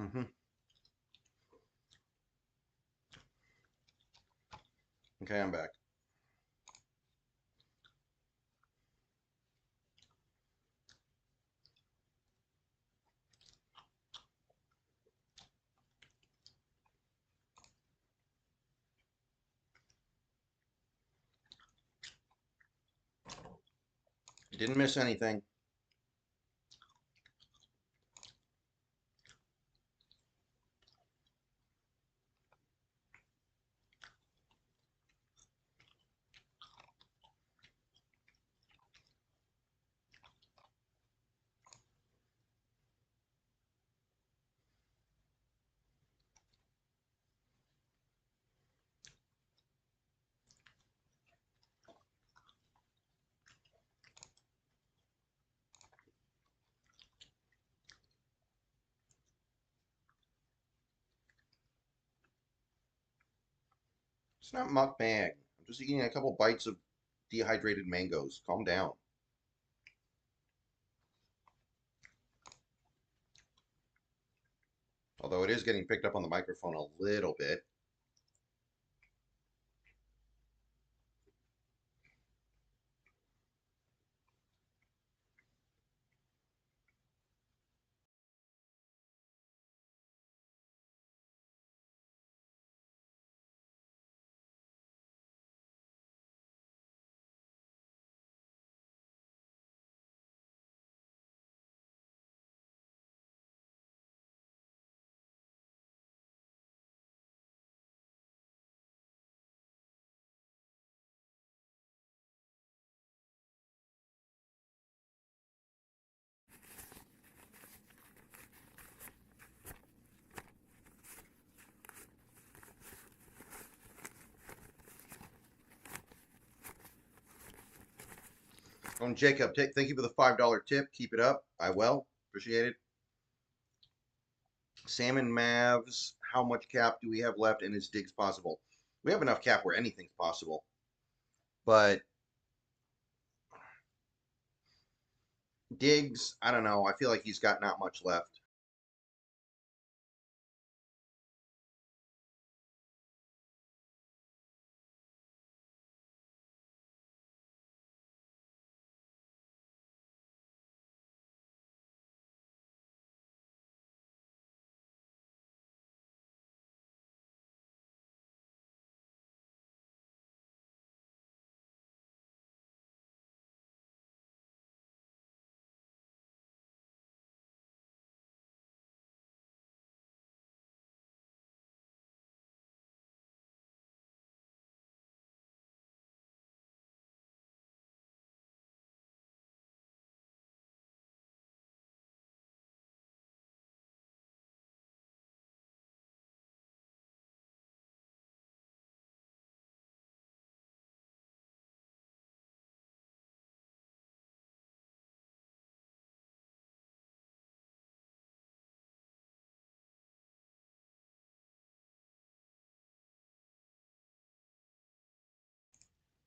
Mm-hmm. Okay, I'm back. You didn't miss anything. It's not mukbang. I'm just eating a couple bites of dehydrated mangoes. Calm down. Although it is getting picked up on the microphone a little bit. Jacob, thank you for the $5 tip. Keep it up. I will. Appreciate it. Salmon Mavs, how much cap do we have left and is Diggs possible? We have enough cap where anything's possible. But Diggs, I don't know. I feel like he's got not much left.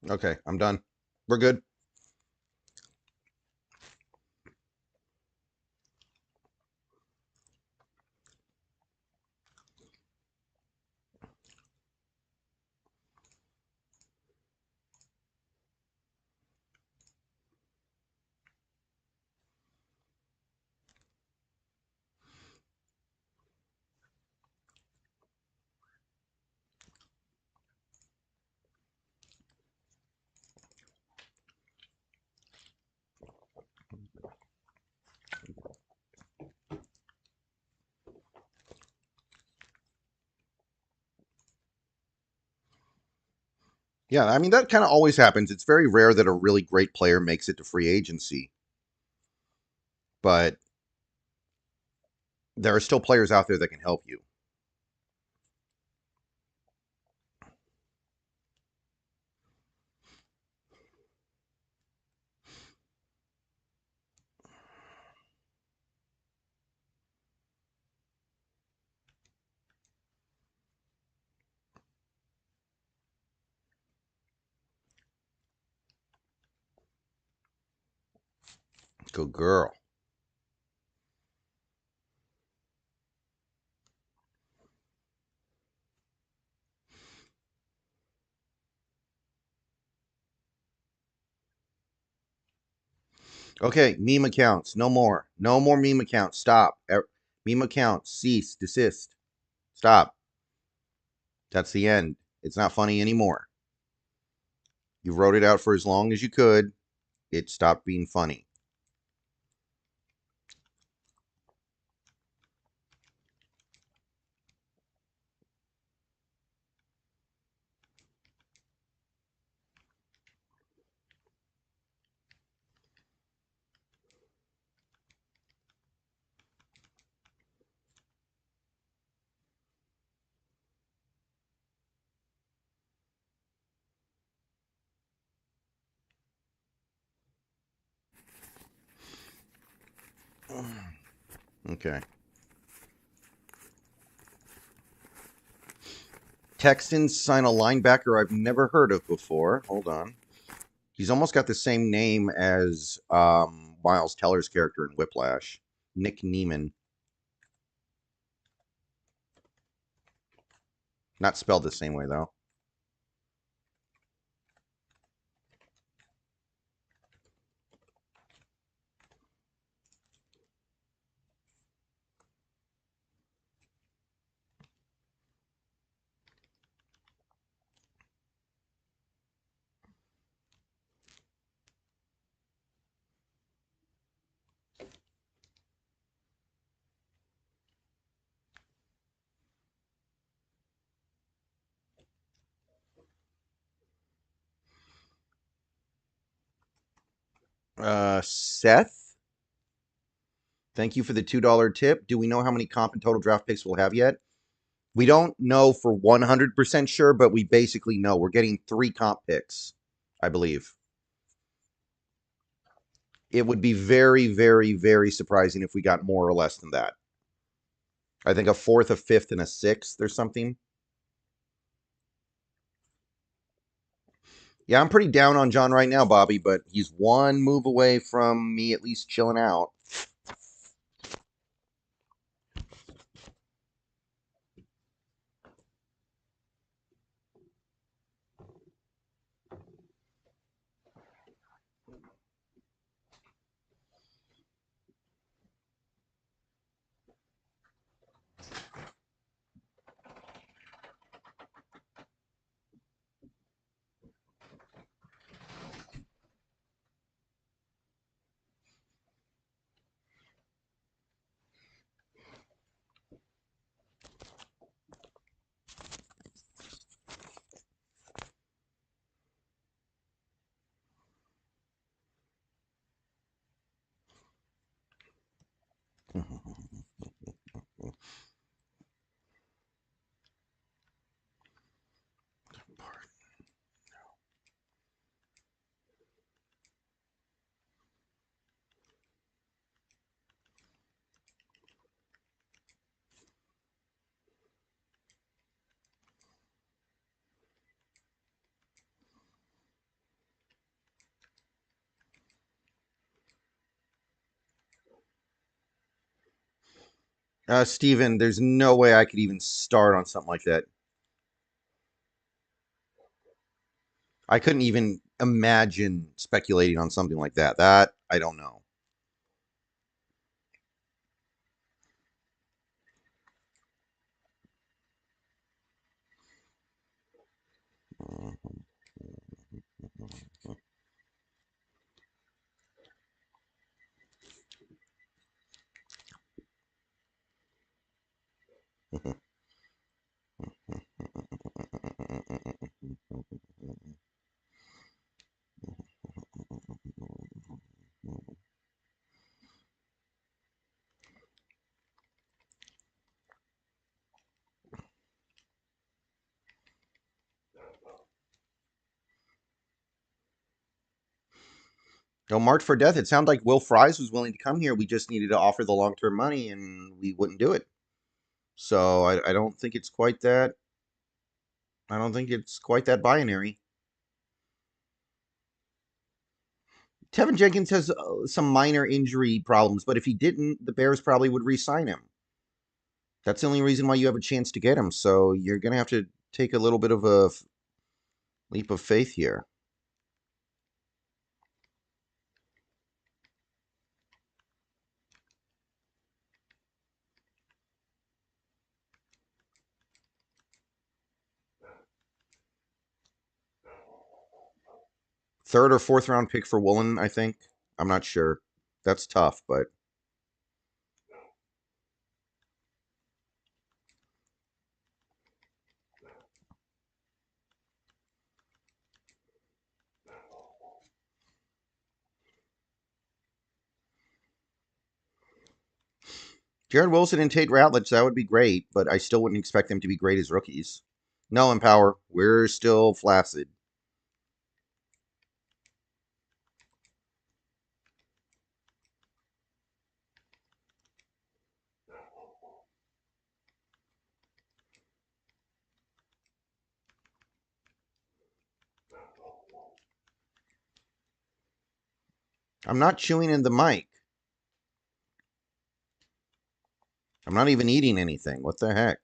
Okay, I'm done. We're good. Yeah, I mean, that kind of always happens. It's very rare that a really great player makes it to free agency. But there are still players out there that can help you. Good girl. Okay, meme accounts. No more. No more meme accounts. Stop. Meme accounts. Cease. Desist. Stop. That's the end. It's not funny anymore. You wrote it out for as long as you could. It stopped being funny. Okay. Texans sign a linebacker I've never heard of before. Hold on. He's almost got the same name as Miles Teller's character in Whiplash, Nick Neiman. Not spelled the same way, though. Seth, thank you for the $2 tip. Do we know how many comp and total draft picks we'll have yet? We don't know for 100% sure, but we basically know. We're getting 3 comp picks, I believe. It would be very, very, very surprising if we got more or less than that. I think a 4th, a 5th, and a 6th or something. Yeah, I'm pretty down on John right now, Bobby, but he's one move away from me at least chilling out. Steven, there's no way I could even start on something like that. I couldn't even imagine speculating on something like that. That, I don't know. No, Marked for Death, it sounded like Will Fries was willing to come here. We just needed to offer the long-term money, and we wouldn't do it. So I don't think it's quite that. I don't think it's quite that binary. Tevin Jenkins has some minor injury problems, but if he didn't, the Bears probably would re-sign him. That's the only reason why you have a chance to get him. So you're going to have to take a little bit of a leap of faith here. Third or fourth round pick for Woolen, I think. I'm not sure. That's tough, but Jared Wilson and Tate Ratledge, that would be great, but I still wouldn't expect them to be great as rookies. No, Empower, we're still flaccid. I'm not chewing in the mic. I'm not even eating anything. What the heck?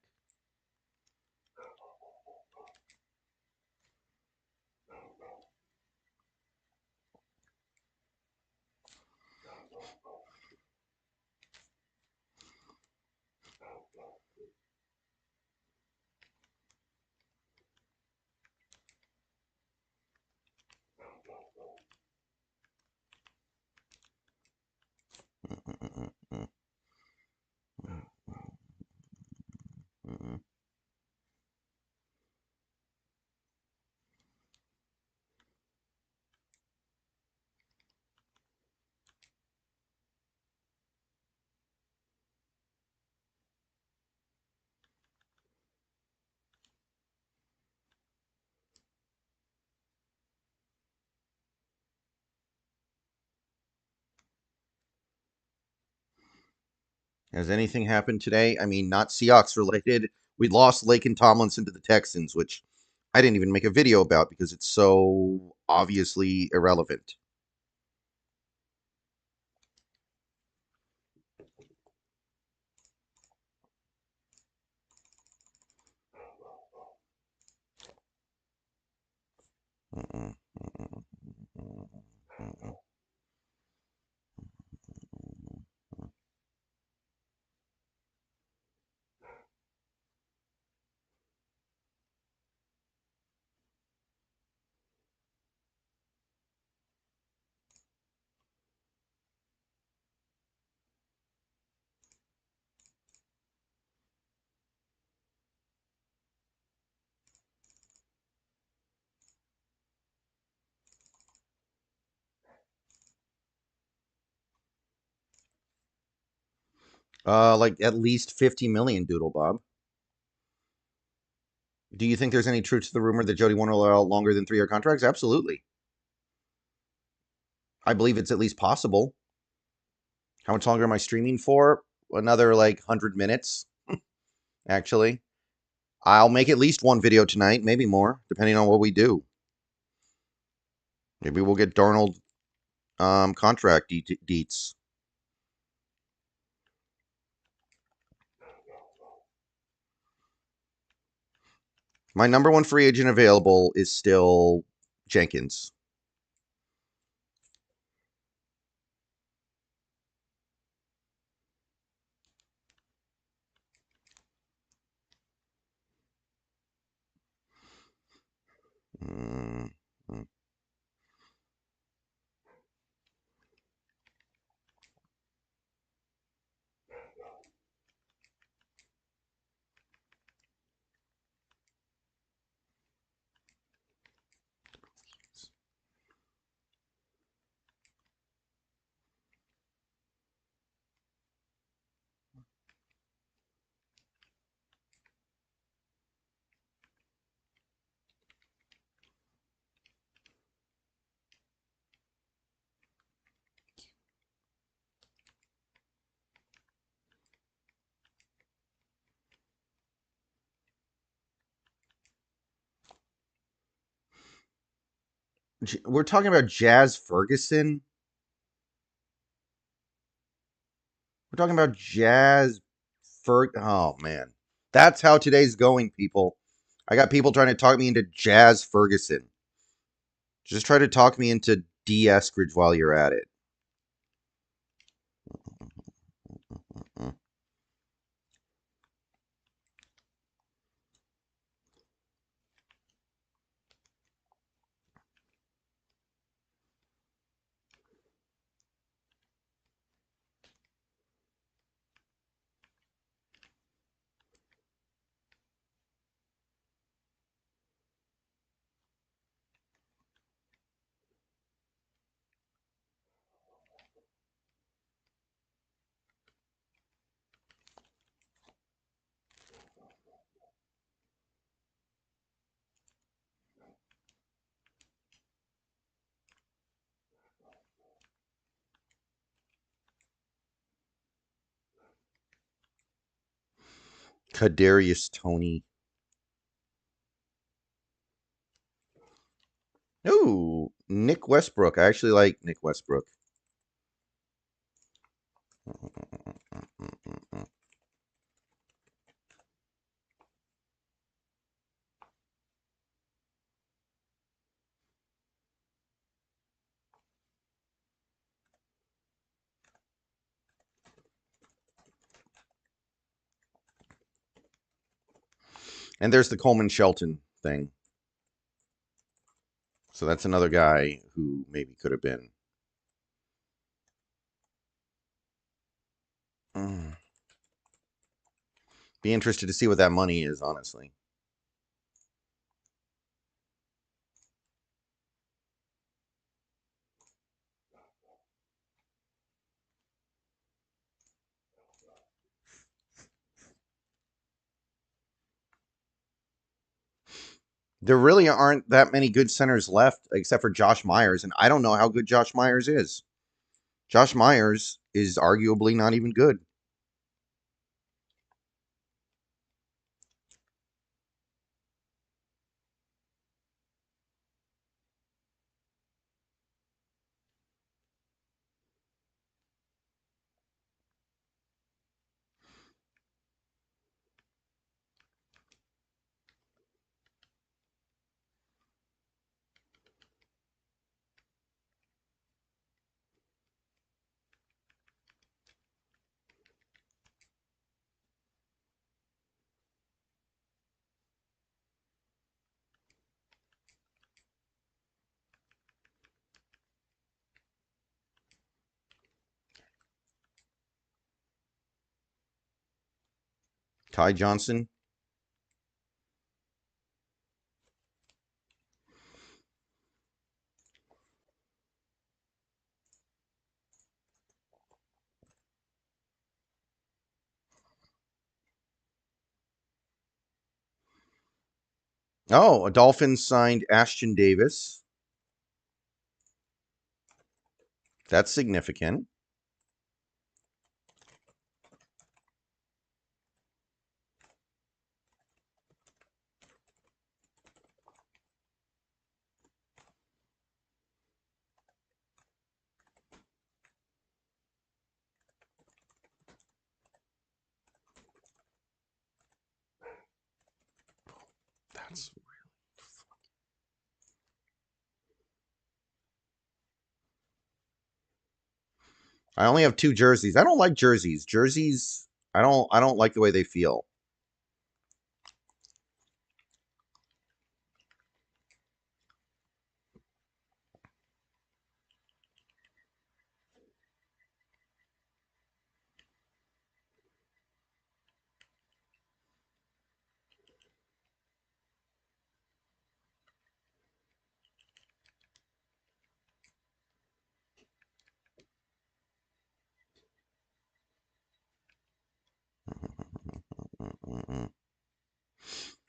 Has anything happened today? I mean, not Seahawks related. We lost Lake and Tomlinson to the Texans, which I didn't even make a video about because it's so obviously irrelevant. Like at least 50 million, Doodle Bob. Do you think there's any truth to the rumor that Jody won't allow longer than 3-year contracts? Absolutely. I believe it's at least possible. How much longer am I streaming for? Another like 100 minutes, actually. I'll make at least one video tonight, maybe more, depending on what we do. Maybe we'll get Darnold contract deets. My number one free agent available is still Jenkins. Mm-hmm. We're talking about Jazz Ferguson. We're talking about Jazz Oh man, that's how today's going, people. I got people trying to talk me into Jazz Ferguson. Just try to talk me into D. Eskridge while you're at it. Kadarius Toney. Ooh, Nick Westbrook. I actually like Nick Westbrook. And there's the Coleman Shelton thing. So that's another guy who maybe could have been. Be interested to see what that money is, honestly. There really aren't that many good centers left except for Josh Myers, and I don't know how good Josh Myers is. Josh Myers is arguably not even good. Ty Johnson. Oh, a Dolphins signed Ashton Davis. That's significant. That's I only have 2 jerseys. I don't like jerseys. Jerseys, I don't like the way they feel.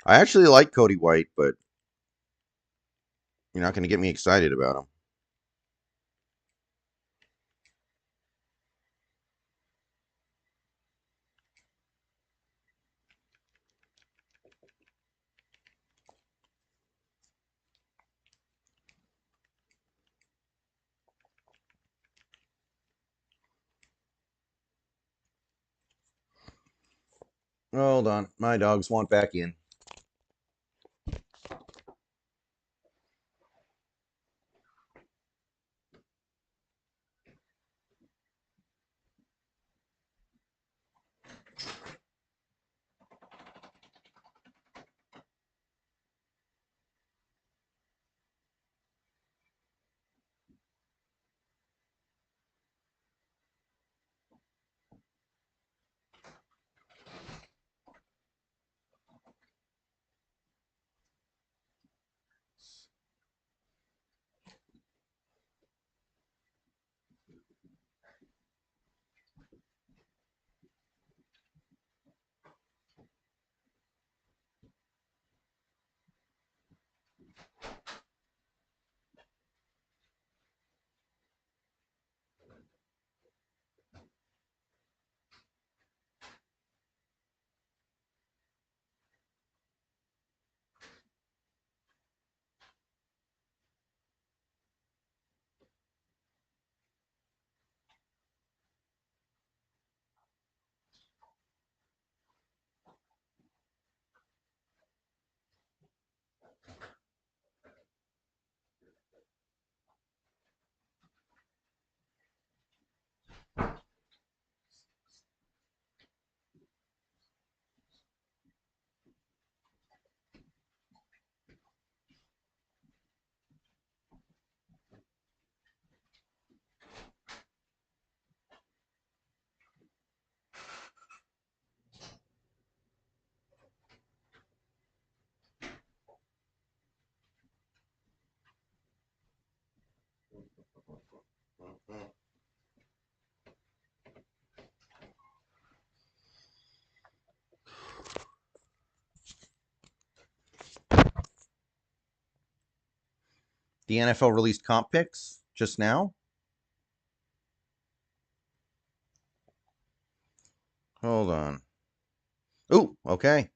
I actually like Cody White, but you're not going to get me excited about him. Hold on. My dogs want back in. The NFL released comp picks just now. Hold on. Ooh, okay.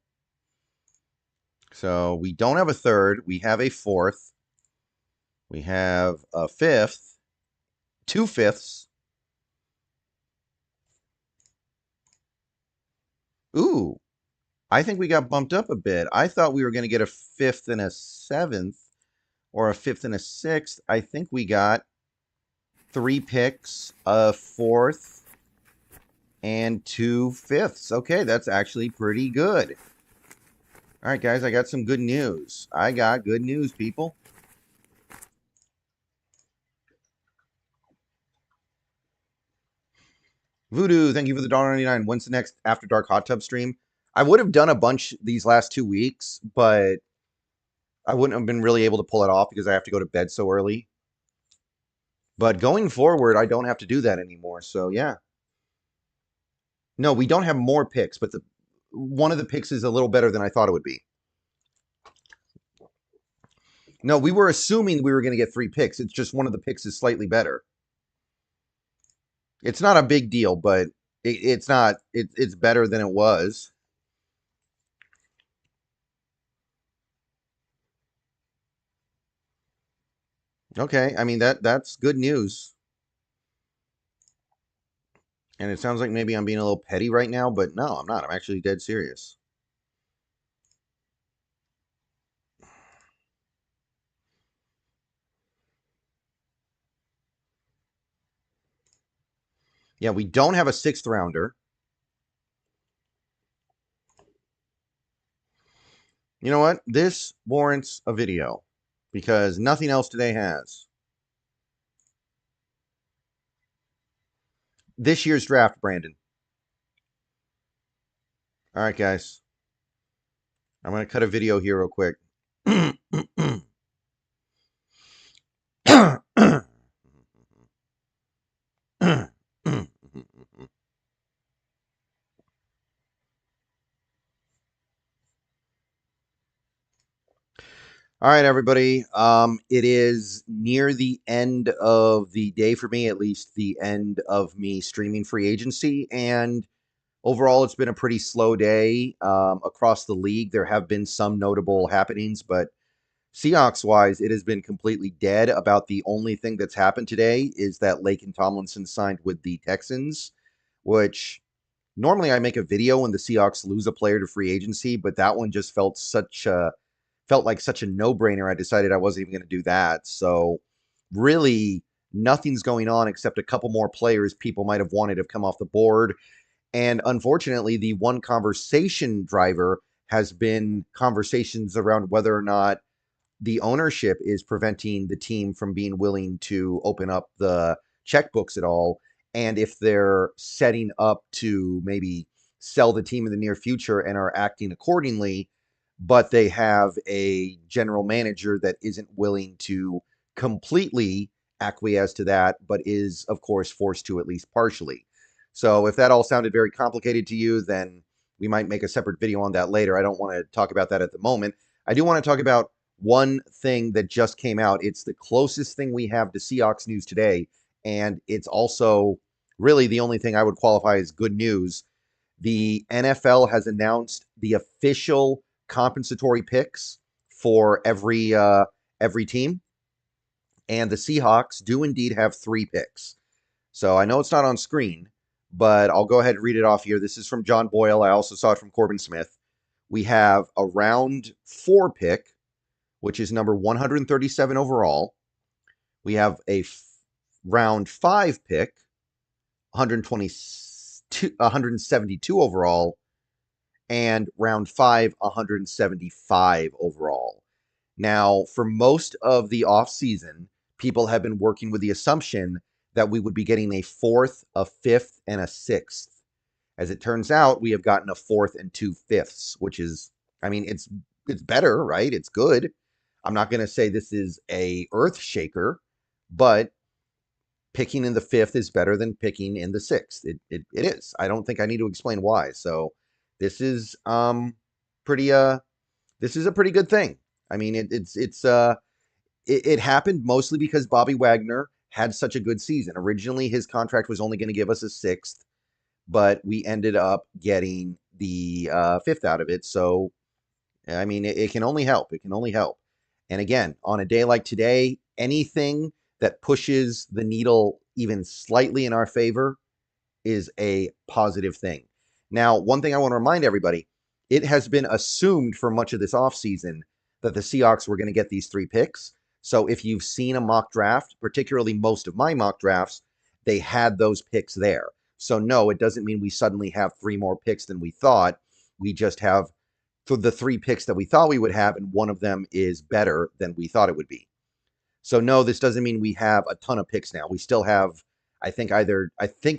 So we don't have a third. We have a fourth. We have a fifth. 2 fifths. Ooh, I think we got bumped up a bit. I thought we were going to get a fifth and a seventh, or a fifth and a sixth. I think we got 3 picks, a fourth, and 2 fifths. Okay, that's actually pretty good. All right, guys, I got some good news. I got good news, people. Voodoo, thank you for the $1.99. When's the next After Dark Hot Tub stream? I would have done a bunch these last 2 weeks, but I wouldn't have been really able to pull it off because I have to go to bed so early. But going forward, I don't have to do that anymore. So yeah. No, we don't have more picks, but one of the picks is a little better than I thought it would be. No, we were assuming we were going to get 3 picks. It's just one of the picks is slightly better. It's not a big deal, but it's not. It's better than it was. Okay, I mean that's good news. And it sounds like maybe I'm being a little petty right now, but no, I'm not. I'm actually dead serious. Yeah, we don't have a 6th rounder. You know what? This warrants a video because nothing else today has. This year's draft, Brandon. All right, guys. I'm going to cut a video here real quick. All right, everybody. It is near the end of the day for me, at least the end of me streaming free agency. And overall, it's been a pretty slow day across the league. There have been some notable happenings, but Seahawks-wise, it has been completely dead. About the only thing that's happened today is that Laken Tomlinson signed with the Texans, which normally I make a video when the Seahawks lose a player to free agency, but that one just felt like such a no-brainer. I decided I wasn't even going to do that. So really nothing's going on except a couple more players people might have wanted have come off the board. And unfortunately, the one conversation driver has been conversations around whether or not the ownership is preventing the team from being willing to open up the checkbooks at all. And if they're setting up to maybe sell the team in the near future and are acting accordingly, but they have a general manager that isn't willing to completely acquiesce to that, but is, of course, forced to at least partially. So if that all sounded very complicated to you, then we might make a separate video on that later. I don't want to talk about that at the moment. I do want to talk about one thing that just came out. It's the closest thing we have to Seahawks news today, and it's also really the only thing I would qualify as good news. The NFL has announced the official compensatory picks for every team, and the Seahawks do indeed have 3 picks. So I know it's not on screen, but I'll go ahead and read it off here. This is from John Boyle. I also saw it from Corbin Smith. We have a round 4 pick, which is number 137 overall. We have a round 5 pick, 172 overall, and round 5, 175 overall. Now, for most of the offseason, people have been working with the assumption that we would be getting a 4th, a 5th, and a 6th. As it turns out, we have gotten a 4th and 2 fifths, which is, I mean, it's better, right? It's good. I'm not going to say this is a earth shaker, but picking in the 5th is better than picking in the 6th. It is. I don't think I need to explain why. So this is pretty this is a pretty good thing. I mean, it happened mostly because Bobby Wagner had such a good season. Originally, his contract was only going to give us a 6th, but we ended up getting the 5th out of it. So, I mean, it can only help. It can only help. And again, on a day like today, anything that pushes the needle even slightly in our favor is a positive thing. Now, one thing I want to remind everybody, it has been assumed for much of this offseason that the Seahawks were going to get these 3 picks. So if you've seen a mock draft, particularly most of my mock drafts, they had those picks there. So no, it doesn't mean we suddenly have 3 more picks than we thought. We just have the 3 picks that we thought we would have, and one of them is better than we thought it would be. So no, this doesn't mean we have a ton of picks now. We still have, I think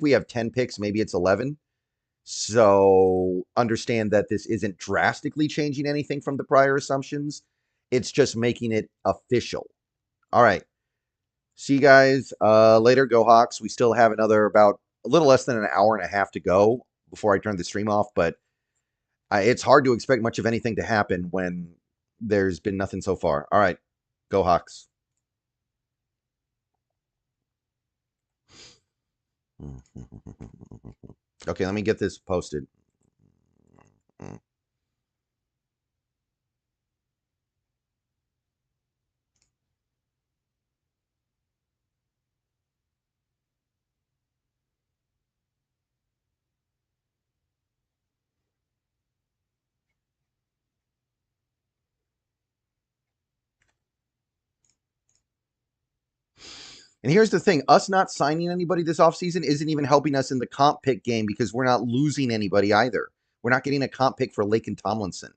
we have 10 picks, maybe it's 11. So understand that this isn't drastically changing anything from the prior assumptions. It's just making it official. All right. See you guys later. Go Hawks. We still have another about a little less than an hour and a half to go before I turn the stream off, but it's hard to expect much of anything to happen when there's been nothing so far. All right. Go Hawks. Okay, let me get this posted. And here's the thing, us not signing anybody this offseason isn't even helping us in the comp pick game because we're not losing anybody either. We're not getting a comp pick for Lake and Tomlinson.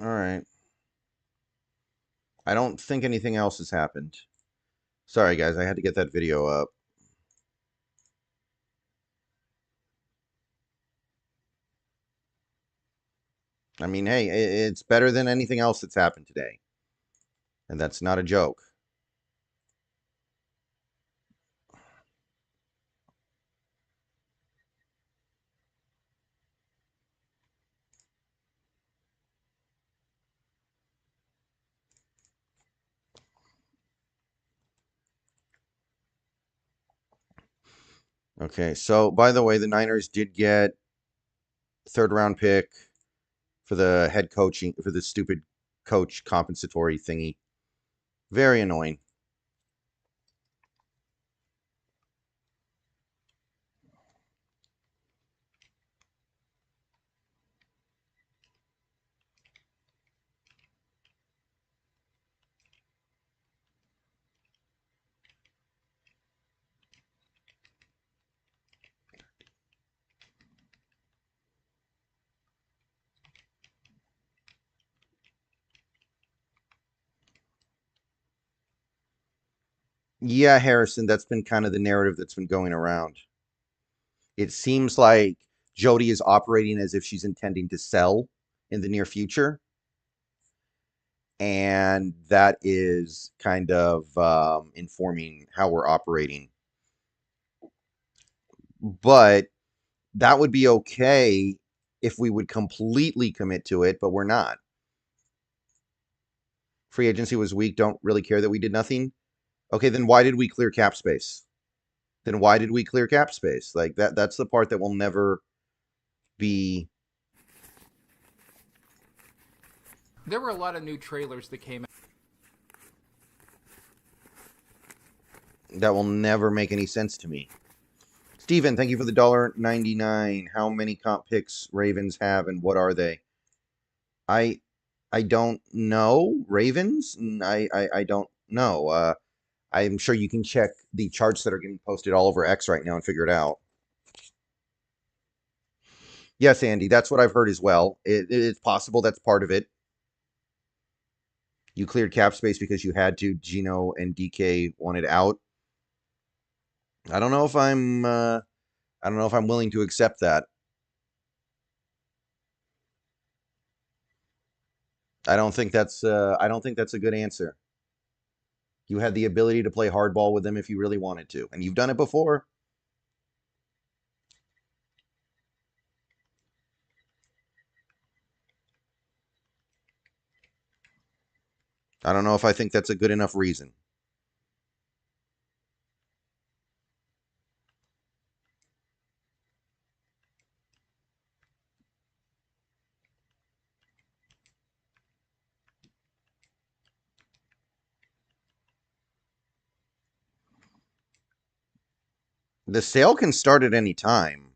All right. I don't think anything else has happened. Sorry, guys. I had to get that video up. I mean, hey, it's better than anything else that's happened today. And that's not a joke. Okay, so by the way, the Niners did get third round pick for the head coaching, for the stupid coach compensatory thingy. Very annoying. Yeah, Harrison, that's been kind of the narrative that's been going around. It seems like Jody is operating as if she's intending to sell in the near future. And that is kind of informing how we're operating. But that would be okay if we would completely commit to it, but we're not. Free agency was weak. Don't really care that we did nothing. Okay, then why did we clear cap space? Then why did we clear cap space? Like that's the part that will never be. There were a lot of new trailers that came out. That will never make any sense to me. Steven, thank you for the $1.99. How many comp picks Ravens have and what are they? I don't know. Ravens? I don't know. I'm sure you can check the charts that are getting posted all over X right now and figure it out. Yes, Andy, that's what I've heard as well. It's possible that's part of it. You cleared cap space because you had to. Geno and DK wanted out. I don't know if I'm willing to accept that. I don't think that's a good answer. You had the ability to play hardball with them if you really wanted to, and you've done it before. I don't know if I think that's a good enough reason. The sale can start at any time.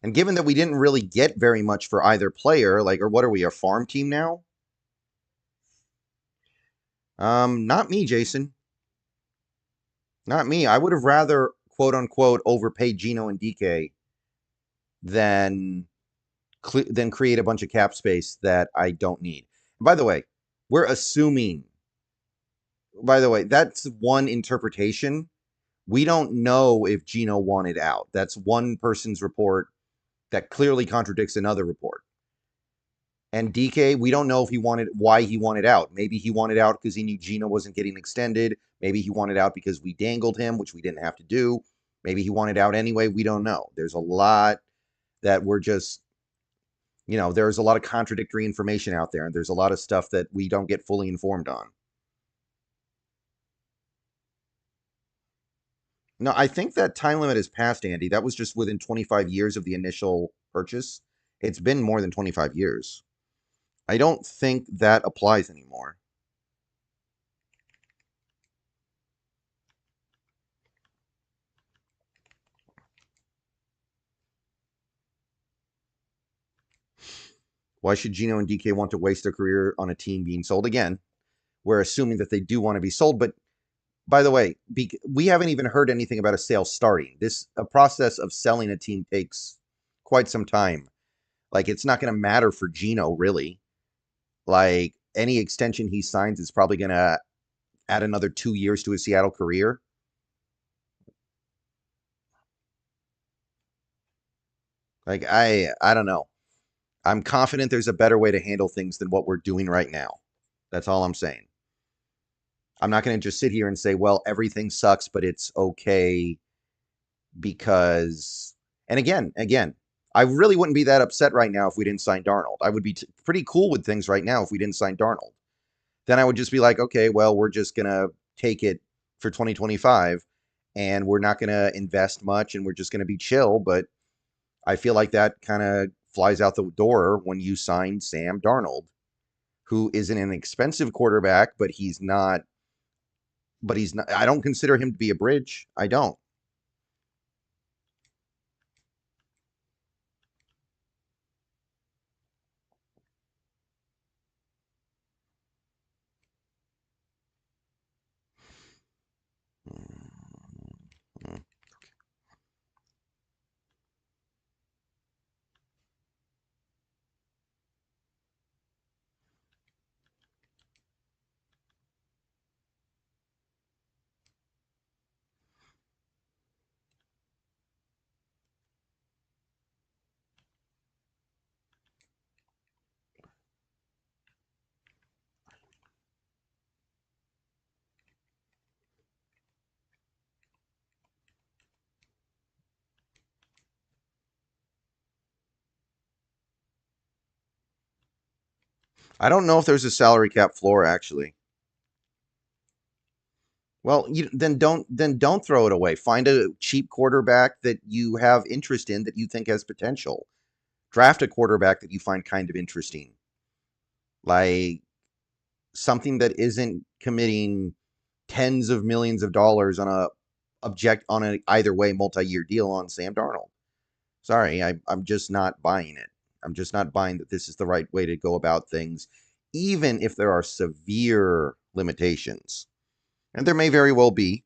And given that we didn't really get very much for either player, like, or what are we, a farm team now? Not me, Jason. Not me. I would have rather, quote unquote, overpaid Geno and DK than create a bunch of cap space that I don't need. By the way, we're assuming. By the way, that's one interpretation. We don't know if Geno wanted out. That's one person's report that clearly contradicts another report. And DK, we don't know if why he wanted out. Maybe he wanted out because he knew Geno wasn't getting extended. Maybe he wanted out because we dangled him, which we didn't have to do. Maybe he wanted out anyway. We don't know. There's a lot that we're just, there's a lot of contradictory information out there, and there's a lot of stuff that we don't get fully informed on. No, I think that time limit is passed, Andy. That was just within 25 years of the initial purchase. It's been more than 25 years. I don't think that applies anymore. Why should Geno and DK want to waste their career on a team being sold? Again, we're assuming that they do want to be sold. But by the way, we haven't even heard anything about a sale starting. A process of selling a team takes quite some time. Like, it's not going to matter for Geno, really. Like, any extension he signs is probably going to add another 2 years to his Seattle career. Like I don't know. I'm confident there's a better way to handle things than what we're doing right now. That's all I'm saying. I'm not going to just sit here and say, well, everything sucks, but it's okay because. And again, I really wouldn't be that upset right now if we didn't sign Darnold. I would be pretty cool with things right now if we didn't sign Darnold. Then I would just be like, okay, well, we're just going to take it for 2025 and we're not going to invest much and we're just going to be chill. But I feel like that kind of flies out the door when you sign Sam Darnold, who isn't an expensive quarterback, but he's not. I don't consider him to be a bridge. I don't. I don't know if there's a salary cap floor actually. Well, then don't throw it away. Find a cheap quarterback that you have interest in that you think has potential. Draft a quarterback that you find kind of interesting. Like something that isn't committing tens of millions of dollars on an either way multi-year deal on Sam Darnold. Sorry, I'm just not buying it. I'm just not buying that this is the right way to go about things, even if there are severe limitations. And there may very well be.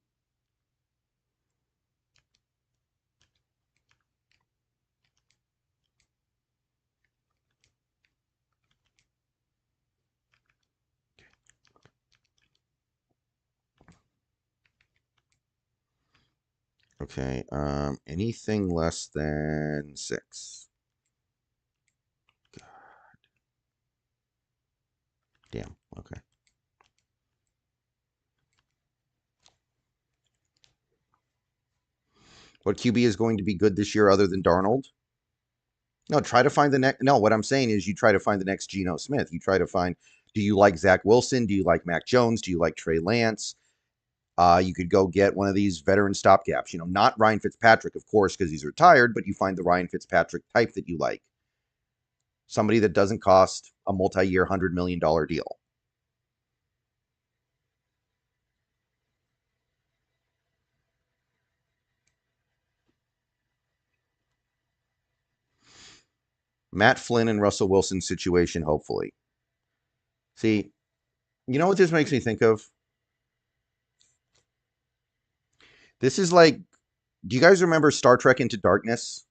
Okay, anything less than 6. God damn, okay. What QB is going to be good this year other than Darnold? No, try to find the next. No, what I'm saying is you try to find the next Geno Smith. You try to find, do you like Zach Wilson? Do you like Mac Jones? Do you like Trey Lance? You could go get one of these veteran stopgaps. Not Ryan Fitzpatrick, of course, because he's retired, but you find the Ryan Fitzpatrick type that you like. Somebody that doesn't cost a multi-year $100 million deal. Matt Flynn and Russell Wilson situation, hopefully. See, you know what this makes me think of? This is like, do you guys remember Star Trek Into Darkness?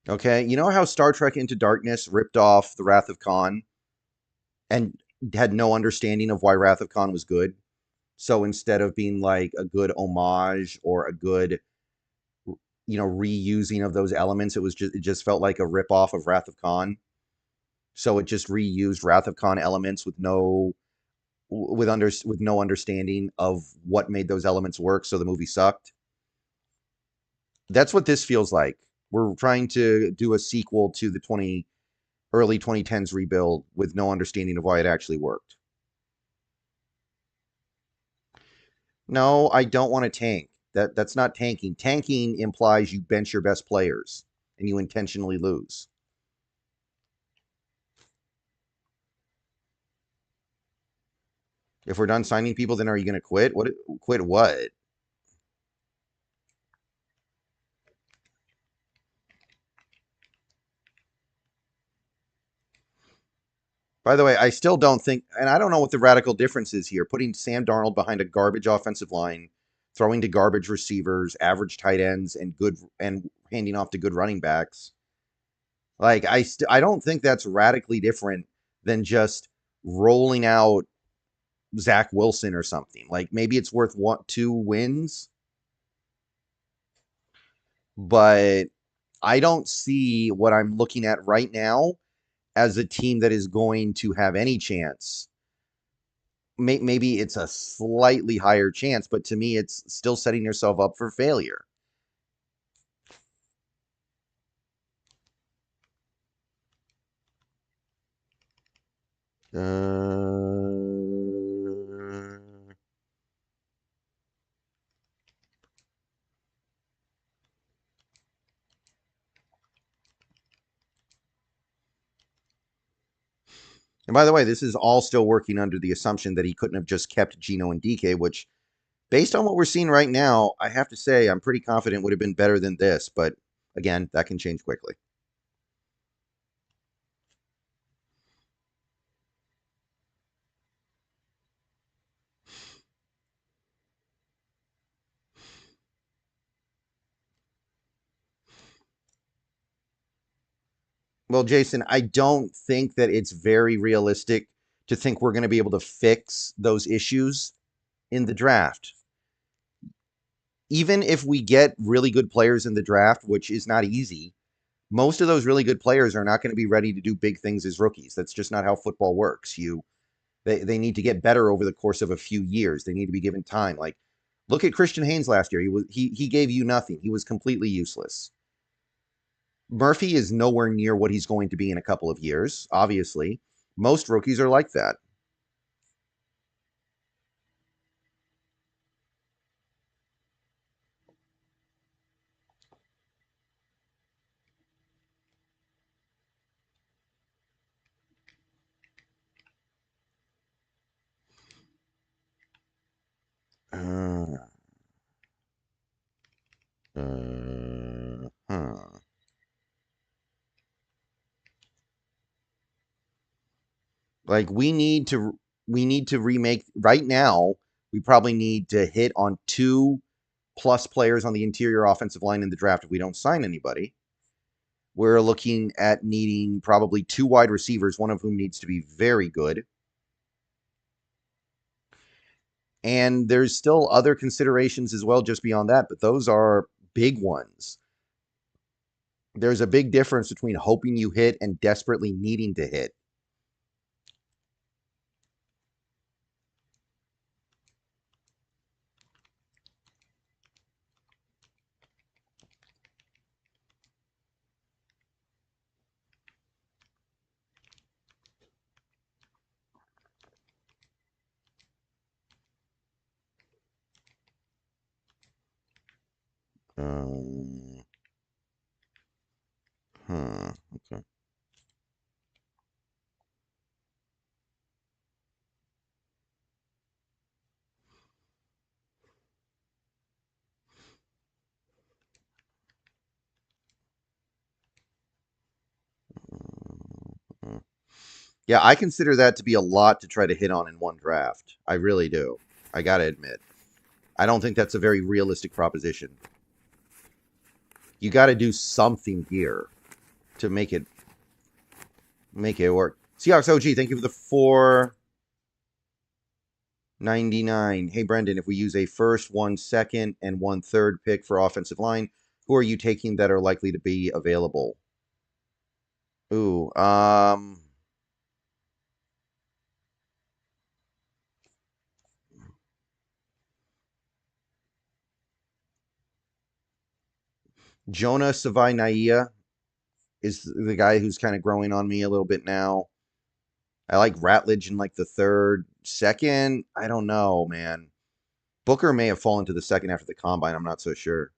Okay, you know how Star Trek Into Darkness ripped off The Wrath of Khan and had no understanding of why Wrath of Khan was good? So instead of being like a good homage or a good, reusing of those elements, it just felt like a ripoff of Wrath of Khan. So it just reused Wrath of Khan elements with no understanding of what made those elements work, so the movie sucked. That's what this feels like. We're trying to do a sequel to the early 2010s rebuild with no understanding of why it actually worked. No, I don't want to tank. That's not tanking. Tanking implies you bench your best players and you intentionally lose. If we're done signing people, then are you going to quit? Quit what? By the way, I still don't think, and I don't know what the radical difference is here. Putting Sam Darnold behind a garbage offensive line, throwing to garbage receivers, average tight ends, and handing off to good running backs. Like I don't think that's radically different than just rolling out Zach Wilson or something. Like maybe it's worth 2 wins, but I don't see what I'm looking at right now as a team that is going to have any chance. Maybe it's a slightly higher chance, but to me, it's still setting yourself up for failure. And by the way, this is all still working under the assumption that he couldn't have just kept Geno and DK, which, based on what we're seeing right now, I have to say I'm pretty confident would have been better than this. But again, that can change quickly. Well, Jason, I don't think that it's very realistic to think we're going to be able to fix those issues in the draft. Even if we get really good players in the draft, which is not easy, most of those really good players are not going to be ready to do big things as rookies. That's just not how football works. They need to get better over the course of a few years. They need to be given time. Like, look at Christian Haynes last year. He gave you nothing. He was completely useless. Murphy is nowhere near what he's going to be in a couple of years, obviously. Most rookies are like that. Huh. Like we need to remake right now. We probably need to hit on 2+ players on the interior offensive line in the draft if we don't sign anybody. We're looking at needing probably 2 wide receivers, one of whom needs to be very good. And there's still other considerations as well just beyond that, but those are big ones. There's a big difference between hoping you hit and desperately needing to hit. Okay. Yeah, I consider that to be a lot to try to hit on in one draft. I really do. I gotta admit. I don't think that's a very realistic proposition. You gotta do something here to make it work. Seahawks OG, thank you for the 4.99. Hey Brendan, if we use a first, 1 second, and 1/3 pick for offensive line, who are you taking that are likely to be available? Ooh, Jonah Savai is the guy who's kind of growing on me a little bit now. I like Ratledge in like the 3rd. 2nd, I don't know, man. Booker may have fallen to the 2nd after the combine. I'm not so sure.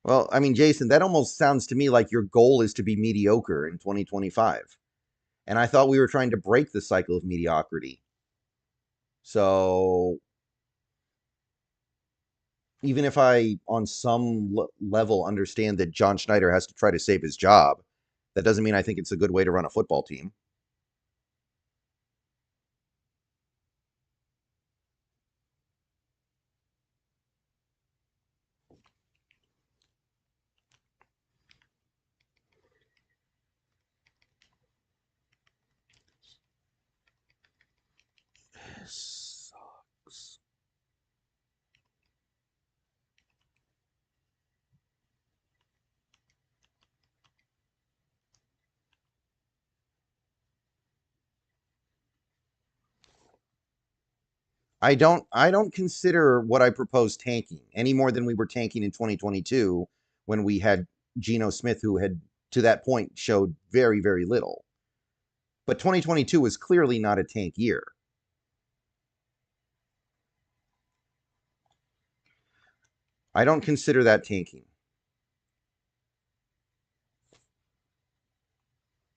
Well, I mean, Jason, that almost sounds to me like your goal is to be mediocre in 2025. And I thought we were trying to break the cycle of mediocrity. So even if I, on some level, understand that John Schneider has to try to save his job, that doesn't mean I think it's a good way to run a football team. I don't consider what I propose tanking any more than we were tanking in 2022 when we had Geno Smith, who had to that point showed very, very little. But 2022 was clearly not a tank year. I don't consider that tanking.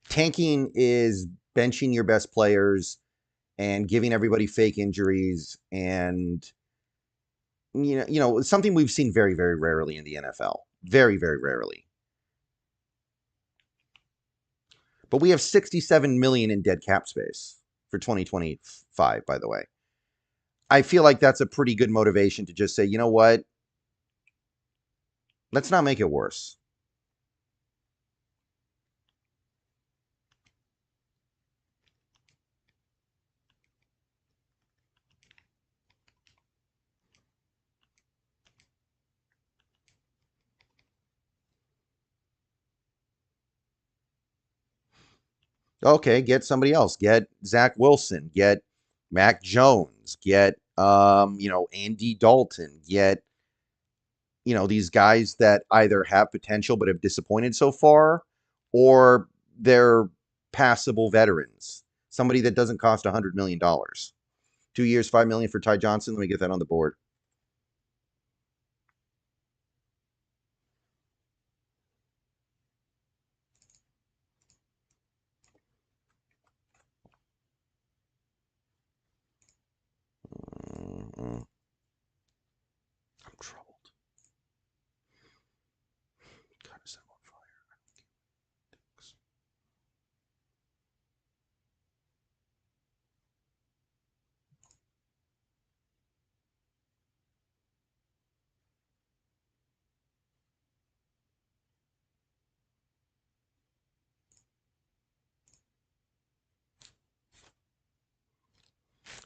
Tanking is benching your best players and giving everybody fake injuries and something we've seen very, very rarely in the NFL. Very, very rarely. But we have 67 million in dead cap space for 2025, by the way. I feel like that's a pretty good motivation to just say, you know what? Let's not make it worse. Okay, get somebody else. Get Zach Wilson. Get Mac Jones. Get Andy Dalton. Get these guys that either have potential but have disappointed so far, or they're passable veterans. Somebody that doesn't cost $100 million. 2 years, $5 million for Ty Johnson. Let me get that on the board. I'm troubled. God, is that on fire?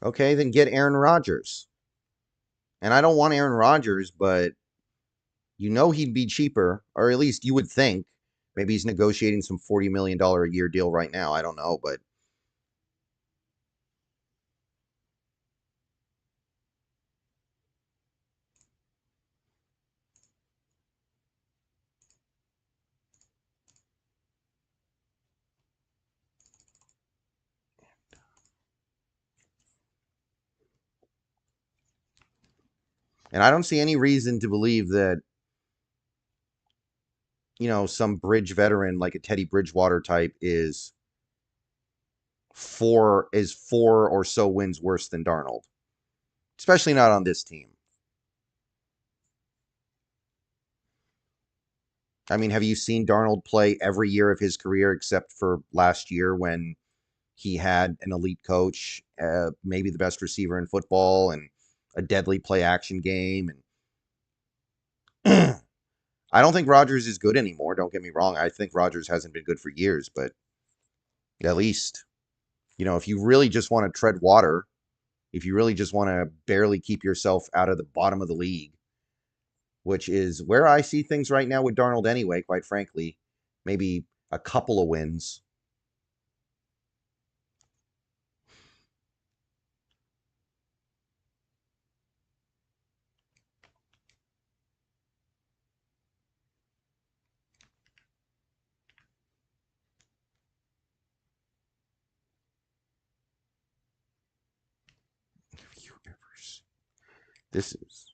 Okay, then get Aaron Rodgers. And I don't want Aaron Rodgers, but he'd be cheaper, or at least you would think. Maybe he's negotiating some $40 million a year deal right now. I don't know, but and I don't see any reason to believe that some bridge veteran like a Teddy Bridgewater type is four or so wins worse than Darnold, especially not on this team. I mean, have you seen Darnold play every year of his career except for last year when he had an elite coach, maybe the best receiver in football, and a deadly play action game? And I don't think Rodgers is good anymore. Don't get me wrong. I think Rodgers hasn't been good for years, but at least, if you really just want to tread water, if you really just want to barely keep yourself out of the bottom of the league, which is where I see things right now with Darnold anyway, quite frankly, maybe a couple of wins. Have you ever seen? This is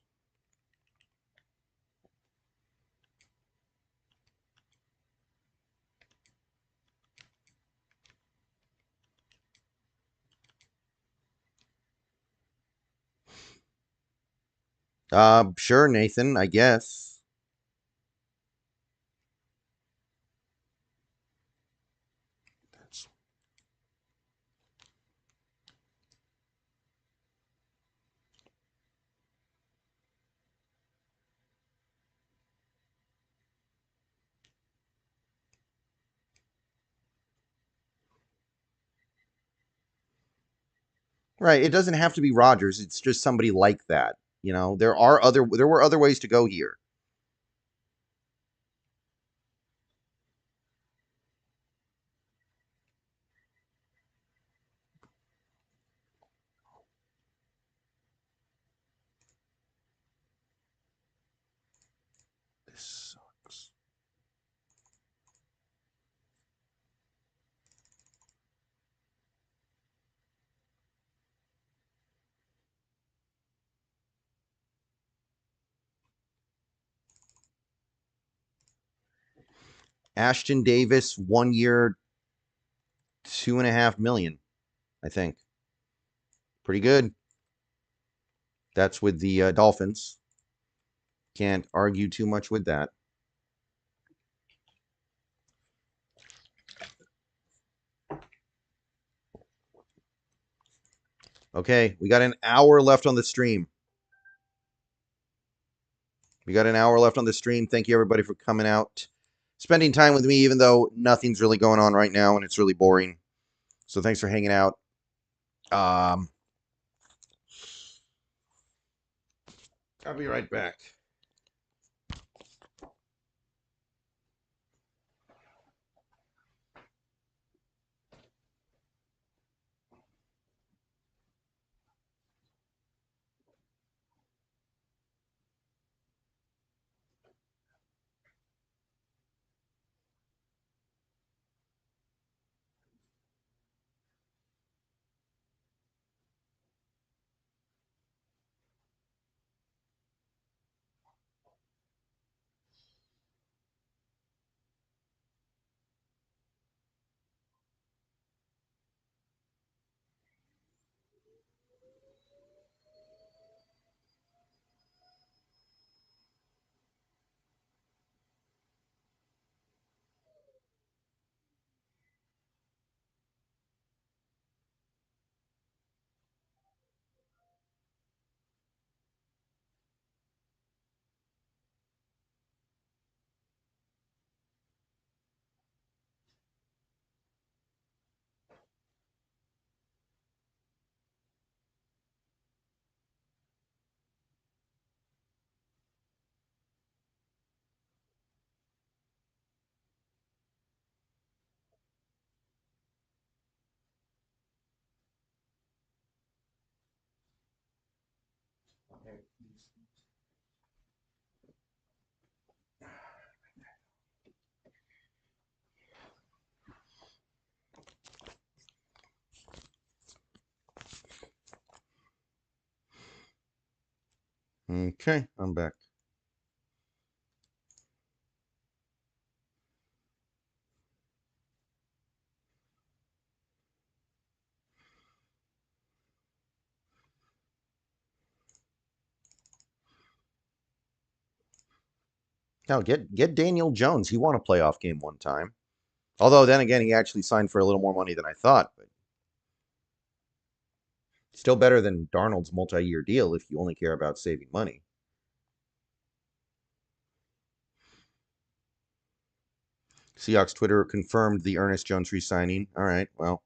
sure, Nathan, I guess. That's right. It doesn't have to be Rodgers. It's just somebody like that. There were other ways to go here. Ashton Davis, 1 year, $2.5 million, I think. Pretty good. That's with the Dolphins. Can't argue too much with that. Okay, we got an hour left on the stream. We got an hour left on the stream. Thank you, everybody, for coming out, spending time with me, even though nothing's really going on right now and it's really boring. So thanks for hanging out. I'll be right back. Okay, I'm back. Now get Daniel Jones. He won a playoff game one time. Although then again, he actually signed for a little more money than I thought. But still better than Darnold's multi-year deal if you only care about saving money. Seahawks Twitter confirmed the Ernest Jones re-signing. All right, well.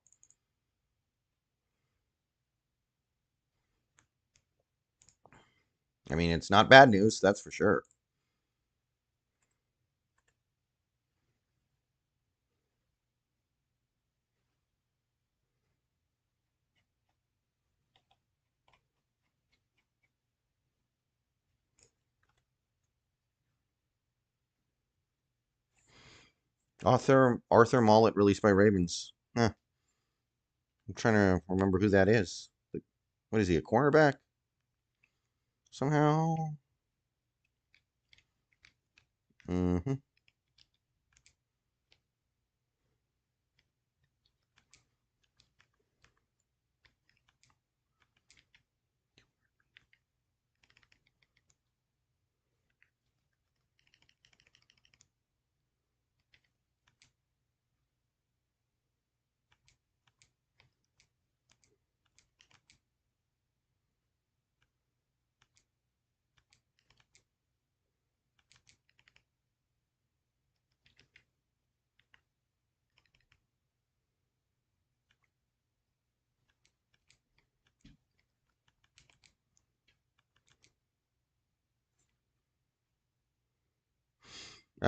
I mean, it's not bad news, that's for sure. Arthur Mollett released by Ravens. Huh. I'm trying to remember who that is. What is he, a cornerback? Somehow. Mm-hmm.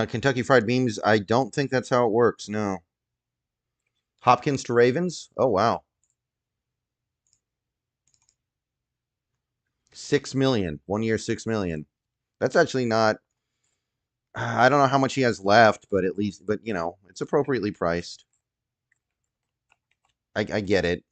Kentucky Fried Beans, I don't think that's how it works, no. Hopkins to Ravens? Oh, wow. 6 million. 1 year, 6 million. That's actually not. I don't know how much he has left, but at least, but you know, it's appropriately priced. I get it.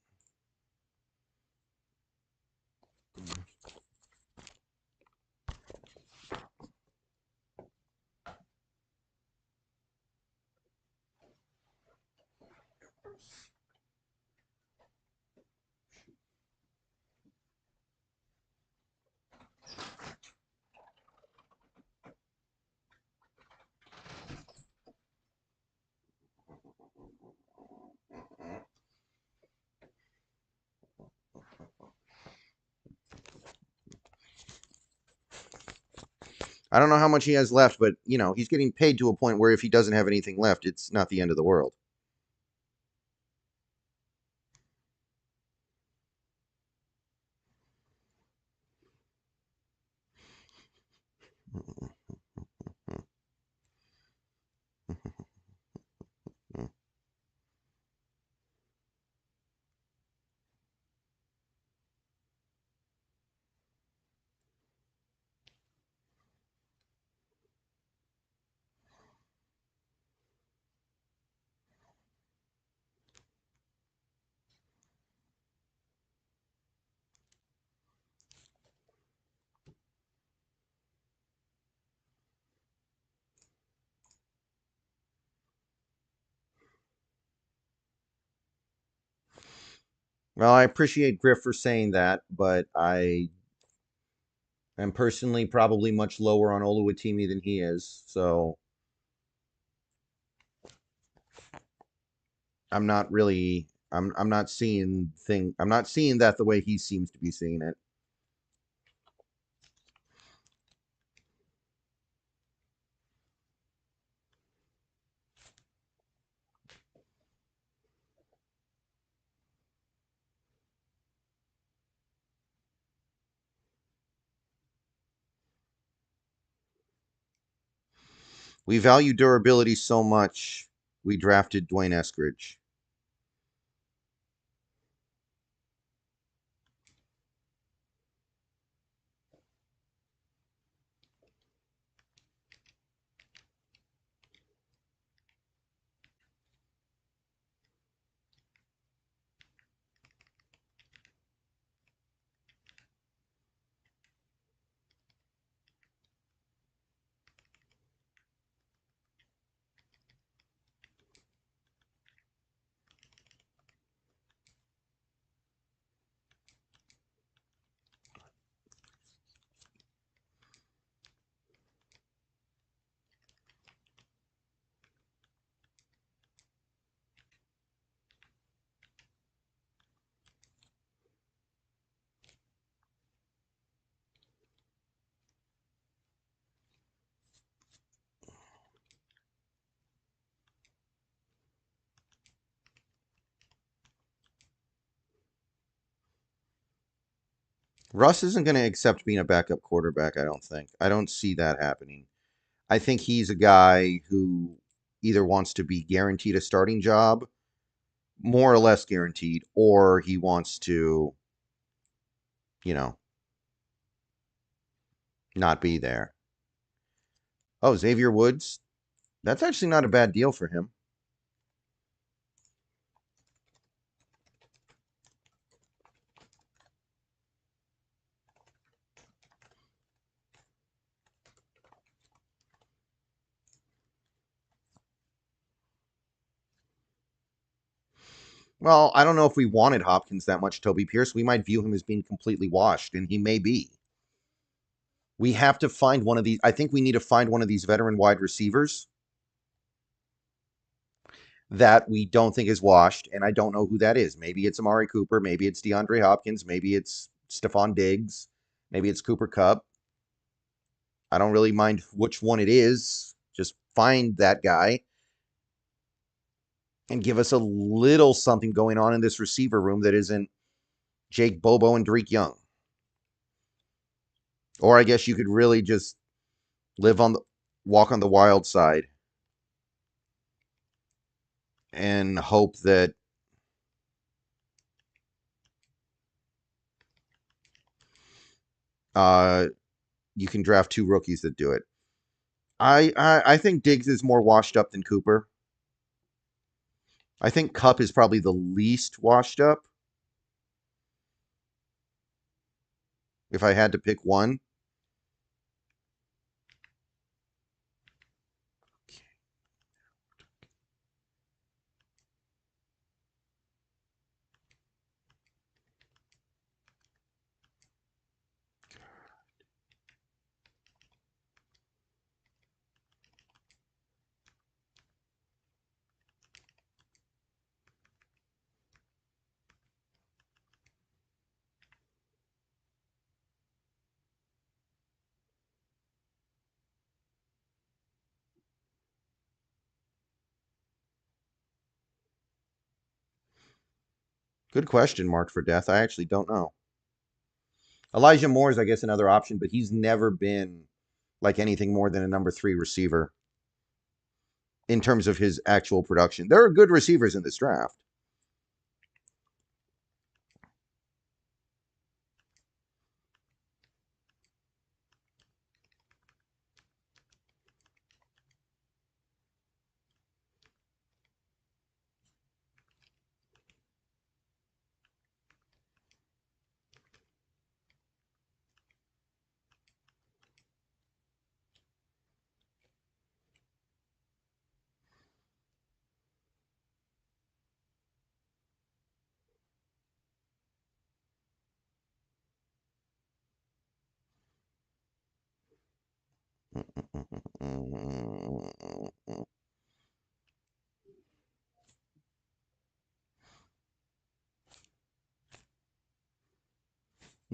I don't know how much he has left, but, you know, he's getting paid to a point where if he doesn't have anything left, it's not the end of the world. Well, I appreciate Griff for saying that, but I am personally probably much lower on Oluwatimi than he is, so I'm not really I'm not seeing I'm not seeing that the way he seems to be seeing it. We value durability so much, we drafted Dwayne Eskridge. Russ isn't going to accept being a backup quarterback, I don't think. I don't see that happening. I think he's a guy who either wants to be guaranteed a starting job, more or less guaranteed, or he wants to, you know, not be there. Oh, Xavier Woods? That's actually not a bad deal for him. Well, I don't know if we wanted Hopkins that much, Toby Pierce. We might view him as being completely washed, and he may be. We have to find one of these. I think we need to find one of these veteran wide receivers that we don't think is washed, and I don't know who that is. Maybe it's Amari Cooper, maybe it's DeAndre Hopkins, maybe it's Stephon Diggs, maybe it's Cooper Kupp. I don't really mind which one it is. Just find that guy and give us a little something going on in this receiver room that isn't Jake Bobo and Drake Young. Or I guess you could really just walk on the wild side and hope that you can draft two rookies that do it. I think Diggs is more washed up than Cooper. I think Kupp is probably the least washed up. If I had to pick one. Good question, marked for death. I actually don't know. Elijah Moore is, I guess, another option, but he's never been like anything more than a number 3 receiver in terms of his actual production. There are good receivers in this draft.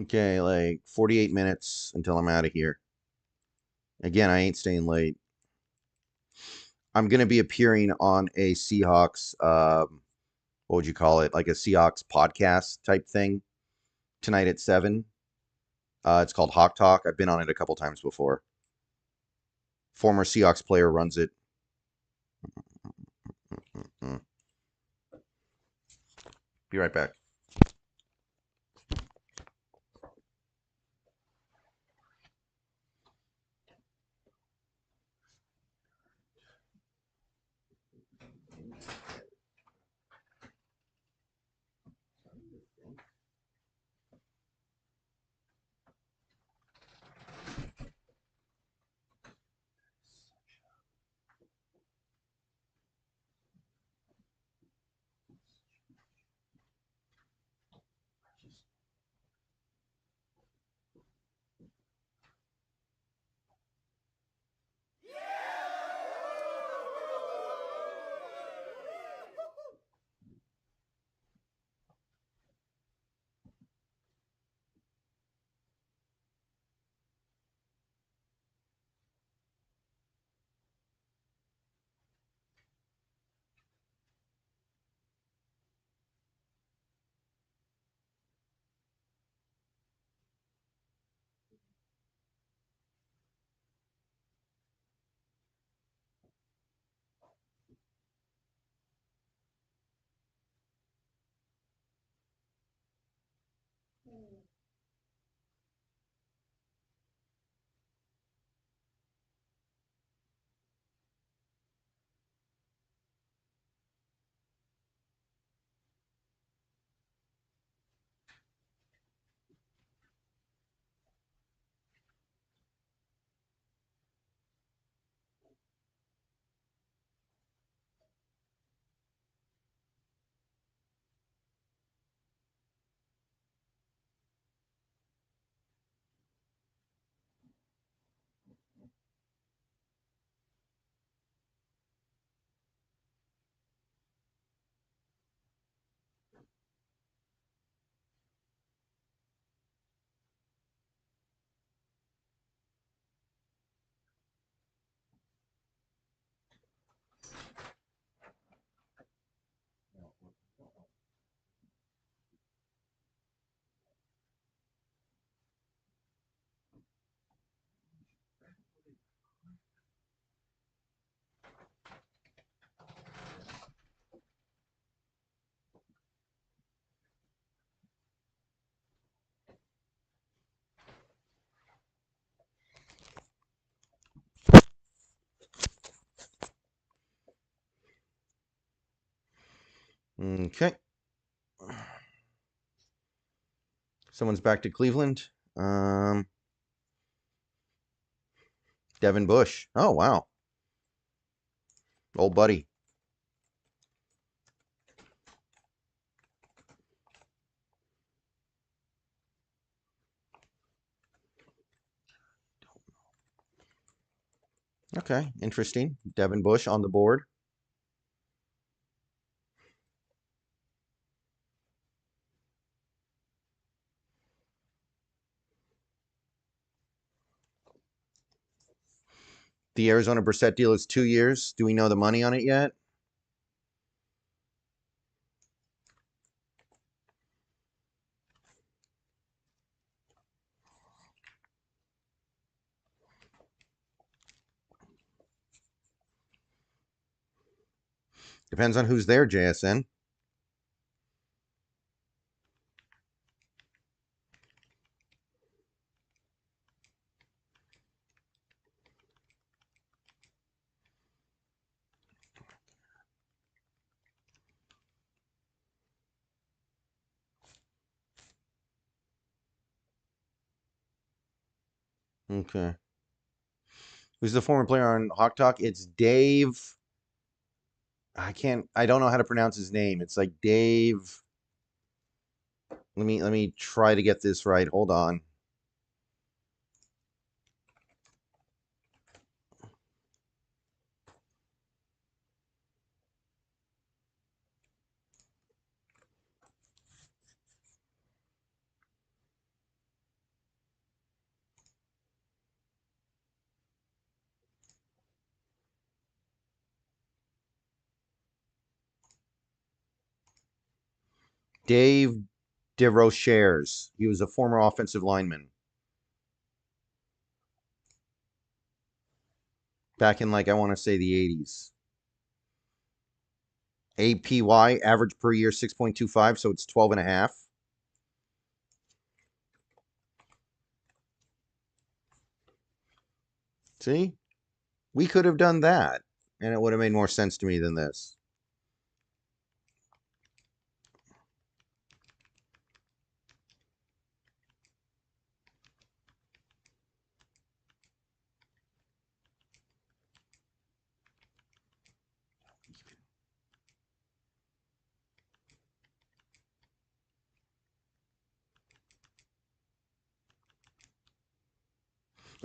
Okay, like 48 minutes until I'm out of here. Again, I ain't staying late. I'm going to be appearing on a Seahawks, what would you call it? Like a Seahawks podcast type thing tonight at 7. It's called Hawk Talk. I've been on it a couple times before. Former Seahawks player runs it. Be right back. Okay. Someone's back to Cleveland. Devin Bush. Oh, wow. Old buddy. Okay, interesting. Devin Bush on the board. The Arizona Brissett deal is 2 years. Do we know the money on it yet? Depends on who's there, JSN. Okay. Who's the former player on Hawk Talk? It's Dave. I don't know how to pronounce his name. It's like Dave. Let me try to get this right. Hold on. Dave DeRochers. He was a former offensive lineman. Back in, like, I want to say the 80s. APY, average per year 6.25, so it's 12 and a half. See? We could have done that, and it would have made more sense to me than this.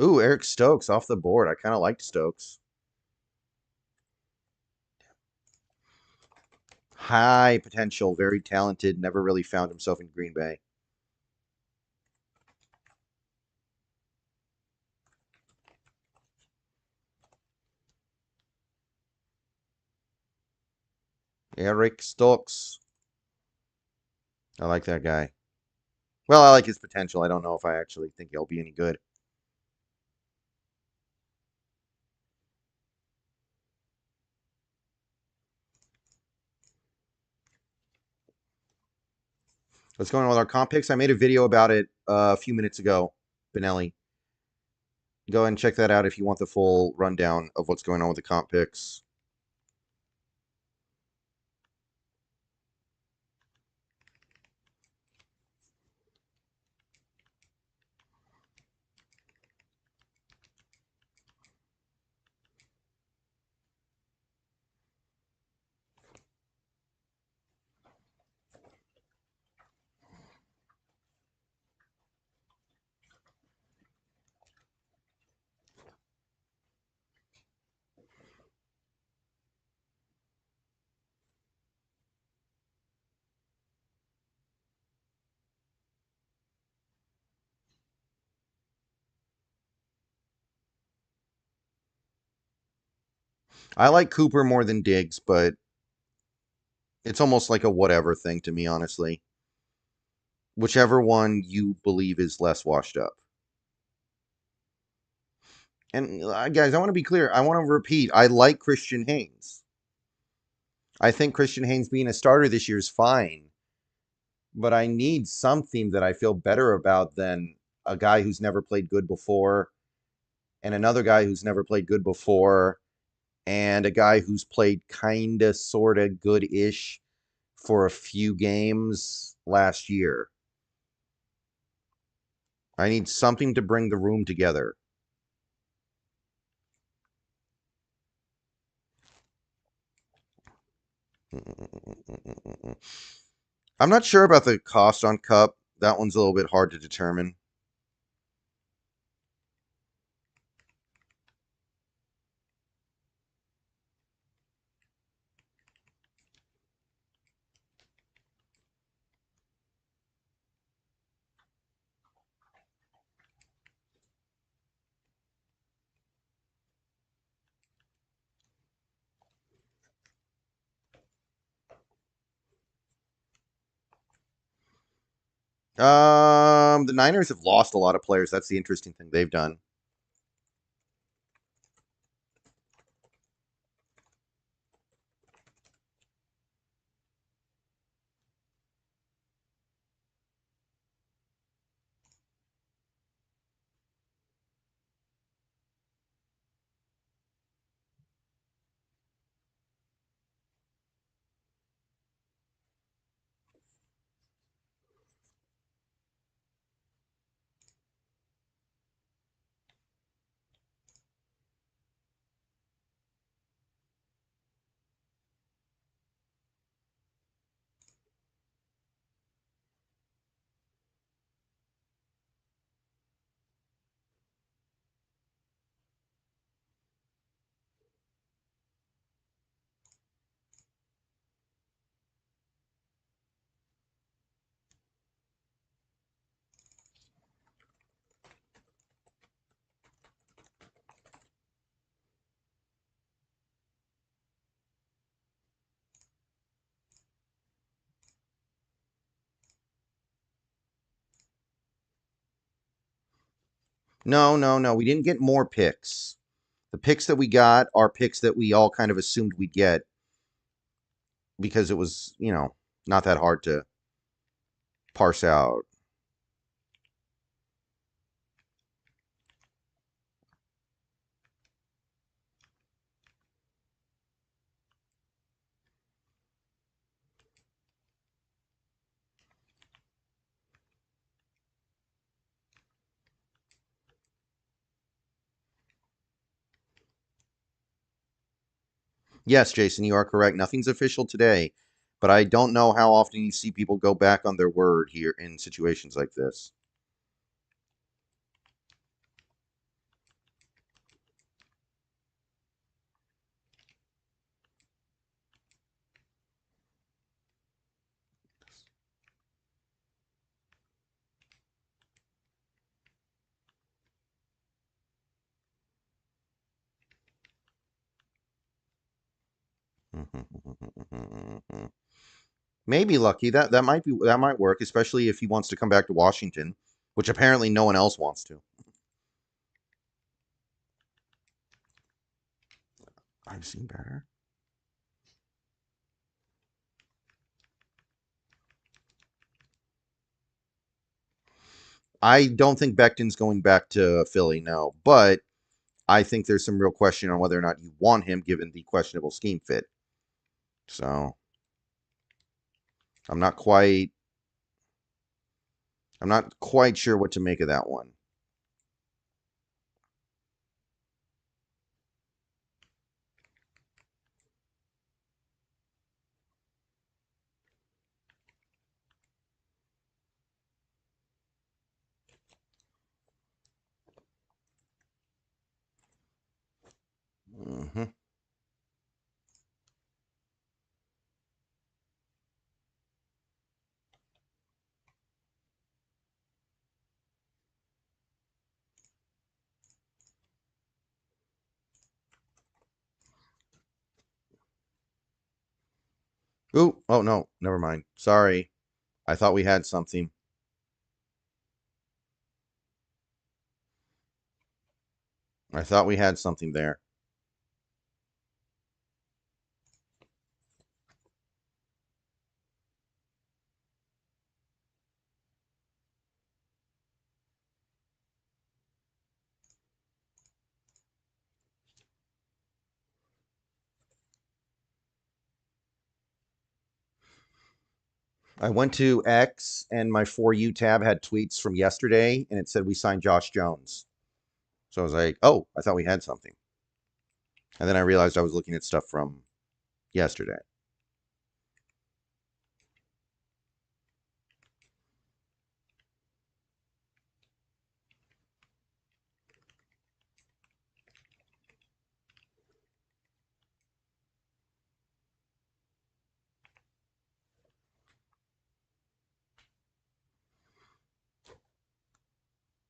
Ooh, Eric Stokes off the board. I kind of liked Stokes. High potential, very talented, never really found himself in Green Bay. Eric Stokes. I like that guy. Well, I like his potential. I don't know if I actually think he'll be any good. What's going on with our comp picks? I made a video about it a few minutes ago, Benelli. Go ahead and check that out if you want the full rundown of what's going on with the comp picks. I like Cooper more than Diggs, but it's almost like a whatever thing to me, honestly. Whichever one you believe is less washed up. And guys, I want to be clear. I want to repeat. I like Christian Haynes. I think Christian Haynes being a starter this year is fine. But I need something that I feel better about than a guy who's never played good before, and another guy who's never played good before, and a guy who's played kind of, sort of good-ish for a few games last year. I need something to bring the room together. I'm not sure about the cost on Cup. That one's a little bit hard to determine. The Niners have lost a lot of players. That's the interesting thing they've done. No, no, no. We didn't get more picks. The picks that we got are picks that we all kind of assumed we'd get because it was, not that hard to parse out. Yes, Jason, you are correct. Nothing's official today, but I don't know how often you see people go back on their word here in situations like this. Maybe Lucky. That might work, especially if he wants to come back to Washington, which apparently no one else wants to. I've seen better. I don't think Becton's going back to Philly, no, but I think there's some real question on whether or not you want him given the questionable scheme fit. So I'm not quite sure what to make of that one. Mm-hmm. Ooh, oh no, never mind. Sorry. I thought we had something. I thought we had something there. I went to X and my For You tab had tweets from yesterday and it said we signed Josh Jones. So I was like, oh, I thought we had something. And then I realized I was looking at stuff from yesterday.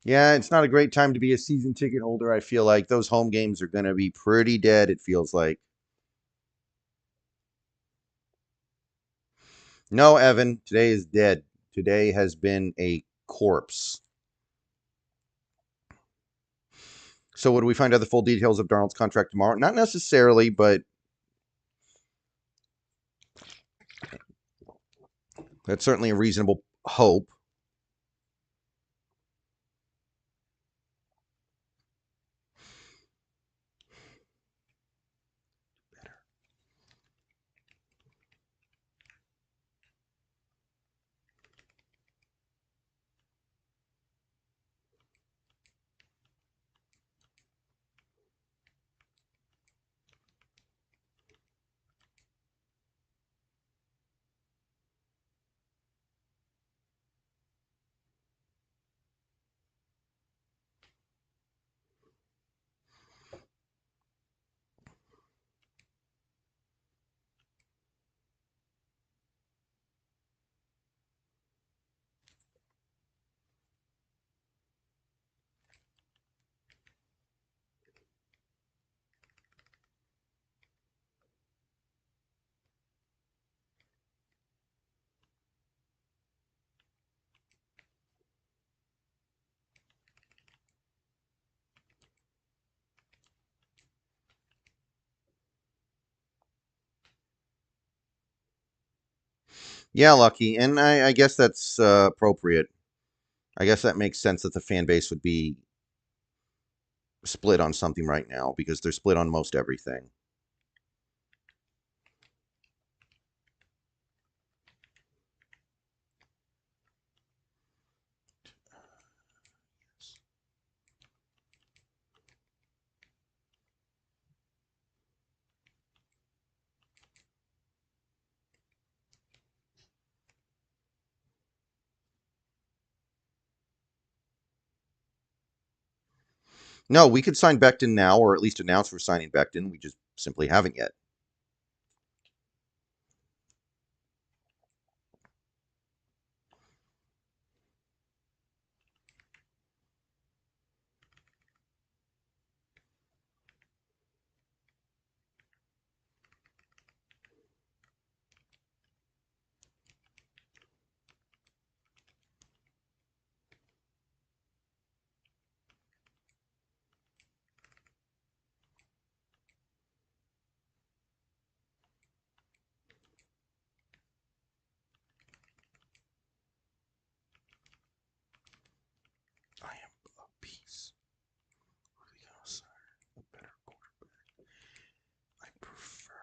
Yeah, it's not a great time to be a season ticket holder. I feel like those home games are going to be pretty dead, it feels like. No, Evan, today is dead. Today has been a corpse. So would we find out the full details of Darnold's contract tomorrow? Not necessarily, but that's certainly a reasonable hope. Yeah, Lucky, and I guess that's appropriate. I guess that makes sense that the fan base would be split on something right now because they're split on most everything. No, we could sign Becton now, or at least announce we're signing Becton. We just simply haven't yet. I am a piece. A better quarterback. I prefer.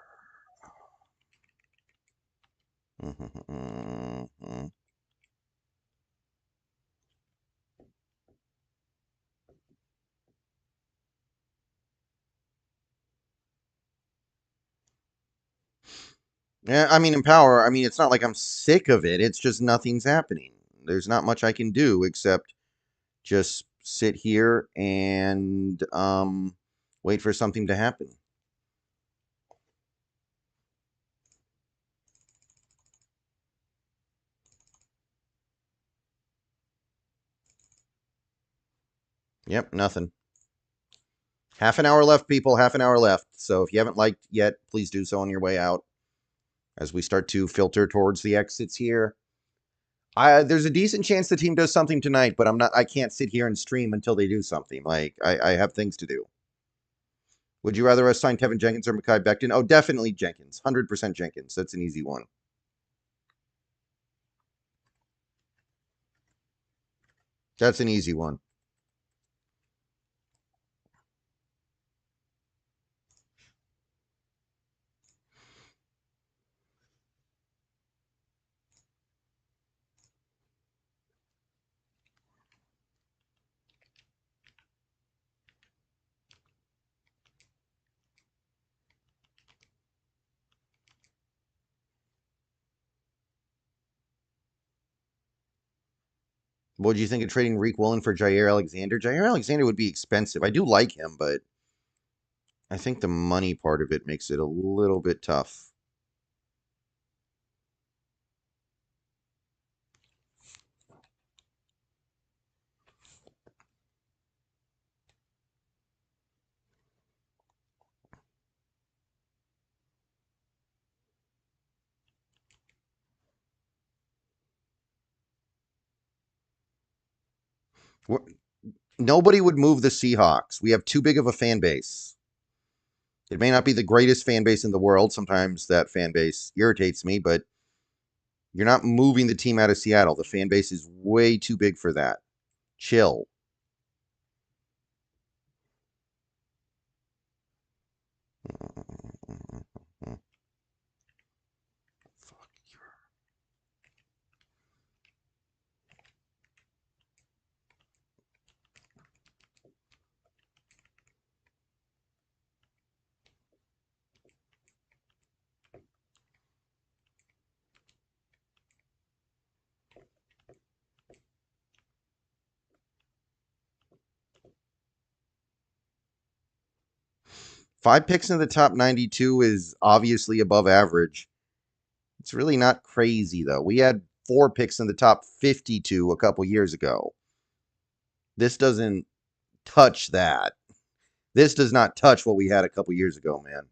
Yeah, I mean, in power, I mean, it's not like I'm sick of it. It's just nothing's happening. There's not much I can do except just sit here and wait for something to happen. Yep, nothing. Half an hour left, people. Half an hour left. So if you haven't liked yet, please do so on your way out as we start to filter towards the exits here. There's a decent chance the team does something tonight, but I can't sit here and stream until they do something. Like, I have things to do. Would you rather us sign Kevin Jenkins or Mekhi Becton? Oh, definitely Jenkins. 100% Jenkins. That's an easy one. That's an easy one. What do you think of trading Reek Woolen for Jair Alexander? Jair Alexander would be expensive. I do like him, but I think the money part of it makes it a little bit tough. Nobody would move the Seahawks. We have too big of a fan base. It may not be the greatest fan base in the world. Sometimes that fan base irritates me, but you're not moving the team out of Seattle. The fan base is way too big for that. Chill. Fuck you. 5 picks in the top 92 is obviously above average. It's really not crazy, though. We had 4 picks in the top 52 a couple years ago. This doesn't touch that. This does not touch what we had a couple years ago, man.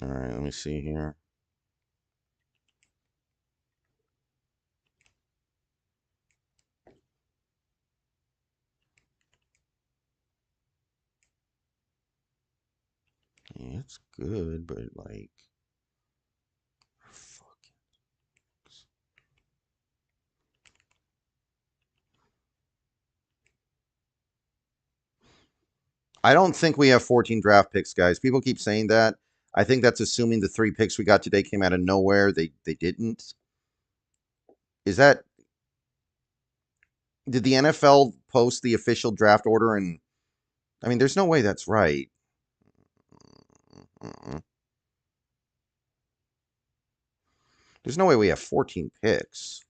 All right, let me see here. Yeah, it's good, but like, fuck. I don't think we have 14 draft picks, guys. People keep saying that. I think that's assuming the 3 picks we got today came out of nowhere. They didn't. Is that did the NFL post the official draft order? And I mean, there's no way that's right. There's no way we have 14 picks.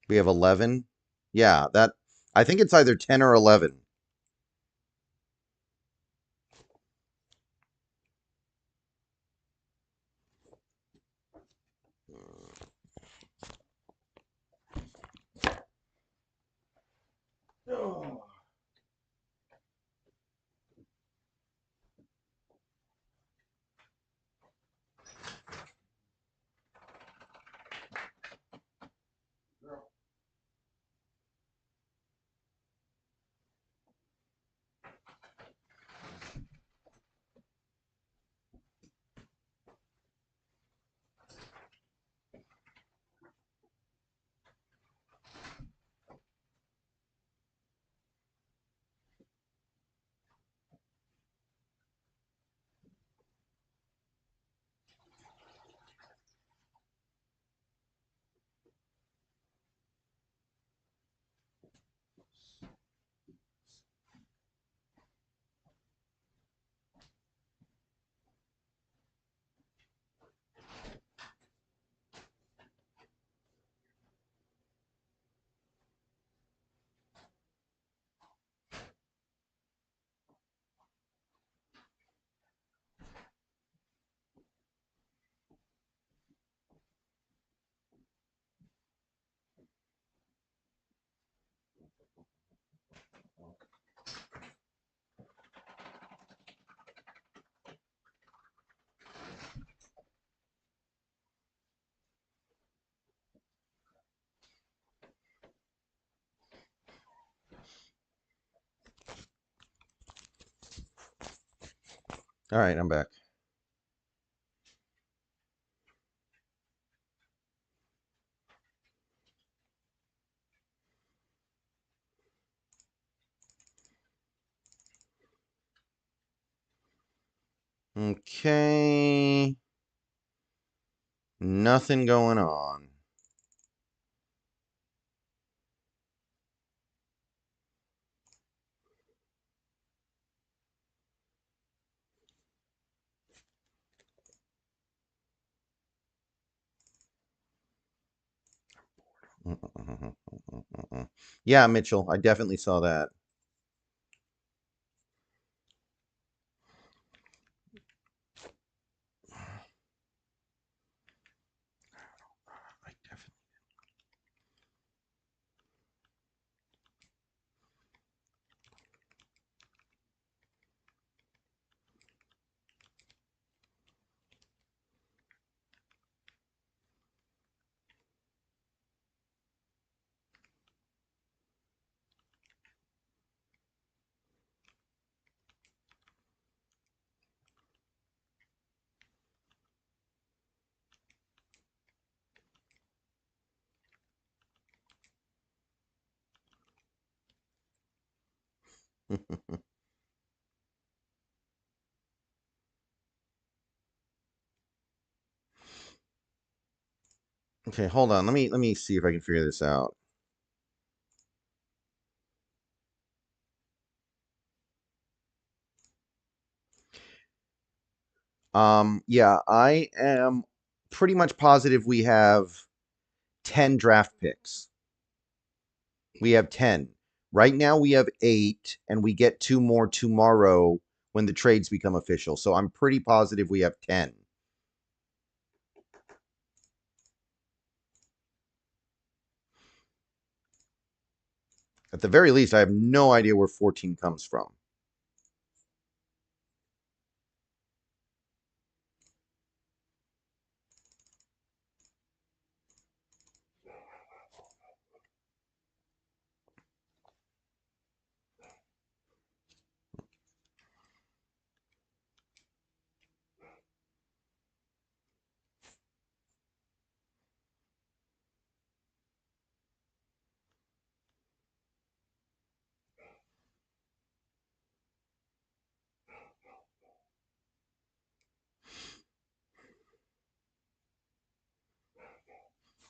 We have 11. Yeah, that I think it's either 10 or 11. All right, I'm back. Okay. Nothing going on. Yeah, Mitchell, I definitely saw that. I definitely. Okay, hold on. Let me see if I can figure this out. Yeah, I am pretty much positive we have 10 draft picks. We have 10. Right now we have 8, and we get 2 more tomorrow when the trades become official. So I'm pretty positive we have 10. At the very least, I have no idea where 14 comes from.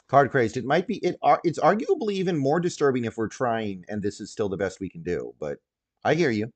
Card crazed. It might be it's arguably even more disturbing if we're trying and this is still the best we can do, but I hear you.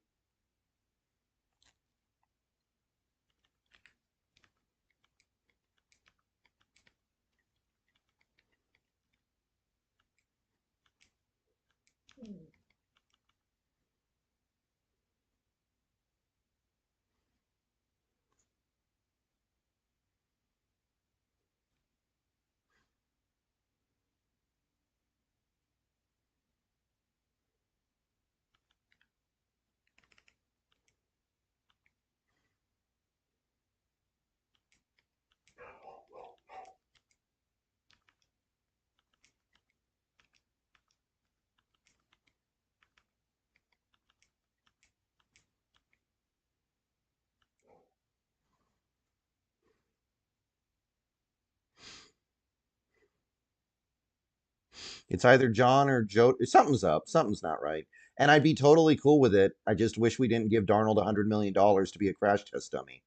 It's either John or Joe. Something's up. Something's not right. And I'd be totally cool with it. I just wish we didn't give Darnold $100 million to be a crash test dummy.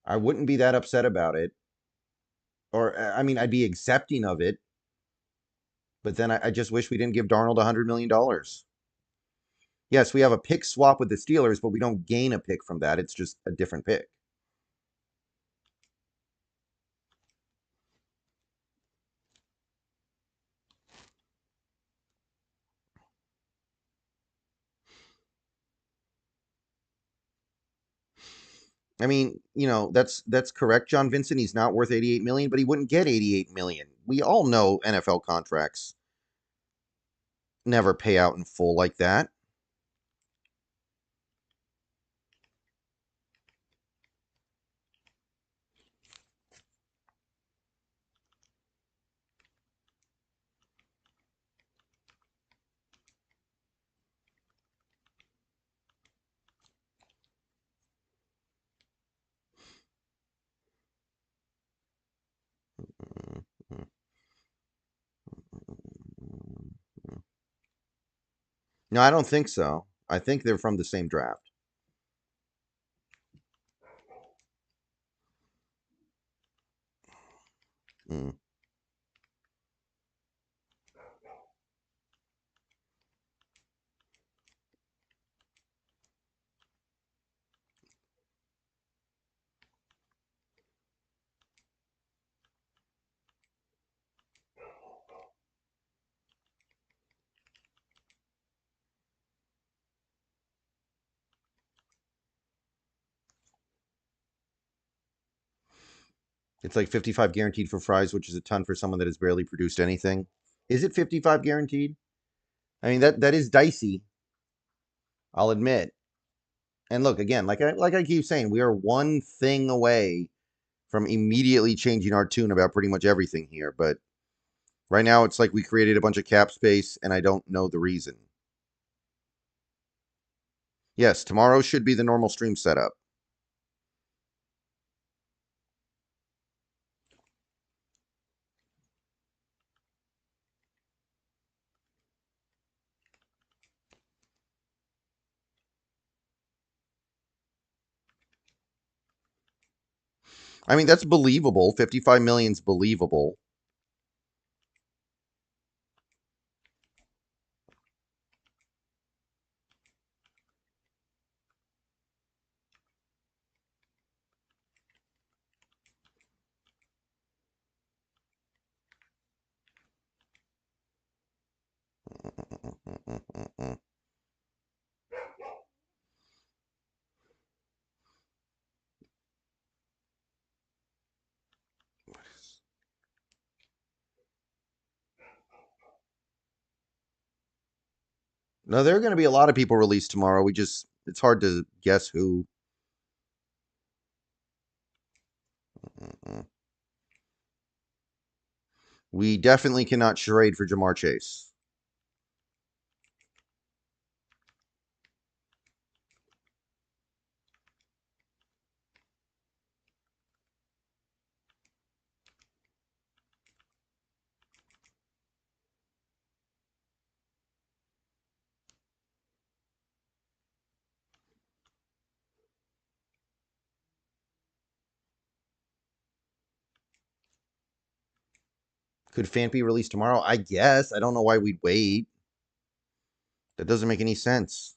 I wouldn't be that upset about it. Or, I mean, I'd be accepting of it. But then I just wish we didn't give Darnold $100 million. Yes, we have a pick swap with the Steelers, but we don't gain a pick from that. It's just a different pick. I mean, that's correct, John Vincent. He's not worth 88 million, but he wouldn't get 88 million. We all know NFL contracts never pay out in full like that. No, I don't think so. I think they're from the same draft. Mm. It's like 55 guaranteed for Fries, which is a ton for someone that has barely produced anything. Is it 55 guaranteed? I mean, that is dicey. I'll admit. And look, again, like I keep saying, we are one thing away from immediately changing our tune about pretty much everything here. But right now, it's like we created a bunch of cap space, and I don't know the reason. Yes, tomorrow should be the normal stream setup. I mean, that's believable. 55 million's believable. No, there are going to be a lot of people released tomorrow. It's hard to guess who. We definitely cannot charade for Jamar Chase. Could Fant be released tomorrow? I guess. I don't know why we'd wait. That doesn't make any sense.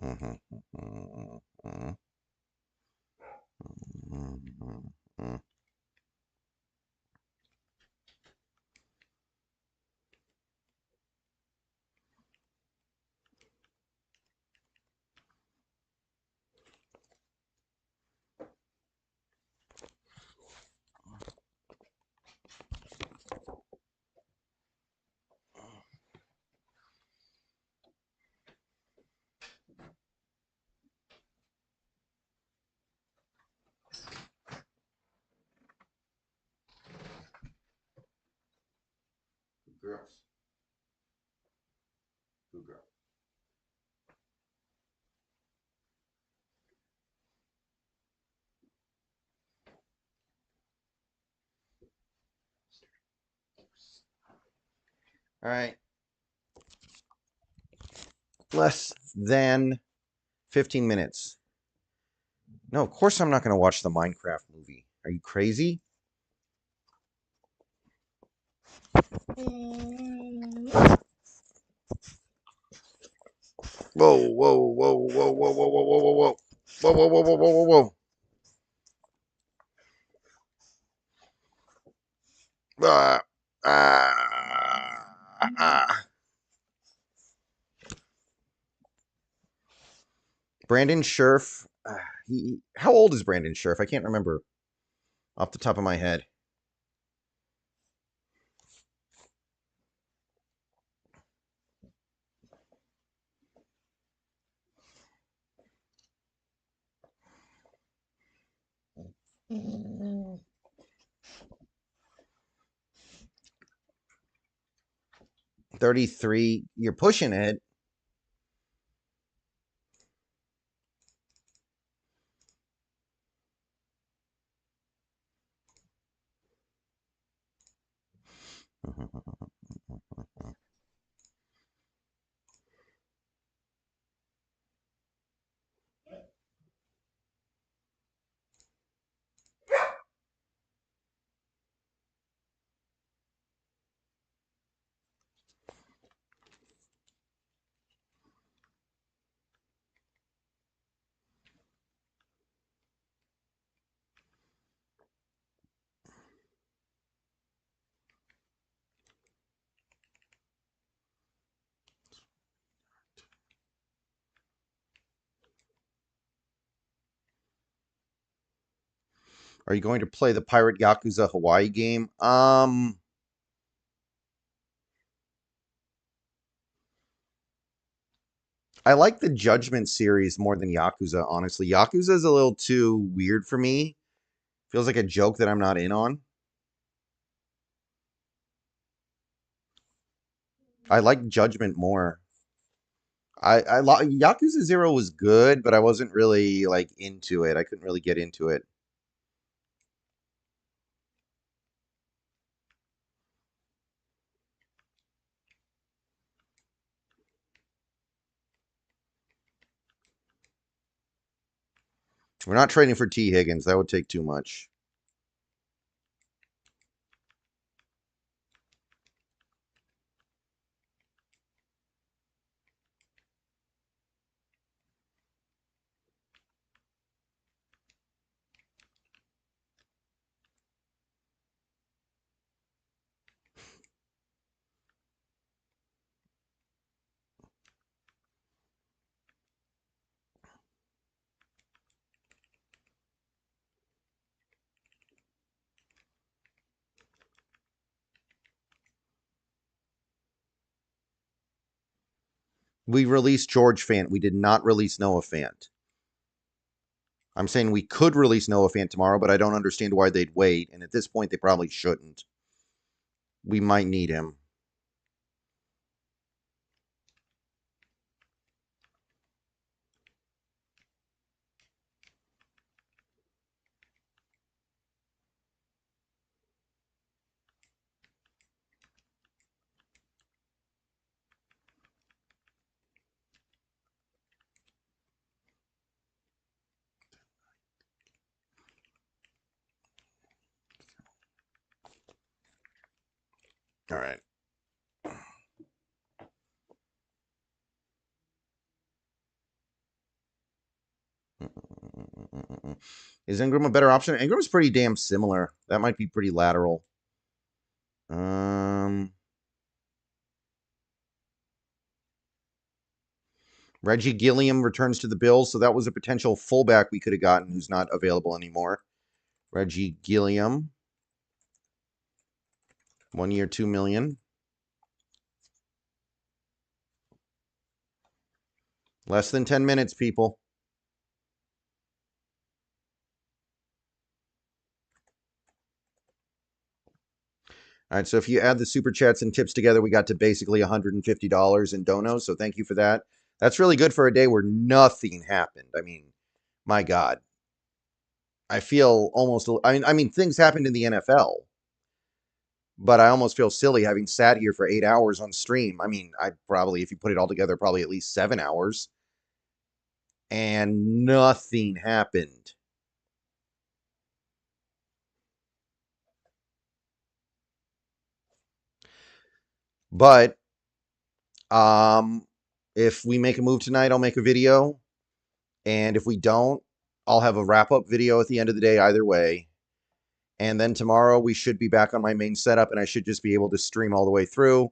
Mm-hmm. 2 girls. 2 girls. All right. Less than 15 minutes. No, of course I'm not going to watch the Minecraft movie. Are you crazy? Whoa, whoa, whoa, whoa, whoa, whoa, whoa, whoa, whoa, whoa. Whoa, whoa, whoa, whoa, whoa, whoa, whoa. Brandon Scherf. How old is Brandon Scherf? I can't remember off the top of my head. Mm. 33. You're pushing it. Are you going to play the Pirate Yakuza Hawaii game? I like the Judgment series more than Yakuza, honestly. Yakuza is a little too weird for me. Feels like a joke that I'm not in on. I like Judgment more. Yakuza 0 was good, but I wasn't really like into it. I couldn't really get into it. We're not trading for T. Higgins. That would take too much. We released George Fant. We did not release Noah Fant. I'm saying we could release Noah Fant tomorrow, but I don't understand why they'd wait. And at this point, they probably shouldn't. We might need him. All right. Is Ingram a better option? Ingram's pretty damn similar. That might be pretty lateral. Reggie Gilliam returns to the Bills, so that was a potential fullback we could have gotten who's not available anymore. Reggie Gilliam. 1 year, $2 million. Less than 10 minutes, people. All right, so if you add the super chats and tips together, we got to basically $150 in donos. So thank you for that. That's really good for a day where nothing happened. I mean, my God. I feel almost, I mean, things happened in the NFL, but I almost feel silly having sat here for 8 hours on stream. I mean, I probably, if you put it all together, probably at least 7 hours. And nothing happened. But if we make a move tonight, I'll make a video. And if we don't, I'll have a wrap-up video at the end of the day either way. And then tomorrow we should be back on my main setup, and I should just be able to stream all the way through.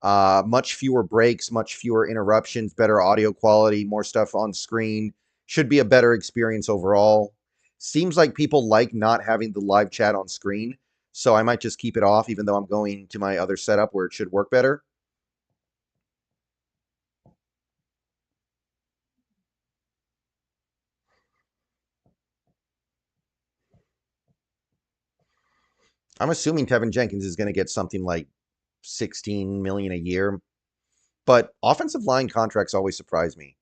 Much fewer breaks, much fewer interruptions, better audio quality, more stuff on screen. Should be a better experience overall. Seems like people like not having the live chat on screen, so I might just keep it off, even though I'm going to my other setup where it should work better. I'm assuming Tevin Jenkins is going to get something like $16 million a year, but offensive line contracts always surprise me.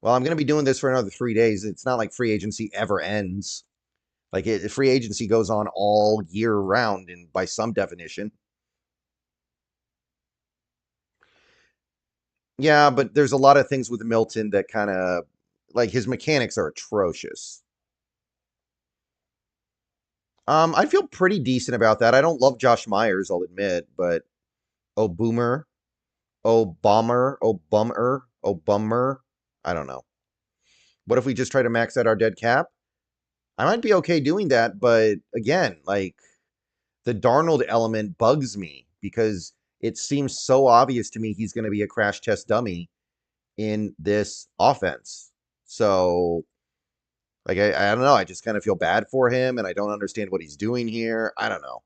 Well, I'm going to be doing this for another 3 days. It's not like free agency ever ends. Like free agency goes on all year round, and by some definition. Yeah, but there's a lot of things with Milton that kind of, like, his mechanics are atrocious. I feel pretty decent about that. I don't love Josh Myers, I'll admit, but oh boomer, oh bomber, oh bummer, oh bummer. I don't know. What if we just try to max out our dead cap? I might be okay doing that, but again, like, the Darnold element bugs me because it seems so obvious to me he's going to be a crash test dummy in this offense. So, like, I don't know. I just kind of feel bad for him, and I don't understand what he's doing here. I don't know.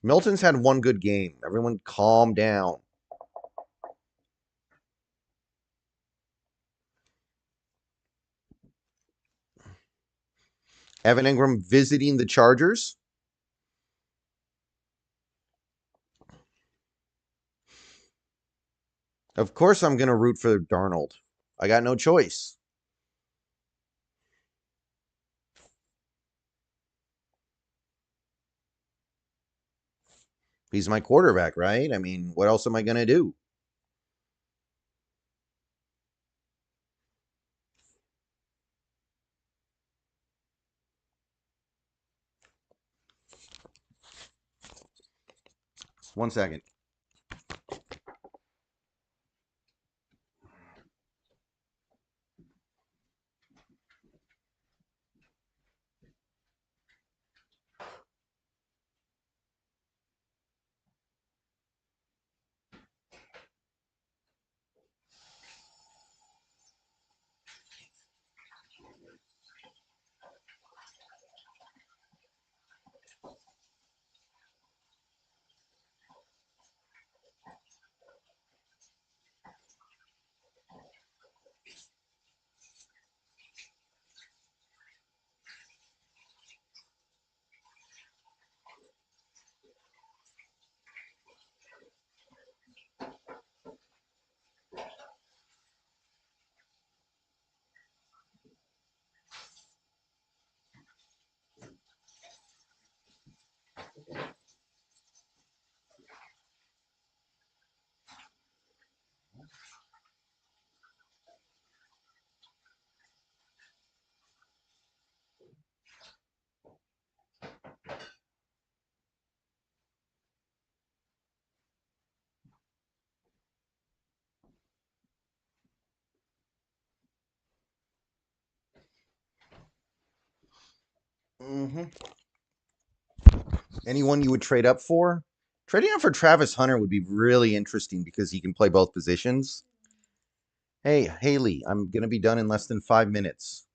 Milton's had one good game. Everyone calm down. Evan Ingram visiting the Chargers. Of course I'm going to root for Darnold. I got no choice. He's my quarterback, right? I mean, what else am I going to do? One second. Anyone you would trade up for? Trading up for Travis Hunter would be really interesting because he can play both positions. Hey, Haley, I'm going to be done in less than 5 minutes.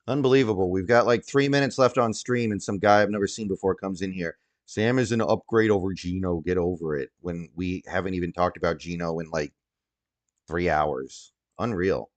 Unbelievable. We've got like 3 minutes left on stream, and some guy I've never seen before comes in here. Sam is an upgrade over Geno. Get over it. When we haven't even talked about Geno in like 3 hours. Unreal.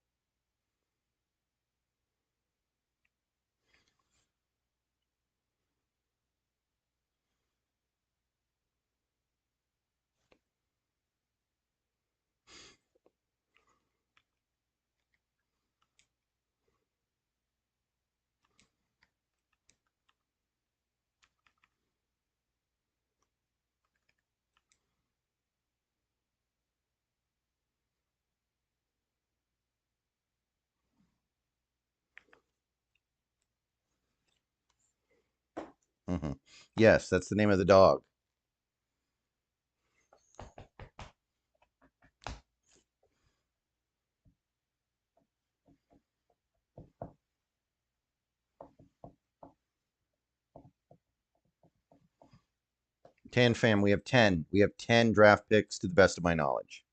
Yes, that's the name of the dog. Tan fam, we have 10. We have 10 draft picks to the best of my knowledge.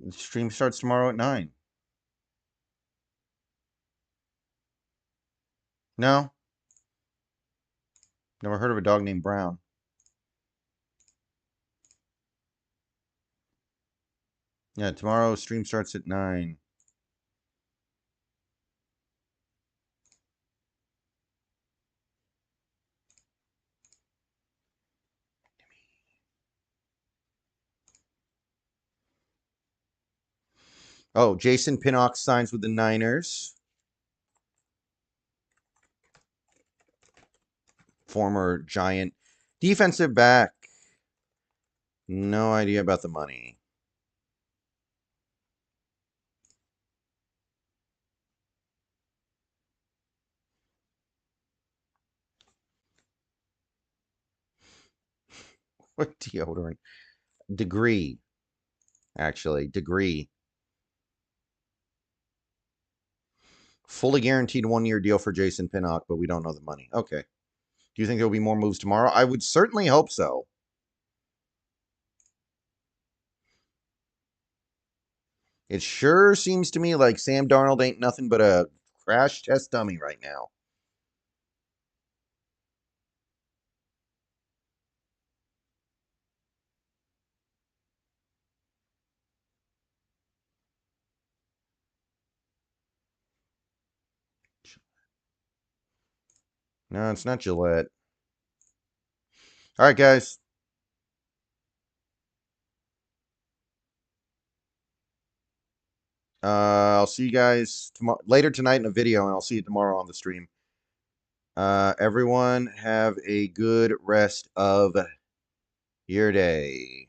The stream starts tomorrow at 9. No? Never heard of a dog named Brown. Yeah, tomorrow stream starts at 9. Oh, Jason Pinnock signs with the Niners. Former Giant defensive back. No idea about the money. What deodorant? Degree. Actually, degree. Fully guaranteed 1-year deal for Jason Pinnock, but we don't know the money. Okay. Do you think there'll be more moves tomorrow? I would certainly hope so. It sure seems to me like Sam Darnold ain't nothing but a crash test dummy right now. No, it's not Gillette. All right, guys. I'll see you guys later tonight in a video, and I'll see you tomorrow on the stream. Everyone have a good rest of your day.